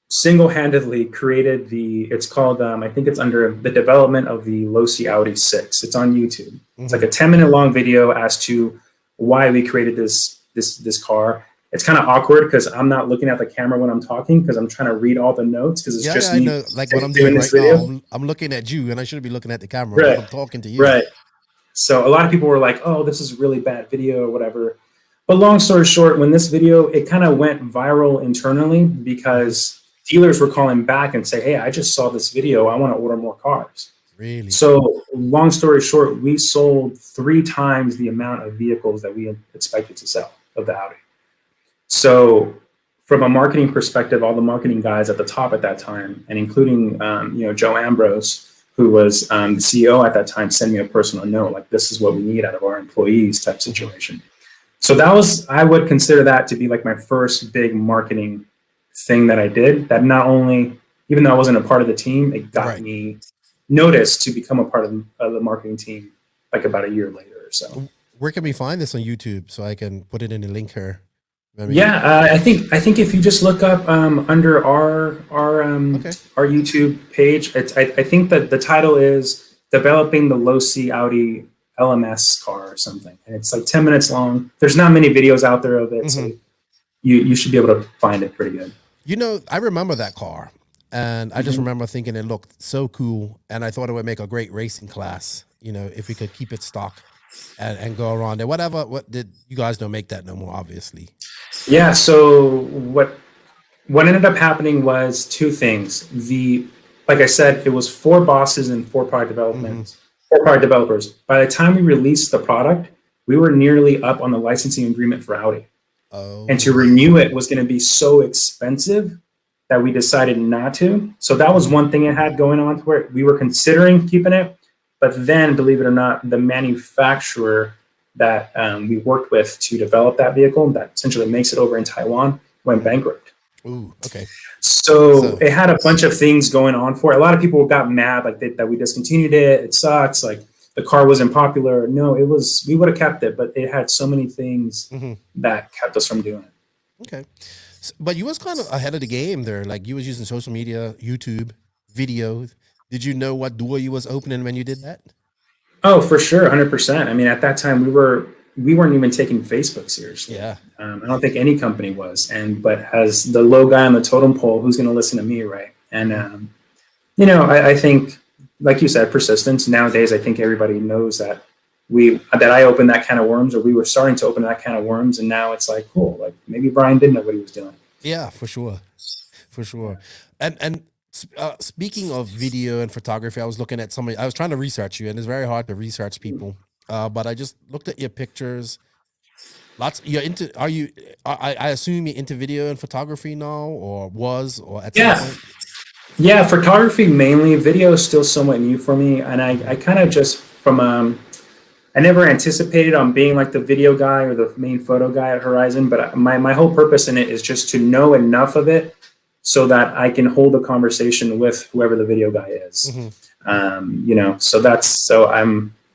single-handedly created it's called, I think it's under the development of the Losi Audi 6. It's on YouTube. It's like a 10-minute long video as to why we created this car. It's kind of awkward because I'm not looking at the camera when I'm talking because I'm trying to read all the notes because it's just me. I know. Like what I'm doing right now, I'm looking at you and I should be looking at the camera. Right. I'm talking to you. Right. So a lot of people were like, oh, this is a really bad video or whatever. But long story short, when this video, it kind of went viral internally because dealers were calling back and say, hey, I just saw this video. I want to order more cars. Really? So long story short, we sold 3 times the amount of vehicles that we expected to sell of the Audi. So from a marketing perspective, all the marketing guys at the top at that time, and including, Joe Ambrose, who was the CEO at that time, sent me a personal note, like, this is what we need out of our employees type situation. So I would consider that to be like my first big marketing thing that I did, that not only, even though I wasn't a part of the team, it got me noticed to become a part of the marketing team like about a year later or so. Where can we find this on YouTube so I can put it in the link here? I think if you just look up under our YouTube page, I think that the title is Developing the Losi Audi LMS Car or something, and it's like 10 minutes long. There's not many videos out there of it, so you should be able to find it pretty good. You know, I remember that car, and I just remember thinking it looked so cool, and I thought it would make a great racing class. You know, if we could keep it stock and go around there. What did you guys don't make that no more, obviously? Yeah, so what ended up happening was 2 things. Like I said, it was 4 bosses and 4 product development, 4 product developers. By the time we released the product, we were nearly up on the licensing agreement for Audi. Oh. And to renew it was going to be so expensive that we decided not to. So that was one thing it had going on, to where we were considering keeping it. But then, believe it or not, the manufacturer that we worked with to develop that vehicle, that essentially makes it over in Taiwan, went bankrupt. Ooh, okay. So it had a bunch of things going on for it. A lot of people got mad, like that we discontinued it. It sucks. Like the car wasn't popular. No, it was. We would have kept it, but it had so many things that kept us from doing it. Okay, but you was kind of ahead of the game there. Like you was using social media, YouTube, video. Did you know what door you was opening when you did that? Oh, for sure, 100%. I mean, at that time, we weren't even taking Facebook seriously. Yeah. I don't think any company was. But as the low guy on the totem pole, who's going to listen to me, right? And I think, like you said, persistence. Nowadays, I think everybody knows that I opened that can of worms, or we were starting to open that can of worms, and now it's like, cool. Like maybe Brian didn't know what he was doing. Yeah, for sure. And speaking of video and photography, I was looking at I was trying to research you, and it's very hard to research people. But I just looked at your pictures. I assume you're into video and photography now, or at some point? Yeah, photography mainly. Video is still somewhat new for me. And I kind of just I never anticipated on being like the video guy or the main photo guy at Horizon, but my whole purpose in it is just to know enough of it so that I can hold a conversation with whoever the video guy is. So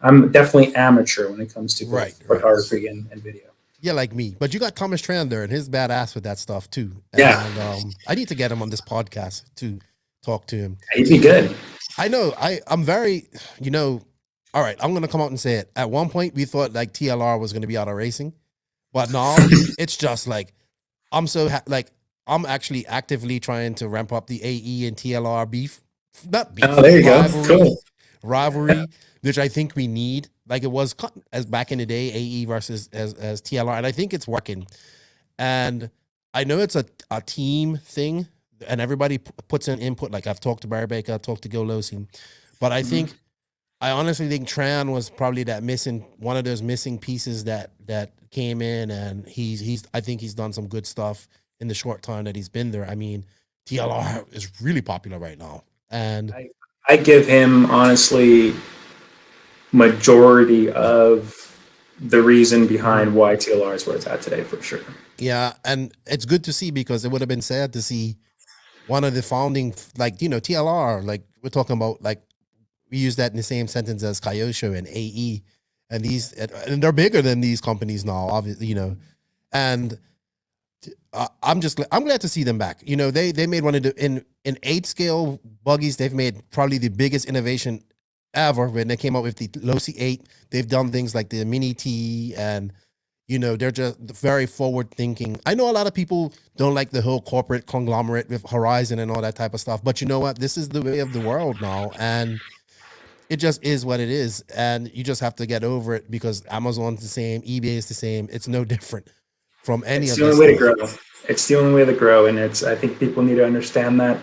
I'm definitely amateur when it comes to photography and video. Yeah, like me. But you got Thomas Tran there, and he's badass with that stuff too. And, I need to get him on this podcast to talk to him. He'd be good. I know. I'm very, all right, I'm going to come out and say it. At one point, we thought like TLR was going to be out of racing. But now it's just like, I'm actually actively trying to ramp up the AE and TLR beef. Not beef. Oh, there you go. Cool. Rivalry, which I think we need. Like it was as back in the day, AE versus as TLR. And I think it's working. And I know it's a team thing, and everybody puts in input. Like I've talked to Barry Baker, I've talked to Losi. But I honestly think Tran was probably one of those missing pieces that came in, and I think he's done some good stuff in the short time that he's been there. I mean, TLR is really popular right now. And I give him, honestly, majority of the reason behind why TLR is where it's at today, for sure. Yeah, and it's good to see because it would have been sad to see one of the founding, like, you know, TLR, like we're talking about, like we use that in the same sentence as Kyosho and AE, and these, and they're bigger than these companies now, obviously, you know, and I'm glad to see them back. You know, they made one of the in 8-scale buggies. They've made probably the biggest innovation ever when they came out with the Losi 8. They've done things like the Mini T, and you know, they're just very forward thinking. I know a lot of people don't like the whole corporate conglomerate with Horizon and all that type of stuff, but you know what? This is the way of the world now, and it just is what it is, and you just have to get over it because Amazon's the same, eBay is the same. It's no different from any It's of the this only way to stuff. grow. It's the only way to grow, and I think people need to understand that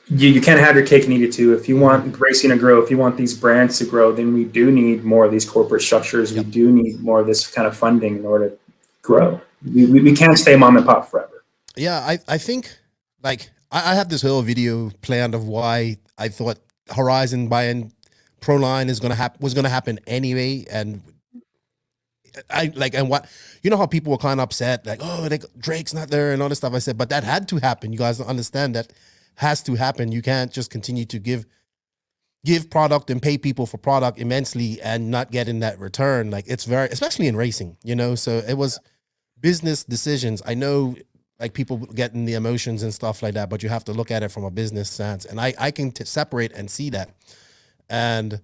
you can't have your cake and eat it too. If you want racing to grow, if you want these brands to grow, then we do need more of these corporate structures. We do need more of this kind of funding in order to grow. We can't stay mom and pop forever. Yeah, I think, like, I have this whole video planned of why I thought Horizon buying Proline was gonna happen anyway, and and what, you know how people were kind of upset, like, oh, Drake's not there and all this stuff. I said, but that had to happen. You guys don't understand that has to happen. You can't just continue to give product and pay people for product immensely and not getting that return. Like, it's very, especially in racing, you know. So it was business decisions. I know, like, people get in the emotions and stuff like that, but you have to look at it from a business sense. And I can separate and see that. And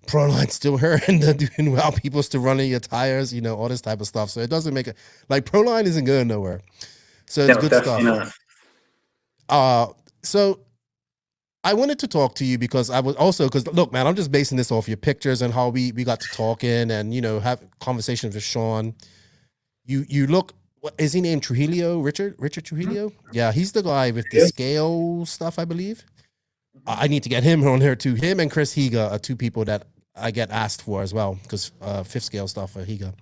Proline's still here and they're doing well. People still running your tires, you know, all this type of stuff. So it doesn't make it, like, Proline isn't going nowhere. So it's good stuff. So I wanted to talk to you because look, man, I'm just basing this off your pictures and how we got to talking and, you know, have conversations with Sean. You look, what is he named? Trujillo? Richard Trujillo? Yeah, he's the guy with the scale stuff, I believe. I need to get him on here too. Him and Chris Higa are two people that I get asked for as well, because 5th scale stuff for Higa.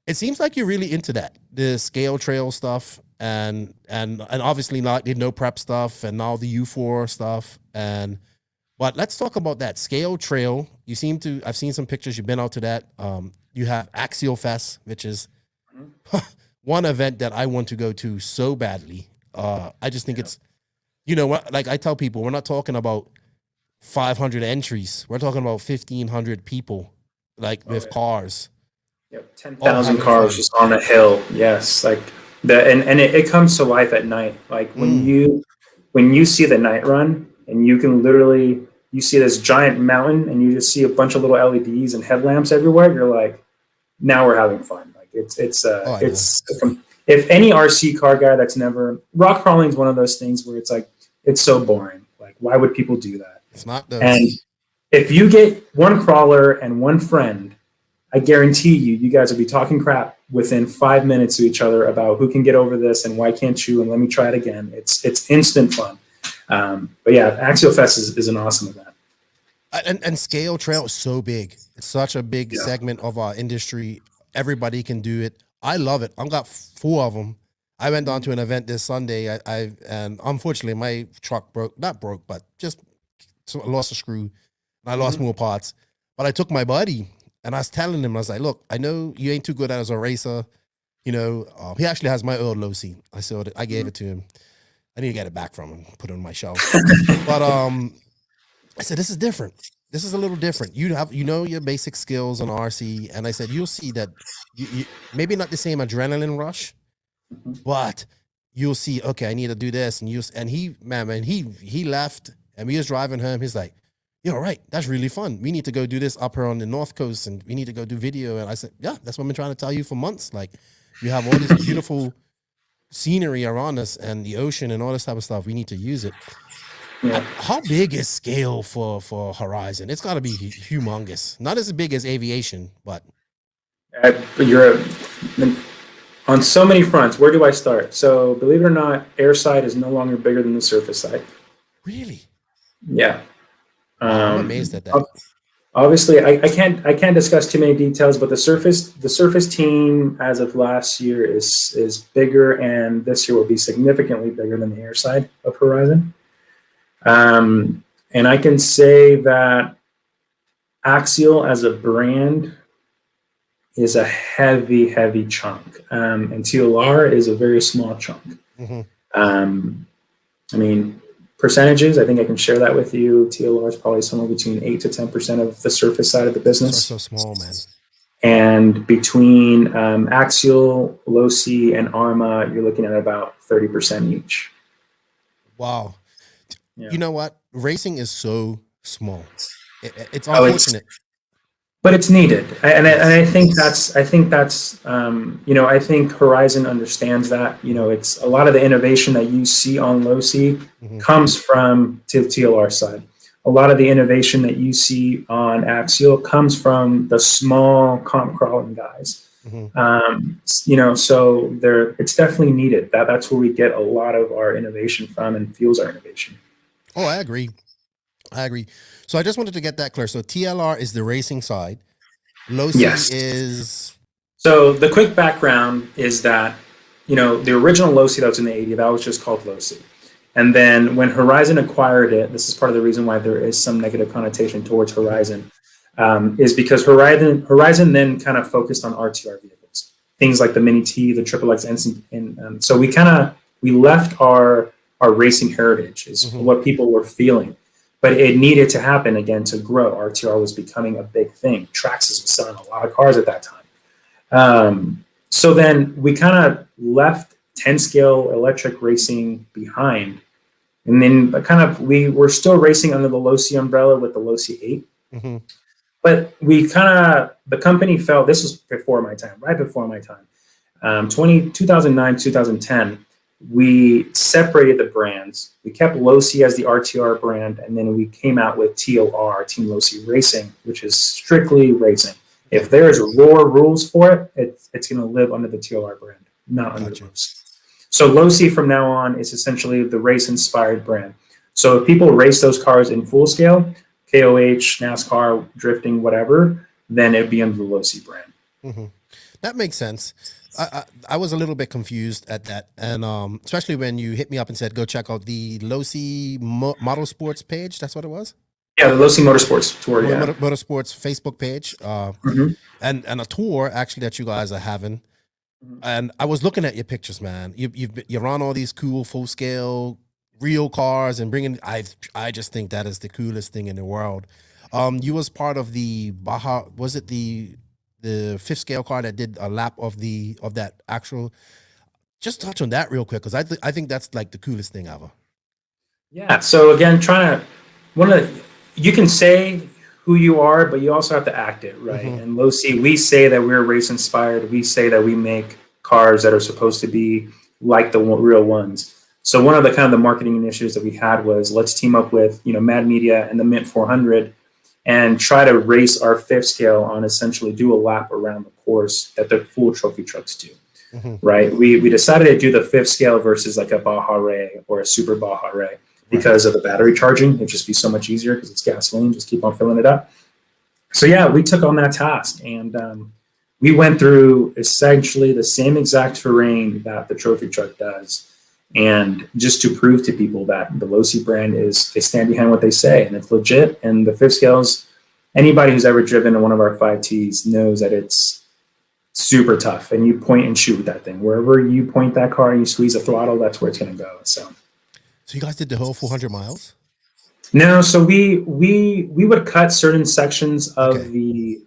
It seems like you're really into that, the scale trail stuff, and obviously not the no prep stuff, and now the U4 stuff. But let's talk about that scale trail. I've seen some pictures. You've been out to that. You have Axial Fest, which is one event that I want to go to so badly. I just think it's, you know what, like I tell people, we're not talking about 500 entries. We're talking about 1,500 people, like, with cars. Yep, 10,000 cars just on a hill. Yes, like it comes to life at night. Like when you see the night run, and you can literally, you see this giant mountain, and you just see a bunch of little LEDs and headlamps everywhere. You're like, now we're having fun. Like it's if any RC car guy that's never, rock crawling is one of those things where it's like, it's so boring. Like, why would people do that? It's not those. And if you get one crawler and one friend, I guarantee you guys will be talking crap within 5 minutes to each other about who can get over this and why can't you, and let me try it again. It's instant fun. But yeah, Axial Fest is an awesome event. And scale trail is so big. It's such a big segment of our industry. Everybody can do it. I love it. I've got 4 of them. I went on to an event this Sunday. And unfortunately my truck not broke, but just I lost a screw and I lost more parts. But I took my buddy and I was telling him, I was like, look, I know you ain't too good as a racer. You know, he actually has my old Losi. I gave it to him. I need to get it back from him, put it on my shelf. But I said, this is different. This is a little different. You know your basic skills on RC, and I said you'll see that you maybe not the same adrenaline rush, but you'll see. Okay, I need to do this, and he left, and we was driving home. He's like, "You're right. That's really fun. We need to go do this up here on the North Coast, and we need to go do video." And I said, "Yeah, that's what I've been trying to tell you for months. Like, you have all this beautiful scenery around us and the ocean and all this type of stuff. We need to use it." Yeah. How big is scale for Horizon? It's got to be humongous. Not as big as aviation, but you're on so many fronts. Where do I start? So, believe it or not, airside is no longer bigger than the surface side. Really? Yeah. I'm amazed at that. Obviously, I can't discuss too many details, but the surface team as of last year is bigger, and this year will be significantly bigger than the airside of Horizon. And I can say that Axial as a brand is a heavy chunk, and TLR is a very small chunk. I mean, percentages, I think I can share that with you. TLR is probably somewhere between 8 to 10% of the surface side of the business. So small, man. And between Axial, Losi, and Arma, you're looking at about 30% each. Wow. Yeah. You know what? Racing is so small. It's unfortunate. But it's needed, and I think that's I think Horizon understands that. It's a lot of the innovation that you see on Losi comes from the TLR side. A lot of the innovation that you see on Axial comes from the small comp crawling guys. So it's definitely needed. That's where we get a lot of our innovation from and fuels our innovation. Oh, I agree. So I just wanted to get that clear. So TLR is the racing side. Losi is... So the quick background is that, the original Losi that was in the 80s, that was just called Losi. And then when Horizon acquired it, this is part of the reason why there is some negative connotation towards Horizon, is because Horizon then kind of focused on RTR vehicles. Things like the Mini T, the XXX, and so we left our racing heritage is what people were feeling. But it needed to happen again to grow. RTR was becoming a big thing. Traxxas was selling a lot of cars at that time. So then we kind of left 10-scale electric racing behind. And then we were still racing under the Losi umbrella with the Losi 8. But the company felt, this was before my time, right before my time. 2009, 2010. We separated the brands. We kept Losi as the RTR brand, and then we came out with TLR, Team Losi Racing, which is strictly racing. If there's raw rules for it, it's going to live under the TLR brand, not under Losi. So Losi from now on is essentially the race-inspired brand. So if people race those cars in full scale, KOH, NASCAR, drifting, whatever, then it'd be under the Losi brand. That makes sense. I was a little bit confused at that, and especially when you hit me up and said, go check out the Losi Motorsports page. That's what it was? Yeah, the Losi Motorsports tour, Motorsports Facebook page, and a tour, actually, that you guys are having. And I was looking at your pictures, man. You're on all these cool full-scale real cars and bringing... I just think that is the coolest thing in the world. You was part of the Baja... Was it the fifth scale car that did a lap of that actual? Just touch on that real quick, because I think that's like the coolest thing ever. Yeah. So again, you can say who you are, but you also have to act it, right? And Losi, we say that we're race inspired. We say that we make cars that are supposed to be like the real ones. So one of the kind of the marketing initiatives that we had was, let's team up with Mad Media and the Mint 400. And try to race our fifth scale on essentially do a lap around the course that the full trophy trucks do, right? We decided to do the fifth scale versus like a Baja Ray or a Super Baja Ray because of the battery charging. It'd just be so much easier because it's gasoline, just keep on filling it up. So yeah, we took on that task, and we went through essentially the same exact terrain that the trophy truck does. And just to prove to people that the Losi brand they stand behind what they say, and it's legit. And the fifth scales, anybody who's ever driven in one of our 5Ts knows that it's super tough. And you point and shoot with that thing. Wherever you point that car and you squeeze the throttle, that's where it's going to go. So you guys did the whole 400 miles? No, so we would cut certain sections of the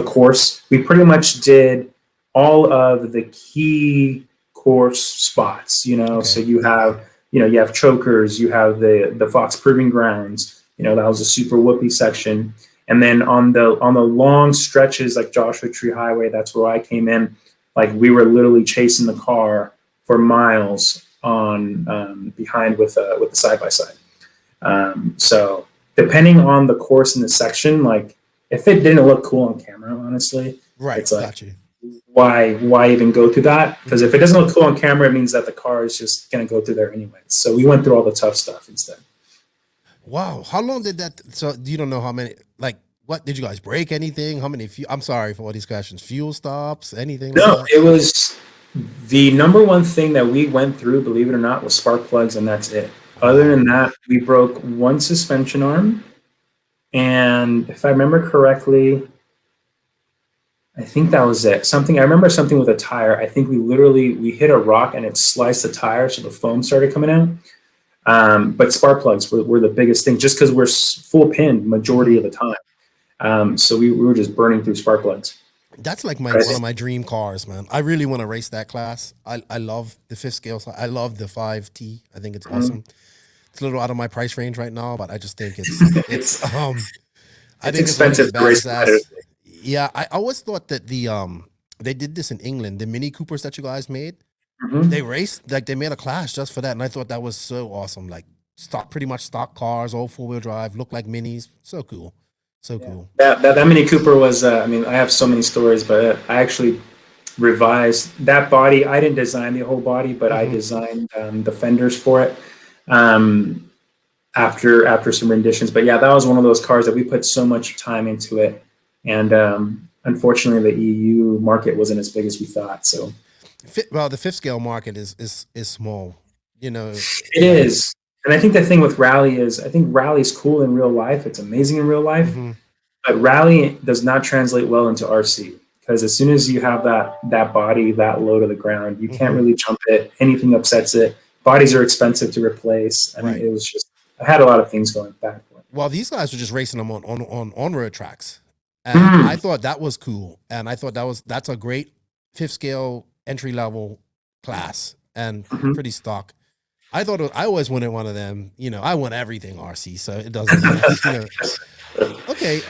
course. We pretty much did all of the key course spots, so you have chokers, you have the Fox Proving Grounds, that was a super whoopee section. And then on the long stretches like Joshua Tree Highway, that's where I came in. Like we were literally chasing the car for miles on behind with the side-by-side. So depending on the course in the section, like if it didn't look cool on camera, honestly, it's like, gotcha. Why even go through that? Because if it doesn't look cool on camera, it means that the car is just going to go through there anyway. So we went through all the tough stuff instead. Wow. How long did that? So you don't know how many, like, what did you guys break anything? How many, I'm sorry for all these questions, fuel stops, anything? No, like that? It was the number one thing that we went through, believe it or not, was spark plugs. And that's it. Other than that, we broke one suspension arm. And if I remember correctly, I think that was it. I remember something with a tire. I think we hit a rock and it sliced the tire, so the foam started coming out. But spark plugs were the biggest thing, just because we're full pinned majority of the time. So we were just burning through spark plugs. That's like one of my dream cars, man. I really want to race that class. I love the 5th scale. I love the 5T. I think it's awesome. It's a little out of my price range right now, but I just think it's I think expensive. Yeah, I always thought that they did this in England. The Mini Coopers that you guys made, they raced, like they made a class just for that, and I thought that was so awesome. Like pretty much stock cars, all 4-wheel drive, look like minis. So cool. So cool. That Mini Cooper was, I have so many stories, but I actually revised that body. I didn't design the whole body, but I designed the fenders for it after some renditions. But yeah, that was one of those cars that we put so much time into it. And unfortunately, the EU market wasn't as big as we thought. So, well, the 5th scale market is small. You know, it is. And I think the thing with rally is, I think rally's cool in real life. It's amazing in real life, but rally does not translate well into RC, because as soon as you have that body that low to the ground, you can't really jump it. Anything upsets it. Bodies are expensive to replace. I mean, it was just, I had a lot of things going back. Well, these guys were just racing them on road tracks, and I thought that was cool. And I thought that's a great 5th scale entry level class and pretty stock. I thought I always wanted one of them. You know, I want everything RC, so it doesn't matter. You know. Okay,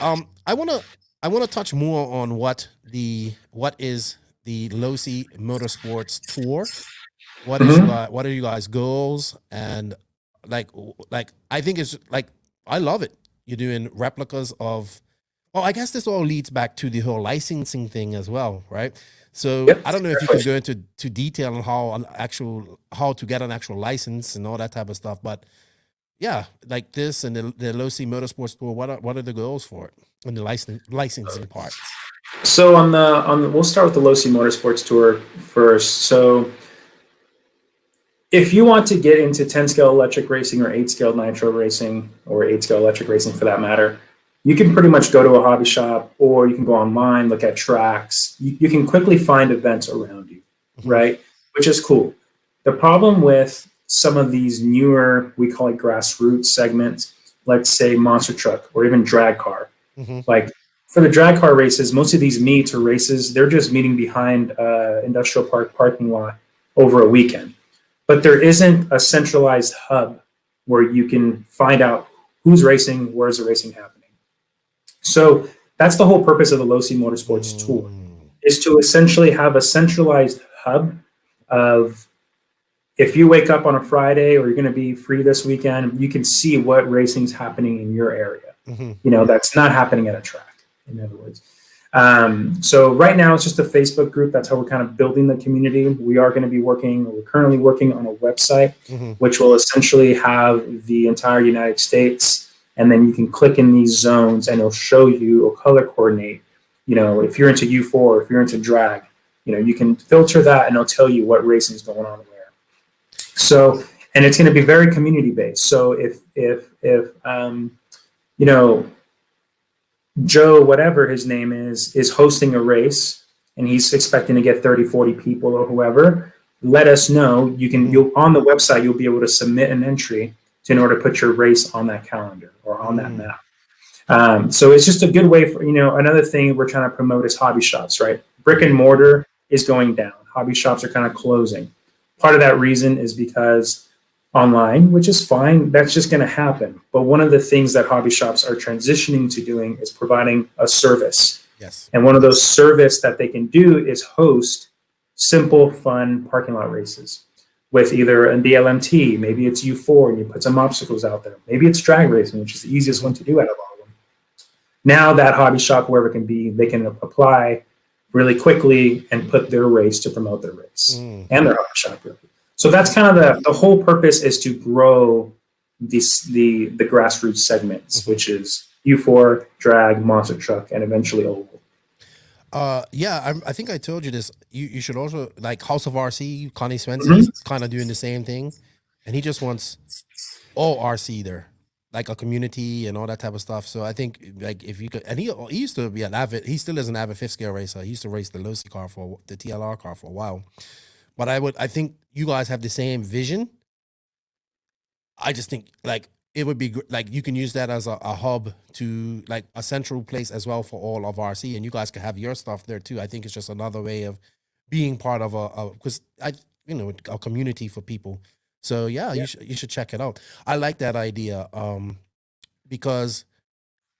I wanna touch more on what is the Losi Motorsports tour. What are you guys' goals? And like I think it's like, I love it. You're doing replicas of. Well, I guess this all leads back to the whole licensing thing as well, right? So I don't know if you can go into detail on how to get an actual license and all that type of stuff, but yeah, like this and the Losi Motorsports Tour, what are the goals for it and the licensing part? So we'll start with the Losi Motorsports Tour first. So if you want to get into 10 scale electric racing or 8 scale nitro racing, or 8 scale electric racing for that matter, you can pretty much go to a hobby shop, or you can go online, look at tracks. You can quickly find events around you, right? Which is cool. The problem with some of these newer, we call it grassroots segments, let's say monster truck or even drag car. Like for the drag car races, most of these meets or races, they're just meeting behind industrial park parking lot over a weekend. But there isn't a centralized hub where you can find out who's racing, where's the racing happening. So that's the whole purpose of the Losi Motorsports Tour, is to essentially have a centralized hub of, if you wake up on a Friday or you're going to be free this weekend, you can see what racing's happening in your area. You know, that's not happening at a track, in other words. So right now it's just a Facebook group. That's how we're kind of building the community. We're currently working on a website, which will essentially have the entire United States. And then you can click in these zones and it'll show you, or color coordinate, you know, if you're into U4, if you're into drag, you know, you can filter that and it'll tell you what racing is going on where. So, and it's going to be very community based. So if you know, Joe, whatever his name is hosting a race and he's expecting to get 30, 40 people or whoever, let us know. You'll on the website, you'll be able to submit an entry in order to put your race on that calendar or on that map. So it's just a good way for, you know, another thing we're trying to promote is hobby shops, right? Brick and mortar is going down. Hobby shops are kind of closing. Part of that reason is because online, which is fine, that's just going to happen. But one of the things that hobby shops are transitioning to doing is providing a service. Yes. And one of those service that they can do is host simple, fun parking lot races with either a DLMT, maybe it's U4 and you put some obstacles out there. Maybe it's drag racing, which is the easiest one to do out of all of them. Now that hobby shop, wherever it can be, they can apply really quickly and put their race to promote their race and their hobby shop, really. So that's kind of the whole purpose, is to grow the grassroots segments, which is U4, drag, monster truck, and eventually oval. Yeah, I think I told you this. You should also, like House of RC, Connie Swenson is kind of doing the same thing, and he just wants all RC there. like a community and all that type of stuff. So I think like if you could, and he used to be an avid, he still is an avid fifth scale racer. He used to race the Losi car the TLR car for a while. But I think you guys have the same vision. I just think like it would be like you can use that as a hub to like a central place as well for all of RC, and you guys can have your stuff there too. I think it's just another way of being part of because a community for people. So yeah, you should check it out. I like that idea because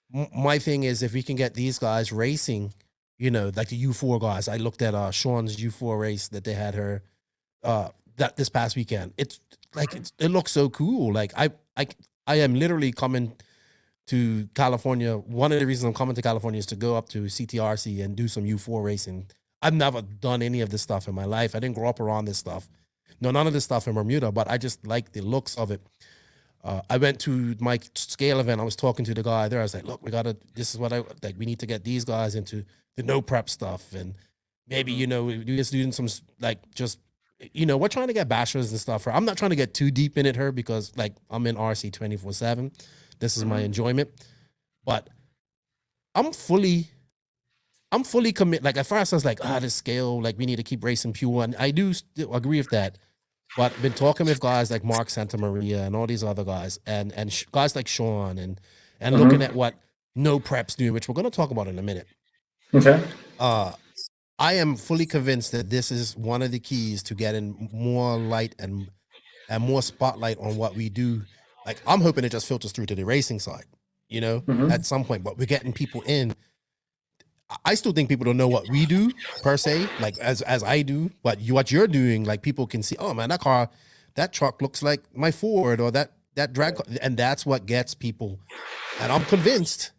my thing is if we can get these guys racing, like the U4 guys. I looked at Sean's U4 race that they had her that this past weekend. It's like it looks so cool. Like I am literally coming to California. One of the reasons I'm coming to California is to go up to CTRC and do some U4 racing. I've never done any of this stuff in my life. I didn't grow up around this stuff. No, none of this stuff in Bermuda, but I just like the looks of it. I went to my scale event. I was talking to the guy there. I was like, look, this is what we need to get these guys into the no prep stuff. And maybe, we're just doing some, we're trying to get bashers and stuff. I'm not trying to get too deep in it here because like I'm in RC 24/7. This is my enjoyment, but I'm fully committed. Like at first I was like, this scale, like we need to keep racing pure. And I do still agree with that. But I've been talking with guys like Mark Santamaria and all these other guys and guys like Sean and looking at what no preps do, which we're going to talk about in a minute. Okay. I am fully convinced that this is one of the keys to getting more light and more spotlight on what we do. Like I'm hoping it just filters through to the racing side, at some point, but we're getting people in. I still think people don't know what we do per se, like as I do, but what you're doing, like people can see, oh man, that truck looks like my Ford or that drag car, and that's what gets people. And I'm convinced.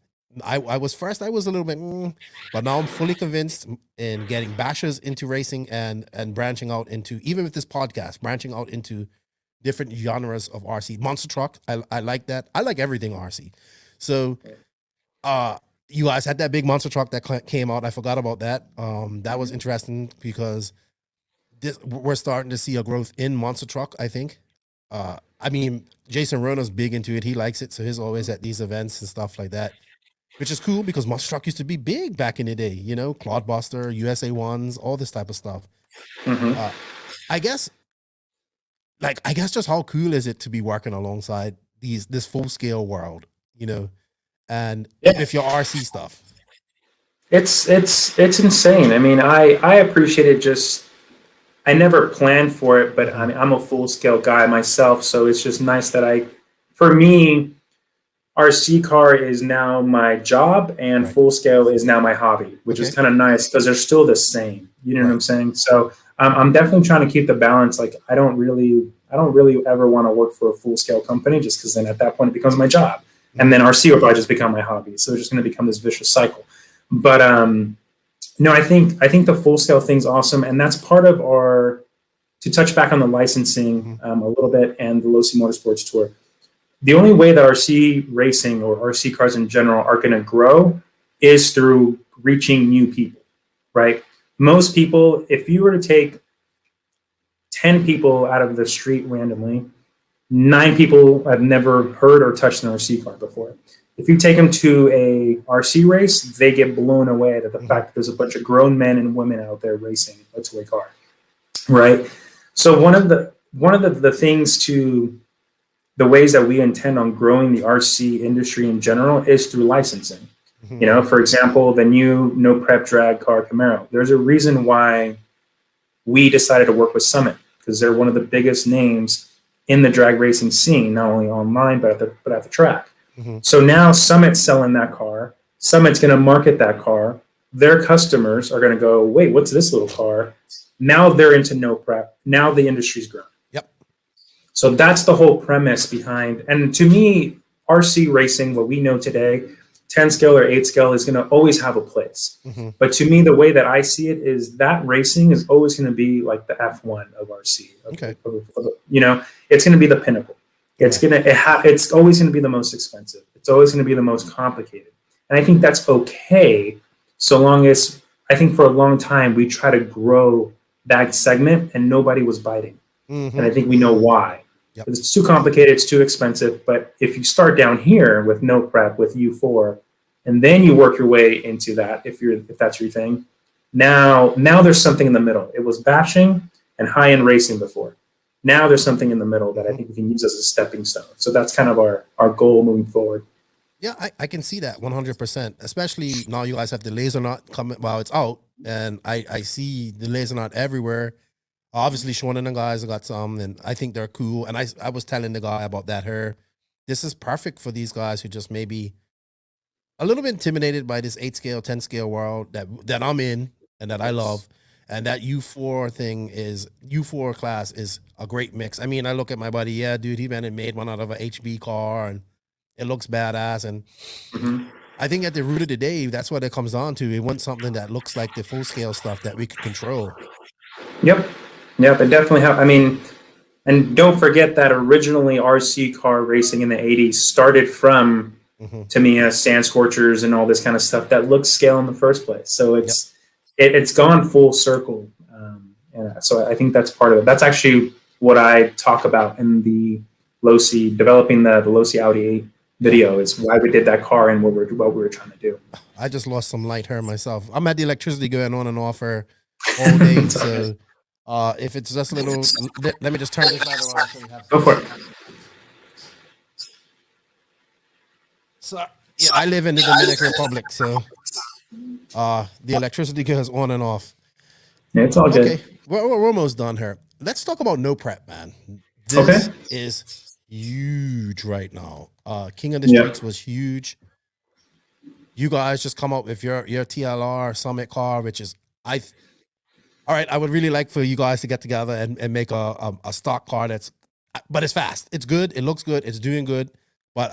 I was a little bit, but now I'm fully convinced in getting bashers into racing and branching out into, even with this podcast, branching out into different genres of RC. Monster truck, I like that. I like everything RC. So, you guys had that big monster truck that came out. I forgot about that. That was interesting because we're starting to see a growth in monster truck, I think. Jason Rona's big into it. He likes it. So he's always at these events and stuff like that, which is cool because monster truck used to be big back in the day, Clodbuster, USA Ones, all this type of stuff. I guess just how cool is it to be working alongside this full scale world, and with your RC stuff. It's insane. I mean, I appreciate it. I never planned for it, but I'm a full scale guy myself. So it's just nice that for me, RC car is now my job and full scale is now my hobby, which is kind of nice because they're still the same. You know what I'm saying? So I'm definitely trying to keep the balance. Like I don't really ever want to work for a full scale company just because then at that point it becomes my job. And then RC will probably just become my hobby. So it's just going to become this vicious cycle. But no, I think the full scale thing's awesome. And that's part of to touch back on the licensing a little bit and the Losi Motorsports Tour. The only way that RC racing or RC cars in general are going to grow is through reaching new people, right? Most people, if you were to take 10 people out of the street randomly, 9 people have never heard or touched an RC car before. If you take them to a RC race, they get blown away at the fact that there's a bunch of grown men and women out there racing a toy car, right? So one of the things the ways that we intend on growing the RC industry in general is through licensing. For example, the new no prep drag car Camaro. There's a reason why we decided to work with Summit because they're one of the biggest names in the drag racing scene, not only online, but at the track. So now Summit's selling that car. Summit's going to market that car. Their customers are going to go, wait, what's this little car? Now they're into no prep. Now the industry's grown. Yep. So that's the whole premise behind. And to me, RC racing, what we know today, 10 scale or 8 scale is going to always have a place. But to me, the way that I see it is that racing is always going to be like the F1 of RC. Okay. It's going to be the pinnacle. It's always going to be the most expensive. It's always going to be the most complicated. And I think that's okay so long as, I think for a long time, we try to grow that segment and nobody was biting. And I think we know why. Yep. It's too complicated, it's too expensive. But if you start down here with no prep, with U4, and then you work your way into that, if that's your thing, now there's something in the middle. It was bashing and high-end racing before. Now there's something in the middle that I think we can use as a stepping stone. So that's kind of our goal moving forward. Yeah, I can see that 100%. Especially now you guys have the laser knot coming. Well, it's out, and I see the laser knot everywhere. Obviously, Sean and the guys have got some, and I think they're cool. And I was telling the guy about that. This is perfect for these guys who just maybe a little bit intimidated by this 8 scale, 10 scale world that I'm in and that I love. And that U4 class is a great mix. I mean, I look at my buddy, yeah, dude, he went and made one out of an HB car, and it looks badass. And I think at the root of the day, that's what it comes down to. We want something that looks like the full scale stuff that we can control. Yep, it definitely have. I mean, and don't forget that originally RC car racing in the 80s started from Tamiya, Sand Scorchers, and all this kind of stuff that looks scale in the first place. So it's gone full circle. And so I think that's part of it. That's actually what I talk about in the Losi, developing the Losi Audi 8 video, is why we did that car and what we were trying to do. I just lost some light hair myself. I'm at the electricity going on and off for all day. So if it's just a little, let me just turn this light around. So Go for it. So yeah, I live in the Dominican Republic, so the electricity goes on and off. Yeah, it's all good. Okay, we're almost done here. Let's talk about no prep, man. This is huge right now. King of the Streets was huge. You guys just come up with your TLR Summit car, which is all right. I would really like for you guys to get together and make a stock car but it's fast. It's good. It looks good. It's doing good. But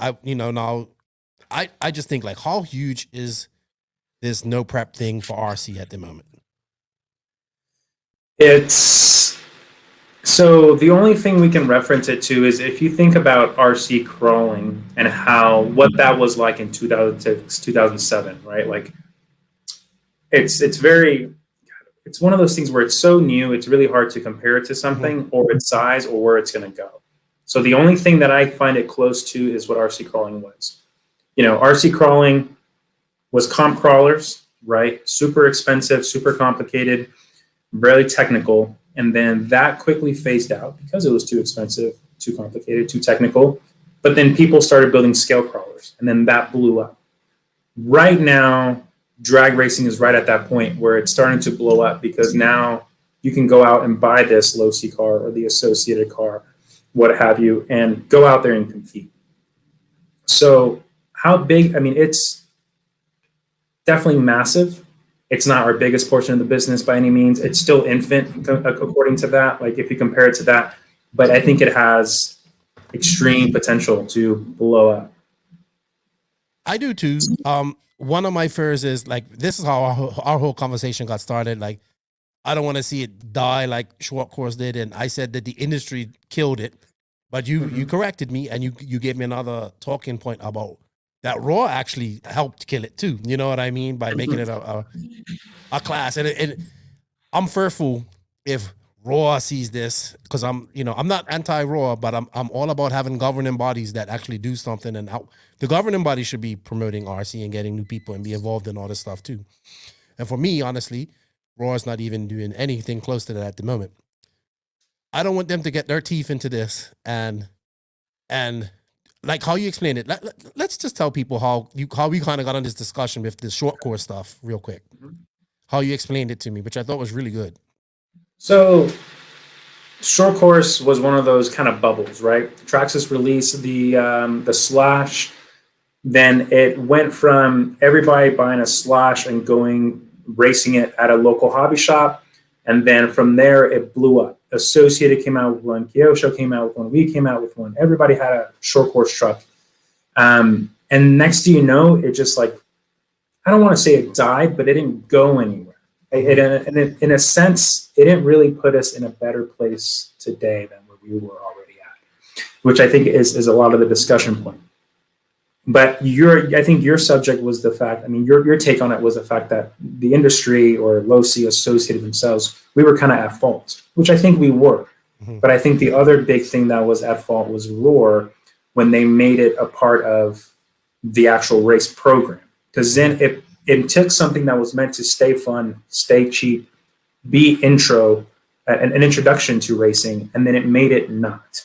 I just think, like, how huge is this no prep thing for RC at the moment? So the only thing we can reference it to is if you think about RC crawling and what that was like in 2006, 2007, right? Like it's one of those things where it's so new, it's really hard to compare it to something or its size or where it's going to go. So the only thing that I find it close to is what RC crawling was. RC crawling was comp crawlers, right? Super expensive, super complicated, very technical. And then that quickly phased out because it was too expensive, too complicated, too technical. But then people started building scale crawlers, and then that blew up. Right now, drag racing is right at that point where it's starting to blow up, because now you can go out and buy this Losi car or the associated car, what have you, and go out there and compete. So how big? I mean, it's definitely massive. It's not our biggest portion of the business by any means. It's still infant according to that, like if you compare it to that. But I think it has extreme potential to blow up. I do too. One of my fears is, like, this is how our whole conversation got started. Like, I don't want to see it die like short course did. And I said that the industry killed it. But you corrected me, and you gave me another talking point about that Raw actually helped kill it too. You know what I mean? By making it a class. And I'm fearful if Raw sees this, because I'm not anti-Raw, but I'm all about having governing bodies that actually do something. And the governing body should be promoting RC and getting new people and be involved in all this stuff too. And for me, honestly, Raw is not even doing anything close to that at the moment. I don't want them to get their teeth into this and like how you explain it. Let's just tell people how we kind of got on this discussion with the short course stuff real quick. How you explained it to me, which I thought was really good. So short course was one of those kind of bubbles, right? Traxxas released the Slash. Then it went from everybody buying a Slash and going racing it at a local hobby shop. And then from there, it blew up. Associated came out with one. Kyosho came out with one. We came out with one. Everybody had a short course truck. And next thing you know, it just, like, I don't want to say it died, but it didn't go anywhere. In a sense, it didn't really put us in a better place today than where we were already at, which I think is a lot of the discussion point. But I think your subject was the fact, I mean, your take on it was the fact that the industry or Losi associated themselves, we were kind of at fault, which I think we were. But I think the other big thing that was at fault was Roar when they made it a part of the actual race program. Because then it took something that was meant to stay fun, stay cheap, be an introduction to racing, and then it made it not.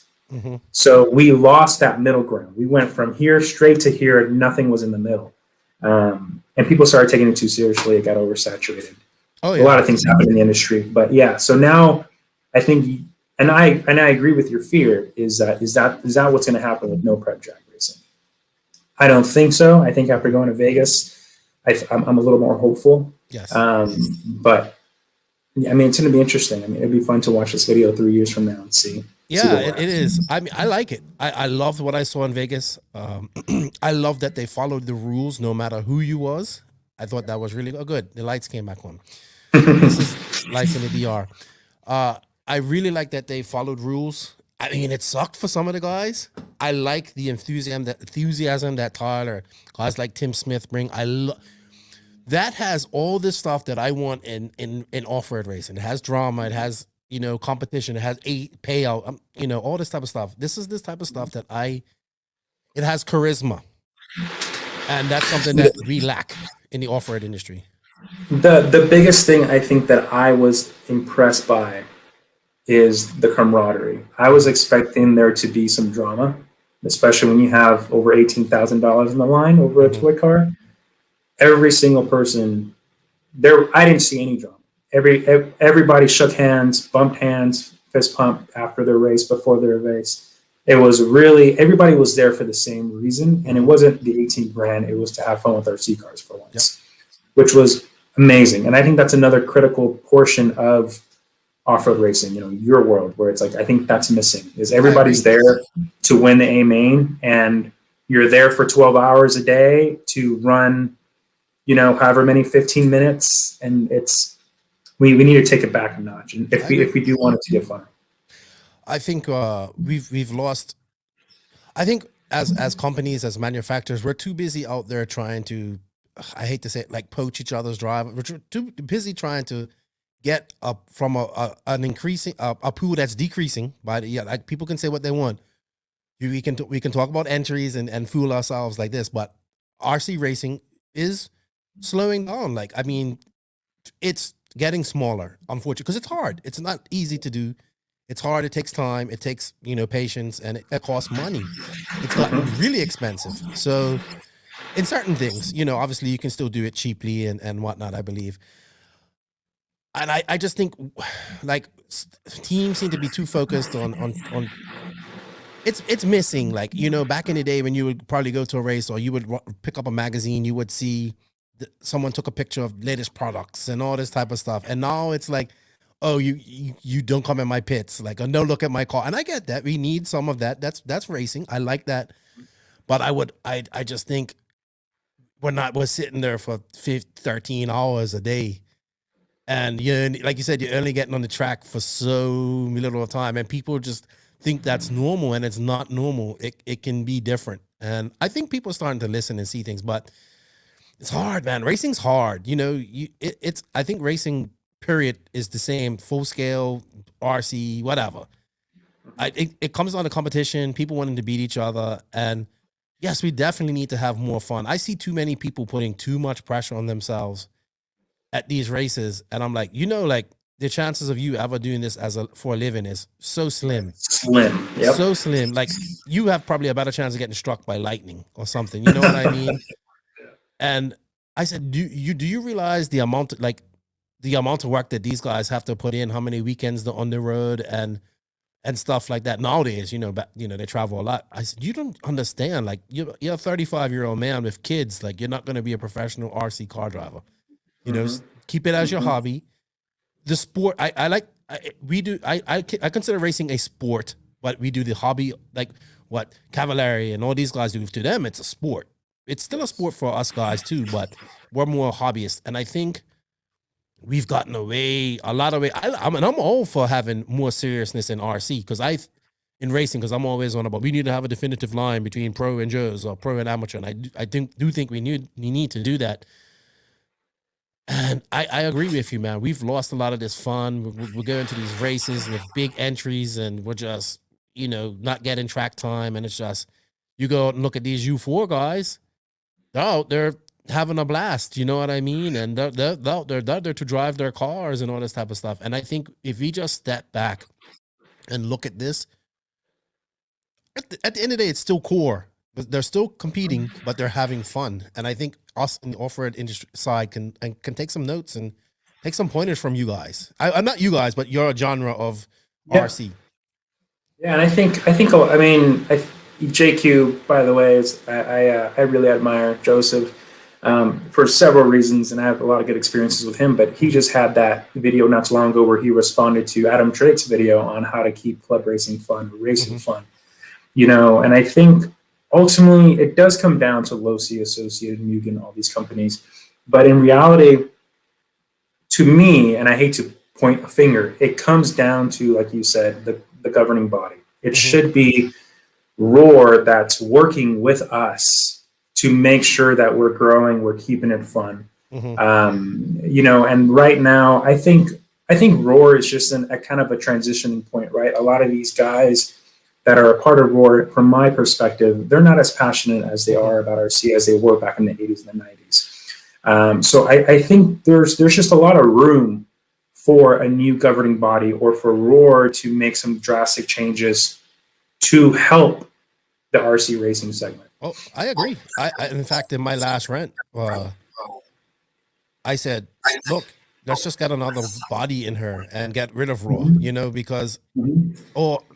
So we lost that middle ground. We went from here straight to here, and nothing was in the middle. And people started taking it too seriously. It got oversaturated. Oh, yeah. A lot of things happened in the industry. But yeah, so now I think, and I agree with your fear, is that what's going to happen with no prep drag racing? I don't think so. I think after going to Vegas, I'm a little more hopeful. Yes. But I mean, it's going to be interesting. I mean, it'd be fun to watch this video 3 years from now and see. Yeah, it is. I mean, I like it. I loved what I saw in Vegas. I love that they followed the rules no matter who you was. I thought that was really good. The lights came back on. This is lights in the DR. I really like that they followed rules. I mean, it sucked for some of the guys. I like the enthusiasm that Tyler, guys like Tim Smith bring. That has all this stuff that I want in off-road racing. It has drama. It has, competition. It has a payout. All this type of stuff. This is this type of stuff that it has charisma. And that's something that we lack in the off-road industry. The biggest thing I think that I was impressed by is the camaraderie. I was expecting there to be some drama, especially when you have over $18,000 in the line over a toy car. Every single person there, I didn't see any drama. Everybody shook hands, bumped hands, fist pump after their race, before their race. It was really, everybody was there for the same reason. And it wasn't the 18 grand. It was to have fun with RC cars for once, which was amazing. And I think that's another critical portion of off-road racing, your world, where it's like, I think that's missing, is everybody's there to win the A main, and you're there for 12 hours a day to run, however many 15 minutes. And we need to take it back a notch. And if we do want it to get fun. I think we've lost. I think as companies, as manufacturers, we're too busy out there trying to, I hate to say it, like poach each other's drive. We're too busy trying to get up from an increasing a pool that's decreasing by like people can say what they want. We can talk about entries and fool ourselves like this, but RC racing is slowing down. Like, I mean, it's getting smaller, unfortunately, because it's hard. It's not easy to do. It's hard. It takes time. It takes, patience, and it costs money. It's gotten really expensive. So in certain things, obviously you can still do it cheaply and whatnot, I believe. And I just think, like, teams seem to be too focused on it's missing. Like, back in the day when you would probably go to a race or you would pick up a magazine, you would see someone took a picture of latest products and all this type of stuff. And now it's like, oh, you don't come in my pits, like, oh, no, look at my car. And I get that. We need some of that. That's racing. I like that. But I just think we're sitting there for 13 hours a day. And like you said, you're only getting on the track for so little time, and people just think that's normal, and it's not normal. It can be different, and I think people are starting to listen and see things, but it's hard, man. Racing's hard. I think racing period is the same, full scale, RC, whatever. It comes down to competition, people wanting to beat each other, and yes, we definitely need to have more fun. I see too many people putting too much pressure on themselves at these races, and I'm like, like the chances of you ever doing this for a living is so slim. Yep. So slim. Like, you have probably a better chance of getting struck by lightning or something. You know what I mean? And I said, do you realize the amount of work that these guys have to put in? How many weekends they're on the road and stuff like that nowadays? They travel a lot. I said, you don't understand. Like, you're a 35-year-old man with kids. Like, you're not going to be a professional RC car driver. Keep it as your hobby. The sport, I consider racing a sport, but we do the hobby, like what Cavallari and all these guys do. To them, it's a sport. It's still a sport for us guys too, but we're more hobbyists. And I think we've gotten a lot away. I'm all for having more seriousness in RC, because in racing, because I'm always on about, we need to have a definitive line between pro and Joes or pro and amateur. And I do think we need to do that. And I agree with you, man. We've lost a lot of this fun. We're going to these races with big entries, and we're just, not getting track time. And it's just, you go out and look at these U4 guys. They're having a blast. You know what I mean? And they're there to drive their cars and all this type of stuff. And I think if we just step back and look at this, at the end of the day, it's still core. But they're still competing, but they're having fun. And I think us in the off-road industry side can take some notes and take some pointers from you guys. I'm not you guys, but your genre of RC. Yeah, and I think JQ, by the way, is I really admire Joseph for several reasons, and I have a lot of good experiences with him. But he just had that video not too long ago where he responded to Adam Drake's video on how to keep club racing fun, racing fun. And I think ultimately it does come down to Losi, Associated, Mugen, all these companies. But in reality, to me, and I hate to point a finger, it comes down to, like you said, the governing body. It should be Roar that's working with us to make sure that we're growing, we're keeping it fun. And right now, I think Roar is just a kind of a transitioning point, right? A lot of these guys that are a part of Roar, from my perspective, they're not as passionate as they are about RC as they were back in the 80s and the 90s. So I think there's just a lot of room for a new governing body or for Roar to make some drastic changes to help the RC racing segment. Oh, I agree. I in fact, in my last rant, I said, look, let's just get another body in her and get rid of Raw,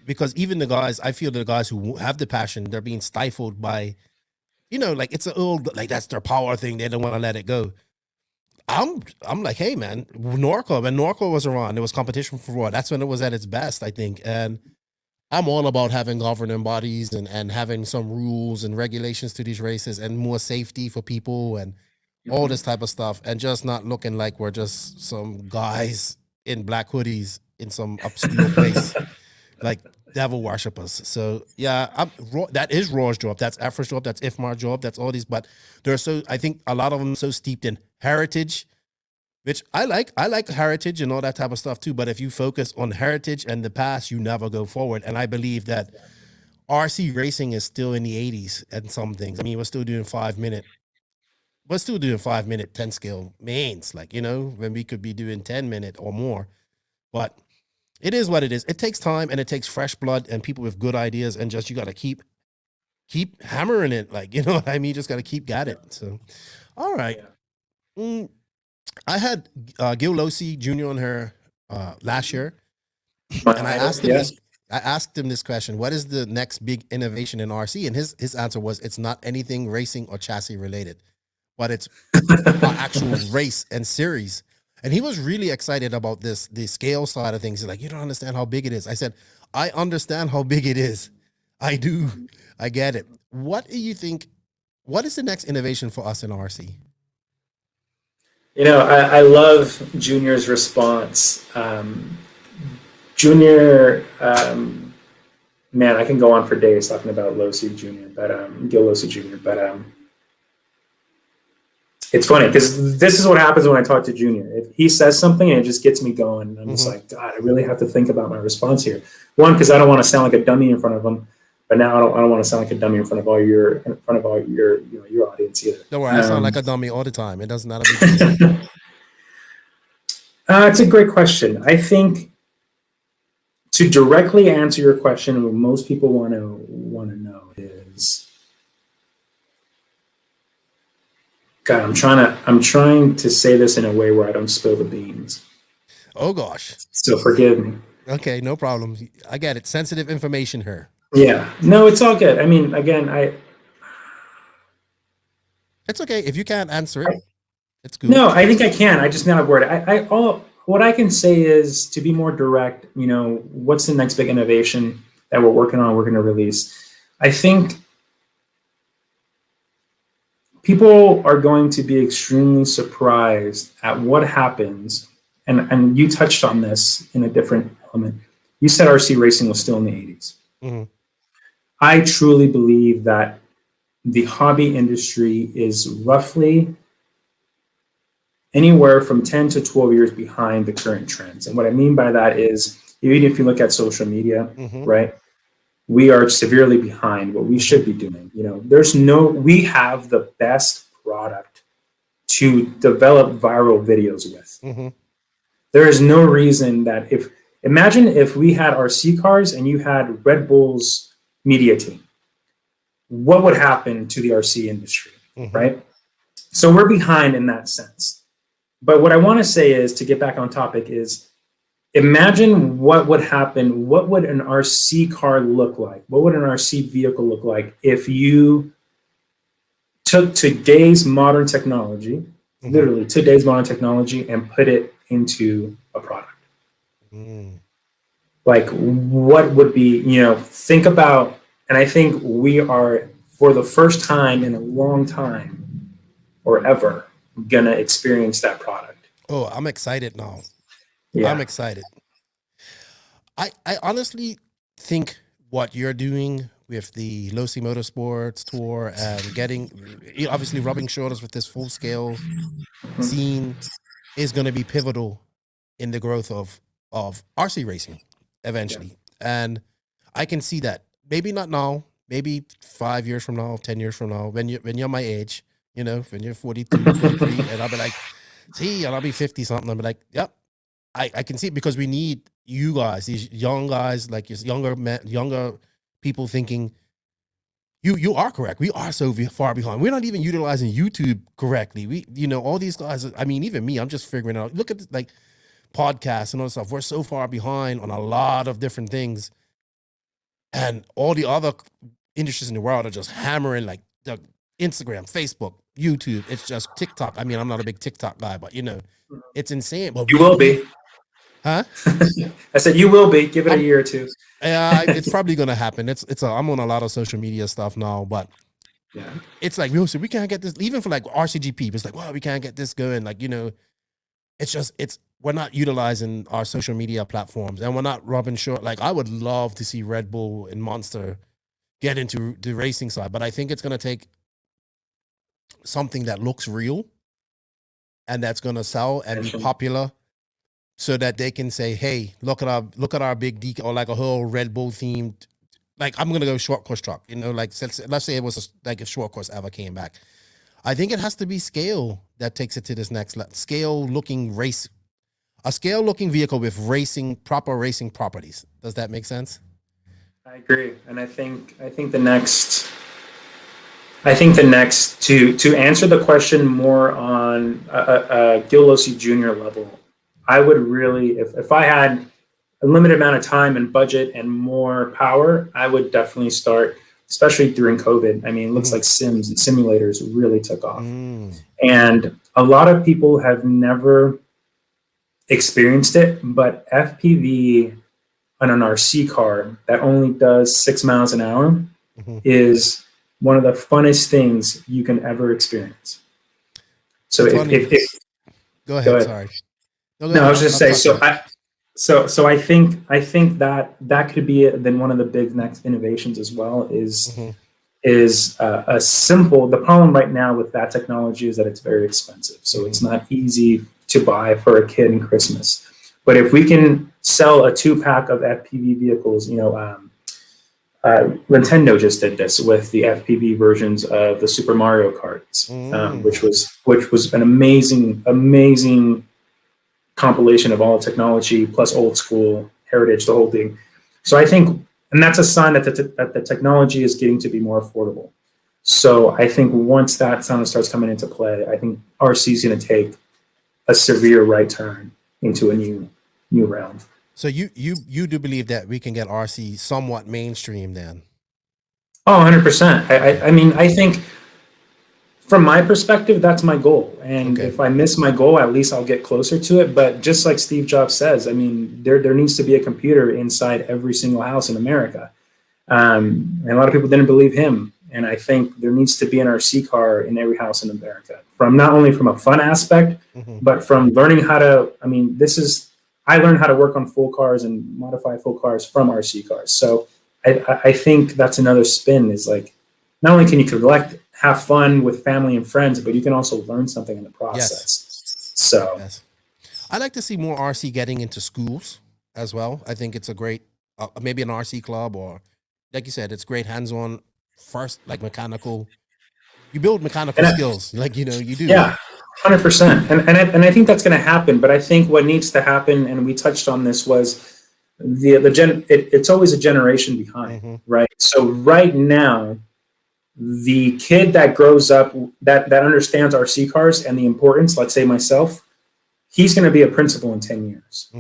because even the guys, I feel the guys who have the passion, they're being stifled by, like it's an old, like that's their power thing. They don't want to let it go. I'm like, hey man, when Norco was around, there was competition for Raw. That's when it was at its best, I think. And I'm all about having governing bodies and having some rules and regulations to these races and more safety for people and all this type of stuff, and just not looking like we're just some guys in black hoodies in some obscure place, like devil worshippers. So yeah, that is Raw's job. That's EFRA's job. That's IFMAR's job. That's all these. But I think a lot of them so steeped in heritage, which I like. I like heritage and all that type of stuff too. But if you focus on heritage and the past, you never go forward. And I believe that RC racing is still in the 80s and some things. I mean, we're still doing 5-minute. We're still doing 5-minute 10 scale mains, like, when we could be doing 10-minute or more. But it is what it is. It takes time and it takes fresh blood and people with good ideas, and just, you got to keep hammering it. Like, you know what I mean? Just got to keep at it. So, all right. I had Gil Losi Jr. on her last year. And I asked him this question: what is the next big innovation in RC? And his answer was, it's not anything racing or chassis related, but it's an actual race and series. And he was really excited about the scale side of things. He's like, you don't understand how big it is. I said, I understand how big it is. I do. I get it. What do you think? What is the next innovation for us in RC? I love Junior's response. Junior, man, I can go on for days talking about Losi Jr., but Gil Losi Jr., but it's funny because this is what happens when I talk to Junior. If he says something and it just gets me going, and I'm just like, God, I really have to think about my response here. One, because I don't want to sound like a dummy in front of him, but now I don't want to sound like a dummy in front of all your audience either. Don't worry, I sound like a dummy all the time. It doesn't matter. It's a great question. I think to directly answer your question, what most people want to know is, God, I'm trying to say this in a way where I don't spill the beans. Oh gosh. So forgive me. Okay, no problem. I get it. Sensitive information here. Yeah. No, it's all good. I mean, again, it's okay if you can't answer it. It's good. No, I think I can. I just not word it. What I can say is, to be more direct, what's the next big innovation that we're working on, we're going to release? I think people are going to be extremely surprised at what happens. And you touched on this in a different element. You said RC racing was still in the 80s. Mm-hmm. I truly believe that the hobby industry is roughly anywhere from 10 to 12 years behind the current trends. And what I mean by that is, even if you look at social media, right, we are severely behind what we should be doing. You know, we have the best product to develop viral videos with. There is no reason that imagine if we had RC cars and you had Red Bull's media team, what would happen to the RC industry, right? So we're behind in that sense. But what I want to say is, to get back on topic, is imagine what would happen. What would an RC car look like? What would an RC vehicle look like if you took today's modern technology, literally today's modern technology, and put it into a product? Like, what would be, you know, think about, and I think we are, for the first time in a long time or ever, gonna experience that product. Oh, I'm excited now. Yeah. I'm excited. I honestly think what you're doing with the Losi Motorsports tour and getting, obviously rubbing shoulders with this full scale scene is going to be pivotal in the growth of RC racing eventually. And I can see that. Maybe not now, maybe 5 years from now, 10 years from now, when you're my age, you know, when you're 42, 43, and I'll be like, see, and I'll be 50 something. I'll be like, yep, I can see it, because we need you guys, these young guys, like your younger people thinking, you are correct. We are so far behind. We're not even utilizing YouTube correctly. We, you know, all these guys, I mean, even me, I'm just figuring out, look at this, like podcasts and all this stuff. We're so far behind on a lot of different things. And all the other industries in the world are just hammering, like the Instagram, Facebook, YouTube. It's just TikTok. I mean, I'm not a big TikTok guy, but you know, it's insane. But you will be. Huh? I said you will be. Give it a year or two. Yeah, it's probably gonna happen. I'm on a lot of social media stuff now, but yeah, it's like, we can't get this, even for like RCGP. It's like, well, we can't get this going. Like, you know, we're not utilizing our social media platforms, and we're not rubbing short. Like, I would love to see Red Bull and Monster get into the racing side, but I think it's gonna take something that looks real and that's gonna sell and be popular, so that they can say, hey, look at our big DK, or like a whole Red Bull themed, like, I'm gonna go short course truck, you know, like let's say it was like if short course ever came back. I think it has to be scale that takes it to this next level. Scale looking vehicle with proper racing properties. Does that make sense? I agree, and I think the next to answer the question more on a Gil Losi Jr. level, I would really, if I had a limited amount of time and budget and more power, I would definitely start, especially during COVID. I mean, it looks like sims and simulators really took off. And a lot of people have never experienced it, but FPV on an RC car that only does 6 miles an hour is one of the funnest things you can ever experience. So if go ahead. Sorry. No, I was just saying. So I think that could be then one of the big next innovations as well. Is a simple. The problem right now with that technology is that it's very expensive. So it's not easy to buy for a kid in Christmas. But if we can sell a 2-pack of FPV vehicles, you know, Nintendo just did this with the FPV versions of the Super Mario Karts, which was an amazing compilation of all technology plus old school heritage, the whole thing. So I think, and that's a sign that the technology is getting to be more affordable. So I think once that sound starts coming into play, I think RC is going to take a severe right turn into a new realm. So you do believe that we can get RC somewhat mainstream then? Oh, 100%. I mean, I think from my perspective, that's my goal. And if I miss my goal, at least I'll get closer to it. But just like Steve Jobs says, I mean, there needs to be a computer inside every single house in America. And a lot of people didn't believe him. And I think there needs to be an RC car in every house in America, from not only from a fun aspect, but from learning how to, I mean, I learned how to work on full cars and modify full cars from RC cars. So I think that's another spin, is like, not only can you collect, have fun with family and friends, but you can also learn something in the process. So Yes. I like to see more RC getting into schools as well. I think it's a great, maybe an RC club, or like you said, it's great hands-on first, like mechanical. You build mechanical skills, like, you do. Yeah, 100%. And I think that's going to happen. But I think what needs to happen, and we touched on this, was it's always a generation behind, right? So right now, the kid that grows up that understands RC cars and the importance, let's say myself, he's going to be a principal in 10 years.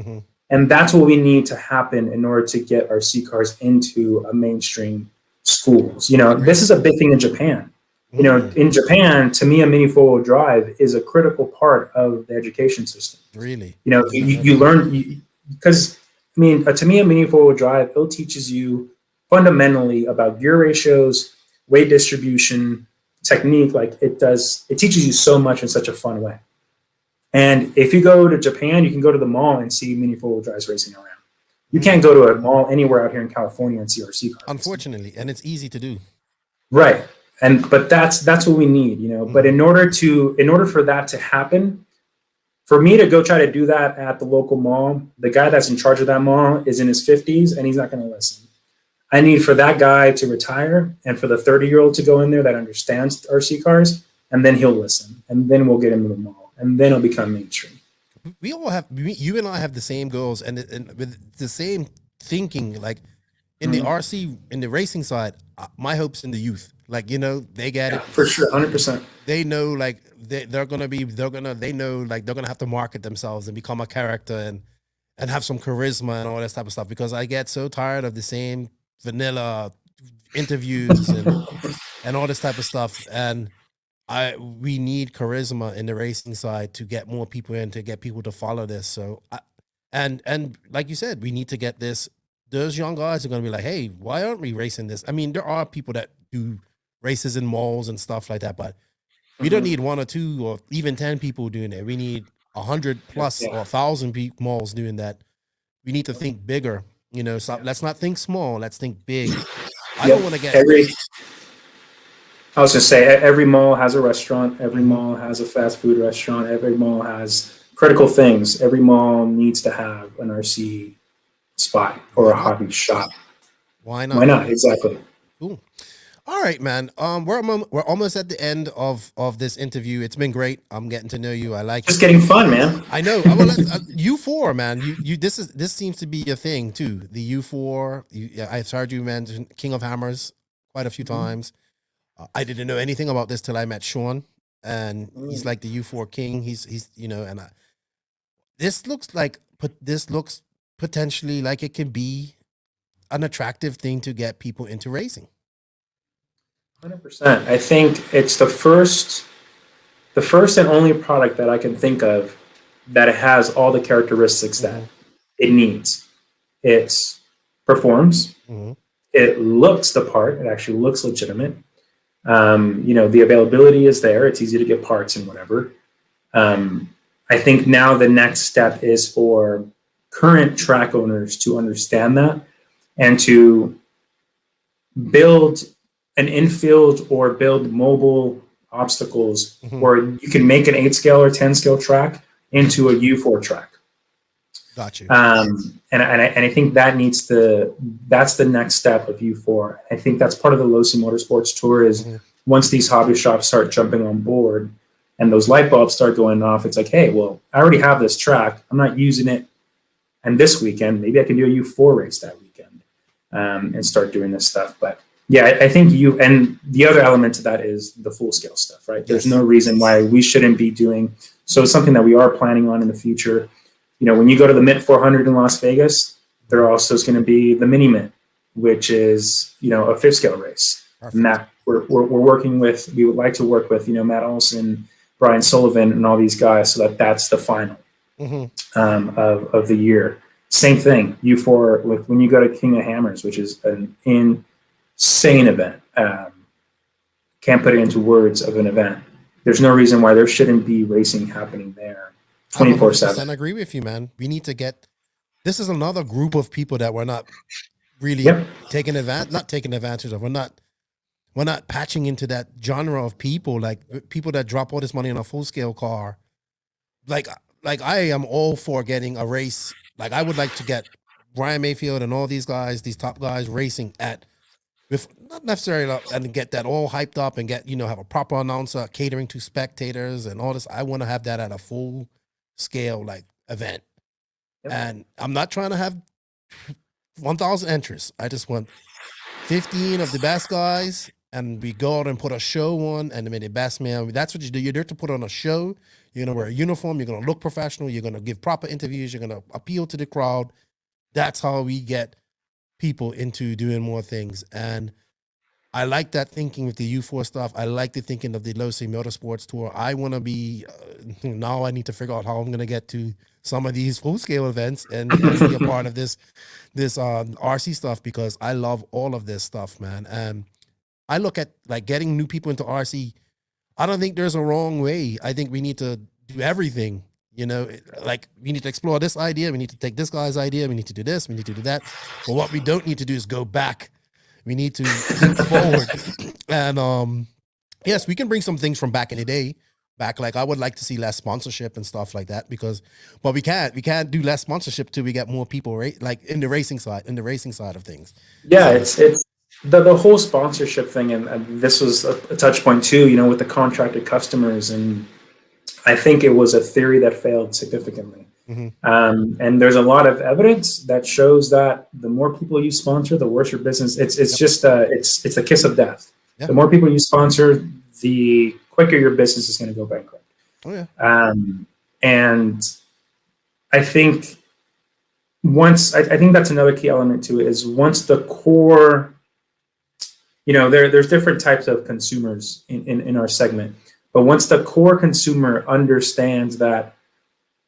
And that's what we need to happen in order to get RC cars into a mainstream schools. This is a big thing in Japan. In Japan, to me, a mini four-wheel drive is a critical part of the education system. Really? You learn, because, to me, a mini four-wheel drive, it teaches you fundamentally about gear ratios, weight distribution, technique. Like it teaches you so much in such a fun way. And if you go to Japan, you can go to the mall and see mini four-wheel drives racing around. You can't go to a mall anywhere out here in California and see RC cars. Unfortunately, and it's easy to do. Right. But that's what we need, But in order for that to happen, for me to go try to do that at the local mall, the guy that's in charge of that mall is in his 50s and he's not going to listen. I need for that guy to retire and for the 30-year-old to go in there that understands RC cars, and then he'll listen, and then we'll get him to the mall, and then it'll become mainstream. We all have, you and I have the same goals and with the same thinking. Like in the RC, in the racing side, my hope's in the youth. Like, they get it for sure. 100%. They know, like they're gonna have to market themselves and become a character and have some charisma and all that type of stuff, because I get so tired of the same vanilla interviews and all this type of stuff. And we need charisma in the racing side to get more people in, to get people to follow this. So, and like you said, we need to get this. Those young guys are going to be like, hey, why aren't we racing this? I mean, there are people that do races in malls and stuff like that, but we don't need 1 or 2 or even 10 people doing it. We need 100 plus or 1,000 malls doing that. We need to think bigger, so let's not think small. Let's think big. I don't want to get I was going to say, every mall has a restaurant. Every mall has a fast food restaurant. Every mall has critical things. Every mall needs to have an RC spot or a hobby shop. Why not? Why not? Exactly. Cool. All right, man. We're almost at the end of this interview. It's been great. I'm getting to know you. I like just getting fun, man. I know. U4, man. This seems to be a thing too. The U4. I've heard you mention King of Hammers quite a few times. I didn't know anything about this till I met Sean, and he's like the U4 king. He's and this looks potentially like it can be an attractive thing to get people into racing. 100%. I think it's the first and only product that I can think of that has all the characteristics that it needs. It performs. It looks the part. It actually looks legitimate. The availability is there. It's easy to get parts and whatever. I think now the next step is for current track owners to understand that and to build an infield or build mobile obstacles where you can make an 8-scale or 10-scale track into a U4 track. Got you. And I think that's the next step of U4. I think that's part of the Losi Motorsports Tour is once these hobby shops start jumping on board and those light bulbs start going off, it's like, hey, well, I already have this track. I'm not using it. And this weekend, maybe I can do a U4 race that weekend and start doing this stuff. But yeah, I think and the other element to that is the full scale stuff, right? There's no reason why we shouldn't be doing. So it's something that we are planning on in the future. When you go to the Mint 400 in Las Vegas, there also is going to be the Mini Mint, which is, a 5th scale race. Perfect. And that we're working with, we would like to work with, Matt Olson, Brian Sullivan, and all these guys so that's the final of the year. Same thing, U4, when you go to King of Hammers, which is an insane event. Can't put it into words of an event. There's no reason why there shouldn't be racing happening there 24/7. I agree with you, man. We need to get, this is another group of people that we're not really taking advantage of. We're not patching into that genre of people, like people that drop all this money on a full scale car like I am all for getting a race. Like I would like to get Brian Mayfield and all these guys, these top guys racing at, with not necessarily and get that all hyped up and get, have a proper announcer catering to spectators and all this. I want to have that at a full scale like event. Yep. And I'm not trying to have 1,000 entries. I just want 15 of the best guys, and we go out and put a show on, and the best man. That's what you do. You're there to put on a show. You're gonna wear a uniform. You're gonna look professional. You're gonna give proper interviews. You're gonna appeal to the crowd. That's how we get people into doing more things. And I like that thinking with the U4 stuff. I like the thinking of the Losi Motorsports tour. I want to be now. I need to figure out how I'm gonna get to some of these full scale events and be a part of this RC stuff, because I love all of this stuff, man. And I look at like getting new people into RC. I don't think there's a wrong way. I think we need to do everything. Like we need to explore this idea. We need to take this guy's idea. We need to do this. We need to do that. But what we don't need to do is go back. We need to think forward. And yes, we can bring some things from back in the day back. Like I would like to see less sponsorship and stuff like that, but we can't do less sponsorship till we get more people, right? Like in the racing side of things. Yeah, so, it's the whole sponsorship thing, and this was a touch point too, with the contracted customers, and I think it was a theory that failed significantly. Mm-hmm. And there's a lot of evidence that shows that the more people you sponsor, the worse your business. It's just it's a kiss of death. Yep. The more people you sponsor, the quicker your business is going to go bankrupt. Oh yeah. And I think I think that's another key element to it, is once the core, there's different types of consumers in our segment. But once the core consumer understands that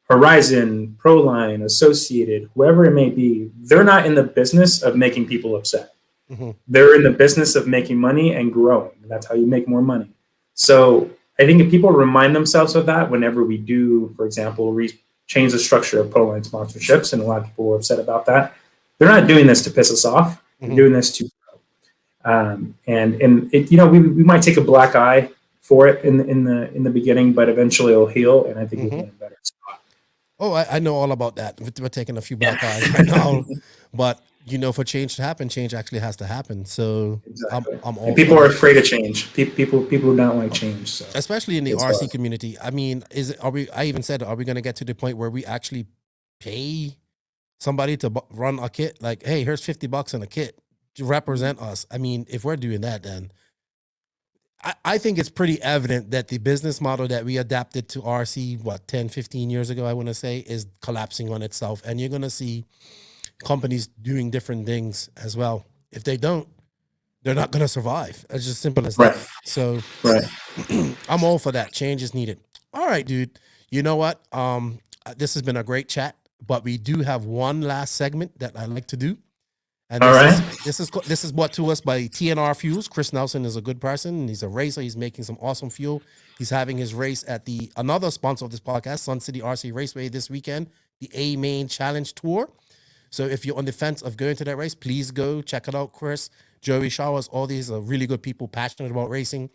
Horizon, Proline, Associated, whoever it may be, they're not in the business of making people upset. Mm-hmm. They're in the business of making money and growing. That's how you make more money. So I think if people remind themselves of that whenever we do, for example, change the structure of Proline sponsorships, and a lot of people were upset about that, they're not doing this to piss us off. Mm-hmm. They're doing this to grow. And it, we might take a black eye for it in the beginning, but eventually it'll heal, and I think we'll be in a better spot. Oh, I know all about that. We're taking a few black eyes right now, but for change to happen, change actually has to happen. So exactly. I'm all. And people are afraid of change. People don't like change, so. Especially in the RC community. I mean, I even said, are we going to get to the point where we actually pay somebody to run a kit? Like, hey, here's $50 in a kit to represent us. I mean, if we're doing that, then I think it's pretty evident that the business model that we adapted to RC, 10, 15 years ago, I want to say, is collapsing on itself. And you're going to see companies doing different things as well. If they don't, they're not going to survive. It's just simple as that. So I'm all for that. Change is needed. All right, dude. You know what? This has been a great chat, but we do have one last segment that I like to do. And this is brought to us by TNR Fuels. Chris Nelson is a good person. He's a racer. He's making some awesome fuel. He's having his race at another sponsor of this podcast, Sun City RC Raceway, this weekend, the A Main Challenge Tour. So if you're on the fence of going to that race, please go check it out. Chris, Joey Showers, all these are really good people passionate about racing.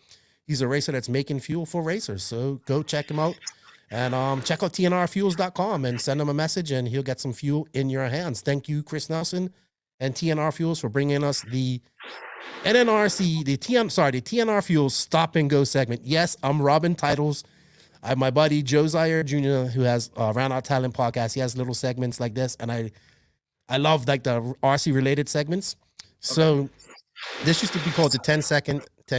He's a racer that's making fuel for racers. So go check him out. And check out tnrfuels.com and send him a message, and he'll get some fuel in your hands. Thank you, Chris Nelson and TNR Fuels, for bringing us the TNR Fuels Stop and Go segment. Yes, I'm robbing titles. I have my buddy Joe Zaire Jr., who has Round Out Talent podcast. He has little segments like this, and I love like the RC related segments. So this used to be called the 10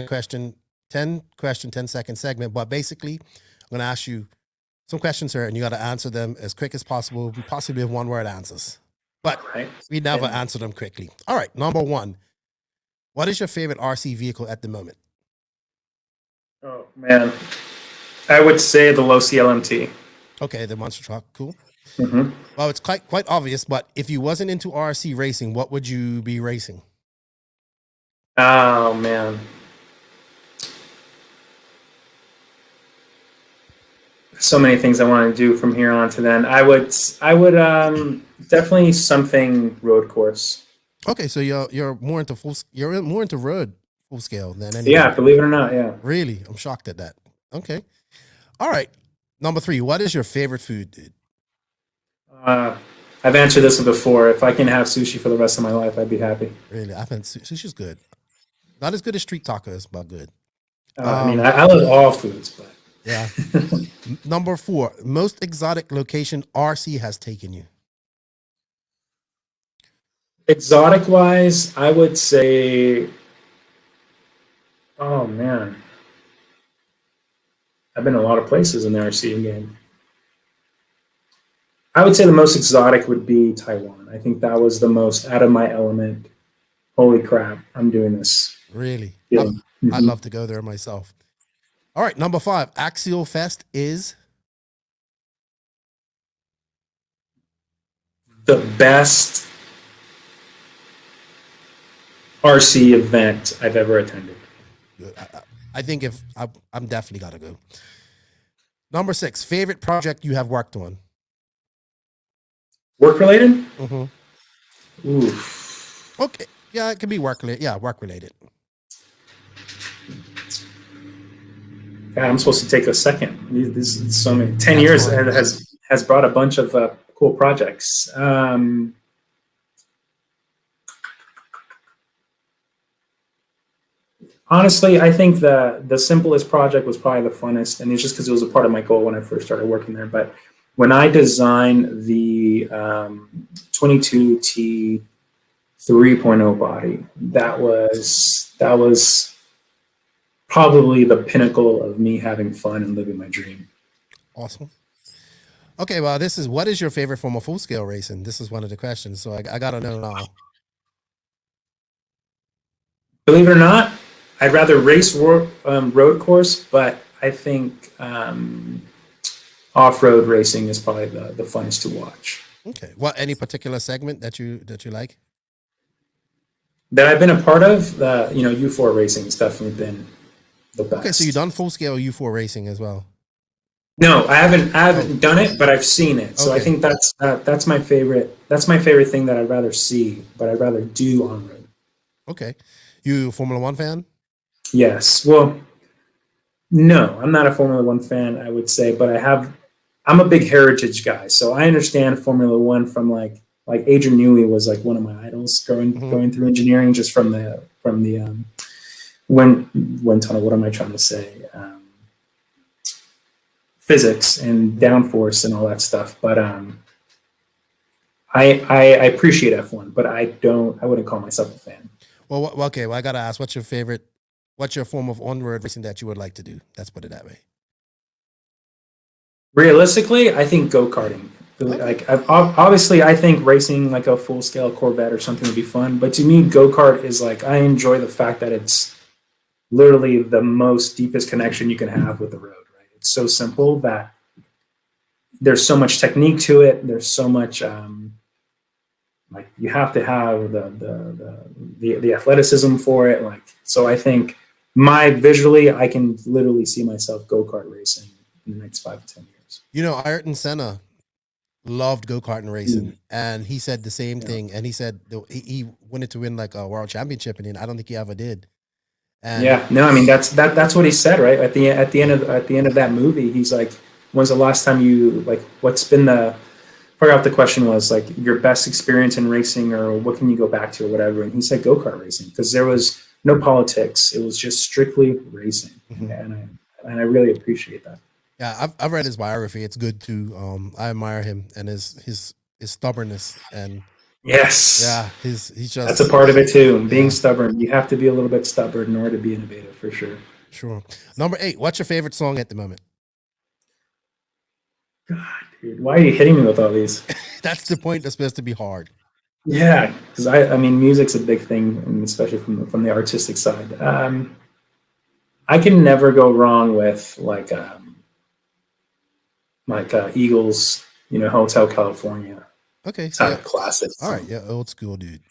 question, 10-second segment. But basically, I'm going to ask you some questions here, and you got to answer them as quick as possible, possibly with one-word answers. But we never answer them quickly. All right, number one. What is your favorite RC vehicle at the moment? Oh, man. I would say the Losi LMT. Okay, the monster truck. Cool. Mm-hmm. Well, it's quite obvious, but if you wasn't into RC racing, what would you be racing? Oh, man. So many things I want to do from here on to then. I would definitely something road course. Okay, so you're more into road full scale than anything. Yeah, believe it or not, yeah. Really? I'm shocked at that. Okay. All right. Number 3, what is your favorite food, dude? I've answered this one before. If I can have sushi for the rest of my life, I'd be happy. Really? I think sushi's good. Not as good as street tacos, but good. I mean, I love all foods, but yeah. Number 4, most exotic location RC has taken you. exotic wise, I would say, oh man, I've been a lot of places in the RC game. I would say the most exotic would be Taiwan. I think that was the most out of my element. Holy crap, I'm doing this. Really? Yeah. I'd love to go there myself. All right, number 5, Axial Fest is the best RC event I've ever attended. I think if I'm definitely got to go. Number 6, favorite project you have worked on. Work related? Mm-hmm. Oof. Okay. Yeah, it can be work related. Yeah, work related. God, I'm supposed to take a second. This is so many. 10 years has brought a bunch of cool projects. Honestly, I think the simplest project was probably the funnest, and it's just because it was a part of my goal when I first started working there. But when I designed the 22T 3.0 body, that was probably the pinnacle of me having fun and living my dream. Awesome. Okay, well, what is your favorite form of full scale racing? This is one of the questions, so I gotta know now. Believe it or not, I'd rather race road course, but I think off-road racing is probably the funnest to watch. Okay. What, any particular segment that you like? That I've been a part of, U4 racing has definitely been the best. Okay, so you've done full scale U4 racing as well. No, I haven't done it, but I've seen it. So okay. I think that's my favorite. That's my favorite thing that I'd rather see, but I'd rather do on road. Okay. You a Formula One fan? Yes. Well, no, I'm not a Formula One fan, I would say, but I'm a big heritage guy. So I understand Formula One from like Adrian Newey was like one of my idols going through engineering just from the wind tunnel. What am I trying to say? Physics and downforce and all that stuff. But I appreciate F1, but I wouldn't call myself a fan. Well, okay. Well, I gotta ask, what's your form of on-road racing that you would like to do? Let's put it that way. Realistically, I think go-karting. Like, obviously, I think racing like a full-scale Corvette or something would be fun. But to me, go-kart is like, I enjoy the fact that it's literally the most deepest connection you can have with the road. Right? It's so simple that there's so much technique to it. There's so much like you have to have the athleticism for it. Like, so I think visually, I can literally see myself go-kart racing in the next 5 to 10 years. You know, Ayrton Senna loved go-karting racing, and he said the same thing. And he said he wanted to win like a world championship, and I don't think he ever did. And no, I mean that's what he said, right? At the end of that movie, he's like, "When's the last time you like? What's been the?" I forgot what the question was, like your best experience in racing, or what can you go back to, or whatever. And he said go-kart racing because there was no politics; it was just strictly racing, and I really appreciate that. Yeah, I've read his biography. It's good too. I admire him and his stubbornness and yes, yeah, he's just that's a part of it too. Being stubborn, you have to be a little bit stubborn in order to be innovative, for sure. Sure. Number 8, what's your favorite song at the moment? God, dude, why are you hitting me with all these? That's the point. That's supposed to be hard. Yeah, because I mean, music's a big thing, and especially from the artistic side. I can never go wrong with like Eagles, Hotel California. Okay. Type classic. All right. Yeah. Old school, dude.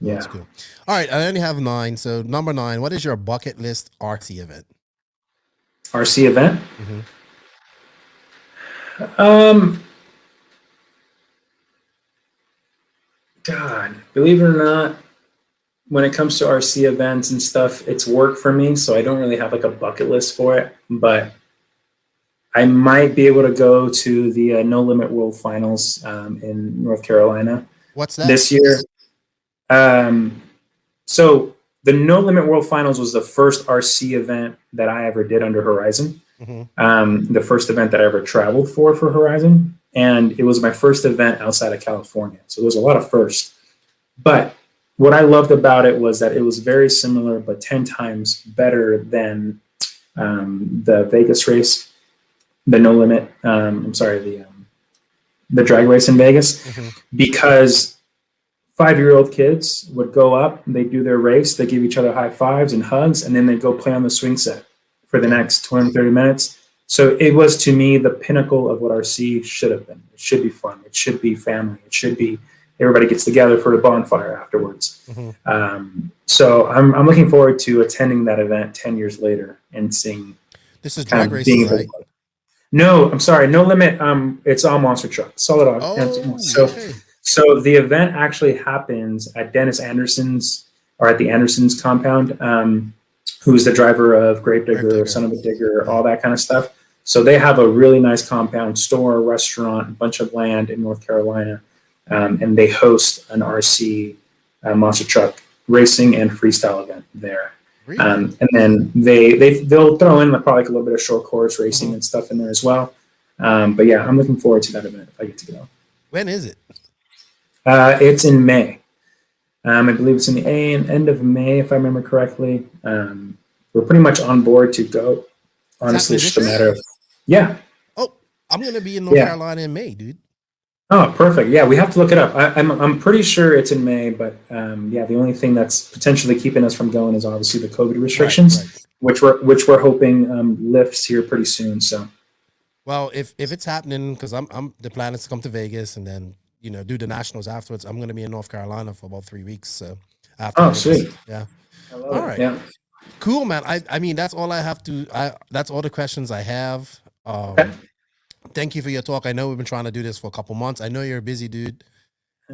Old school. All right. I only have 9. So number 9, what is your bucket list RC event? RC event? God, believe it or not, when it comes to RC events and stuff, it's work for me. So I don't really have like a bucket list for it, but I might be able to go to the No Limit World Finals in North Carolina. What's that? This year. So the No Limit World Finals was the first RC event that I ever did under Horizon. The first event that I ever traveled for Horizon. And it was my first event outside of California. So there was a lot of firsts. But what I loved about it was that it was very similar, but 10 times better than the Vegas race, the No Limit. The drag race in Vegas, because 5-year-old kids would go up, they do their race, they give each other high fives and hugs, and then they go play on the swing set for the next 20, 30 minutes. So it was, to me, the pinnacle of what RC should have been. It should be fun. It should be family. It should be everybody gets together for a bonfire afterwards. So I'm looking forward to attending that event 10 years later and seeing. This is drag racing, right? No, I'm sorry. No Limit. It's all monster truck. Solid Dog. So the event actually happens at Dennis Anderson's, or at the Anderson's compound, who's the driver of Gravedigger, Son of a Digger, all that kind of stuff. So they have a really nice compound, store, restaurant, a bunch of land in North Carolina, and they host an RC monster truck racing and freestyle event there. And then they'll throw in probably like a little bit of short course racing and stuff in there as well. But yeah, I'm looking forward to that event if I get to go. When is it? It's in May. I believe it's in the end of May, if I remember correctly. We're pretty much on board to go. Honestly, it's just a matter of Oh, I'm gonna be in North Carolina in May, dude. Oh, perfect. Yeah, we have to look it up. I'm pretty sure it's in May, but the only thing that's potentially keeping us from going is obviously the COVID restrictions, which we're hoping lifts here pretty soon. So, well, if it's happening, because I'm the plan is to come to Vegas and then do the nationals afterwards. I'm gonna be in North Carolina for about 3 weeks. So, after sweet. Yeah. All right. Yeah. Cool, man. I mean, that's all I have to. That's all the questions I have. Thank you for your talk. I know we've been trying to do this for a couple months. I know you're a busy dude,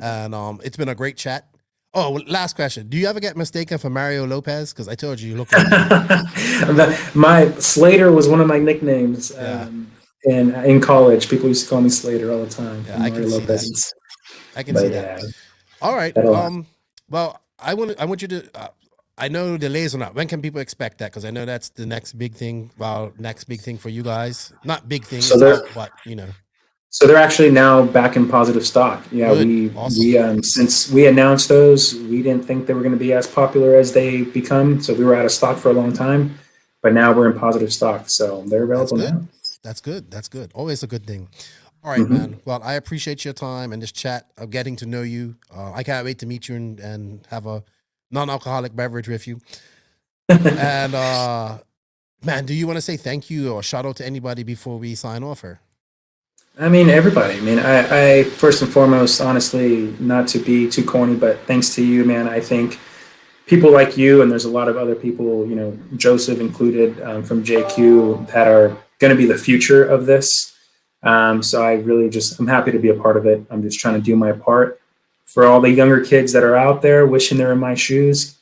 and it's been a great chat. Oh, last question: do you ever get mistaken for Mario Lopez? Because I told you look like my Slater was one of my nicknames in college. People used to call me Slater all the time. Yeah, I can see that. I can see that. All right. Well, I want you to. I know delays or not. When can people expect that? Because I know that's the next big thing. Well, next big thing for you guys. Not big thing, but So they're actually now back in positive stock. Yeah, we since we announced those, we didn't think they were going to be as popular as they become. So we were out of stock for a long time, but now we're in positive stock. So they're available now. That's good. That's good. Always a good thing. All right, man. Well, I appreciate your time and this chat of getting to know you. I can't wait to meet you and have a non-alcoholic beverage with you. And man, do you want to say thank you or shout out to anybody before we sign off here? I mean, everybody. I mean, I first and foremost, honestly, not to be too corny, but thanks to you, man. I think people like you, and there's a lot of other people, Joseph included, from JQ, that are going to be the future of this. So I really I'm happy to be a part of it. I'm just trying to do my part. For all the younger kids that are out there wishing they're in my shoes,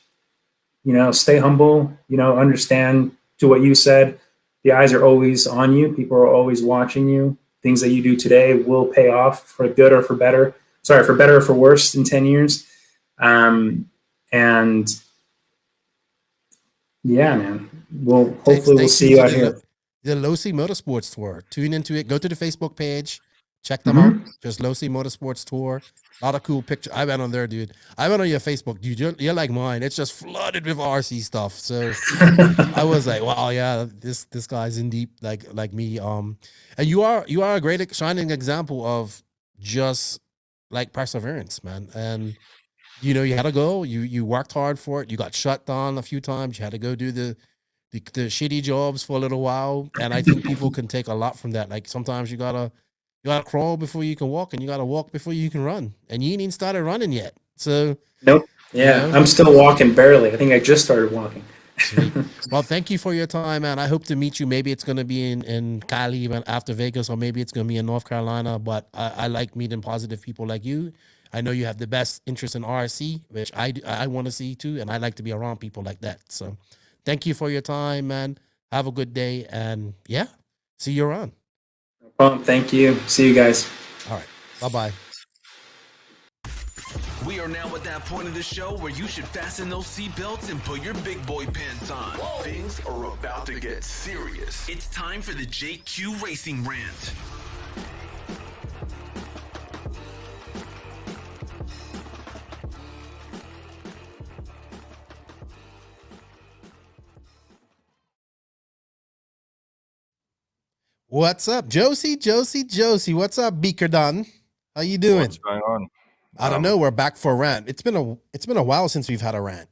stay humble, understand to what you said. The eyes are always on you. People are always watching you. Things that you do today will pay off for good or for better. Sorry, for better or for worse in 10 years. And yeah, man, hopefully we'll see you out here. The Losi Motorsports Tour. Tune into it. Go to the Facebook page. Check them out. Just Losi Motorsports Tour. A lot of cool pictures. I went on there, dude. I went on your Facebook, dude. You're like mine. It's just flooded with RC stuff. So I was like, wow, yeah, this guy's in deep like me. And you are a great shining example of just like perseverance, man. And you had to go. You worked hard for it. You got shut down a few times. You had to go do the shitty jobs for a little while. And I think people can take a lot from that. Like sometimes you gotta crawl before you can walk, and you gotta walk before you can run. And you ain't even started running yet. So nope. Yeah, I'm still walking barely. I think I just started walking. Sweet. Well, thank you for your time, man. I hope to meet you. Maybe it's gonna be in Cali after Vegas, or maybe it's gonna be in North Carolina. But I like meeting positive people like you. I know you have the best interest in RC, which I want to see too, and I like to be around people like that. So thank you for your time, man. Have a good day, and yeah, see you around. Well, thank you. See you guys. All right. Bye-bye. We are now at that point of the show where you should fasten those seatbelts and put your big boy pants on. Whoa. Things are about to get serious. It's time for the JQ Racing Rant. What's up, Josie? What's up, Beaker Dunn? How you doing? What's going on? I don't know. We're back for a rant. It's been a while since we've had a rant.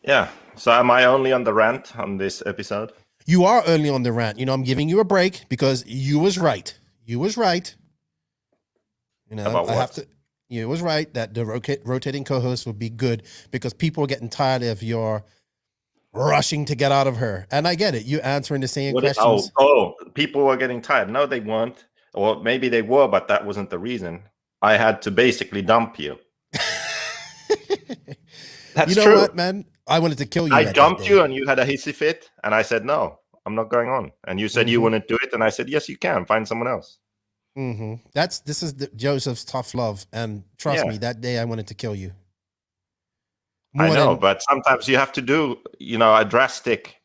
Yeah. So am I only on the rant on this episode? You are early on the rant. You know, I'm giving you a break because you was right. You was right. You know, About I what? have to. You was right that the rotating co-host would be good because people are getting tired of your rushing to get out of her. And I get it. You answering the same questions. People were getting tired. No, they weren't. Or maybe they were, but that wasn't the reason. I had to basically dump you. That's you know true. what, man? I wanted to kill you. I dumped you and you had a hissy fit. And I said, no, I'm not going on. And you said you wouldn't do it. And I said, yes, you can. Find someone else. Mm-hmm. This is Joseph's tough love. And trust me, that day I wanted to kill you. I know, but sometimes you have to do, a drastic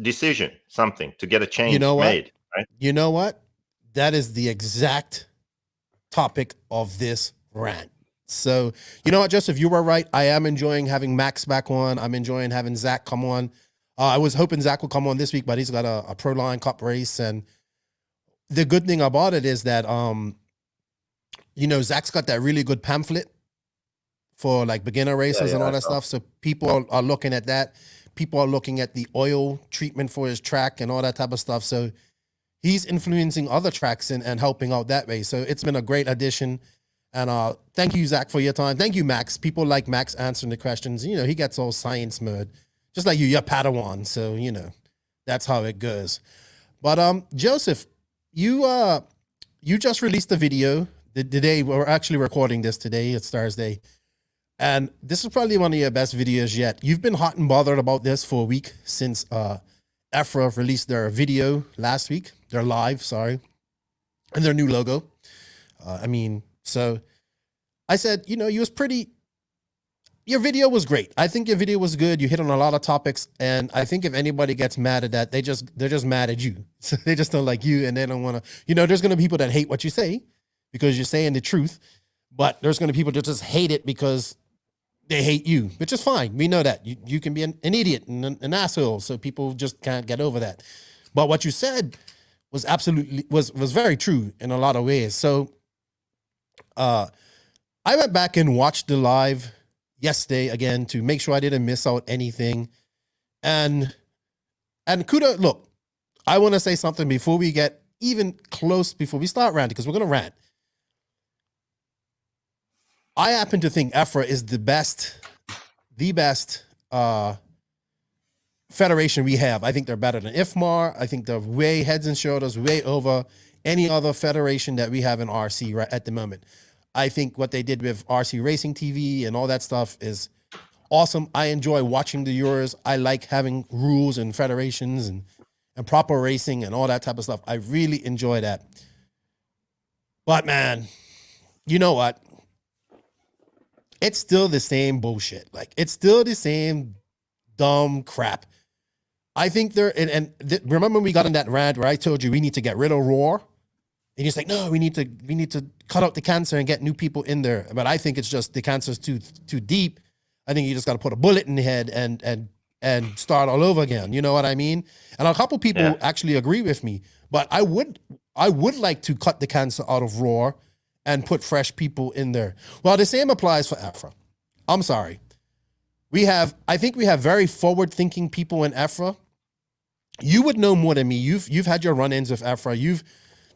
decision, something to get a change made. Right? You know what? That is the exact topic of this rant. So, you know what, Joseph, you were right. I am enjoying having Max back on. I'm enjoying having Zach come on. I was hoping Zach would come on this week, but he's got a Pro Line Cup race. And the good thing about it is that, Zach's got that really good pamphlet for like beginner races and all that stuff. So people are looking at that. People are looking at the oil treatment for his track and all that type of stuff. So he's influencing other tracks and helping out that way. So it's been a great addition. And thank you, Zach, for your time. Thank you, Max. People like Max answering the questions. You know, he gets all science mode, just like you're Padawan. So, that's how it goes. But Joseph, you just released a video the day we're actually recording this today. It's Thursday. And this is probably one of your best videos yet. You've been hot and bothered about this for a week since EFRA released their video last week. Their live, sorry. And their new logo. So I said, your video was great. I think your video was good. You hit on a lot of topics. And I think if anybody gets mad at that, they're just mad at you. So they just don't like you and they don't want to, there's going to be people that hate what you say because you're saying the truth. But there's going to be people that just hate it because they hate you, which is fine. We know that. You can be an idiot and an asshole, so people just can't get over that. But what you said was absolutely was very true in a lot of ways. So I went back and watched the live yesterday again to make sure I didn't miss out anything. And kudos, look, I want to say something before we get even close, before we start ranting, because we're going to rant. I happen to think EFRA is the best federation we have. I think they're better than IFMAR. I think they're way heads and shoulders, way over any other federation that we have in RC right at the moment. I think what they did with RC Racing TV and all that stuff is awesome. I enjoy watching the Euros. I like having rules and federations and proper racing and all that type of stuff. I really enjoy that. But man, you know what? It's still the same bullshit. Like, it's still the same dumb crap. I think remember when we got in that rant where I told you we need to get rid of Roar? And you're like, no, we need to cut out the cancer and get new people in there. But I think it's just the cancer's too deep. I think you just got to put a bullet in the head and start all over again. You know what I mean? And a couple people actually agree with me. But I would like to cut the cancer out of Roar and put fresh people in there. Well, the same applies for EFRA. I'm sorry. I think we have very forward-thinking people in EFRA. You would know more than me. You've had your run-ins with EFRA.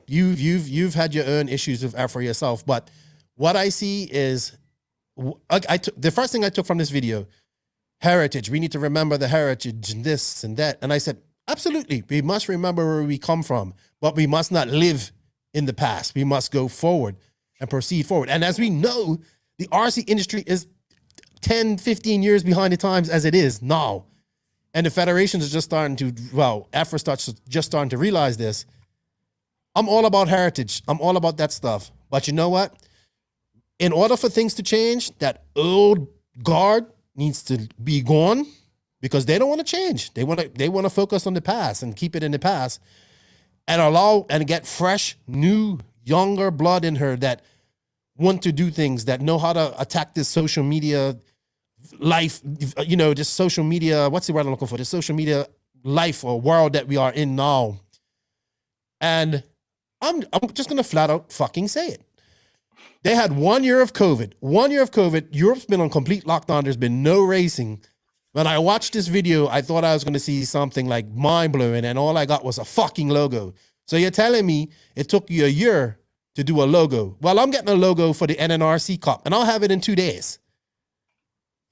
You've had your own issues with EFRA yourself. But what I see is, the first thing I took from this video, heritage. We need to remember the heritage and this and that. And I said, absolutely, we must remember where we come from, but we must not live in the past. We must go forward and proceed forward. And as we know, the RC industry is 10, 15 years behind the times as it is now. and the federations are just starting to, EFRA just starting to realize this. I'm all about heritage. I'm all about that stuff. But you know what? In order for things to change, that old guard needs to be gone because they don't want to change. They want to focus on the past and keep it in the past and allow and get fresh, new, younger blood in her that want to do things, that know how to attack this social media life, this social media, what's the word I'm looking for? The social media life or world that we are in now. And I'm just going to flat out fucking say it. They had 1 year of COVID. 1 year of COVID. Europe's been on complete lockdown. There's been no racing. When I watched this video, I thought I was going to see something like mind-blowing, and all I got was a fucking logo. So you're telling me it took you a year to do a logo. Well, I'm getting a logo for the NNRC Cup, and I'll have it in 2 days.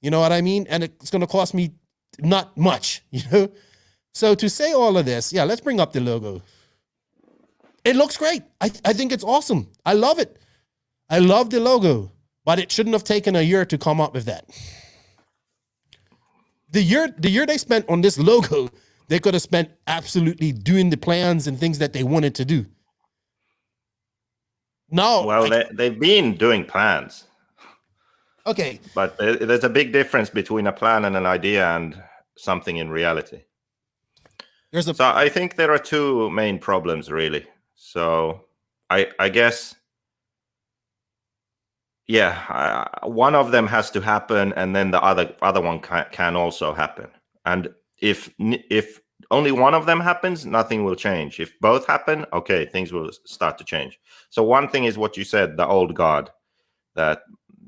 You know what I mean? And it's going to cost me not much, So to say all of this, let's bring up the logo. It looks great. I think it's awesome. I love it. I love the logo, but it shouldn't have taken a year to come up with that. The year they spent on this logo, they could have spent absolutely doing the plans and things that they wanted to do. No. Well, they've been doing plans. Okay. But there's a big difference between a plan and an idea and something in reality. So I think there are two main problems, really. So I guess, one of them has to happen, and then the other one can also happen. And if only one of them happens, nothing will change. If both happen, okay, things will start to change. So one thing is what you said, the old guard, that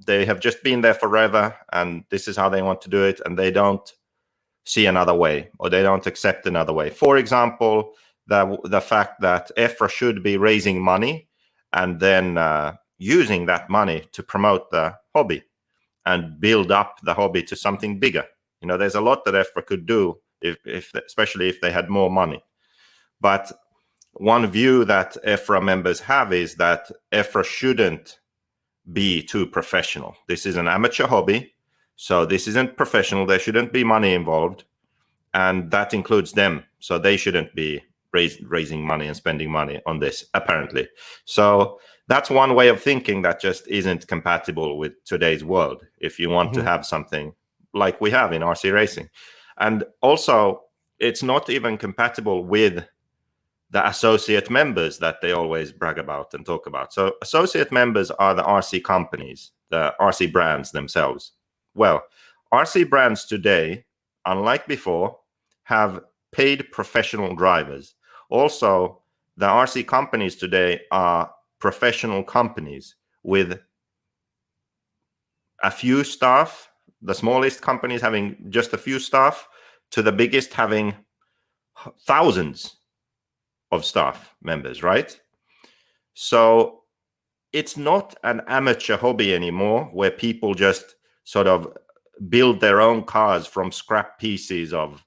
they have just been there forever, and this is how they want to do it, and they don't see another way, or they don't accept another way. For example, the fact that EFRA should be raising money and then using that money to promote the hobby and build up the hobby to something bigger. There's a lot that EFRA could do, especially if they had more money. But one view that EFRA members have is that EFRA shouldn't be too professional. This is an amateur hobby, so this isn't professional. There shouldn't be money involved, and that includes them. So they shouldn't be raising money and spending money on this, apparently. So that's one way of thinking that just isn't compatible with today's world if you want to have something like we have in RC racing. And also, it's not even compatible with the associate members that they always brag about and talk about. So associate members are the RC companies, the RC brands themselves. Well, RC brands today, unlike before, have paid professional drivers. Also, the RC companies today are professional companies with a few staff, the smallest companies having just a few staff, to the biggest having thousands of staff members, right? So it's not an amateur hobby anymore where people just sort of build their own cars from scrap pieces of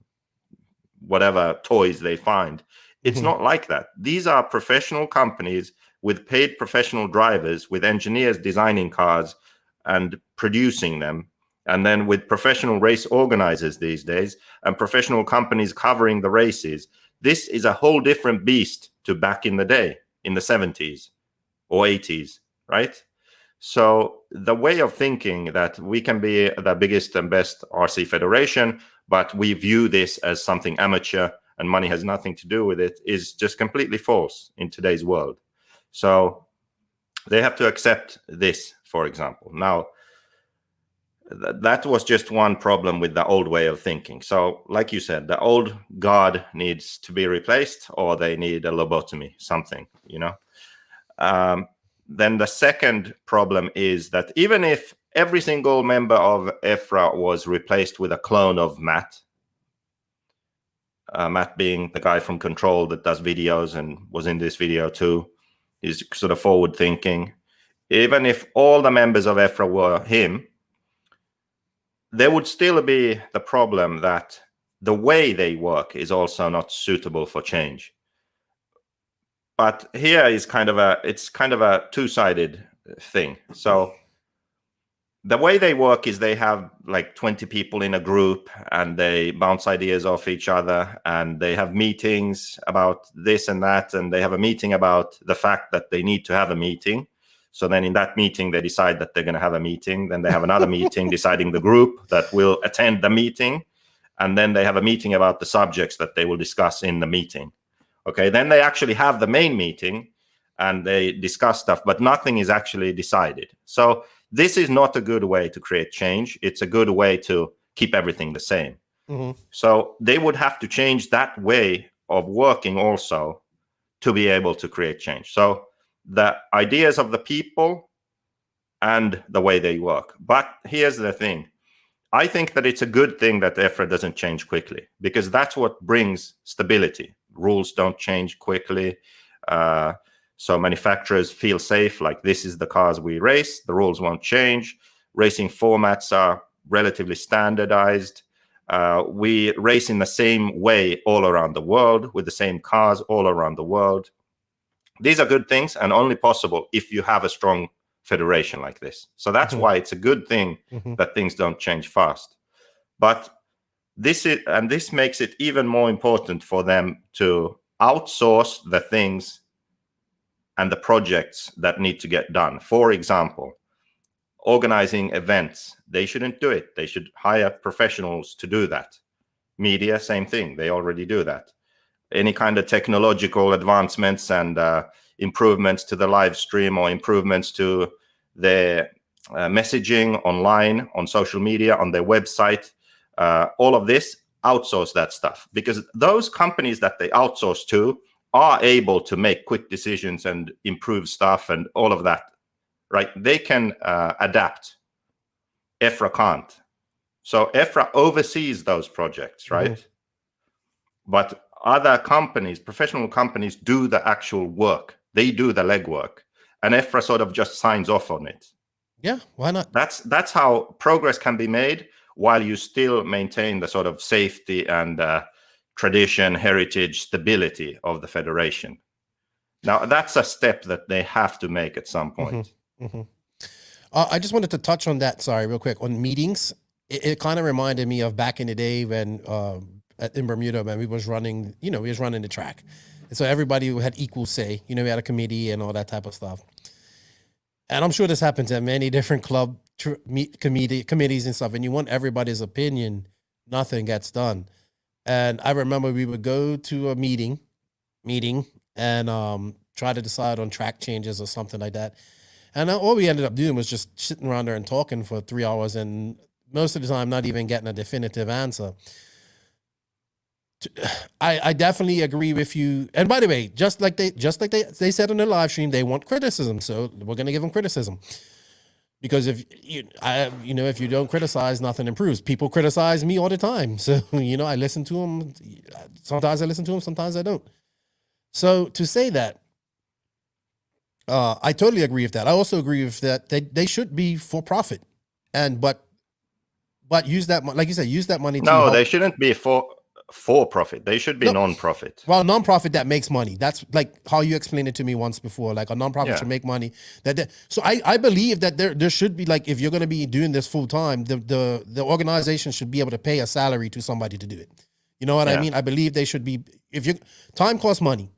whatever toys they find. It's not like that. These are professional companies with paid professional drivers, with engineers designing cars and producing them, and then with professional race organizers these days and professional companies covering the races. This is a whole different beast to back in the day, in the 70s or 80s, right? So the way of thinking that we can be the biggest and best RC federation, but we view this as something amateur and money has nothing to do with it, is just completely false in today's world. So they have to accept this, for example. Now, that was just one problem with the old way of thinking. So like you said, the old guard needs to be replaced, or they need a lobotomy, something, Then the second problem is that even if every single member of EFRA was replaced with a clone of Matt, Matt being the guy from Control that does videos and was in this video too, is sort of forward thinking. Even if all the members of EFRA were him, there would still be the problem that the way they work is also not suitable for change. But here is it's kind of a two-sided thing. So the way they work is they have like 20 people in a group and they bounce ideas off each other, and they have meetings about this and that, and they have a meeting about the fact that they need to have a meeting. So then in that meeting, they decide that they're going to have a meeting. Then they have another meeting deciding the group that will attend the meeting. And then they have a meeting about the subjects that they will discuss in the meeting. Okay, then they actually have the main meeting and they discuss stuff, but nothing is actually decided. So this is not a good way to create change. It's a good way to keep everything the same. Mm-hmm. So they would have to change that way of working also to be able to create change. So the ideas of the people and the way they work. But here's the thing. I think that it's a good thing that EFRA doesn't change quickly, because that's what brings stability. Rules don't change quickly. So manufacturers feel safe, like this is the cars we race. The rules won't change. Racing formats are relatively standardized. We race in the same way all around the world with the same cars all around the world. These are good things, and only possible if you have a strong federation like this. So that's why it's a good thing that things don't change fast. But this makes it even more important for them to outsource the things and the projects that need to get done. For example, organizing events. They shouldn't do it. They should hire professionals to do that. Media, same thing. They already do that. Any kind of technological advancements and improvements to the live stream or improvements to their messaging online, on social media, on their website, all of this, outsource that stuff. Because those companies that they outsource to are able to make quick decisions and improve stuff and all of that, right? They can adapt. EFRA can't. So EFRA oversees those projects, right? But other companies, professional companies, do the actual work. They do the legwork, and EFRA sort of just signs off on it. Yeah, why not? That's how progress can be made while you still maintain the sort of safety and tradition, heritage, stability of the federation. Now, that's a step that they have to make at some point. I just wanted to touch on that, sorry, real quick, on meetings. It kind of reminded me of back in the day when in Bermuda, man, we was running the track. And so everybody had equal say. We had a committee and all that type of stuff. And I'm sure this happens at many different club committees and stuff. And you want everybody's opinion, nothing gets done. And I remember we would go to a meeting and try to decide on track changes or something like that. And all we ended up doing was just sitting around there and talking for 3 hours, and most of the time not even getting a definitive answer. I definitely agree with you. And by the way, just like they said on the live stream, they want criticism, so we're going to give them criticism. Because if you don't criticize, nothing improves. People criticize me all the time, so I listen to them. Sometimes I listen to them, sometimes I don't. So to say that, I totally agree with that. I also agree with that. They should be for profit, but use that, like you said, use that money. No, they shouldn't be for profit. They should be non-profit. Well, non-profit that makes money. That's like how you explained it to me once before. Like a non-profit should make money. So I believe that there should be, like, if you're going to be doing this full time, the organization should be able to pay a salary to somebody to do it. You know what I mean? I believe they should be. Time costs money.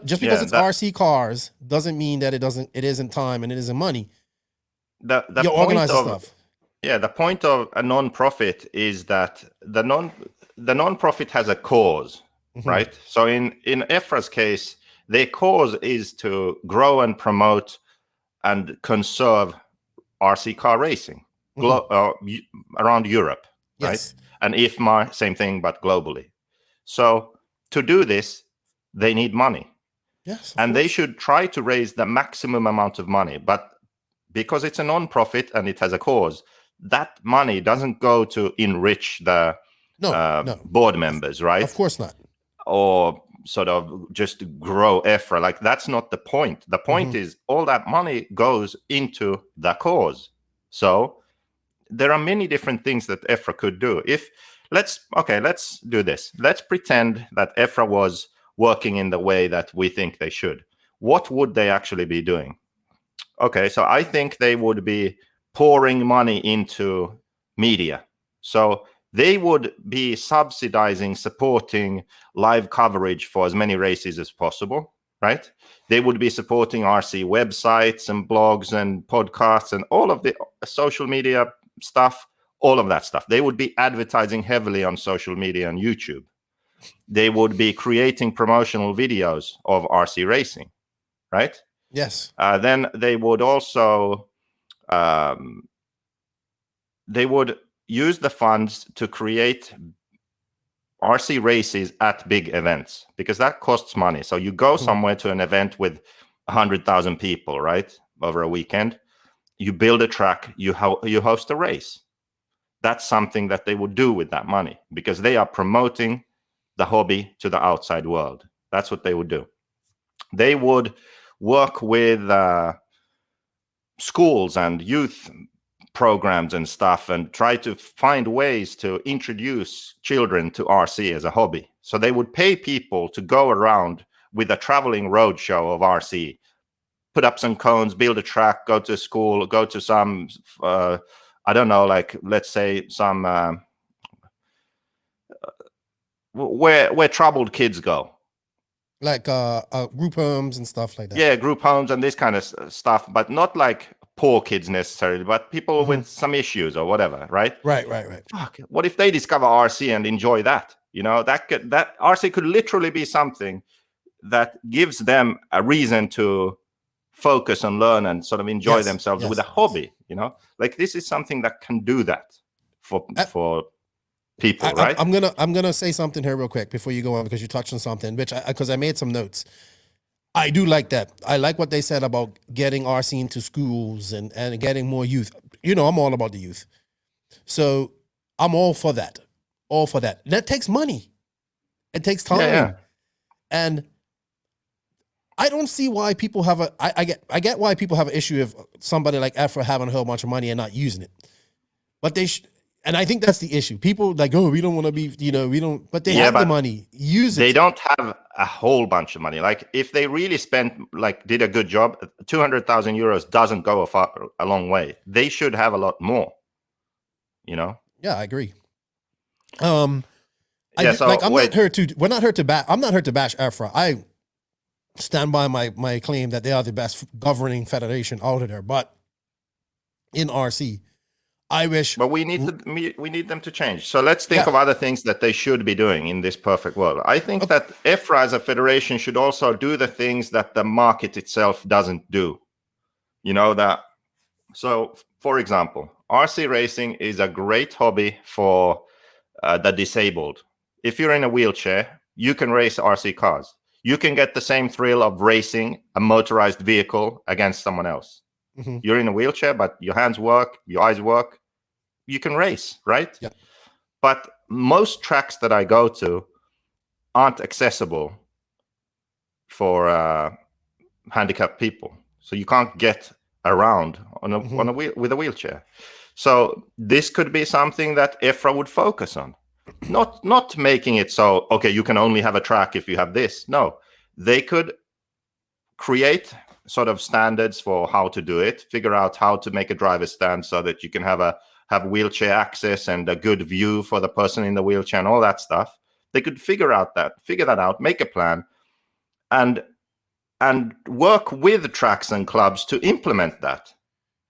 Just because it's RC cars doesn't mean that it isn't time and it isn't money. The you organize stuff. Yeah, the point of a non-profit is that the non-profit has a cause, right? So in EFRA's case, their cause is to grow and promote and conserve RC car racing around Europe, right? And IFMA, same thing, but globally. So to do this, they need money. Yes, and they should try to raise the maximum amount of money. But because it's a non-profit and it has a cause, that money doesn't go to enrich the board members, right? Of course not. Or sort of just to grow EFRA. Like, that's not the point. The point is all that money goes into the cause. So there are many different things that EFRA could do. Let's do this. Let's pretend that EFRA was working in the way that we think they should. What would they actually be doing? Okay, so I think they would be pouring money into media. So they would be subsidizing, supporting live coverage for as many races as possible, right? They would be supporting RC websites and blogs and podcasts and all of the social media stuff, all of that stuff. They would be advertising heavily on social media and YouTube. They would be creating promotional videos of RC racing, right? Yes. Then they would also they would use the funds to create RC races at big events, because that costs money. So you go somewhere to an event with 100,000 people, right, over a weekend. You build a track, you host a race. That's something that they would do with that money, because they are promoting the hobby to the outside world. That's what they would do. They would work with schools and youth programs and stuff and try to find ways to introduce children to RC as a hobby. So they would pay people to go around with a traveling road show of RC, put up some cones, build a track, go to school, go to some, I don't know, like, let's say some, where troubled kids go. Like group homes and stuff like that. Yeah, group homes and this kind of stuff, but not like poor kids necessarily, but people with some issues or whatever, right? Right. Fuck, what if they discover RC and enjoy that? You know, that RC could literally be something that gives them a reason to focus and learn and sort of enjoy themselves with a hobby. You know, like this is something that can do that for people, right? I'm gonna say something here real quick before you go on, because you touched on something because I made some notes. I do like that. I like what they said about getting RC into schools and getting more youth. You know, I'm all about the youth. So I'm all for that. All for that. That takes money. It takes time. Yeah. And I don't see why people have I get why people have an issue of somebody like EFRA having a whole bunch of money and not using it. But they and I think that's the issue. People like, oh, we don't want to be, we don't, but they have the money. Use it. They don't have a whole bunch of money. Like if they really did a good job, 200,000 euros doesn't go a long way. They should have a lot more, you know? Yeah, I agree. So I'm not here to bash EFRA. I stand by my claim that they are the best governing federation out there, but in RC, I wish, but we need them to change. So let's think of other things that they should be doing in this perfect world. I think that EFRA as a federation should also do the things that the market itself doesn't do. You know that. So, for example, RC racing is a great hobby for the disabled. If you're in a wheelchair, you can race RC cars. You can get the same thrill of racing a motorized vehicle against someone else. Mm-hmm. You're in a wheelchair, but your hands work, your eyes work. You can race, right? Yeah. But most tracks that I go to aren't accessible for handicapped people. So you can't get around with a wheelchair. So this could be something that EFRA would focus on. Not making it so, okay, you can only have a track if you have this. No, they could create sort of standards for how to do it, figure out how to make a driver stand so that you can have wheelchair access and a good view for the person in the wheelchair and all that stuff. They could figure that out, make a plan, and work with tracks and clubs to implement that.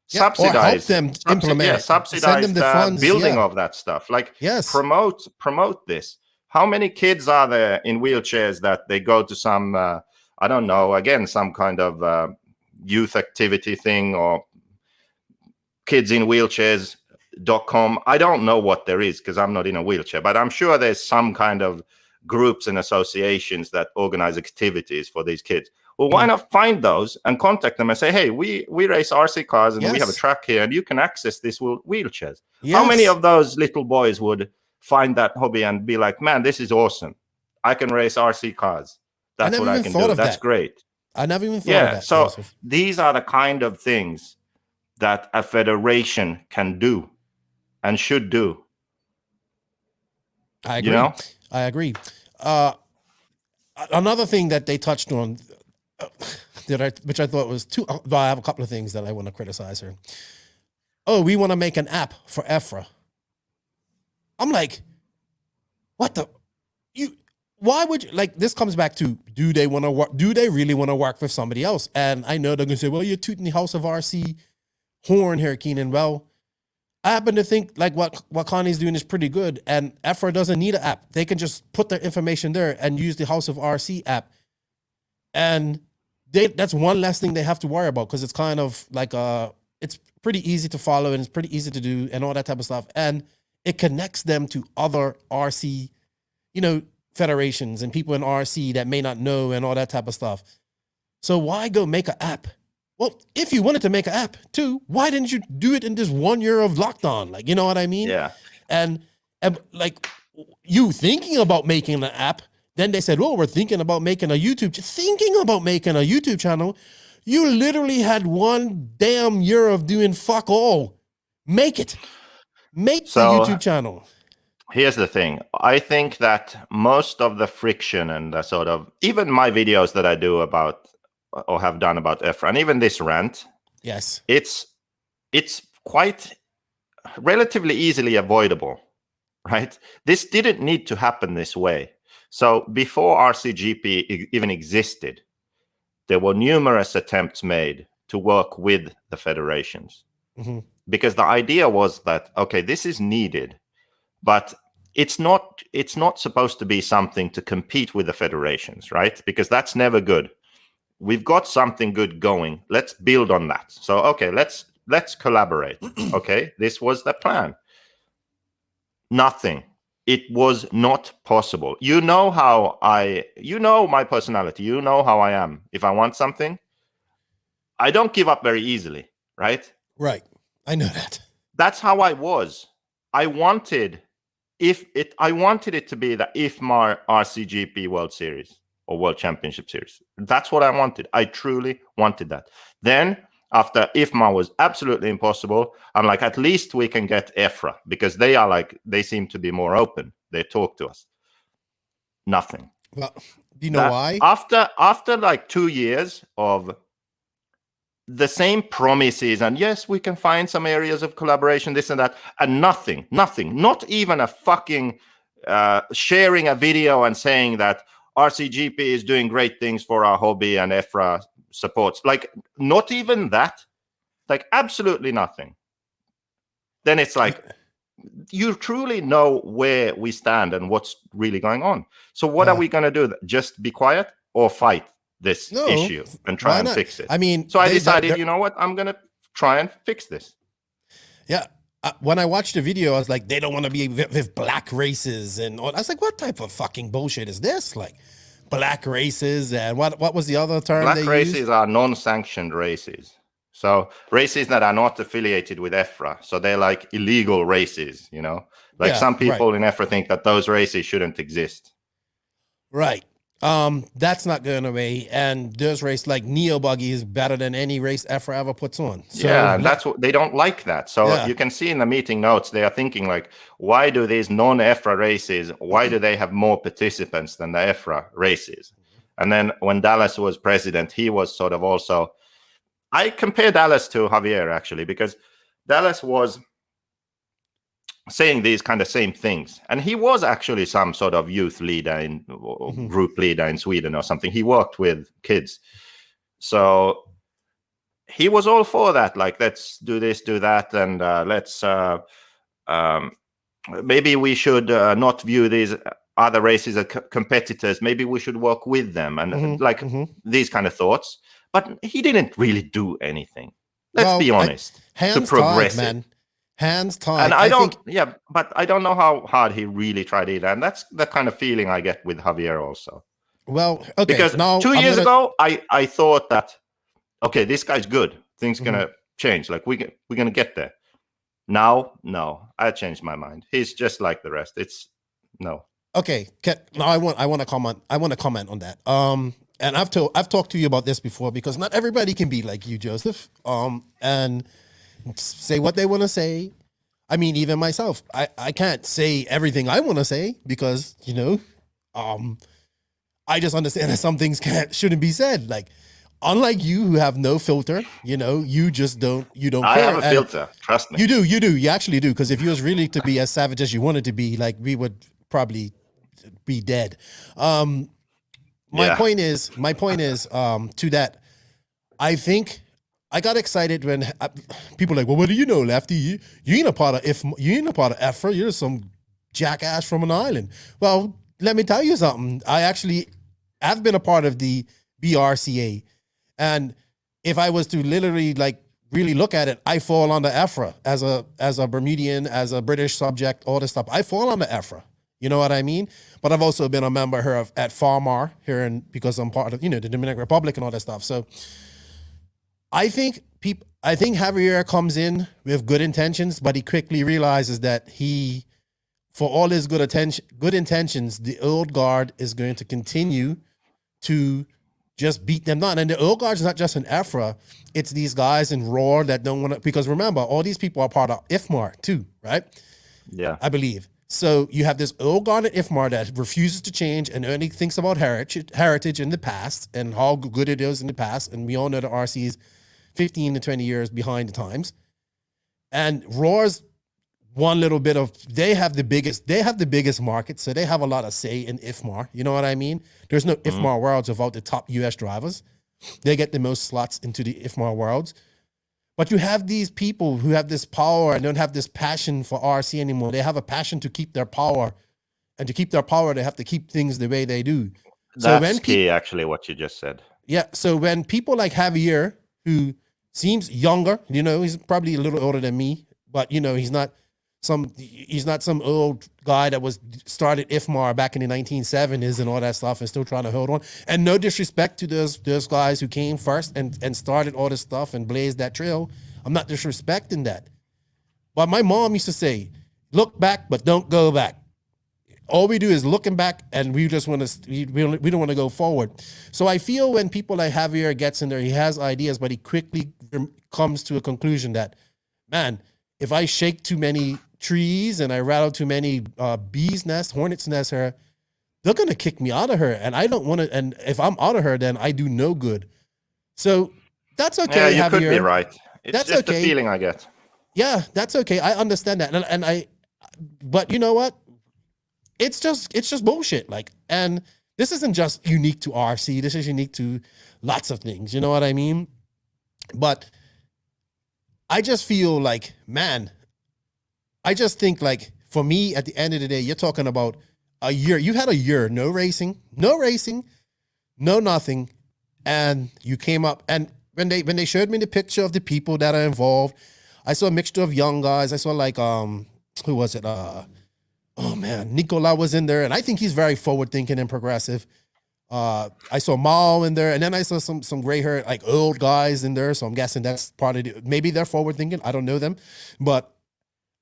Subsidize or help them implement. Subsidize Send them the funds, building of that stuff. Like promote this. How many kids are there in wheelchairs that they go to some I don't know, again, some kind of youth activity thing or kidsinwheelchairs.com. I don't know what there is because I'm not in a wheelchair, but I'm sure there's some kind of groups and associations that organize activities for these kids. Well, why not find those and contact them and say, hey, we race RC cars and we have a track here and you can access these wheelchairs. Yes. How many of those little boys would find that hobby and be like, man, this is awesome. I can race RC cars. That's what I can do. That's great. I never even thought of that. So these are the kind of things that a federation can do and should do. I agree. I agree. Another thing that they touched on, which I thought was I have a couple of things that I want to criticize here. oh, we want to make an app for EFRA. I'm like, what the? Why would you, like, this comes back to, do they want to work? Do they really want to work with somebody else? And I know they're going to say, well, you're tooting the House of RC horn here, Keenan. Well, I happen to think like what Connie's doing is pretty good, and EFRA doesn't need an app. They can just put their information there and use the House of RC app. And that's one less thing they have to worry about, because it's kind of like it's pretty easy to follow and it's pretty easy to do and all that type of stuff. And it connects them to other RC, federations and people in RC that may not know and all that type of stuff. So why go make an app? Well, if you wanted to make an app too, why didn't you do it in this 1 year of lockdown? Like, you know what I mean? Yeah. And like, you thinking about making an app, then they said, well, we're thinking about making a YouTube channel. You literally had 1 damn year of doing fuck all. Make it. Make the YouTube channel. Here's the thing. I think that most of the friction and the sort of, even my videos that I do about or have done about EFRA, and even this rant, yes, it's quite relatively easily avoidable, right? This didn't need to happen this way. So before RCGP even existed, there were numerous attempts made to work with the federations, because the idea was that, okay, this is needed, but it's not supposed to be something to compete with the federations, right? Because that's never good. We've got something good going. Let's build on that. So, okay, let's collaborate. Okay, this was the plan. Nothing. It was not possible. You know my personality. You know how I am. If I want something, I don't give up very easily, right? Right. I know that. That's how I was. I wanted it to be the IFMAR RCGP World Series or World Championship Series. That's what I wanted. I truly wanted that. Then after IFMAR was absolutely impossible, I'm like, at least we can get EFRA, because they seem to be more open. They talk to us. Nothing. Well, do you know why? After like 2 years of the same promises, and yes, we can find some areas of collaboration, this and that, and nothing, not even a fucking sharing a video and saying that RCGP is doing great things for our hobby and EFRA supports. Like, not even that. Like, absolutely nothing. Then it's like, you truly know where we stand and what's really going on. So what are we going to do? Just be quiet or fight this issue and try and fix it? I mean, so I decided, you know what? I'm going to try and fix this. Yeah. When I watched the video, I was like, they don't want to be with black races and all. I was like, what type of fucking bullshit is this? Like, black races, and what was the other term Black they races used? are non-sanctioned races. So races that are not affiliated with EFRA. So they're like illegal races, Like some people in EFRA think that those races shouldn't exist. Right. That's not going away. And those race like Neo Buggy is better than any race EFRA ever puts on. So, and that's what they don't like that. So you can see in the meeting notes, they are thinking like, why do these non-EFRA races, why do they have more participants than the EFRA races? And then when Dallas was president, he was sort of also, I compare Dallas to Javier actually, because Dallas was saying these kind of same things. And he was actually some sort of youth leader or group leader in Sweden or something. He worked with kids. So he was all for that. Like, let's do this, do that. And let's maybe we should not view these other races as competitors. Maybe we should work with them and these kind of thoughts. But he didn't really do anything. Let's be honest. To progress it. Hands tied. And but I don't know how hard he really tried either. And that's the kind of feeling I get with Javier also. Well, okay. Because now 2 years ago, I thought that, okay, this guy's good. Things going to change. Like, we're going to get there. Now, no, I changed my mind. He's just like the rest. It's no. Okay. Now I want to comment. I want to comment on that. And I've talked to you about this before, because not everybody can be like you, Joseph. And say what they want to say. I mean, even myself, I can't say everything I want to say, because, I just understand that some things shouldn't be said. Like, unlike you who have no filter, you just don't care. I have a And filter. Trust me. You do. You actually do. Because if you was really to be as savage as you wanted to be, like, we would probably be dead. My point is, to that, I think I got excited when people like, well, what do you know, Lefty? You ain't a part of EFRA. You're some jackass from an island. Well, let me tell you something. I've been a part of the BRCA, and if I was to literally really look at it, I fall under EFRA as a Bermudian, as a British subject, all this stuff. I fall under EFRA. You know what I mean? But I've also been a member here at FARMAR here, because I'm part of the Dominican Republic and all that stuff. So I think Javier comes in with good intentions, but he quickly realizes that for all his good intentions, the old guard is going to continue to just beat them down. And the old guard is not just an EFRA; it's these guys in ROAR that don't want to. Because remember, all these people are part of IFMAR too, right? Yeah, I believe. So you have this old guard at IFMAR that refuses to change and only thinks about heritage in the past and how good it is in the past. And we all know the RC is 15 to 20 years behind the times. And ROAR's one little bit of, they have the biggest market, so they have a lot of say in IFMAR. You know what I mean? There's no IFMAR worlds without the top US drivers. They get the most slots into the IFMAR worlds. But you have these people who have this power and don't have this passion for RC anymore. They have a passion to keep their power. And to keep their power, they have to keep things the way they do. That's key, actually, what you just said. Yeah, so when people like Javier, who seems younger, he's probably a little older than me, but, he's not some old guy that was started IFMAR back in the 1970s and all that stuff and still trying to hold on. And no disrespect to those guys who came first and started all this stuff and blazed that trail. I'm not disrespecting that. But my mom used to say, look back, but don't go back. All we do is looking back, and we just want to, we don't want to go forward. So I feel when people like Javier gets in there, he has ideas, but he quickly comes to a conclusion that, man, if I shake too many trees and I rattle too many hornets' nests here, they're going to kick me out of her. And I don't want to, and if I'm out of her, then I do no good. So that's okay, Yeah, you Javier. could be right. It's That's just okay. the feeling I get. Yeah, that's okay. I understand that. But you know what? It's just bullshit. And this isn't just unique to RC. This is unique to lots of things. You know what I mean? But I just feel like, man, I just think for me, at the end of the day, you're talking about a year. You had a year, no racing, no nothing. And you came up, and when they showed me the picture of the people that are involved, I saw a mixture of young guys. I saw who was it? Oh man, Nicola was in there, and I think he's very forward thinking and progressive. I saw Mao in there, and then I saw some gray hair, old guys in there. So I'm guessing that's part of it. Maybe they're forward thinking. I don't know them, but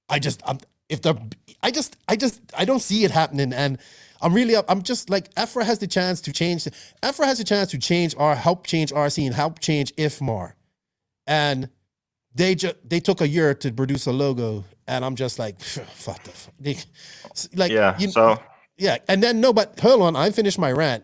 I don't see it happening. And I'm just like, EFRA has the chance to change. EFRA has the chance to change or help change RC and help change IFMAR. And they took a year to produce a logo, and I'm just like, fuck the yeah. And then but hold on, I finished my rant.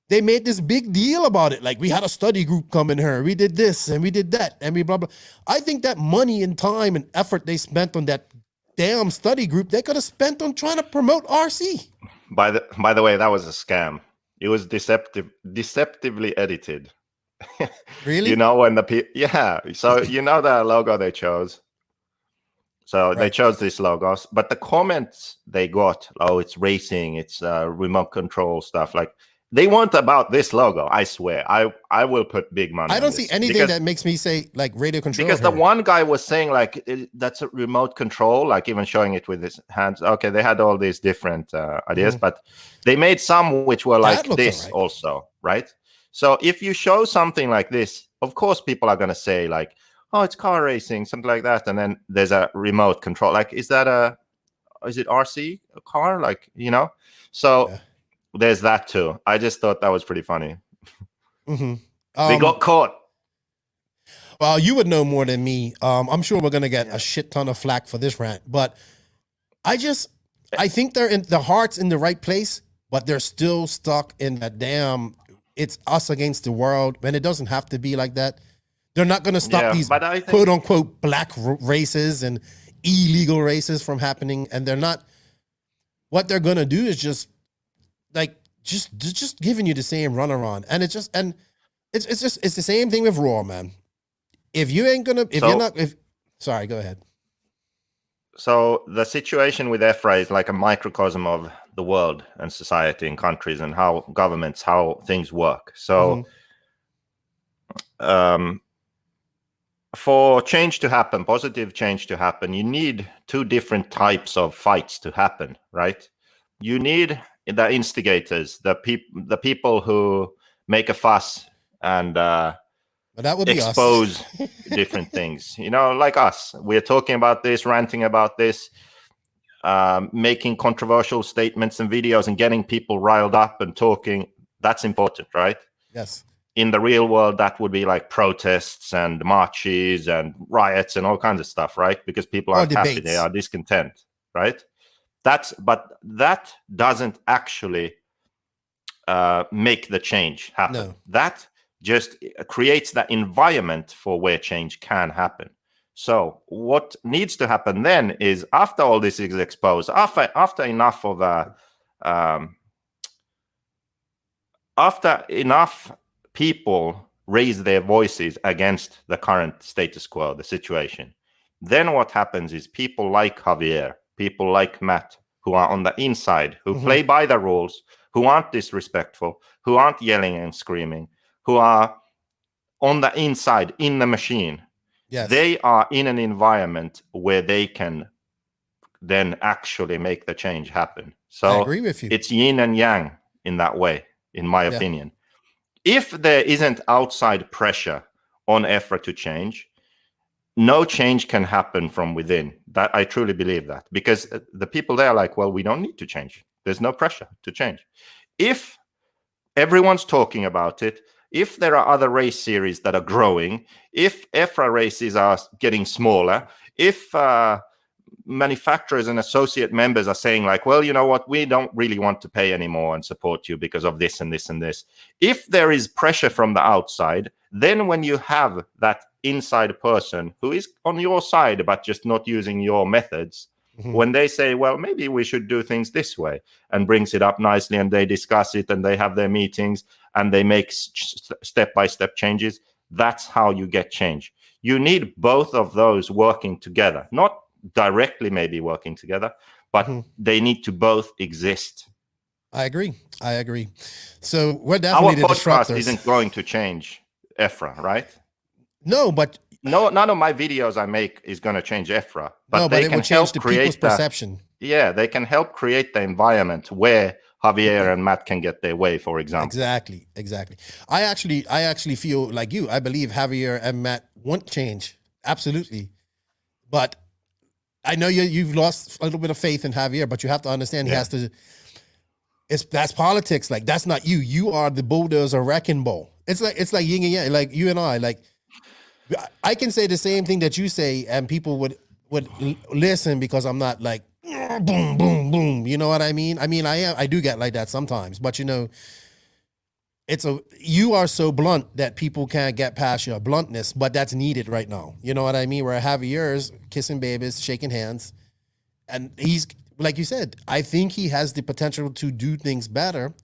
They made this big deal about it. We had a study group come in here. We did this and we did that and we blah, blah. I think that money and time and effort they spent on that damn study group, they could have spent on trying to promote RC. By the way, that was a scam. It was deceptively edited. Really? When yeah. So the logo they chose. So They chose these logos, but the comments they got, it's racing, it's remote control stuff. They want about this logo. I swear, I will put big money. I don't see anything that makes me say radio control. Because the one guy was saying that's a remote control, even showing it with his hands. Okay, they had all these different ideas, but they made some which were like this right. Also, right? So if you show something like this, of course people are going to say oh, it's car racing, something like that, and then there's a remote control. Is it RC a car? So. Yeah. There's that too. I just thought that was pretty funny. Mm-hmm. They got caught. Well, you would know more than me. I'm sure we're gonna get a shit ton of flack for this rant, but I think they're in the heart's in the right place, but they're still stuck in that damn it's us against the world, and it doesn't have to be like that. They're not going to stop these but I think, quote unquote black races and illegal races from happening. And they're not, what they're going to do is just giving you the same runaround. And it's the same thing with Raw, man. If you ain't going to, sorry, go ahead. So the situation with EFRA is like a microcosm of the world and society and countries and how governments, how things work. So, for change to happen, positive change to happen, you need two different types of fights to happen, right? You need the instigators, the people who make a fuss and that would be expose different things. You know, like us. We're talking about this, ranting about this, making controversial statements and videos and getting people riled up and talking. That's important, right? Yes. In the real world, that would be like protests and marches and riots and all kinds of stuff, right? Because people aren't happy, they are discontent, right? But that doesn't actually make the change happen. No. That just creates that environment for where change can happen. So what needs to happen then is, after all this is exposed, after enough people raise their voices against the current status quo, the situation, then what happens is people like Javier, people like Matt, who are on the inside, who play by the rules, who aren't disrespectful, who aren't yelling and screaming, who are on the inside in the machine. Yes. They are in an environment where they can then actually make the change happen. So I agree with you. It's yin and yang in that way, in my opinion. If there isn't outside pressure on EFRA to change, no change can happen from within. That I truly believe that, because the people there are like, well, we don't need to change. There's no pressure to change. If everyone's talking about it, if there are other race series that are growing, if EFRA races are getting smaller, if manufacturers and associate members are saying like, well, you know what, we don't really want to pay anymore and support you because of this and this and this. If there is pressure from the outside, then when you have that inside person who is on your side but just not using your methods, when they say, well, maybe we should do things this way, and brings it up nicely, and they discuss it, and they have their meetings, and they make step-by-step changes, that's how you get change. You need both of those working together, not directly maybe working together, but they need to both exist. I agree. So we're definitely our the podcast disruptors. Isn't going to change EFRA, right? No, but none of my videos I make is going to change EFRA, but they it can will change help the create people's perception. Yeah, they can help create the environment where Javier and Matt can get their way, for example. Exactly. I actually feel like you. I believe Javier and Matt want change, absolutely, but I know you've lost a little bit of faith in Javier, but you have to understand he has to. That's politics. Like, that's not you. You are the bulldozer wrecking ball. It's like yin and yang. Like you and I. Like, I can say the same thing that you say, and people would listen because I'm not like boom, boom, boom. You know what I mean? I do get like that sometimes, but you know, you are so blunt that people can't get past your bluntness, but that's needed right now. You know what I mean? Where Javier's kissing babies, shaking hands, and he's, like you said, I think he has the potential to do things better.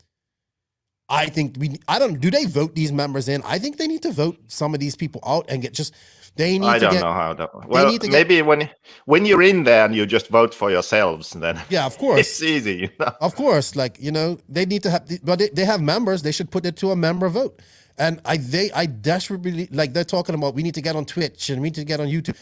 I think do they vote these members in? I think they need to vote some of these people out and I don't know how that. Well, maybe when you're in there and you just vote for yourselves, then of course it's easy. You know? Of course, like, you know, they need to have, but they have members. They should put it to a member vote. And I desperately, like, they're talking about we need to get on Twitch and we need to get on YouTube.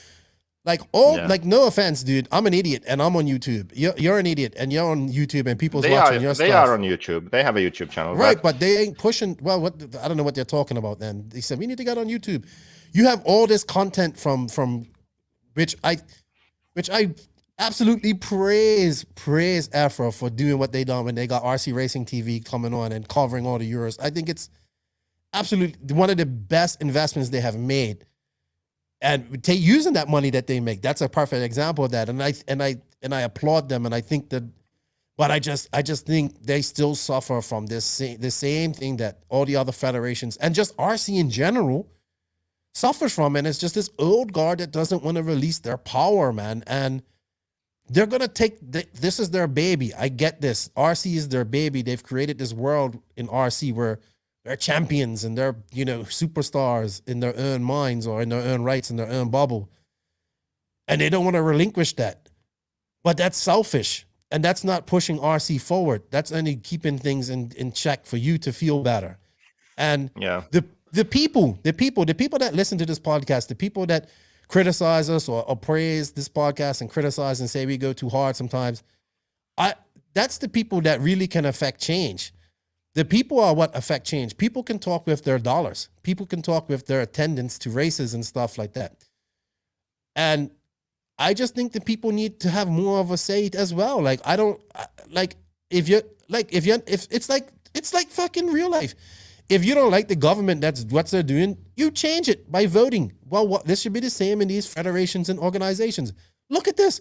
Like, like, no offense, dude. I'm an idiot and I'm on YouTube. You're an idiot and you're on YouTube and people's watching your stuff. They are on YouTube. They have a YouTube channel. Right, but they ain't pushing. Well, I don't know what they're talking about then. They said, we need to get on YouTube. You have all this content from which I absolutely praise EFRA for doing what they done when they got RC Racing TV coming on and covering all the Euros. I think it's absolutely one of the best investments they have made. And using that money that they make, that's a perfect example of that. And I applaud them. And I think that But I just think they still suffer from the same thing that all the other federations and just RC in general suffers from. And it's just this old guard that doesn't want to release their power, man. And they're going to take, this is their baby. I get this. RC is their baby. They've created this world in RC where they're champions and they're, superstars in their own minds or in their own rights, in their own bubble. And they don't want to relinquish that. But that's selfish. And that's not pushing RC forward. That's only keeping things in check for you to feel better. And the people that listen to this podcast, the people that criticize us or praise this podcast and criticize and say we go too hard sometimes, that's the people that really can affect change. The people are what affect change. People can talk with their dollars. People can talk with their attendance to races and stuff like that. And I just think that people need to have more of a say as well. Like, it's like fucking real life. If you don't like the government, that's what they're doing, you change it by voting. Well, this should be the same in these federations and organizations. Look at this.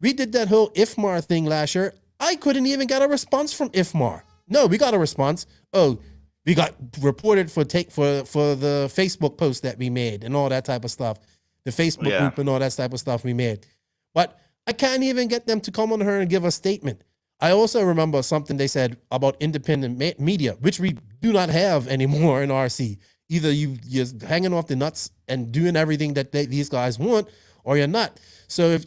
We did that whole IFMAR thing last year. I couldn't even get a response from IFMAR. No, we got a response. Oh, we got reported for the Facebook post that we made and all that type of stuff. The Facebook group and all that type of stuff we made. But I can't even get them to come on here and give a statement. I also remember something they said about independent media, which we do not have anymore in RC. Either you're hanging off the nuts and doing everything that these guys want, or you're not. So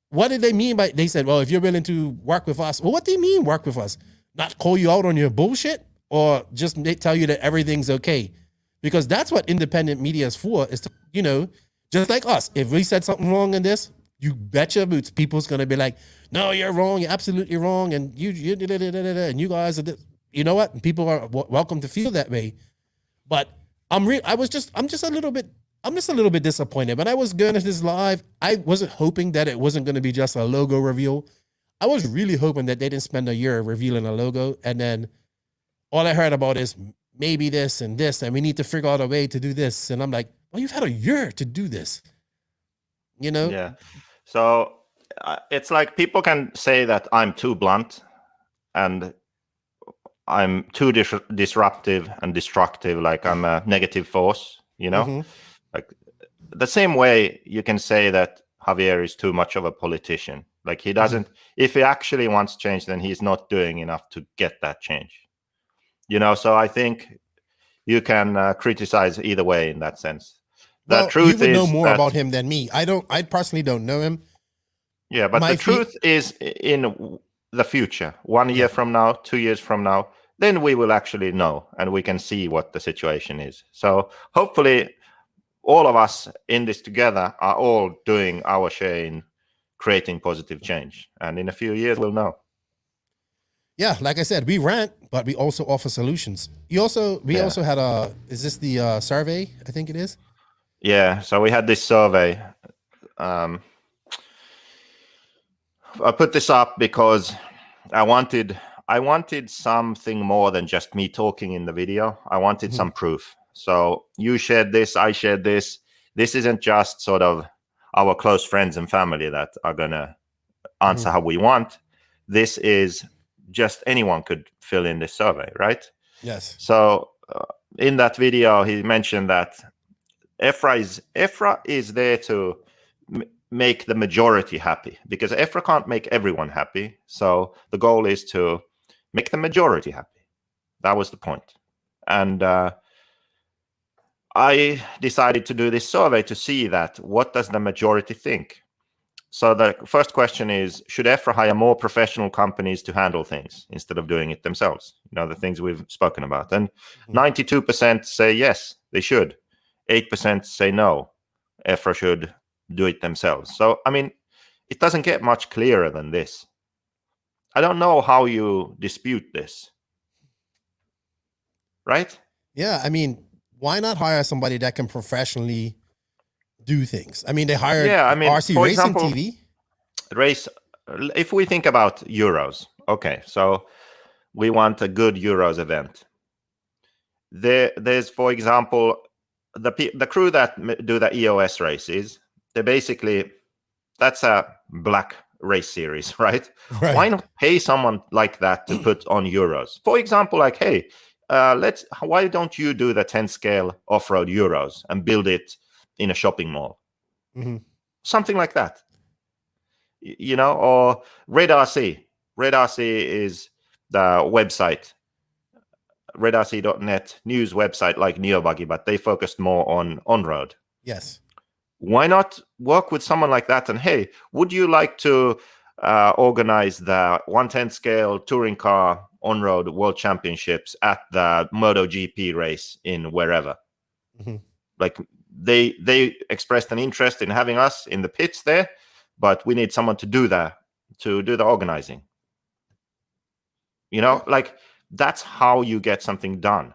what did they mean by, they said, well, if you're willing to work with us, well, what do you mean work with us? Not call you out on your bullshit, or just tell you that everything's okay? Because that's what independent media is for, is to, just like us. If we said something wrong in this, you bet your boots, people's going to be like, no, you're wrong. You're absolutely wrong. And and you guys are, you know what? People are welcome to feel that way. But I'm just a little bit disappointed. When I was going to this live, I wasn't hoping that it wasn't going to be just a logo reveal. I was really hoping that they didn't spend a year revealing a logo. And then all I heard about is maybe this, and we need to figure out a way to do this. And I'm like, well, you've had a year to do this, Yeah. So it's like people can say that I'm too blunt and I'm too disruptive and destructive, like I'm a negative force, Like the same way you can say that Javier is too much of a politician. Like he doesn't, if he actually wants change, then he's not doing enough to get that change. So I think you can criticize either way in that sense. The truth is, you would know more about him than me. I personally don't know him. Yeah, but the truth is in the future, 1 year from now, 2 years from now, then we will actually know and we can see what the situation is. So hopefully all of us in this together are all doing our share in creating positive change. And in a few years, we'll know. Yeah, like I said, we rant, but we also offer solutions. We also had is this the survey? I think it is. Yeah, so we had this survey. I put this up because I wanted something more than just me talking in the video. I wanted some proof. So you shared this, I shared this. This isn't just sort of our close friends and family that are going to answer how we want. This is just anyone could fill in this survey, right? Yes. So in that video, he mentioned that EFRA is there to make the majority happy, because EFRA can't make everyone happy. So the goal is to make the majority happy. That was the point. And I decided to do this survey to see that what does the majority think. So the first question is, should EFRA hire more professional companies to handle things instead of doing it themselves? The things we've spoken about. And 92% say yes, they should. 8% say no, EFRA should do it themselves. So, I mean, it doesn't get much clearer than this. I don't know how you dispute this. Right? Yeah, I mean, why not hire somebody that can professionally do things? I mean, they hired RC for Racing example, TV. If we think about Euros, okay, so we want a good Euros event. There's, for example, the crew that do the EOS races, they basically, that's a black race series, right? Right. Why not pay someone like that to put on Euros? For example, like, hey, why don't you do the 10 scale off-road Euros and build it in a shopping mall? Mm-hmm. Something like that. You know, or Red RC. Red RC is the website, redrc.net news website like NeoBuggy, but they focused more on road. Yes. Why not work with someone like that? And hey, would you like to organize the 110 scale touring car on-road world championships at the MotoGP race in wherever? Mm-hmm. Like they expressed an interest in having us in the pits there, but we need someone to do that, to do the organizing. You know, like that's how you get something done.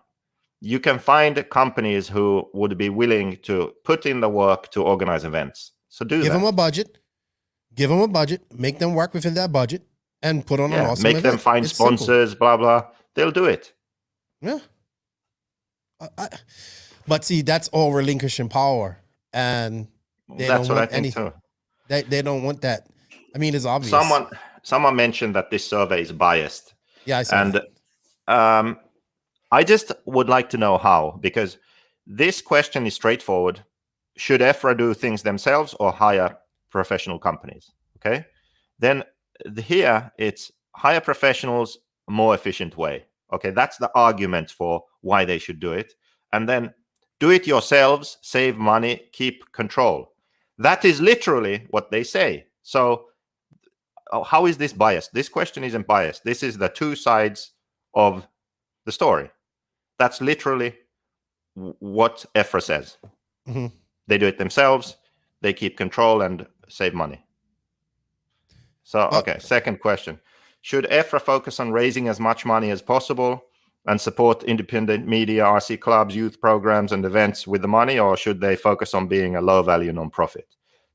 You can find companies who would be willing to put in the work to organize events. So give them a budget. Give them a budget. Make them work within that budget and put on an awesome make event. them find It's sponsors, simple. blah, blah. They'll do it. Yeah. But see, that's all relinquishing power. And they that's don't what want I think too. They don't want that. I mean, it's obvious. Someone mentioned that this survey is biased. Yeah, I saw that. I just would like to know how, because this question is straightforward. Should EFRA do things themselves or hire professional companies? Okay. Then here it's hire professionals, more efficient way. Okay. That's the argument for why they should do it. And then do it yourselves, save money, keep control. That is literally what they say. So how is this biased? This question isn't biased. This is the two sides of the story. That's literally what EFRA says. Mm-hmm. They do it themselves. They keep control and save money. So, okay, second question. Should EFRA focus on raising as much money as possible and support independent media, RC clubs, youth programs, and events with the money, or should they focus on being a low-value non-profit?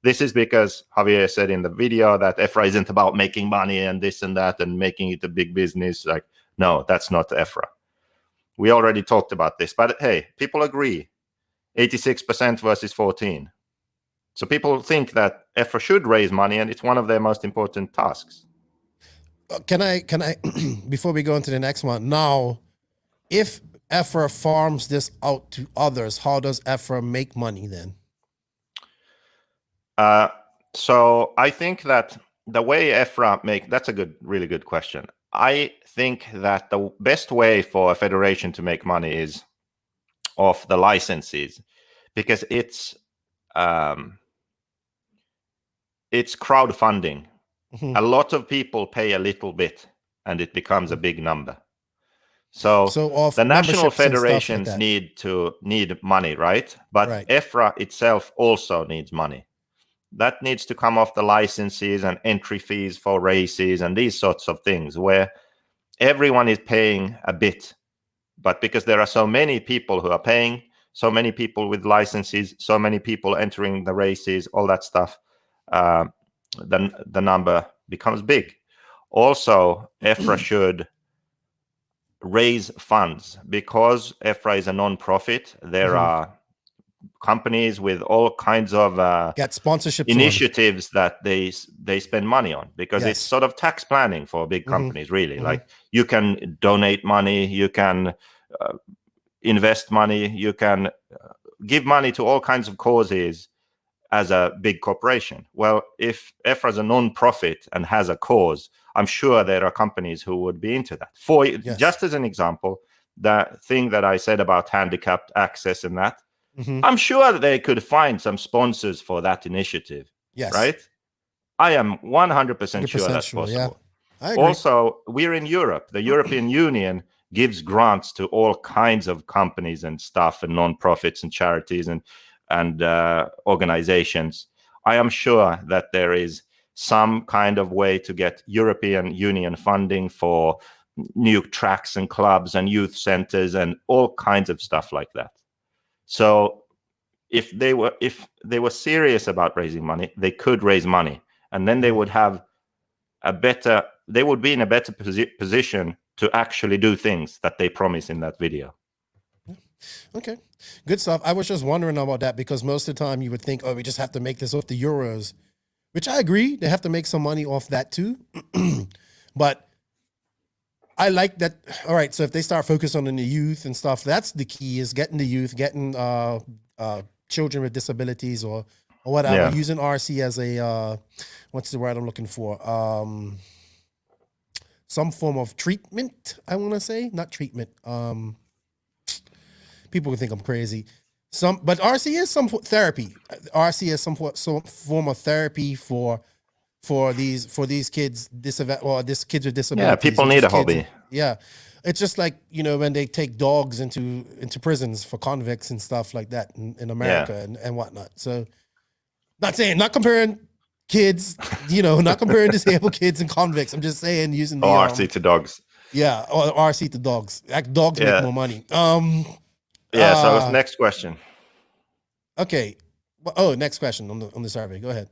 This is because Javier said in the video that EFRA isn't about making money and this and that and making it a big business. Like, no, that's not EFRA. We already talked about this, but hey, people agree. 86% versus 14%. So people think that EFRA should raise money, and it's one of their most important tasks. Can I, before we go into the next one, now, if EFRA farms this out to others, how does EFRA make money then? So I think that the way EFRA that's a really good question. I think that the best way for a federation to make money is off the licenses, because it's crowdfunding. Mm-hmm. A lot of people pay a little bit, and it becomes a big number. So the national federations need money, right? But EFRA itself also needs money. That needs to come off the licenses and entry fees for races and these sorts of things, where everyone is paying a bit. But because there are so many people who are paying, so many people with licenses, so many people entering the races, all that stuff, the number becomes big. Also, EFRA should raise funds, because EFRA is a non-profit. There are companies with all kinds of get sponsorship initiatives that they spend money on, because it's sort of tax planning for big companies, really. Like, you can donate money, you can invest money, you can give money to all kinds of causes as a big corporation. Well, if EFRA is a non-profit and has a cause, I'm sure there are companies who would be into that. Just as an example, the thing that I said about handicapped access and that, I'm sure that they could find some sponsors for that initiative. Yes. Right? I am 100% sure that's possible. Yeah. I agree. Also, we're in Europe. The European Union gives grants to all kinds of companies and stuff, and non-profits and charities and organizations. I am sure that there is some kind of way to get European Union funding for new tracks and clubs and youth centers and all kinds of stuff like that. So if they were serious about raising money, they could raise money, and then they would have they would be in a better position to actually do things that they promise in that video. Okay, good stuff. I was just wondering about that, because most of the time you would think, oh, we just have to make this off the Euros. which I agree. They have to make some money off that too. But I like that. All right, so if they start focusing on the youth and stuff, that's the key, is getting the youth, getting children with disabilities or whatever, using RC as a, what's the word I'm looking for? Some form of treatment, I want to say. Not treatment. People can think I'm crazy. But RC is some therapy. RC is some form of therapy for these kids, kids with disabilities. Yeah, people need a hobby. Yeah. It's just like, when they take dogs into prisons for convicts and stuff like that in America and whatnot. So not comparing kids, not comparing disabled kids and convicts. I'm just saying using the RC to dogs. Yeah, or RC to dogs. Dogs make more money. So next question. Okay. Next question on the survey. Go ahead.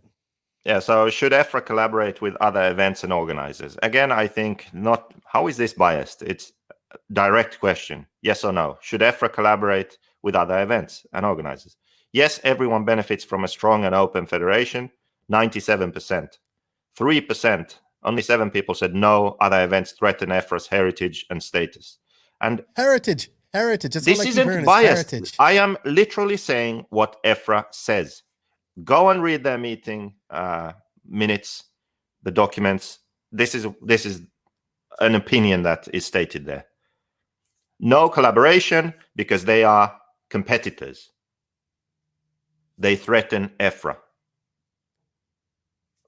Yeah, so should EFRA collaborate with other events and organizers? Again, I think not. How is this biased? It's a direct question. Yes or no? Should EFRA collaborate with other events and organizers? Yes, everyone benefits from a strong and open federation. 97%. 3%. Only 7 people said no. Other events threaten EFRA's heritage and status. And heritage. This isn't biased. I am literally saying what EFRA says. Go and read their meeting minutes, the documents. This is an opinion that is stated there. No collaboration because they are competitors. They threaten EFRA.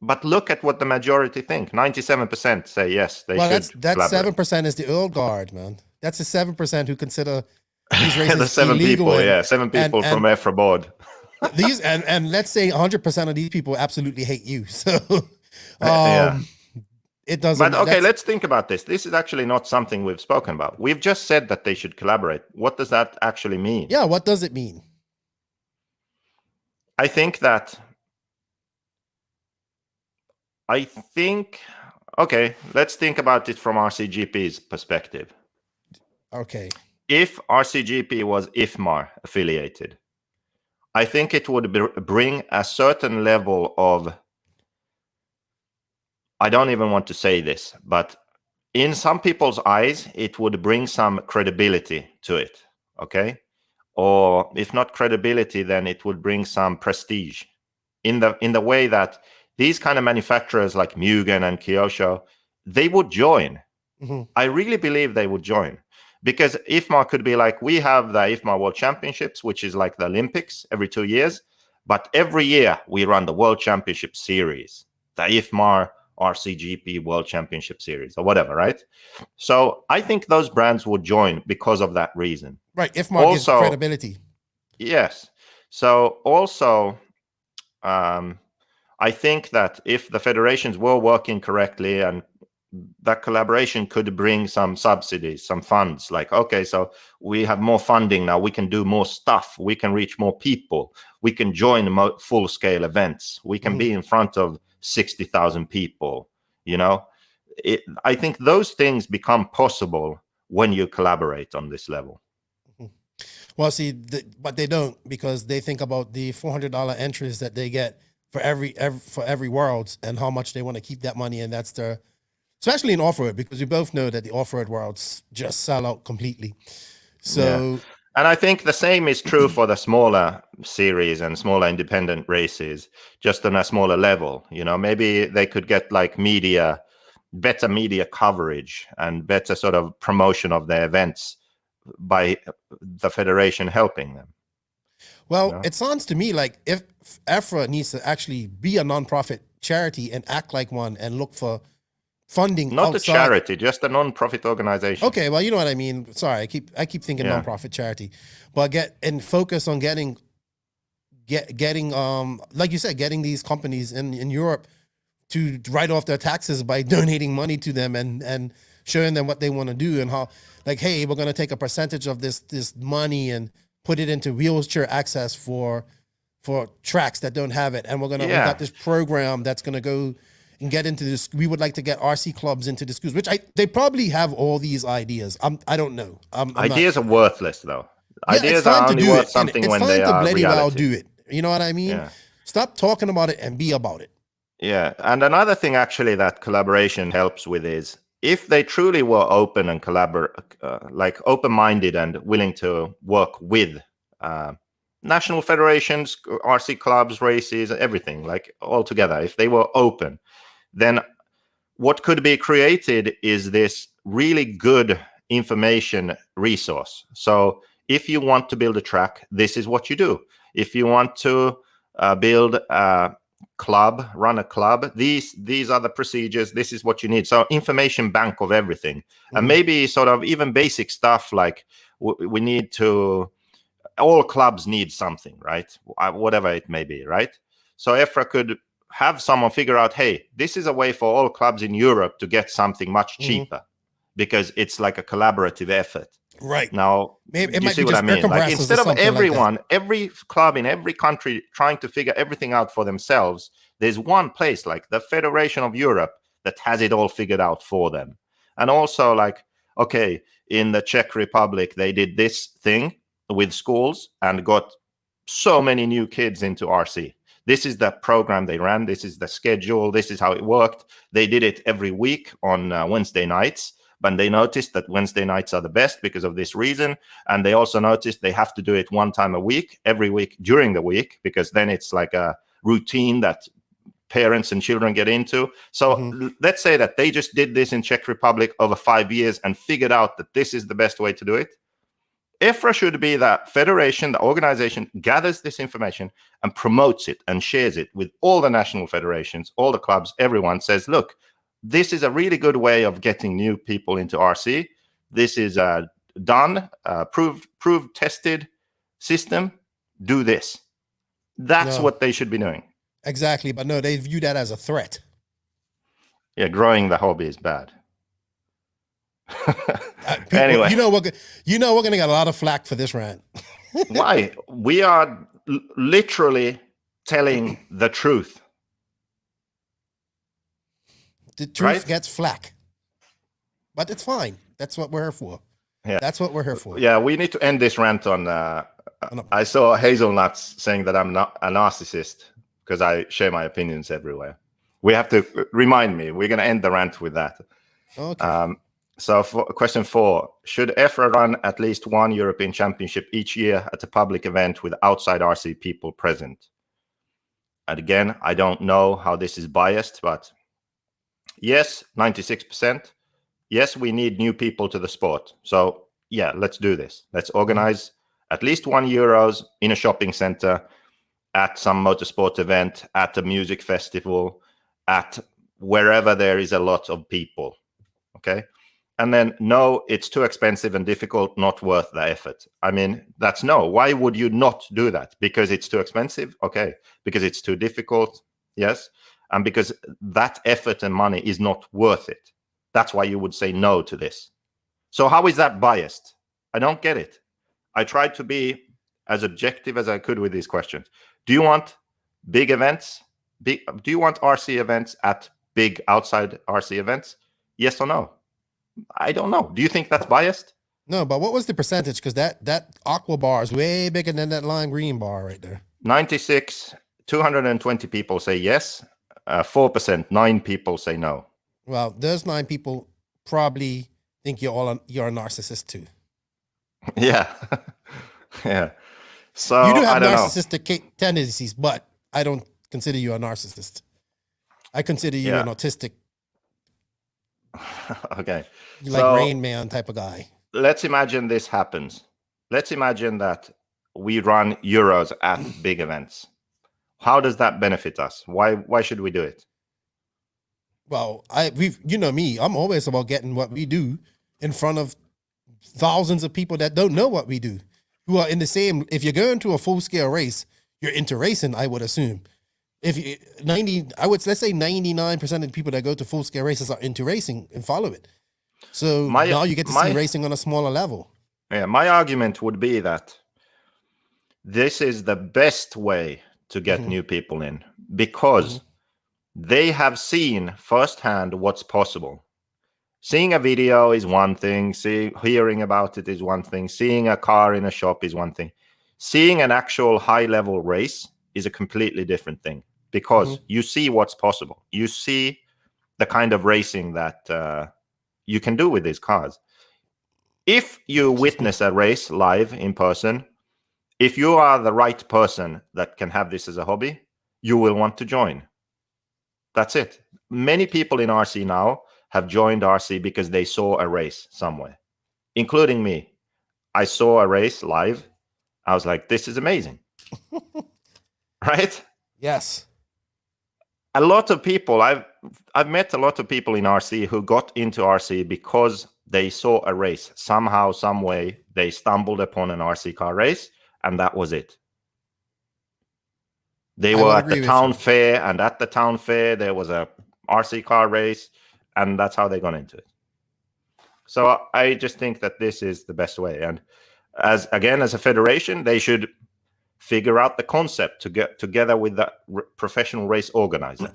But look at what the majority think. 97% say yes, they should. That 7% is the old guard, man. That's the 7% who consider these races the 7 illegal. People, 7 people from EFRA board. These and let's say 100% of these people absolutely hate you. So it doesn't. But okay, let's think about this. This is actually not something we've spoken about. We've just said that they should collaborate. What does that actually mean? Yeah, what does it mean? I think, okay, let's think about it from RCGP's perspective. Okay. If RCGP was IFMAR affiliated, I think it would bring a certain level of, I don't even want to say this, but in some people's eyes, it would bring some credibility to it, okay? Or if not credibility, then it would bring some prestige in the way that these kind of manufacturers like Mugen and Kyosho, they would join. Mm-hmm. I really believe they would join. Because IFMAR could be like, we have the IFMAR World Championships, which is like the Olympics every 2 years. But every year we run the World Championship Series, the IFMAR RCGP World Championship Series or whatever, right? So I think those brands would join because of that reason. Right, IFMAR gives credibility. Yes. So also, I think that if the federations were working correctly and that collaboration could bring some subsidies, some funds, like, okay, so we have more funding now, we can do more stuff, we can reach more people, we can join full-scale events, we can be in front of 60,000 people, I think those things become possible when you collaborate on this level. Well, see, but they don't, because they think about the $400 entries that they get for every Worlds and how much they want to keep that money, and that's their, especially in off-road, because we both know that the off-road Worlds just sell out completely. So, and I think the same is true for the smaller series and smaller independent races, just on a smaller level. Maybe they could get like better media coverage and better sort of promotion of their events by the federation helping them. Well, it sounds to me like if EFRA needs to actually be a non-profit charity and act like one and look for funding not outside. A charity, just a non-profit organization. Okay, well, you know what I mean. Sorry, I keep thinking non-profit charity, but focus on getting like you said, getting these companies in Europe to write off their taxes by donating money to them and showing them what they want to do and how, like, hey, we're going to take a percentage of this money and put it into wheelchair access for tracks that don't have it, and we got this program that's going to go and get into this. We would like to get RC clubs into the schools, which they probably have all these ideas. I don't know. Ideas are worthless, though. Ideas are only worth something when they are reality. Well do it. You know what I mean? Yeah. Stop talking about it and be about it. Yeah, and another thing actually that collaboration helps with is if they truly were open and like open-minded and willing to work with national federations, RC clubs, races, everything, like all together. If they were open, then what could be created is this really good information resource. So if you want to build a track, this is what you do. If you want to build a club, run a club, these are the procedures, this is what you need. So information bank of everything. And maybe sort of even basic stuff like we need to, all clubs need something, right? Whatever it may be, right? So EFRA could have someone figure out, hey, this is a way for all clubs in Europe to get something much cheaper because it's like a collaborative effort. Right. Now, maybe do you see what I mean? Like instead of everyone, like every club in every country trying to figure everything out for themselves, there's one place like the Federation of Europe that has it all figured out for them. And also like, okay, in the Czech Republic, they did this thing with schools and got so many new kids into RC. This is the program they ran. This is the schedule. This is how it worked. They did it every week on Wednesday nights. But they noticed that Wednesday nights are the best because of this reason. And they also noticed they have to do it one time a week, every week during the week, because then it's like a routine that parents and children get into. So let's say that they just did this in Czech Republic over 5 years and figured out that this is the best way to do it. EFRA should be the federation, the organization gathers this information and promotes it and shares it with all the national federations, all the clubs. Everyone says, look, this is a really good way of getting new people into RC. This is a done, proved, tested system. Do this. That's what they should be doing. Exactly. But no, they view that as a threat. Yeah, growing the hobby is bad. People, anyway, we're going to get a lot of flack for this rant. Why? We are literally telling the truth. The truth gets flack, but it's fine. That's what we're here for. Yeah, that's what we're here for. Yeah, we need to end this rant on. I saw Hazelnuts saying that I'm not a narcissist because I share my opinions everywhere. We have to remind me. We're going to end the rant with that. Okay. So for question 4, should EFRA run at least one European Championship each year at a public event with outside RC people present? And again, I don't know how this is biased, but yes, 96%. Yes, we need new people to the sport. So yeah, let's do this. Let's organize at least one Euros in a shopping center, at some motorsport event, at a music festival, at wherever there is a lot of people. Okay. And then, no, it's too expensive and difficult, not worth the effort. I mean, that's no. Why would you not do that? Because it's too expensive? Okay. Because it's too difficult? Yes. And because that effort and money is not worth it. That's why you would say no to this. So how is that biased? I don't get it. I tried to be as objective as I could with these questions. Do you want big events? Do you want RC events at big outside RC events? Yes or no? I don't know. Do you think that's biased? No, but what was the percentage? Because that aqua bar is way bigger than that lime green bar right there. 96, 220 people say yes. 4%, 9 people say no. Well, those 9 people probably think you're a narcissist too. Yeah. Yeah. So you do have I don't narcissistic tendencies, but I don't consider you a narcissist. I consider you an autistic. Okay. You like Rain Man type of guy. Let's imagine this happens. Let's imagine that we run Euros at big events. How does that benefit us? Why should we do it? Well, you know me, I'm always about getting what we do in front of thousands of people that don't know what we do, who are in the same. If you're going to a full scale race, you're into racing, I would assume. If you, let's say 99% of the people that go to full scale races are into racing and follow it. So now you get to see racing on a smaller level. Yeah, my argument would be that this is the best way to get new people in because they have seen firsthand what's possible. Seeing a video is one thing. Hearing about it is one thing. Seeing a car in a shop is one thing. Seeing an actual high-level race is a completely different thing. because you see what's possible. You see the kind of racing that you can do with these cars. If you witness a race live in person, if you are the right person that can have this as a hobby, you will want to join. That's it. Many people in RC now have joined RC because they saw a race somewhere, including me. I saw a race live. I was like, this is amazing. Right? Yes. A lot of people, I've met a lot of people in RC who got into RC because they saw a race. Somehow, some way, they stumbled upon an RC car race, and that was it. They were at the town fair, and at the town fair, there was a RC car race, and that's how they got into it. So I just think that this is the best way. And as a federation, they should figure out the concept to get together with the professional race organizer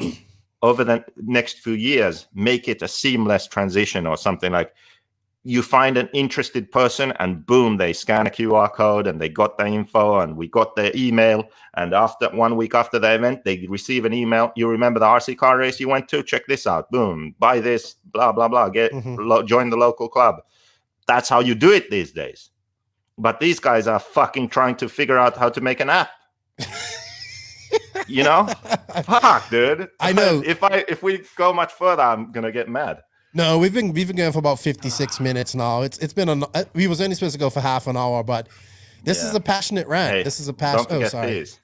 over the next few years, make it a seamless transition or something like you find an interested person and boom, they scan a QR code and they got the info and we got their email. And after 1 week after the event, they receive an email. You remember the RC car race you went to? Check this out. Boom, buy this, blah, blah, blah. Join the local club. That's how you do it these days. But these guys are fucking trying to figure out how to make an app. You know? Fuck, dude. I know. If we go much further, I'm gonna get mad. No, we've been going for about 56 minutes now. It's been we was only supposed to go for half an hour, but this is a passionate rant. Hey, this is a passion. Don't forget these.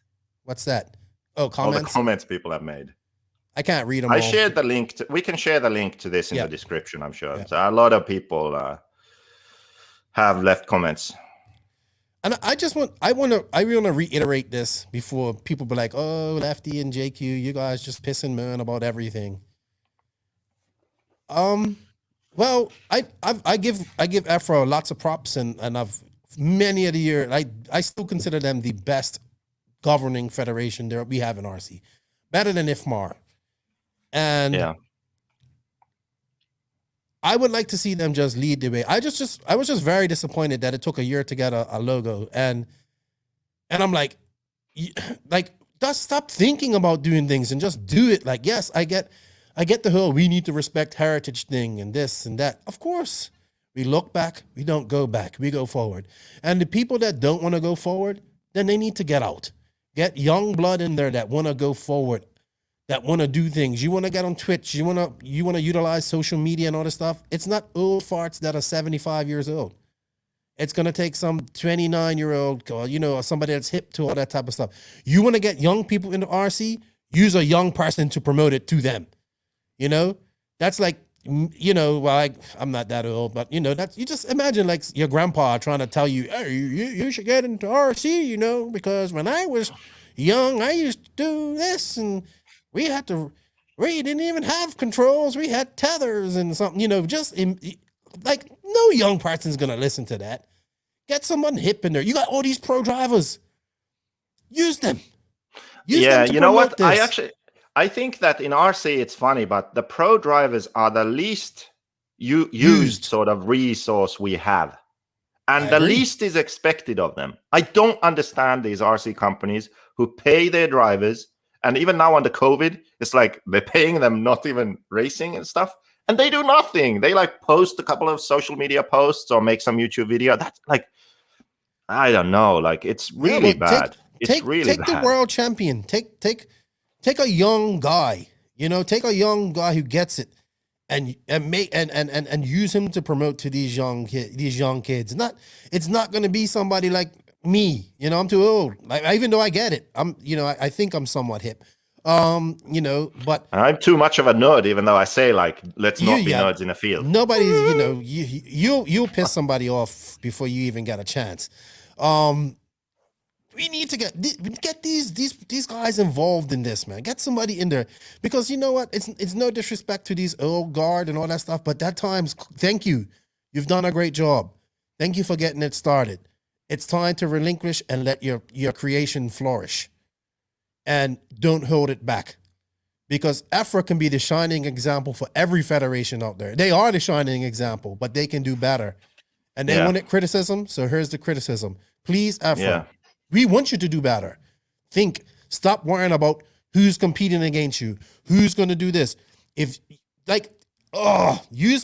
What's that? Oh, comments. All the comments people have made. I can't read them. I shared the link. We can share the link to this in the description. I'm sure. Yeah. So a lot of people have left comments. And I want to reiterate this before people be like, "Oh, Lefty and JQ, you guys just pissing man about everything." Well, I give EFRA lots of props and I've many of the year I still consider them the best governing federation there we have in RC, better than IFMAR, and I would like to see them just lead the way. I was just very disappointed that it took a year to get a logo, and I'm like, just stop thinking about doing things and just do it. Like, yes, I get the whole we need to respect heritage thing and this and that. Of course, we look back, we don't go back, we go forward. And the people that don't want to go forward, then they need to get out. Get young blood in there that want to go forward, that want to do things. You want to get on Twitch, you want to utilize social media and all this stuff. It's not old farts that are 75 years old. It's going to take some 29-year-old, or somebody that's hip to all that type of stuff. You want to get young people into RC, use a young person to promote it to them. That's like, well, I'm not that old, but that's, you just imagine like your grandpa trying to tell you, hey, you should get into RC, because when I was young, I used to do this and we didn't even have controls. We had tethers and something, no young person's going to listen to that. Get someone hip in there. You got all these pro drivers. Use them. Use them to promote this. I think that in RC it's funny, but the pro drivers are the least used sort of resource we have. And the least is expected of them. I don't understand these RC companies who pay their drivers. And even now under COVID, it's like they're paying them not even racing and stuff. And they do nothing. They post a couple of social media posts or make some YouTube video. That's I don't know. It's really bad. It's really bad. Take the world champion. Take a young guy, take a young guy who gets it and use him to promote to these young kids. It's not going to be somebody like me, I'm too old. Even though I get it, I think I'm somewhat hip. But I'm too much of a nerd, even though I say let's not be nerds in the field. Nobody's, you'll piss somebody off before you even get a chance. We need to get these guys involved in this, man. Get somebody in there, because you know what? It's no disrespect to these old guard and all that stuff, but that times, thank you. You've done a great job. Thank you for getting it started. It's time to relinquish and let your creation flourish, and don't hold it back, because EFRA can be the shining example for every federation out there. They are the shining example, but they can do better, and they wanted criticism. So here's the criticism. Please, EFRA. Yeah. We want you to do better. Stop worrying about who's competing against you, who's going to do this. If like, you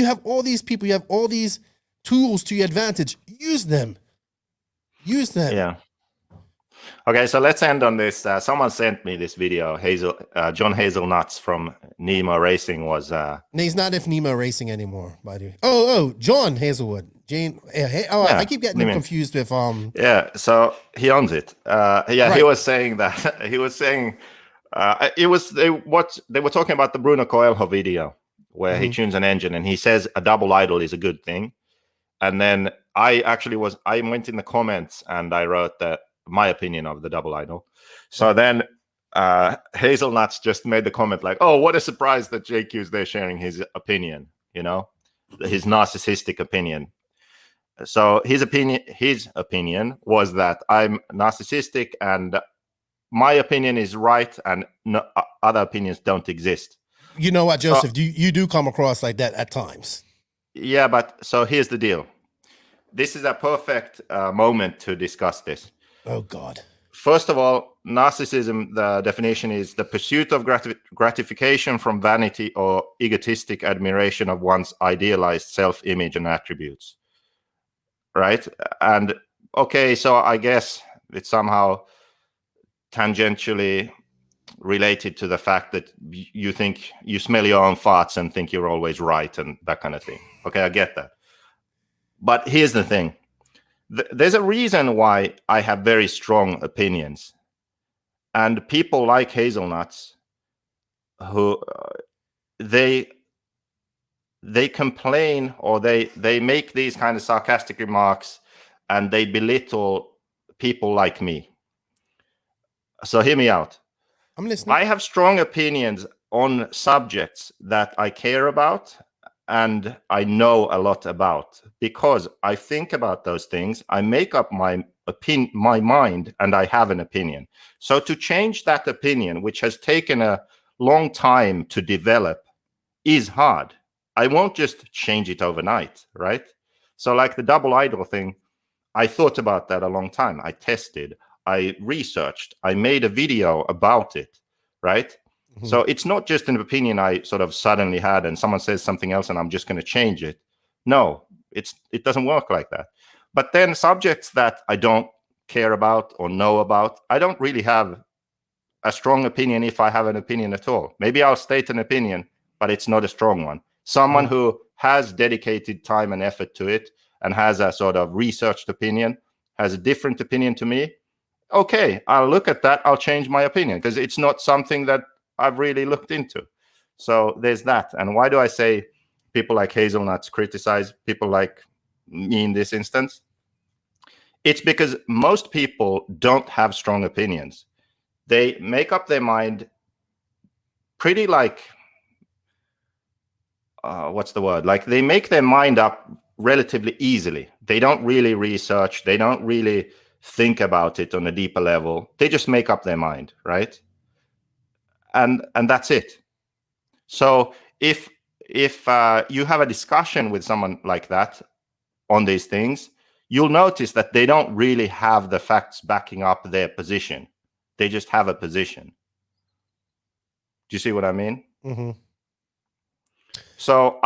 have all these people, you have all these tools to your advantage. Use them. Use them. Yeah. Okay, so let's end on this. Someone sent me this video. John Hazelnuts from Nemo Racing was. No, he's not if Nemo Racing anymore. By the way. Oh, John Hazelwood. I keep getting him confused with Yeah, so he owns it. Right. He was saying that. He was saying they were talking about the Bruno Coelho video where he tunes an engine and he says a double idle is a good thing. And then I went in the comments and I wrote that my opinion of the double idle. So then Hazelnuts just made the comment like, "Oh, what a surprise that JQ's there sharing his opinion, his narcissistic opinion." So his opinion was that I'm narcissistic and my opinion is right and other opinions don't exist. You know what, Joseph? You do come across like that at times. Yeah, but so here's the deal. This is a perfect moment to discuss this. Oh, God. First of all, narcissism, the definition is the pursuit of gratification from vanity or egotistic admiration of one's idealized self-image and attributes. Right? And, okay, so I guess it's somehow tangentially related to the fact that you think you smell your own farts and think you're always right and that kind of thing. Okay, I get that. But here's the thing. There's a reason why I have very strong opinions. And people like Hazelnuts, who they complain or they make these kind of sarcastic remarks and they belittle people like me. So hear me out. I'm listening. I have strong opinions on subjects that I care about and I know a lot about because I think about those things. I make up my mind and I have an opinion. So to change that opinion, which has taken a long time to develop, is hard. I won't just change it overnight, right? So like the double idle thing, I thought about that a long time. I tested, I researched, I made a video about it, right? Mm-hmm. So it's not just an opinion I sort of suddenly had and someone says something else and I'm just going to change it. No, it doesn't work like that. But then subjects that I don't care about or know about, I don't really have a strong opinion if I have an opinion at all. Maybe I'll state an opinion, but it's not a strong one. Someone who has dedicated time and effort to it and has a sort of researched opinion, has a different opinion to me, okay, I'll look at that. I'll change my opinion because it's not something that I've really looked into. So there's that. And why do I say people like Hazelnuts criticize people like me in this instance? It's because most people don't have strong opinions. They make up their mind pretty like, what's the word? Like they make their mind up relatively easily. They don't really research. They don't really think about it on a deeper level. They just make up their mind, right? And that's it. So if you have a discussion with someone like that on these things, you'll notice that they don't really have the facts backing up their position. They just have a position. Do you see what I mean? Mm-hmm. So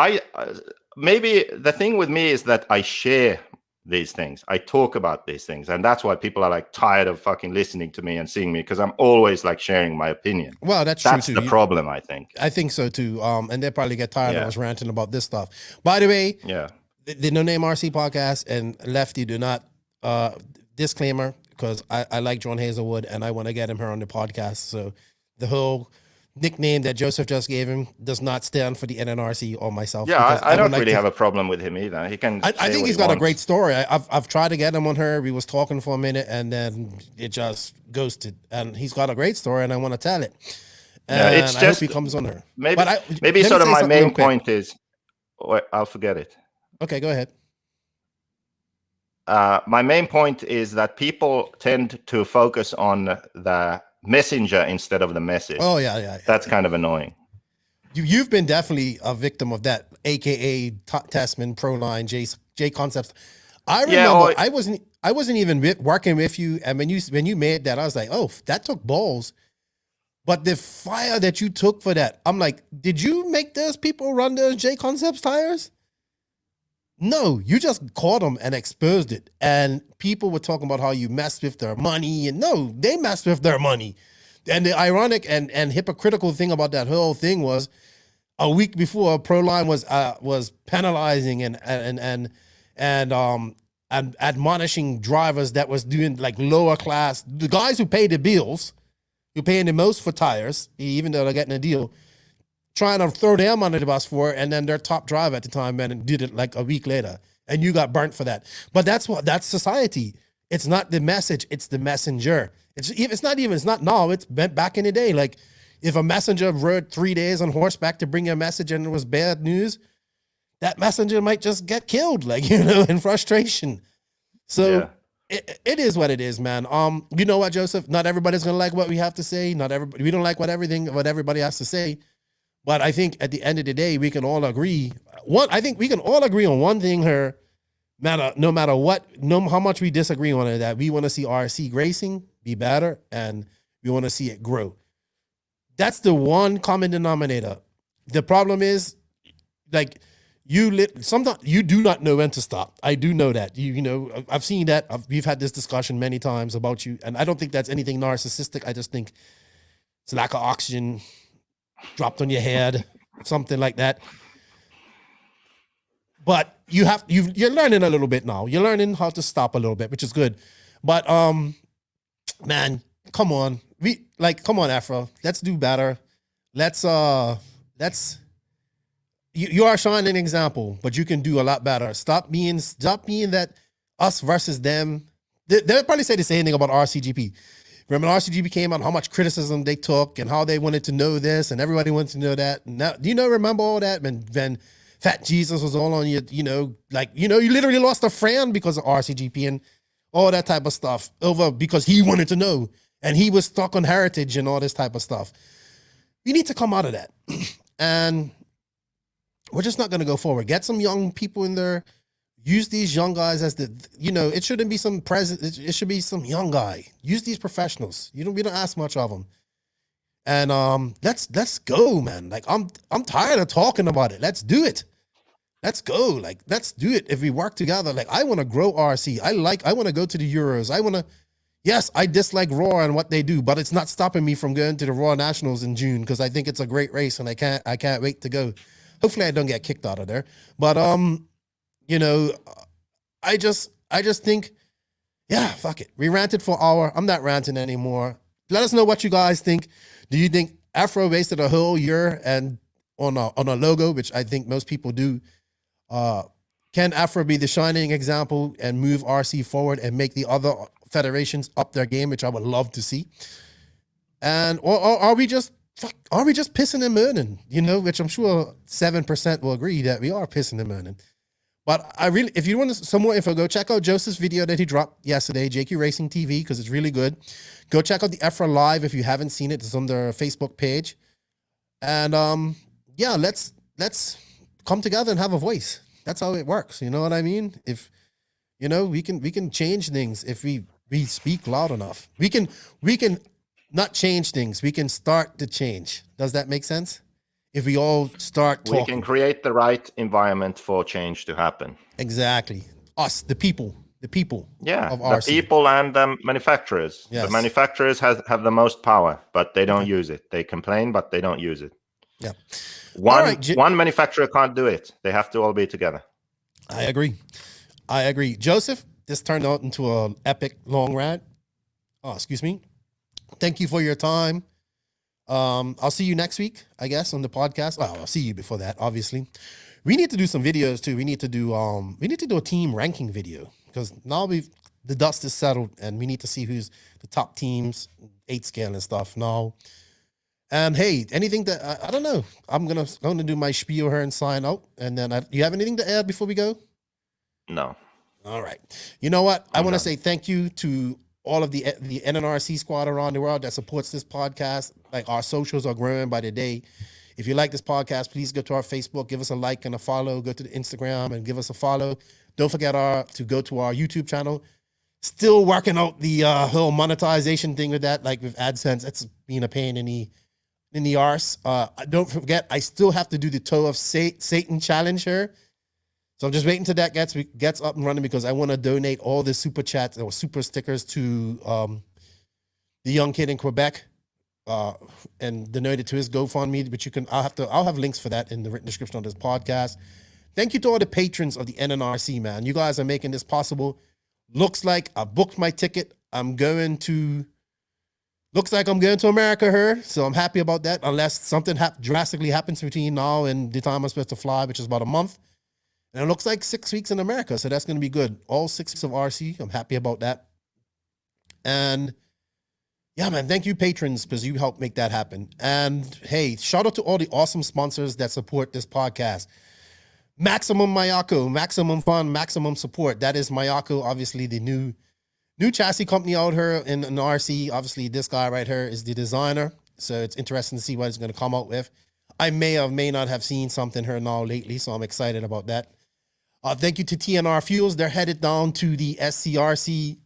maybe the thing with me is that I share these things. I talk about these things. And that's why people are like tired of fucking listening to me and seeing me because I'm always like sharing my opinion. Well, that's true too. That's the problem, I think. I think so too. And they probably get tired of us ranting about this stuff. By the way, the No Name RC podcast and Lefty do not disclaimer because I like John Hazelwood and I want to get him here on the podcast. So the whole nickname that Joseph just gave him does not stand for the NNRC or myself. Yeah, I don't really have a problem with him either. He can. I think he's got a great story. I've tried to get him on here. We was talking for a minute and then it just ghosted. And he's got a great story and I want to tell it. And it's I just hope he comes on here. Maybe sort of my main point is, I'll forget it. Okay, go ahead. My main point is that people tend to focus on the messenger instead of the message. Oh yeah. That's kind of annoying. You've been definitely a victim of that, aka Testman, Proline, J Concepts. I remember I wasn't even working with you, and when you made that, I was like, oh, that took balls. But the fire that you took for that, I'm like, did you make those people run those J Concepts tires? No, you just caught them and exposed it. And people were talking about how you messed with their money. And no, they messed with their money. And the ironic and hypocritical thing about that whole thing was a week before Proline was penalizing and admonishing drivers that was doing like lower class, the guys who pay the bills, who paying the most for tires, even though they're getting a deal, trying to throw them under the bus for it, and then their top driver at the time and did it like a week later, and you got burnt for that. But that's society. It's not the message, it's the messenger. It's not now, it's back in the day. Like if a messenger rode 3 days on horseback to bring a message and it was bad news, that messenger might just get killed, like, in frustration. So it is what it is, man. You know what, Joseph? Not everybody's gonna like what we have to say. We don't like what everybody has to say. But I think at the end of the day, we can all agree. I think we can all agree on one thing here, no matter what, how much we disagree on it, that we want to see RC racing be better and we want to see it grow. That's the one common denominator. The problem is, like, sometimes you do not know when to stop. I do know that. You know, I've seen that. We've had this discussion many times about you, and I don't think that's anything narcissistic. I just think it's lack of oxygen dropped on your head, something like that. But you're learning a little bit now. You're learning how to stop a little bit, which is good. But man, come on. Come on, EFRA. Let's do better. You are showing an example, but you can do a lot better. Stop being that us versus them. They'll probably say the same thing about RCGP. Remember RCGP came out, how much criticism they took and how they wanted to know this and everybody wanted to know that. Now, do you remember all that? When Fat Jesus was all on you, you literally lost a friend because of RCGP and all that type of stuff because he wanted to know and he was stuck on heritage and all this type of stuff. We need to come out of that. And we're just not going to go forward. Get some young people in there. Use these young guys as it shouldn't be some president. It should be some young guy. Use these professionals. We don't ask much of them. And let's go, man. Like I'm tired of talking about it. Let's do it. Let's go. Like let's do it. If we work together, like I want to grow RC. I want to go to the Euros. Yes, I dislike Raw and what they do, but it's not stopping me from going to the Raw Nationals in June because I think it's a great race and I can't wait to go. Hopefully I don't get kicked out of there. But I just think, yeah, fuck it. We ranted for an hour. I'm not ranting anymore. Let us know what you guys think. Do you think EFRA wasted a whole year and on a logo, which I think most people do? Can EFRA be the shining example and move RC forward and make the other federations up their game, which I would love to see? And or are we just pissing and moaning? Which I'm sure 7% will agree that we are pissing and moaning. But if you want some more info, go check out Joseph's video that he dropped yesterday, JQ Racing TV, because it's really good. Go check out the EFRA Live if you haven't seen it. It's on their Facebook page. And let's come together and have a voice. That's how it works. You know what I mean? If we can change things if we speak loud enough. We can not change things. We can start to change. Does that make sense? If we all start talking. We can create the right environment for change to happen. Exactly. Us, the people yeah, of the RC. people and the manufacturers. Yes. The manufacturers have the most power, but they don't use it. They complain, but they don't use it. Yeah. One manufacturer can't do it. They have to all be together. I agree. Joseph, this turned out into an epic long rant. Oh, excuse me. Thank you for your time. I'll see you next week, I guess, on the podcast. Well, I'll see you before that, obviously. We need to do some videos too. We need to do a team ranking video because now the dust is settled and we need to see who's the top teams, 8 scale and stuff now. And hey, anything that I don't know. I'm gonna do my spiel here and sign out. And then you have anything to add before we go? No. All right. You know what? I want to say thank you to all of the NNRC squad around the world that supports this podcast. Like our socials are growing by the day. If you like this podcast, please go to our Facebook, give us a like and a follow. Go to the Instagram and give us a follow. Don't forget to go to our YouTube channel. Still working out the whole monetization thing with that, like with AdSense. That's being a pain in the arse. Don't forget, I still have to do the Toe of Satan challenge here. So I'm just waiting till that gets up and running because I want to donate all the super chats or super stickers to the young kid in Quebec and donate it to his GoFundMe, which I'll have links for that in the written description of this podcast. Thank you to all the patrons of the NNRC, man. You guys are making this possible. Looks like I booked my ticket. Looks like I'm going to America here, so I'm happy about that, unless something drastically happens between now and the time I'm supposed to fly, which is about a month. And it looks like 6 weeks in America, so that's going to be good. All 6 weeks of RC, I'm happy about that. And yeah, man, thank you, patrons, because you helped make that happen. And hey, shout out to all the awesome sponsors that support this podcast. Maximum Mayako, maximum fun, maximum support. That is Mayako, obviously the new chassis company out here in RC. Obviously, this guy right here is the designer, so it's interesting to see what he's going to come out with. I may or may not have seen something here now lately, so I'm excited about that. Thank you to TNR Fuels. They're headed down to the SCRC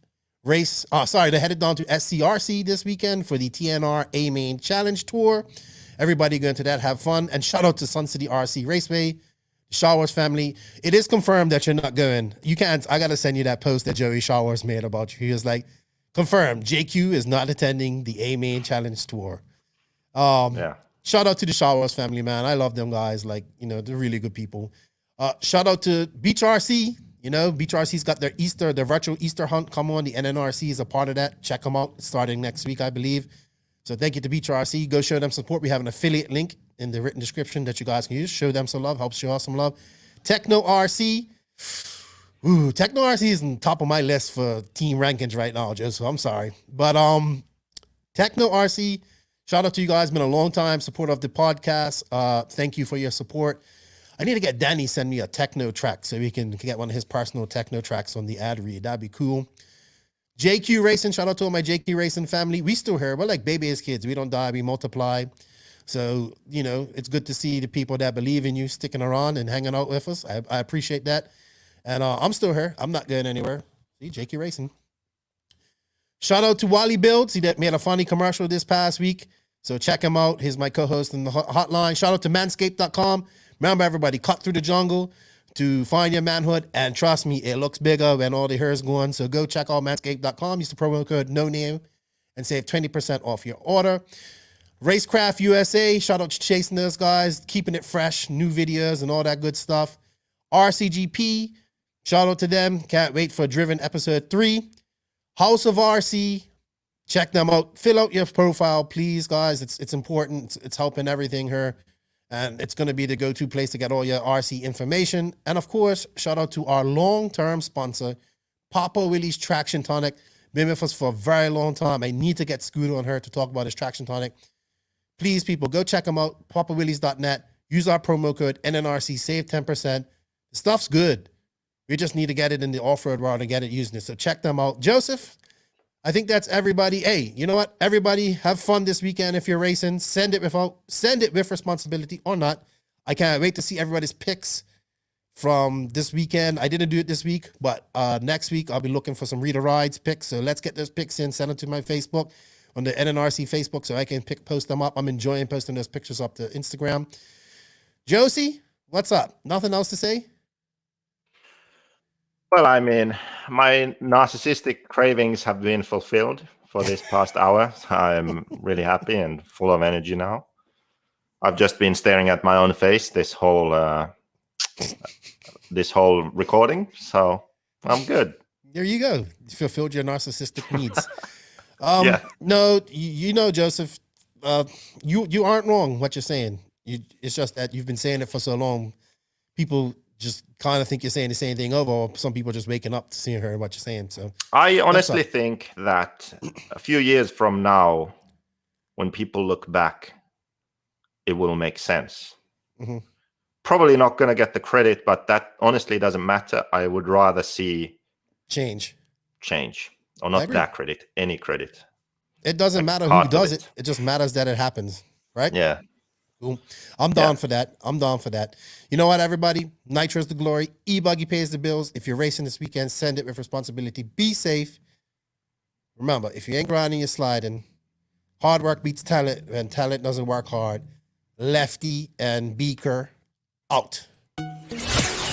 race. They're headed down to SCRC this weekend for the TNR A-Main Challenge Tour. Everybody going to that, have fun. And shout out to Sun City RC Raceway, Showers family. It is confirmed that you're not going. You can't. I got to send you that post that Joey Showers made about you. He was like, confirmed, JQ is not attending the A-Main Challenge Tour. Shout out to the Showers family, man. I love them guys. Like, they're really good people. Shout out to Beach RC. Beach RC's got their virtual Easter hunt come on. The NNRC is a part of that. Check them out starting next week, I believe. So thank you to Beach RC. Go show them support. We have an affiliate link in the written description that you guys can use. Show them some love. Help show us some love. Tekno RC. Ooh, Tekno RC is on top of my list for team rankings right now, Joseph. I'm sorry. But Tekno RC, shout out to you guys. Been a long time supporter of the podcast. Thank you for your support. I need to get Danny send me a Tekno track so we can get one of his personal Tekno tracks on the ad read. That'd be cool. JQ Racing, shout out to all my JQ Racing family. We still here. We're like baby as kids. We don't die, we multiply. So, it's good to see the people that believe in you sticking around and hanging out with us. I appreciate that. And I'm still here. I'm not going anywhere. See, JQ Racing. Shout out to Wally Builds. He made a funny commercial this past week. So check him out. He's my co-host in the hotline. Shout out to Manscaped.com. Remember, everybody, cut through the jungle to find your manhood. And trust me, it looks bigger when all the hair is going. So go check out Manscaped.com. Use the promo code NONAME and save 20% off your order. Racecraft USA, shout out to chasing those guys, keeping it fresh, new videos and all that good stuff. RCGP, shout out to them. Can't wait for Driven episode 3. House of RC, check them out. Fill out your profile, please, guys. It's important. It's helping everything here. And it's going to be the go-to place to get all your RC information. And of course, shout out to our long-term sponsor, Papa Willie's Traction Tonic. Been with us for a very long time. I need to get Scooter on her to talk about his Traction Tonic. Please, people, go check them out, papawillies.net. Use our promo code NNRC, save 10%. The stuff's good. We just need to get it in the off-road route and get it using it. So check them out. Joseph, I think that's everybody. Hey, you know what? Everybody have fun this weekend if you're racing. Send it with responsibility or not. I can't wait to see everybody's picks from this weekend. I didn't do it this week, but next week I'll be looking for some Reader Rides picks. So let's get those picks in. Send them to my Facebook on the NNRC Facebook so I can post them up. I'm enjoying posting those pictures up to Instagram. Josie, what's up? Nothing else to say? Well, I mean, my narcissistic cravings have been fulfilled for this past hour. I'm really happy and full of energy now. I've just been staring at my own face this whole recording, so I'm good. There you go. You fulfilled your narcissistic needs. Yeah. No, Joseph, you aren't wrong what you're saying. It's just that you've been saying it for so long. People just kind of think you're saying the same thing over, or some people just waking up to seeing her what you're saying. So I honestly think that a few years from now, when people look back, it will make sense. Mm-hmm. Probably not going to get the credit, but that honestly doesn't matter. I would rather see change, or not that credit, any credit. It doesn't matter who does it. It just matters that it happens, right? Yeah. Cool. I'm down for that. You know what, everybody? Nitro's the glory. E-Buggy pays the bills. If you're racing this weekend, send it with responsibility. Be safe. remember, if you ain't grinding, you're sliding. Hard work beats talent, and talent doesn't work hard. Lefty and Beaker out.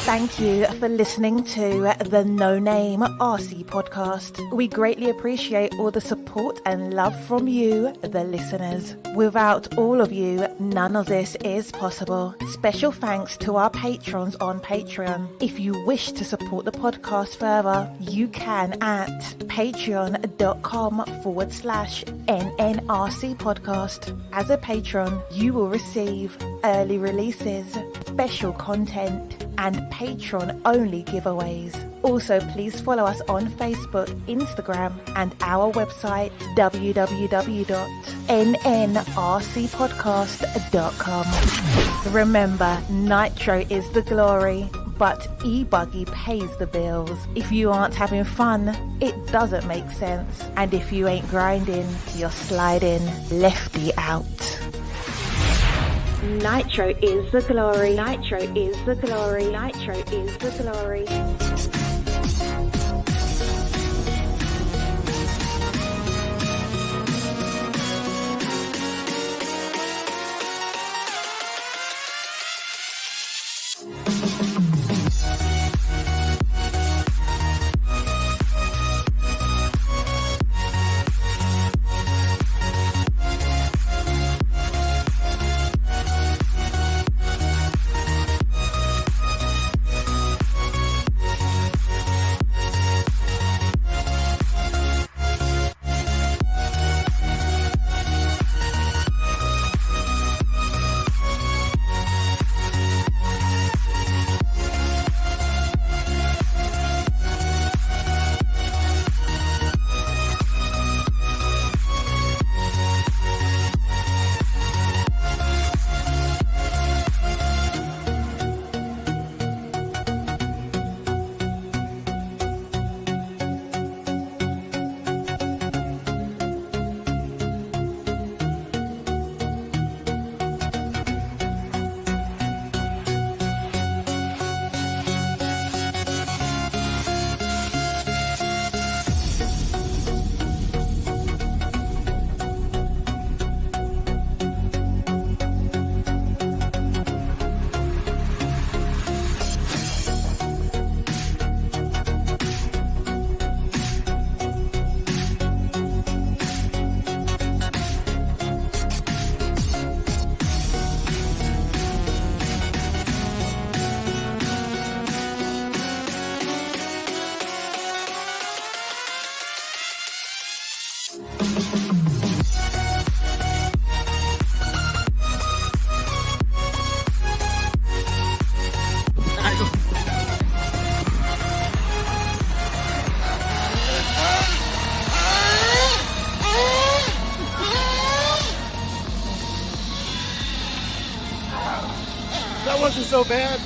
Thank you for listening to the No Name RC podcast. We greatly appreciate all the support and love from you, the listeners. Without all of you, none of this is possible. Special thanks to our patrons on Patreon. If you wish to support the podcast further, you can at patreon.com/NNRC podcast. As a patron, you will receive early releases, special content, and patron-only giveaways. Also, please follow us on Facebook, Instagram, and our website, www.nnrcpodcast.com. Remember, Nitro is the glory, but e-buggy pays the bills. If you aren't having fun, it doesn't make sense. And if you ain't grinding, you're sliding. Lefty out. Nitro is the glory. Nitro is the glory. Nitro is the glory. That wasn't so bad.